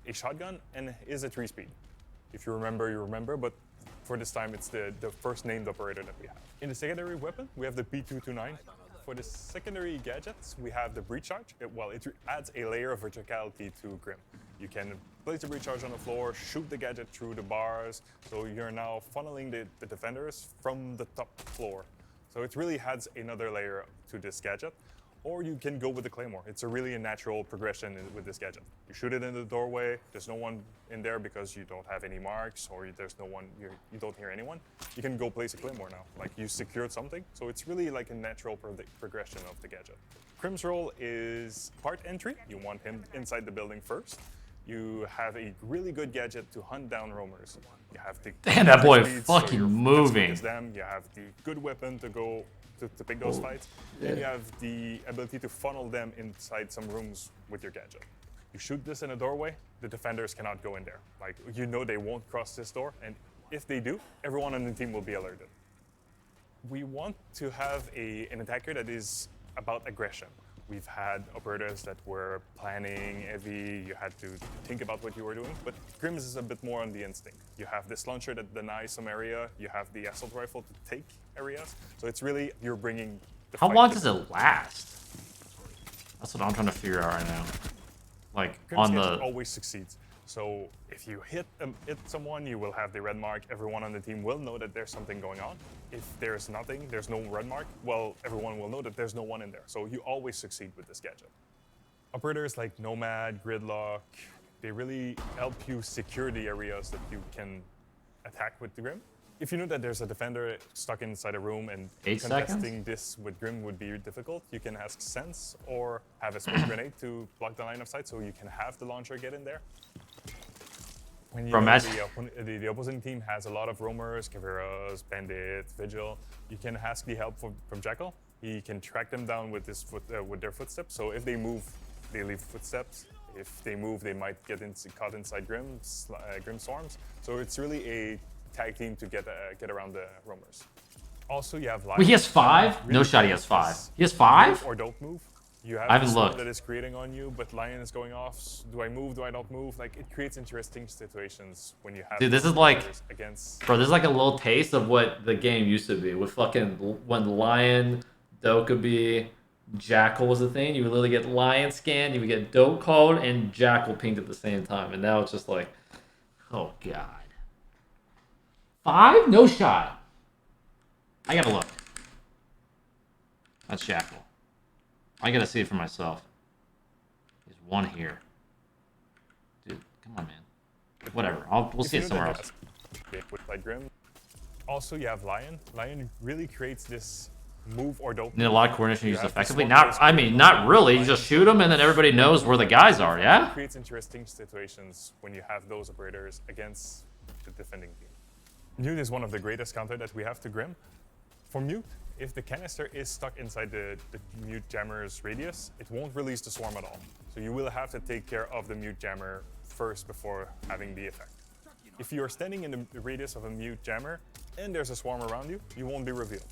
a shotgun and is a 3-speed. If you remember, you remember, but for this time it's the first named operator that we have. In the secondary weapon, we have the P229. For the secondary gadgets, we have the breach charge. It adds a layer of verticality to Grim. You can place the breach charge on the floor, shoot the gadget through the bars, so you're now funneling the defenders from the top floor. So it really adds another layer to this gadget. Or you can go with the Claymore. It's a natural progression with this gadget. You shoot it in the doorway, there's no one in there because you don't have any marks, or there's no one, you don't hear anyone. You can go place a Claymore now, like you secured something. So it's really like a natural progression of the gadget. Grim's role is part entry. You want him inside the building first. You have a really good gadget to hunt down roamers. You have the damn, that boy speed, fucking so moving. them. You have the good weapon to go to pick those fights. Then you have the ability to funnel them inside some rooms with your gadget. You shoot this in a doorway, the defenders cannot go in there. Like, you know they won't cross this door, and if they do, everyone on the team will be alerted. We want to have an attacker that is about aggression. We've had operators that were planning heavy, you had to think about what you were doing, but Grim's is a bit more on the instinct. You have this launcher that denies some area, you have the assault rifle to take areas, so it's really, you're bringing the How fight long to does them. it last? That's what I'm trying to figure out right now. Like, Grim's on gadget the... always succeeds. So if you hit someone, you will have the red mark. Everyone on the team will know that there's something going on. If there's nothing, there's no red mark, well, everyone will know that there's no one in there. So you always succeed with this gadget. Operators like Nomad, Gridlock, they really help you secure the areas that you can attack with the Grim. If you know that there's a defender stuck inside a room and 8 contesting seconds? this with Grim would be difficult, you can ask Sens or have a smoke grenade to block the line of sight so you can have the launcher get in there. When you From know us. the opposing team has a lot of roamers, Caveras, Bandit, Vigil, you can ask the help from Jackal. He can track them down with their footsteps. So if they move, they leave footsteps. If they move, they might get caught inside Grim swarms. So it's really a tag team to get around the roamers. Also, you have Wait, he has 5? No shot he has 5. He has 5? Move or don't move. You have I haven't the storm looked. that is creating on you, but Lion is going off. Do I move? Do I not move? Like, it creates interesting situations when you have. Dude, this is like, against. bro, this is like a little taste of what the game used to be with fucking when Lion, Dokkaebi, Jackal was the thing. You would literally get Lion Scan, you would get Dope Code, and Jackal pinged at the same time. And now it's just like, oh god. 5? No shot. I gotta look. That's Jackal. I gotta see it for myself. There's one here. Dude, come on, man. Whatever. We'll see it somewhere else. With like Grim. Also, you have Lion. Lion really creates this move or dope. Need a lot of coordination used effectively. Not really. You just shoot them, and then everybody knows where the guys are. Yeah. It creates interesting situations when you have those operators against the defending team. Mute is one of the greatest counter that we have to Grim. For Mute, if the canister is stuck inside the Mute Jammer's radius, it won't release the swarm at all. So you will have to take care of the Mute Jammer first before having the effect. If you're standing in the radius of a Mute Jammer and there's a swarm around you, you won't be revealed.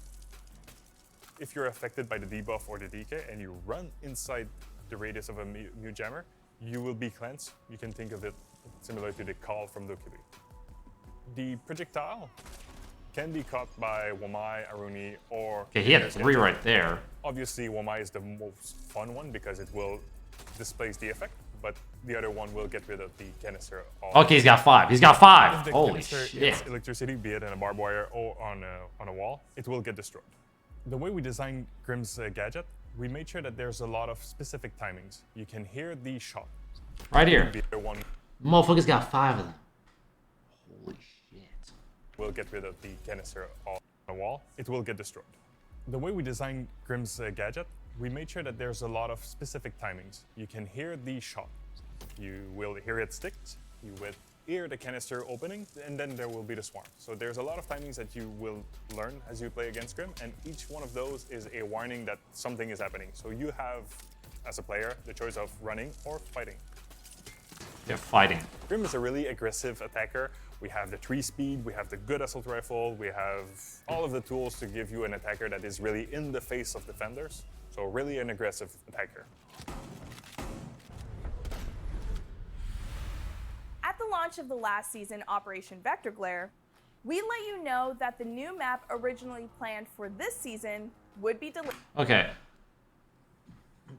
If you're affected by the debuff or the DK and you run inside the radius of a Mute Jammer, you will be cleansed. You can think of it similar to the call from Dokkaebi. The projectile can be caught by Wamai, Aruni, or... Okay, he had 3 right there. Obviously, Wamai is the most fun one because it will displace the effect, but the other one will get rid of the canister. Okay, he's got 5. He's got 5. If the Holy canister shit. hits electricity, be it in a barbed wire or on a wall, it will get destroyed. The way we designed Grim's gadget, we made sure that there's a lot of specific timings. You can hear the shot. Right here. The other one Motherfucker's got 5 of them. Holy shit. Will get rid of the canister on a wall. It will get destroyed. The way we designed Grim's gadget, we made sure that there's a lot of specific timings. You can hear the shot. You will hear it stick. You will hear the canister opening, and then there will be the swarm. So there's a lot of timings that you will learn as you play against Grim, and each one of those is a warning that something is happening. So you have, as a player, the choice of running or fighting. They're fighting. Grim is a really aggressive attacker. We have the 3 speed, we have the good assault rifle, we have all of the tools to give you an attacker that is really in the face of defenders. So really an aggressive attacker. At the launch of the last season, Operation Vector Glare, we let you know that the new map originally planned for this season would be delayed. Okay.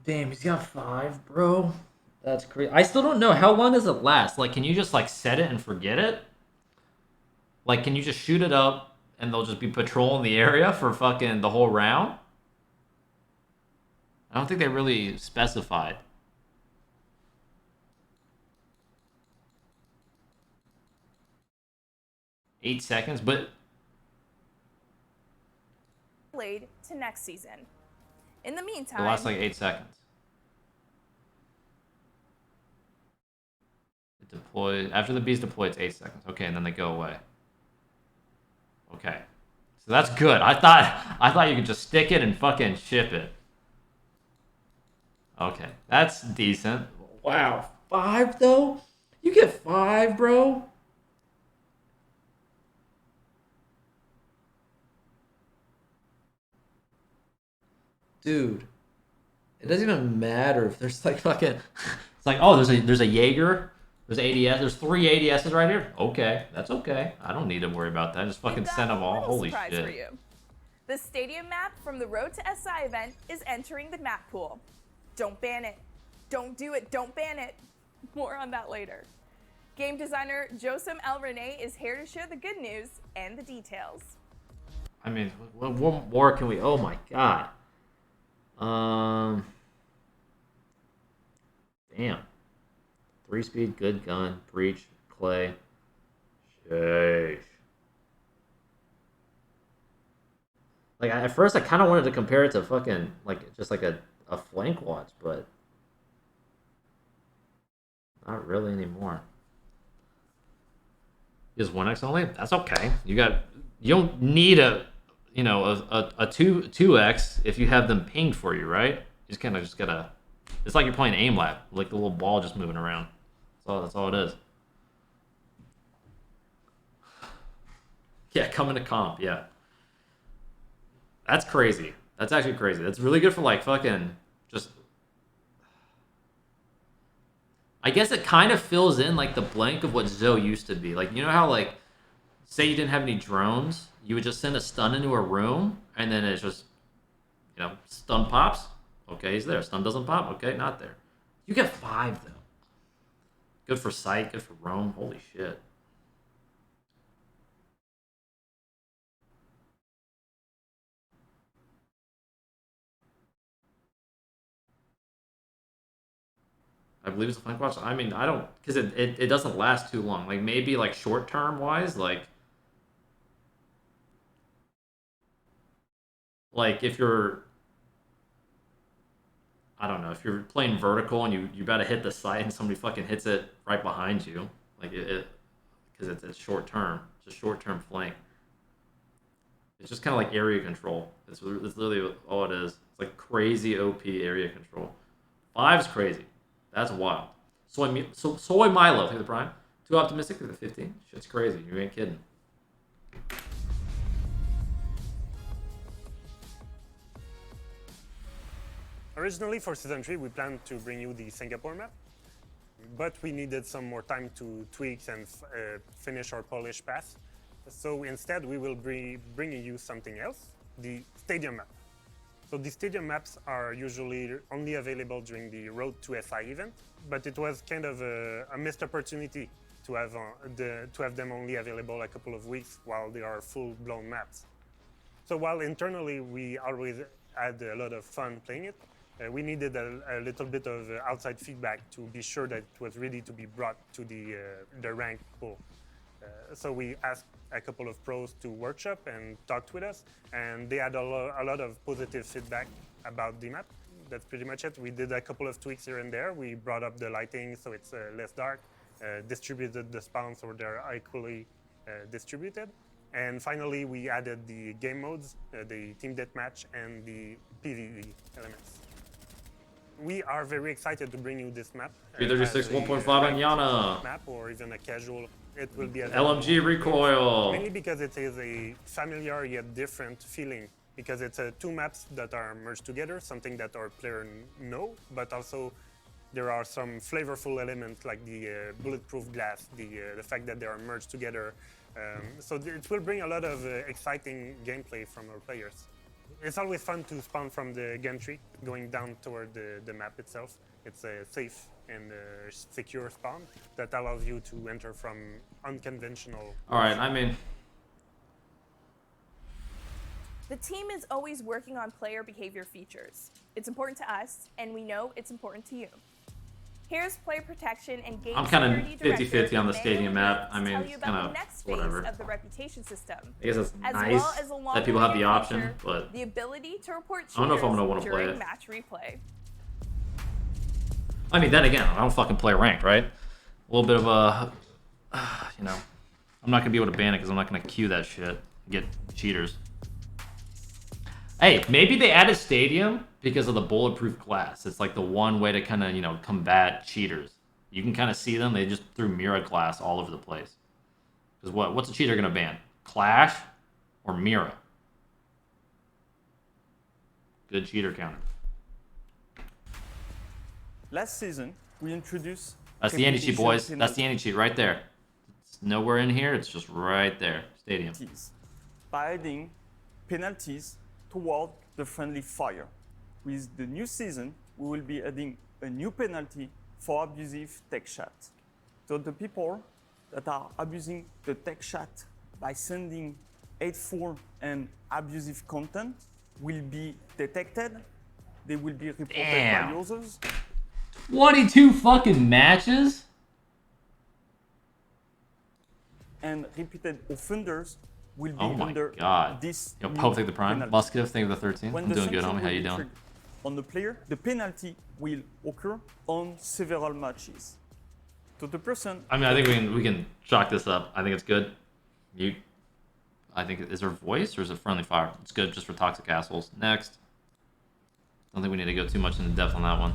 Damn, he's got 5, bro. That's crazy. I still don't know. How long does it last? Like, can you just, like, set it and forget it? Like, can you just shoot it up and they'll just be patrolling the area for fucking the whole round? I don't think they really specified. 8 seconds, but... Delayed to next season. In the meantime... It lasts like 8 seconds. It deploys... After the bees deploy, it's 8 seconds. Okay, and then they go away. Okay. So that's good. I thought you could just stick it and fucking ship it. Okay. That's decent. Wow. 5, though? You get 5, bro? Dude, it doesn't even matter if there's like fucking. It's like, oh, there's a Jaeger, there's ADS, there's 3 ADSs right here. Okay, that's okay. I don't need to worry about that. Just fucking send them all. Holy surprise shit. For you. The stadium map from the Road to SI event is entering the map pool. Don't ban it. Don't do it. Don't ban it. More on that later. Game designer Josem El Rene is here to share the good news and the details. I mean, what more can we? Oh my god. Damn. 3-speed, good gun, breach, clay. Sheesh. Like, at first I kind of wanted to compare it to fucking, like, just like a flank watch, but not really anymore. Just 1x only? That's okay. You don't need a 2x if you have them pinged for you, right? You just kind of just gotta. It's like you're playing aim lab, like the little ball just moving around. That's all it is. Yeah, coming to comp, yeah. That's crazy. That's actually crazy. That's really good for like fucking just. I guess it kind of fills in like the blank of what Zoe used to be. Like, you know how like, say you didn't have any drones, you would just send a stun into a room, and then it's just, You know, stun pops. Okay, he's there. Stun doesn't pop. Okay, not there. You get 5 though. Good for sight. Good for roam. Holy shit. I believe it's a flank watch. I mean, I don't, because it doesn't last too long. Like maybe like short term wise, like if you're, I don't know, if you're playing vertical and you better hit the sight and somebody fucking hits it right behind you, like because it's short term, it's a short term flank. It's just kind of like area control. It's literally all it is. It's like crazy OP area control. 5's crazy. That's wild. Soy Milo through the prime. Too optimistic through the 15. Shit's crazy. You ain't kidding. Originally for Season 3, we planned to bring you the Singapore map, but we needed some more time to tweak and finish our polished path. So instead, we will be bringing you something else, the Stadium map. So the Stadium maps are usually only available during the Road to SI event, but it was kind of a missed opportunity to have them only available a couple of weeks while they are full-blown maps. So while internally we always had a lot of fun playing it, we needed a little bit of outside feedback to be sure that it was ready to be brought to the ranked pool. So we asked a couple of pros to workshop and talked with us, and they had a lot of positive feedback about the map. That's pretty much it. We did a couple of tweaks here and there. We brought up the lighting so it's less dark, distributed the spawns so they're equally distributed. And finally, we added the game modes, the team deathmatch, and the PvE elements. We are very excited to bring you this map. 336 1.5 on Yana. Map or even a casual. It will be LMG recoil. Mainly because it is a familiar yet different feeling. Because it's 2 maps that are merged together, something that our players know, but also there are some flavorful elements like the bulletproof glass, the fact that they are merged together. So it will bring a lot of exciting gameplay from our players. It's always fun to spawn from the gantry, going down toward the map itself. It's a safe and secure spawn that allows you to enter from unconventional... Alright, I mean... The team is always working on player behavior features. It's important to us, and we know it's important to you. Here's player protection and game I'm kind of security 50-50 on the director stadium map. I mean, tell you it's about kind the of next phase whatever. of the reputation system. I guess it's as nice well as a that people have the longer option, feature, but the ability to report I don't know if I'm cheaters gonna want to play during it. match replay. I mean, then again, I don't fucking play ranked, right? A little bit of a, you know, I'm not gonna be able to ban it because I'm not gonna queue that shit. Get cheaters. Hey, maybe they added Stadium because of the bulletproof glass. It's like the one way to kind of, you know, combat cheaters. You can kind of see them. They just threw Mira glass all over the place. Because what's a cheater gonna ban? Clash or Mira? Good cheater counter. Last season, we introduced... That's the anti-cheat, boys. That's the anti-cheat right there. It's nowhere in here. It's just right there. Stadium. By adding penalties toward the friendly fire. With the new season, we will be adding a new penalty for abusive tech chat. So the people that are abusing the tech chat by sending hateful and abusive content will be detected. They will be reported by users. 22 fucking matches? And repeated offenders will be Oh my under god. this Yo, new Pope, take the prime. penalty. Musketeer, thank you for the 13. When I'm the doing good, sanction homie. How will you be doing? triggered on the player, the penalty will occur on several matches. So the person... I mean, I think we can chalk this up. I think it's good. I think, is there voice or is it friendly fire? It's good just for toxic assholes. Next. Don't think we need to go too much into depth on that one.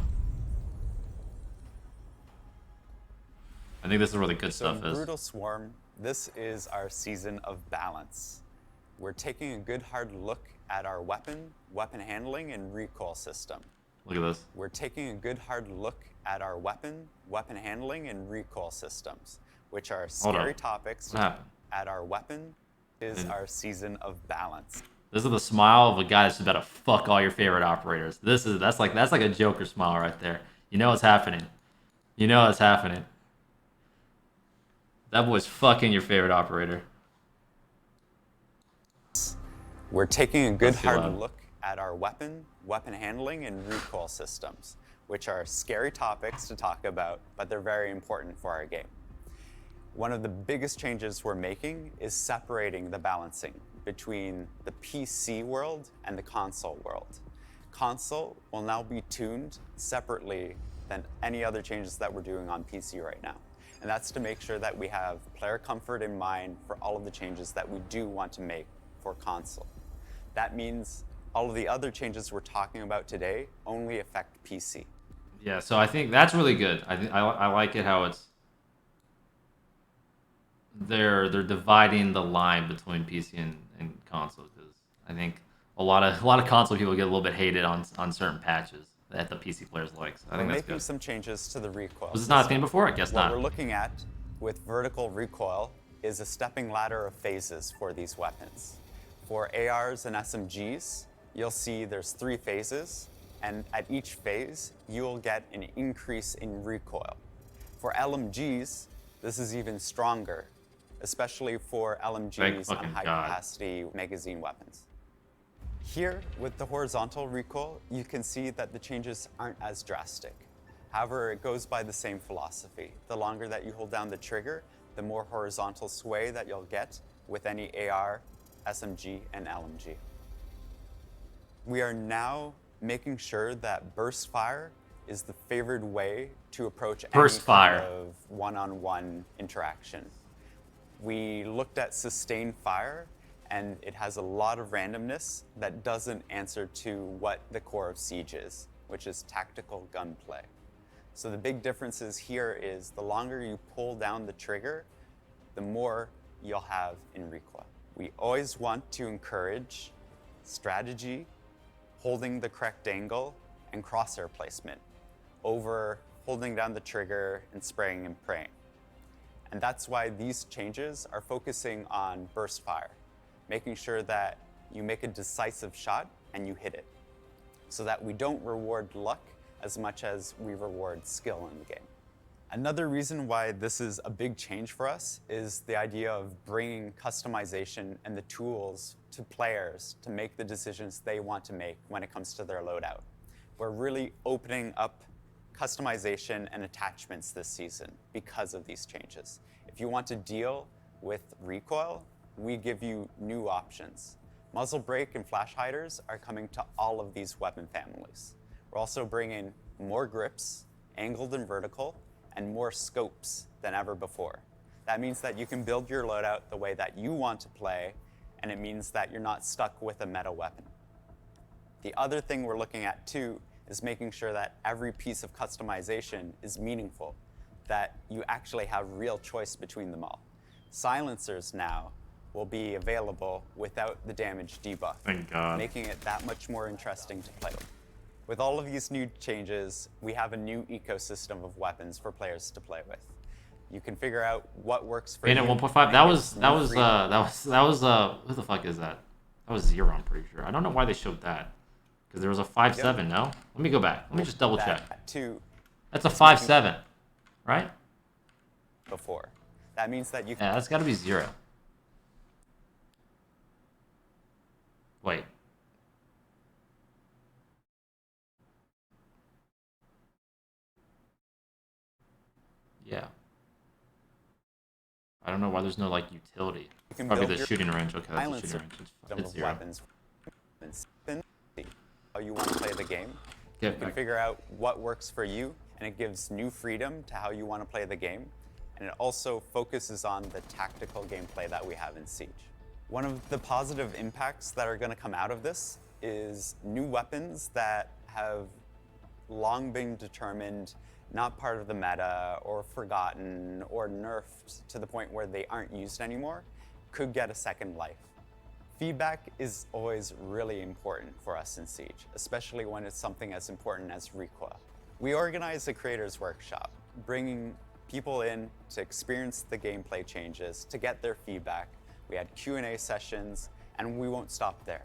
I think this is where the good stuff is. Brutal Swarm, this is our season of balance. We're taking a good hard look at our weapon handling, and recoil system. Look at this. We're taking a good hard look at our weapon handling, and recoil systems, which are scary topics. What happened? At our weapon is our season of balance. This is the smile of a guy that's about to fuck all your favorite operators. That's like a Joker smile right there. You know what's happening. You know what's happening. That boy's fucking your favorite operator. We're taking a good hard look at our weapon handling, and recoil systems, which are scary topics to talk about, but they're very important for our game. One of the biggest changes we're making is separating the balancing between the PC world and the console world. Console will now be tuned separately than any other changes that we're doing on PC right now. And that's to make sure that we have player comfort in mind for all of the changes that we do want to make for console. That means all of the other changes we're talking about today only affect PC. Yeah, so I think that's really good. I like it how it's they're dividing the line between PC and console, because I think a lot of console people get a little bit hated on certain patches that the PC players like. So I think we're that's making good. some changes to the recoil. Was this not a thing before? I guess not. What we're looking at with vertical recoil is a stepping ladder of phases for these weapons. For ARs and SMGs, you'll see there's 3 phases, and at each phase, you'll get an increase in recoil. For LMGs, this is even stronger, especially for LMGs on high-capacity magazine weapons. Here, with the horizontal recoil, you can see that the changes aren't as drastic. However, it goes by the same philosophy. The longer that you hold down the trigger, the more horizontal sway that you'll get with any AR, SMG, and LMG. We are now making sure that burst fire is the favored way to approach any kind of one-on-one interaction. We looked at sustained fire, and it has a lot of randomness that doesn't answer to what the core of Siege is, which is tactical gunplay. So the big differences here is the longer you pull down the trigger, the more you'll have in recoil. We always want to encourage strategy, holding the correct angle, and crosshair placement over holding down the trigger and spraying and praying. And that's why these changes are focusing on burst fire, making sure that you make a decisive shot and you hit it, so that we don't reward luck as much as we reward skill in the game. Another reason why this is a big change for us is the idea of bringing customization and the tools to players to make the decisions they want to make when it comes to their loadout. We're really opening up customization and attachments this season because of these changes. If you want to deal with recoil, we give you new options. Muzzle brake and flash hiders are coming to all of these weapon families. We're also bringing more grips, angled and vertical, and more scopes than ever before. That means that you can build your loadout the way that you want to play, and it means that you're not stuck with a meta weapon. The other thing we're looking at too is making sure that every piece of customization is meaningful, that you actually have real choice between them all. Silencers now will be available without the damage debuff, Thank God. making it that much more interesting to play with. With all of these new changes, we have a new ecosystem of weapons for players to play with. You can figure out what works for you. And at 1.5, that was who the fuck is that? That was 0, I'm pretty sure. I don't know why they showed that. Because there was a 5.7, no? Let me go back. Let me just double check. That's a 5.7, right? Before. That means that you can... Yeah, that's got to be 0. Wait. Yeah. I don't know why there's no, like, utility. Probably the shooting range. Okay, that's the shooting range. It's 0. Weapons. How you want to play the game. You can figure out what works for you, and it gives new freedom to how you want to play the game. And it also focuses on the tactical gameplay that we have in Siege. One of the positive impacts that are going to come out of this is new weapons that have long been determined not part of the meta or forgotten or nerfed to the point where they aren't used anymore could get a second life. Feedback is always really important for us in Siege, especially when it's something as important as recoil. We organize a creators workshop, bringing people in to experience the gameplay changes, to get their feedback. We had Q&A sessions, and we won't stop there.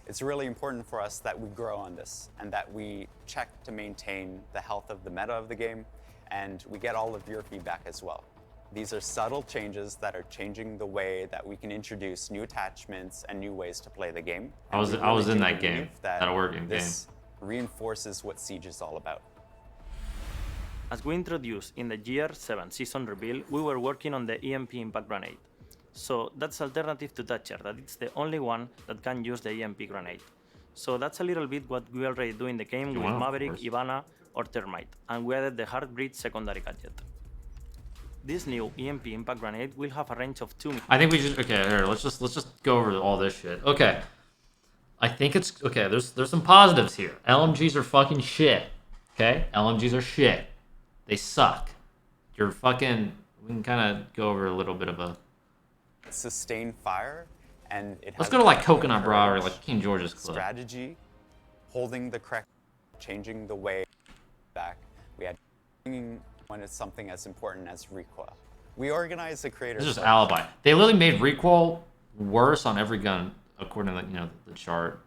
It's really important for us that we grow on this and that we check to maintain the health of the meta of the game, and we get all of your feedback as well. These are subtle changes that are changing the way that we can introduce new attachments and new ways to play the game. I was in that game, that Oregon game. This reinforces what Siege is all about. As we introduced in the Year 7 season reveal, we were working on the EMP impact grenade. So that's alternative to Thatcher, that it's the only one that can use the EMP grenade. So that's a little bit what we already do in the game with Maverick, Ivana, or Termite, and we added the Heartbreed secondary gadget. This new EMP impact grenade will have a range of 2 meters. I think we should, okay, here, let's just go over all this shit. Okay. I think it's, okay, there's some positives here. LMGs are fucking shit. Okay? LMGs are shit. They suck. You're fucking, we can kind of go over a little bit of a sustained fire, and it let's go to like Coconut Bra or like King George's clip. Strategy, holding the correct, changing the way back. We had when it's something as important as recoil. We organized the creators. This is just alibi. They literally made recoil worse on every gun according to the chart.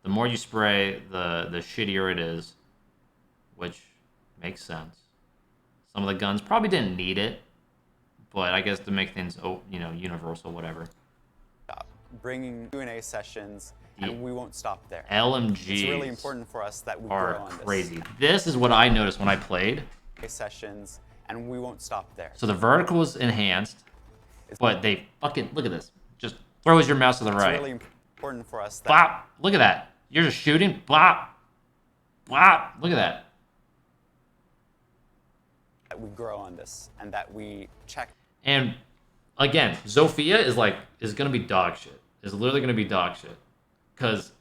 The more you spray, the shittier it is, which makes sense. Some of the guns probably didn't need it, but I guess to make things universal, whatever. Bringing Q&A sessions, and we won't stop there. LMGs it's really important for us that we are grow on crazy. This is what I noticed when I played. Sessions, and we won't stop there. So the vertical is enhanced, but they fucking look at this. Just throws your mouse to the right. It's really important for us. Blop! Look at that. You're just shooting. Blop! Blop! Look at that. That we grow on this, and that we check. And again, Zofia is gonna be dog shit. Is literally gonna be dog shit, because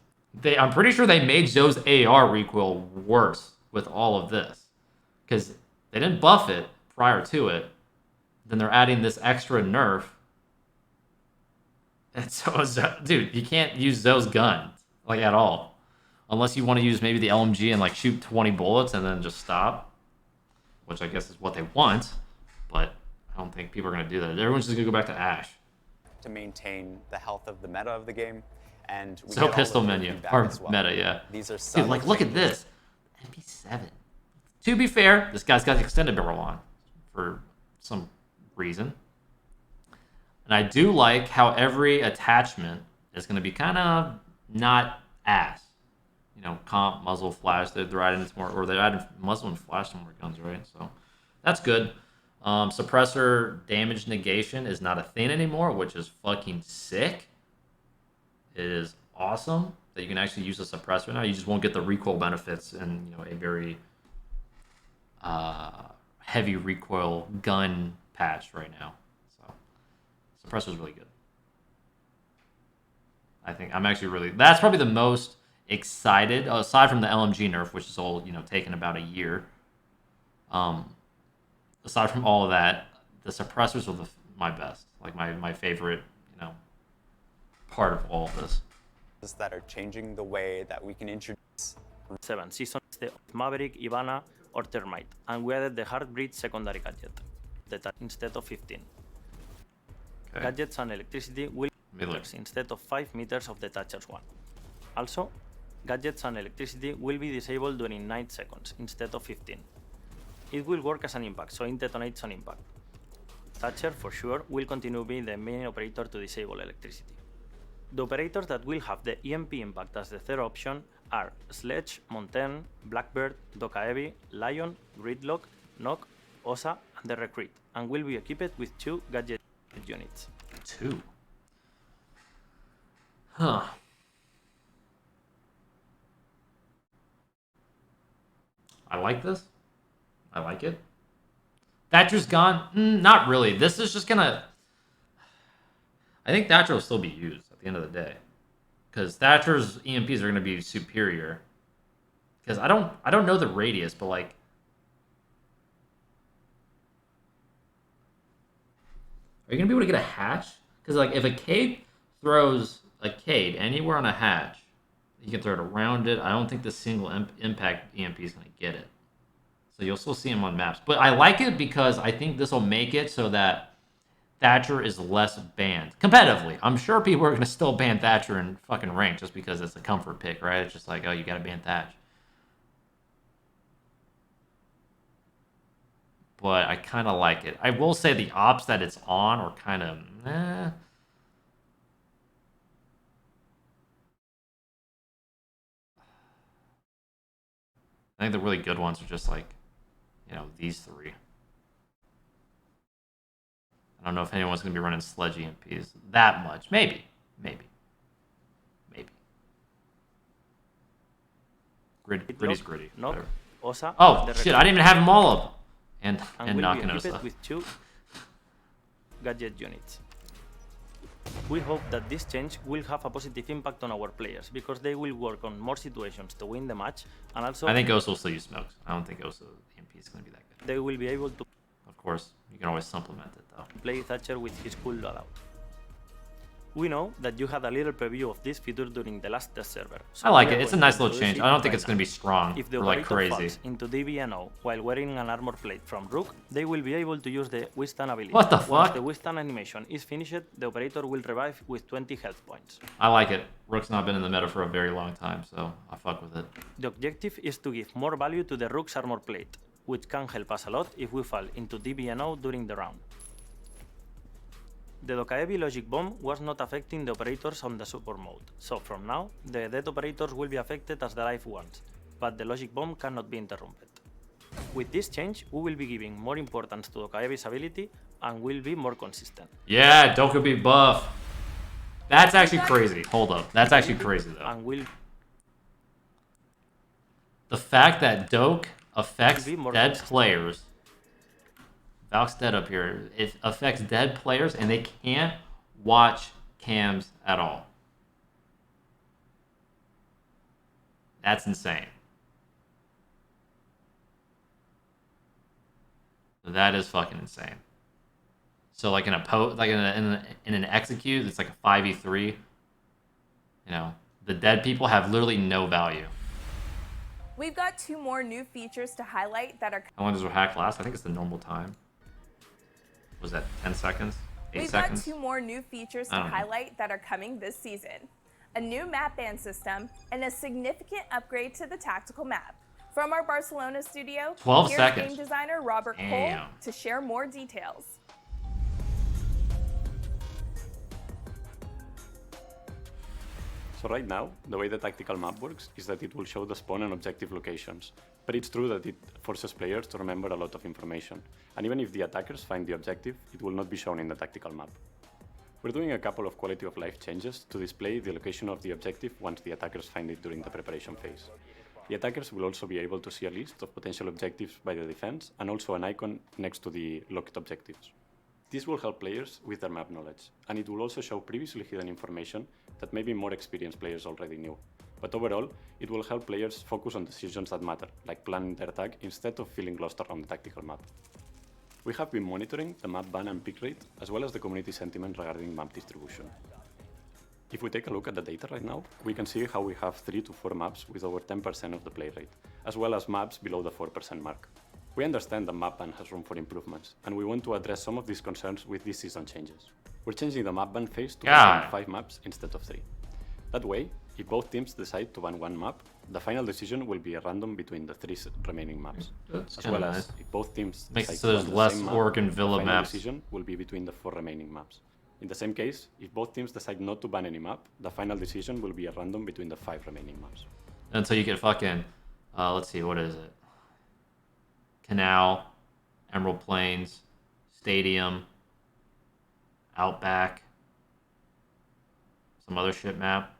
I'm pretty sure they made Zoe's AR recoil worse with all of this, because they didn't buff it prior to it. Then they're adding this extra nerf. And so, dude, you can't use Zoe's gun like at all, unless you want to use maybe the LMG and like shoot 20 bullets and then just stop, which I guess is what they want. But I don't think people are gonna do that. Everyone's just gonna go back to Ash to maintain the health of the meta of the game, and we so pistol menu or meta, yeah. These are dude, like look at this MP7. To be fair, this guy's got the extended barrel on for some reason. And I do like how every attachment is going to be kind of not ass. Comp, muzzle, flash, they're adding more, or they're adding muzzle and flash to more guns, right? So that's good. Suppressor damage negation is not a thing anymore, which is fucking sick. It is awesome that you can actually use a suppressor now. You just won't get the recoil benefits in a very heavy recoil gun patch right now. So suppressor's really good. I think I'm actually really, that's probably the most excited, aside from the LMG nerf, which is all taken about a year. Aside from all of that, the suppressors are my best, like my favorite part of all of this. That are changing the way that we can introduce 7 seasons the Maverick, Ivana, or Termite, and we added the Heartbreed secondary gadget instead of 15. Okay. Gadgets and electricity will be meters instead of 5 meters of the Thatcher's one. Also, gadgets and electricity will be disabled during 9 seconds instead of 15. It will work as an impact, so it detonates on impact. Thatcher, for sure, will continue being the main operator to disable electricity. The operators that will have the EMP impact as the third option are Sledge, Montaigne, Blackbird, Doka Heavy, Lion, Gridlock, Knock, Osa, and the Recruit, and will be equipped with 2 gadget units. 2? Huh. I like this. I like it. Thatcher's gone? Not really. This is just gonna... I think Thatcher will still be used at the end of the day, because Thatcher's EMPs are going to be superior. Because I don't know the radius, but like, are you going to be able to get a hatch? Because like, if a Cade throws a Cade anywhere on a hatch, you can throw it around it. I don't think the single impact EMP is going to get it. So you'll still see them on maps. But I like it because I think this will make it so that Thatcher is less banned. Competitively. I'm sure people are going to still ban Thatcher in fucking rank just because it's a comfort pick, right? It's just like, oh, you got to ban Thatch. But I kind of like it. I will say the ops that it's on are kind of, eh. I think the really good ones are just like, you know, these three. I don't know if anyone's going to be running Sledge EMPs that much. Maybe. Gritty's gritty. Knock, Osa, Oh, shit, I didn't even have them all up. And will Knock be and equipped Osa. with 2 gadget units. We hope that this change will have a positive impact on our players because they will work on more situations to win the match, and also I think Osa will still use smokes. I don't think Osa EMP is going to be that good. they will be able to, of course, you can always supplement it though. Play Thatcher with his cool loadout. We know that you had a little preview of this feature during the last test server. I like it. It's a nice little change. I don't think it's going to be strong if the or like operator crazy. falls into DBNO while wearing an armor plate from Rook, they will be able to use the withstand ability. What the Once fuck? the withstand animation is finished, the operator will revive with 20 health points. I like it. Rook's not been in the meta for a very long time, so I fuck with it. The objective is to give more value to the Rook's armor plate, which can help us a lot if we fall into DBNO during the round. The Dokaebi logic bomb was not affecting the operators on the support mode, so from now, the dead operators will be affected as the live ones, but the logic bomb cannot be interrupted. With this change, we will be giving more importance to Dokaebi's ability and will be more consistent. Yeah, Dokubi buff. That's actually crazy. Hold up. That's actually crazy though. And will the fact that Doke affects dead players. Valk's dead up here. It affects dead players and they can't watch cams at all. That's insane. That is fucking insane. So like in an execute, it's like a 5v3. You know, the dead people have literally no value. We've got 2 more new features to highlight that are. How long does our hack last? I think it's the normal time. Was that 10 seconds? 8 seconds? We've got 2 more new features to highlight that are coming this season. A new map ban system and a significant upgrade to the tactical map. From our Barcelona studio, 12 here's seconds. game designer Robert Cole to share more details. So right now, the way the tactical map works is that it will show the spawn and objective locations. But it's true that it forces players to remember a lot of information. And even if the attackers find the objective, it will not be shown in the tactical map. We're doing a couple of quality of life changes to display the location of the objective once the attackers find it during the preparation phase. The attackers will also be able to see a list of potential objectives by the defense and also an icon next to the locked objectives. This will help players with their map knowledge, and it will also show previously hidden information that maybe more experienced players already knew. But overall, it will help players focus on decisions that matter, like planning their attack instead of feeling lost around the tactical map. We have been monitoring the map ban and pick rate, as well as the community sentiment regarding map distribution. If we take a look at the data right now, we can see how we have 3 to 4 maps with over 10% of the play rate, as well as maps below the 4% mark. We understand the map ban has room for improvements, and we want to address some of these concerns with this season changes. We're changing the map ban phase to 5 maps instead of 3. That way, if both teams decide to ban one map, the final decision will be a random between the 3 remaining maps. That's as well nice. as if both teams Makes decide it so to there's ban the less same map, Oregon Villa the final maps. decision will be between the 4 remaining maps. In the same case, if both teams decide not to ban any map, the final decision will be a random between the 5 remaining maps. Until you get fucking, let's see, what is it? Canal, Emerald Plains, Stadium, Outback, some other shit map.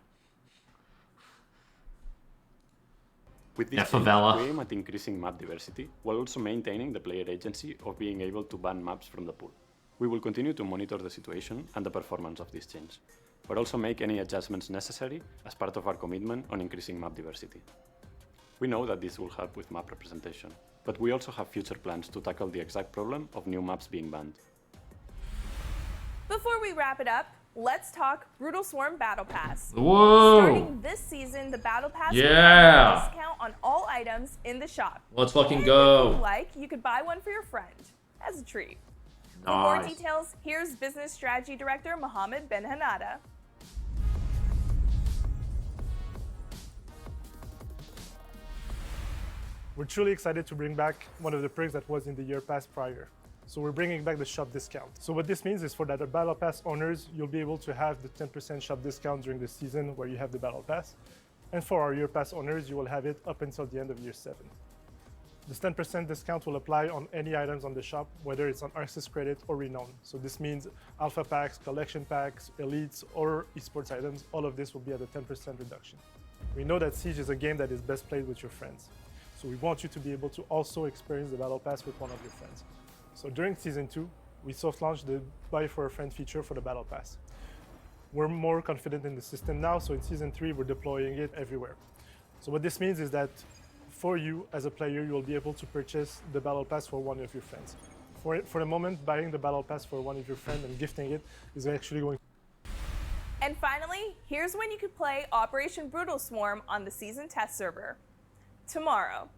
With this favela. change, we aim at increasing map diversity, while also maintaining the player agency of being able to ban maps from the pool. We will continue to monitor the situation and the performance of this change, but also make any adjustments necessary as part of our commitment on increasing map diversity. We know that this will help with map representation, but we also have future plans to tackle the exact problem of new maps being banned. Before we wrap it up, let's talk Brutal Swarm Battle Pass. Whoa! Starting this season, the Battle Pass will Yeah! have a discount on all items in the shop. Let's fucking And go. If you like, you could buy one for your friend as a treat. For more Nice. details, here's Business Strategy Director Mohammed Ben Hanada. We're truly excited to bring back one of the perks that was in the year pass prior. So we're bringing back the shop discount. So what this means is for the Battle Pass owners, you'll be able to have the 10% shop discount during the season where you have the Battle Pass. And for our year pass owners, you will have it up until the end of year 7. This 10% discount will apply on any items on the shop, whether it's on R6 credit or Renown. So this means alpha packs, collection packs, elites, or esports items. All of this will be at a 10% reduction. We know that Siege is a game that is best played with your friends. So we want you to be able to also experience the Battle Pass with one of your friends. So during Season 2, we soft launched the Buy for a Friend feature for the Battle Pass. We're more confident in the system now, so in Season 3, we're deploying it everywhere. So what this means is that for you, as a player, you'll be able to purchase the Battle Pass for one of your friends. For the moment, buying the Battle Pass for one of your friends and gifting it is actually going. And finally, here's when you could play Operation Brutal Swarm on the season test server. Tomorrow.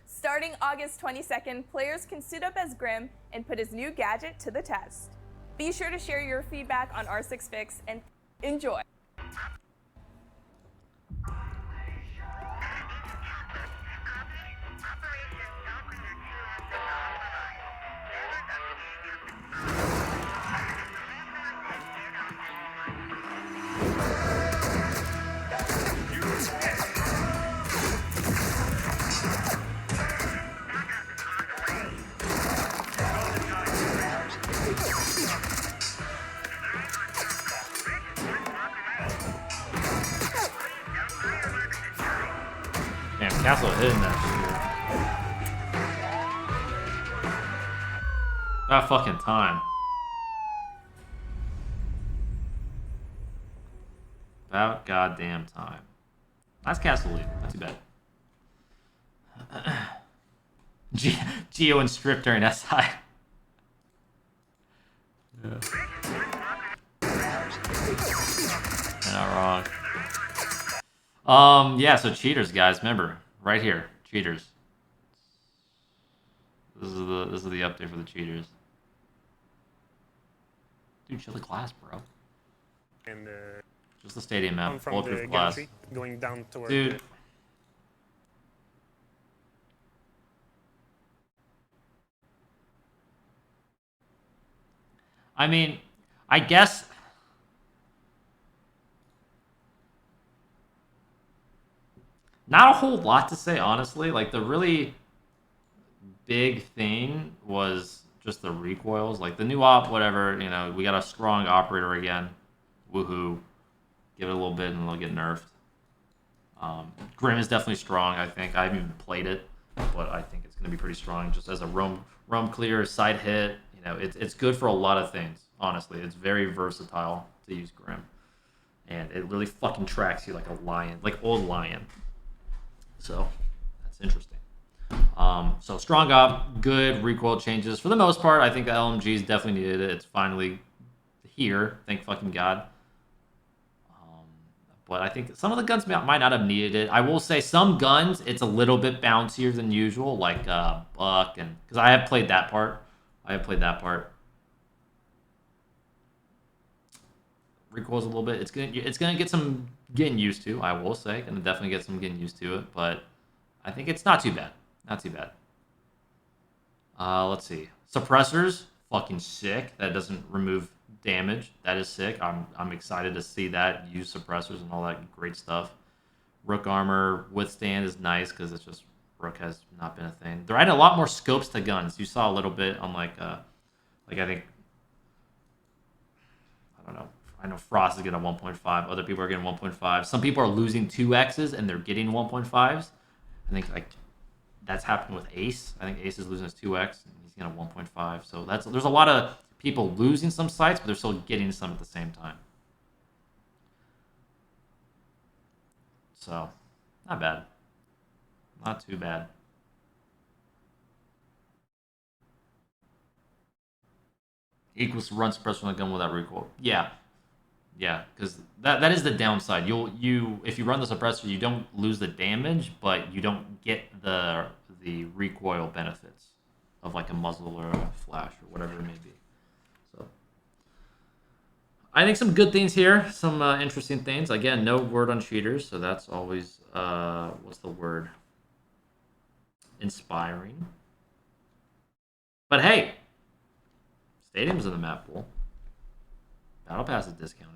Starting August 22nd, players can suit up as Grim and put his new gadget to the test. Be sure to share your feedback on R6 Fix and enjoy. Damn, Castle hitting that shit. That fucking time. About goddamn time. Nice Castle lead. Not too bad. Geo and Strip during SI. Yeah. You're not wrong. Yeah, so cheaters, guys, remember, right here, cheaters. This is the update for the cheaters. Dude, chill the glass, bro. And just the stadium map, from bulletproof the glass. gantry, going down toward Dude. I mean, I guess not a whole lot to say, honestly. Like, the really big thing was just the recoils. Like, the new op, whatever, you know, we got a strong operator again. Woohoo. Give it a little bit and it'll get nerfed. Grim is definitely strong, I think. I haven't even played it, but I think it's going to be pretty strong. Just as a roam clear, side hit, you know, it's good for a lot of things, honestly. It's very versatile to use Grim. And it really fucking tracks you like a lion, like old lion. So, that's interesting. So, strong op, good recoil changes. For the most part, I think the LMGs definitely needed it. It's finally here, thank fucking God. But I think some of the guns might not have needed it. I will say some guns, it's a little bit bouncier than usual, like Buck, and because I have played that part. Recoils a little bit. It's gonna get some getting used to. I will say, gonna definitely get some getting used to it. But I think it's not too bad. Not too bad. Let's see. Suppressors, fucking sick. That doesn't remove damage. That is sick. I'm excited to see that. Use suppressors and all that great stuff. Rook armor withstand is nice because it's just Rook has not been a thing. They're adding a lot more scopes to guns. You saw a little bit on like I think, I don't know. I know Frost is getting a 1.5. Other people are getting 1.5. Some people are losing 2Xs and they're getting 1.5s. I think like that's happened with Ace. I think Ace is losing his 2X and he's getting a 1.5. So there's a lot of people losing some sites, but they're still getting some at the same time. So, not bad. Not too bad. Equals run suppressor on the gun without recoil. Yeah. Yeah, because that is the downside. If you run the suppressor, you don't lose the damage, but you don't get the recoil benefits of like a muzzle or a flash or whatever it may be. I think some good things here, some interesting things. Again, no word on cheaters, so that's always, what's the word? Inspiring. But hey, Stadium's in the map pool. Battle Pass is discounted.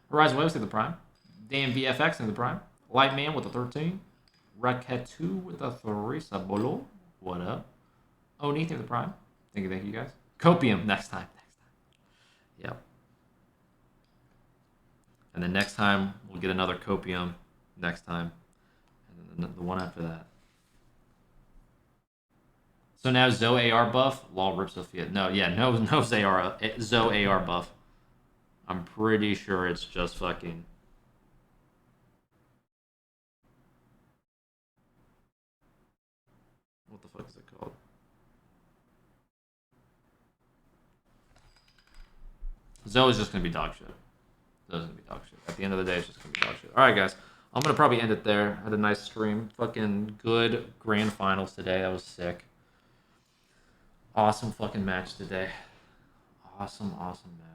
Horizon Waves take the Prime. Dan VFX take the Prime. Lightman with a 13. Raketu with a 3. Sabolo. What up? Oni take the Prime. Thank you guys. Copium next time. Yep. And then next time, we'll get another Copium next time. And then the one after that. So now Zoe AR buff. Law rips Sophia. No, yeah, no Zoe AR buff. I'm pretty sure it's just fucking... What the fuck is it called? Zoe's just going to be dog shit. Zoe's going to be dog shit. At the end of the day, it's just going to be dog shit. Alright, guys. I'm going to probably end it there. Had a nice stream. Fucking good grand finals today. That was sick. Awesome fucking match today. Awesome, awesome match.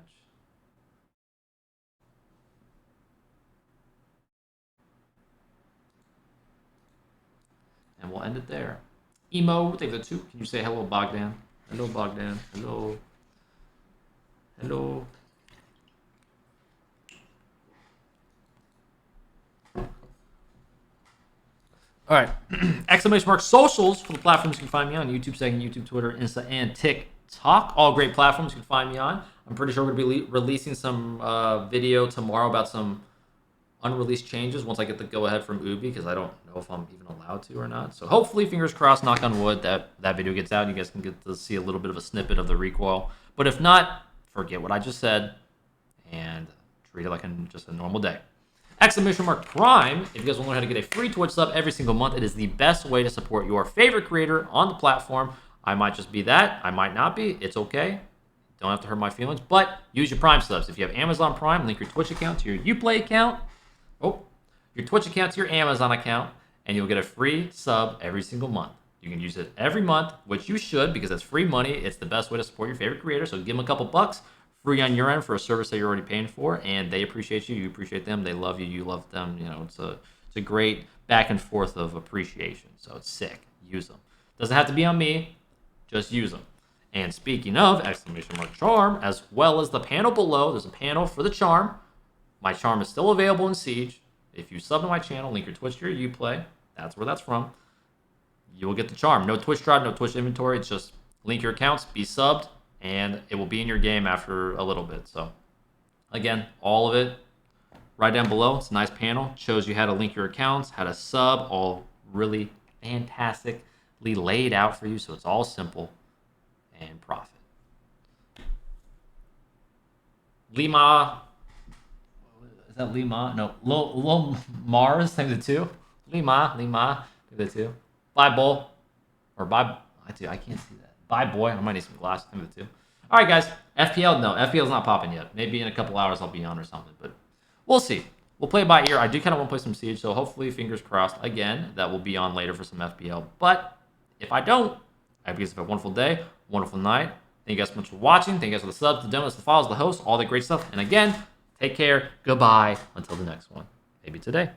And we'll end it there. Emo, take the 2. Can you say hello, Bogdan? Hello, Bogdan. Hello. Hello. All right. Exclamation mark socials for the platforms you can find me on. YouTube, Second, YouTube, Twitter, Insta, and TikTok. All great platforms you can find me on. I'm pretty sure we're going to be releasing some video tomorrow about some unreleased changes once I get the go-ahead from Ubi, because I don't know if I'm even allowed to or not. So hopefully, fingers crossed, knock on wood, that video gets out and you guys can get to see a little bit of a snippet of the recoil. But if not, forget what I just said and treat it like just a normal day. Exclamation mark Prime. If you guys want to learn how to get a free Twitch sub every single month, it is the best way to support your favorite creator on the platform. I might just be that. I might not be. It's okay. Don't have to hurt my feelings. But use your Prime subs. If you have Amazon Prime, link your Twitch account to your Uplay account. Your Twitch account to your Amazon account, and you'll get a free sub every single month. You can use it every month, which you should, because it's free money. It's the best way to support your favorite creator. So give them a couple bucks, free on your end for a service that you're already paying for, and they appreciate you. You appreciate them. They love you. You love them. You know, it's a great back and forth of appreciation. So it's sick. Use them. Doesn't have to be on me. Just use them. And speaking of exclamation mark charm, as well as the panel below, there's a panel for the charm. My charm is still available in Siege. If you sub to my channel, link your Twitch to your Uplay, that's where that's from, you will get the charm. No Twitch drive, no Twitch inventory. It's just link your accounts, be subbed, and it will be in your game after a little bit. So, again, all of it right down below. It's a nice panel. Shows you how to link your accounts, how to sub, all really fantastically laid out for you. So it's all simple and profit. Lima... Is that Lima? No, Lil Mars, time the 2. Lima, time the 2. Bye, Bull. Or bye. I can't see that. Bye, boy. I might need some glasses. Time the 2. All right, guys. FPL, no. FPL's not popping yet. Maybe in a couple hours I'll be on or something, but we'll see. We'll play by ear. I do kind of want to play some Siege, so hopefully, fingers crossed, again, that will be on later for some FPL. But if I don't, I hope you guys have a wonderful day, wonderful night. Thank you guys so much for watching. Thank you guys for the subs, the donuts, the follows, the hosts, all that great stuff. And again, take care. Goodbye. Until the next one. Maybe today.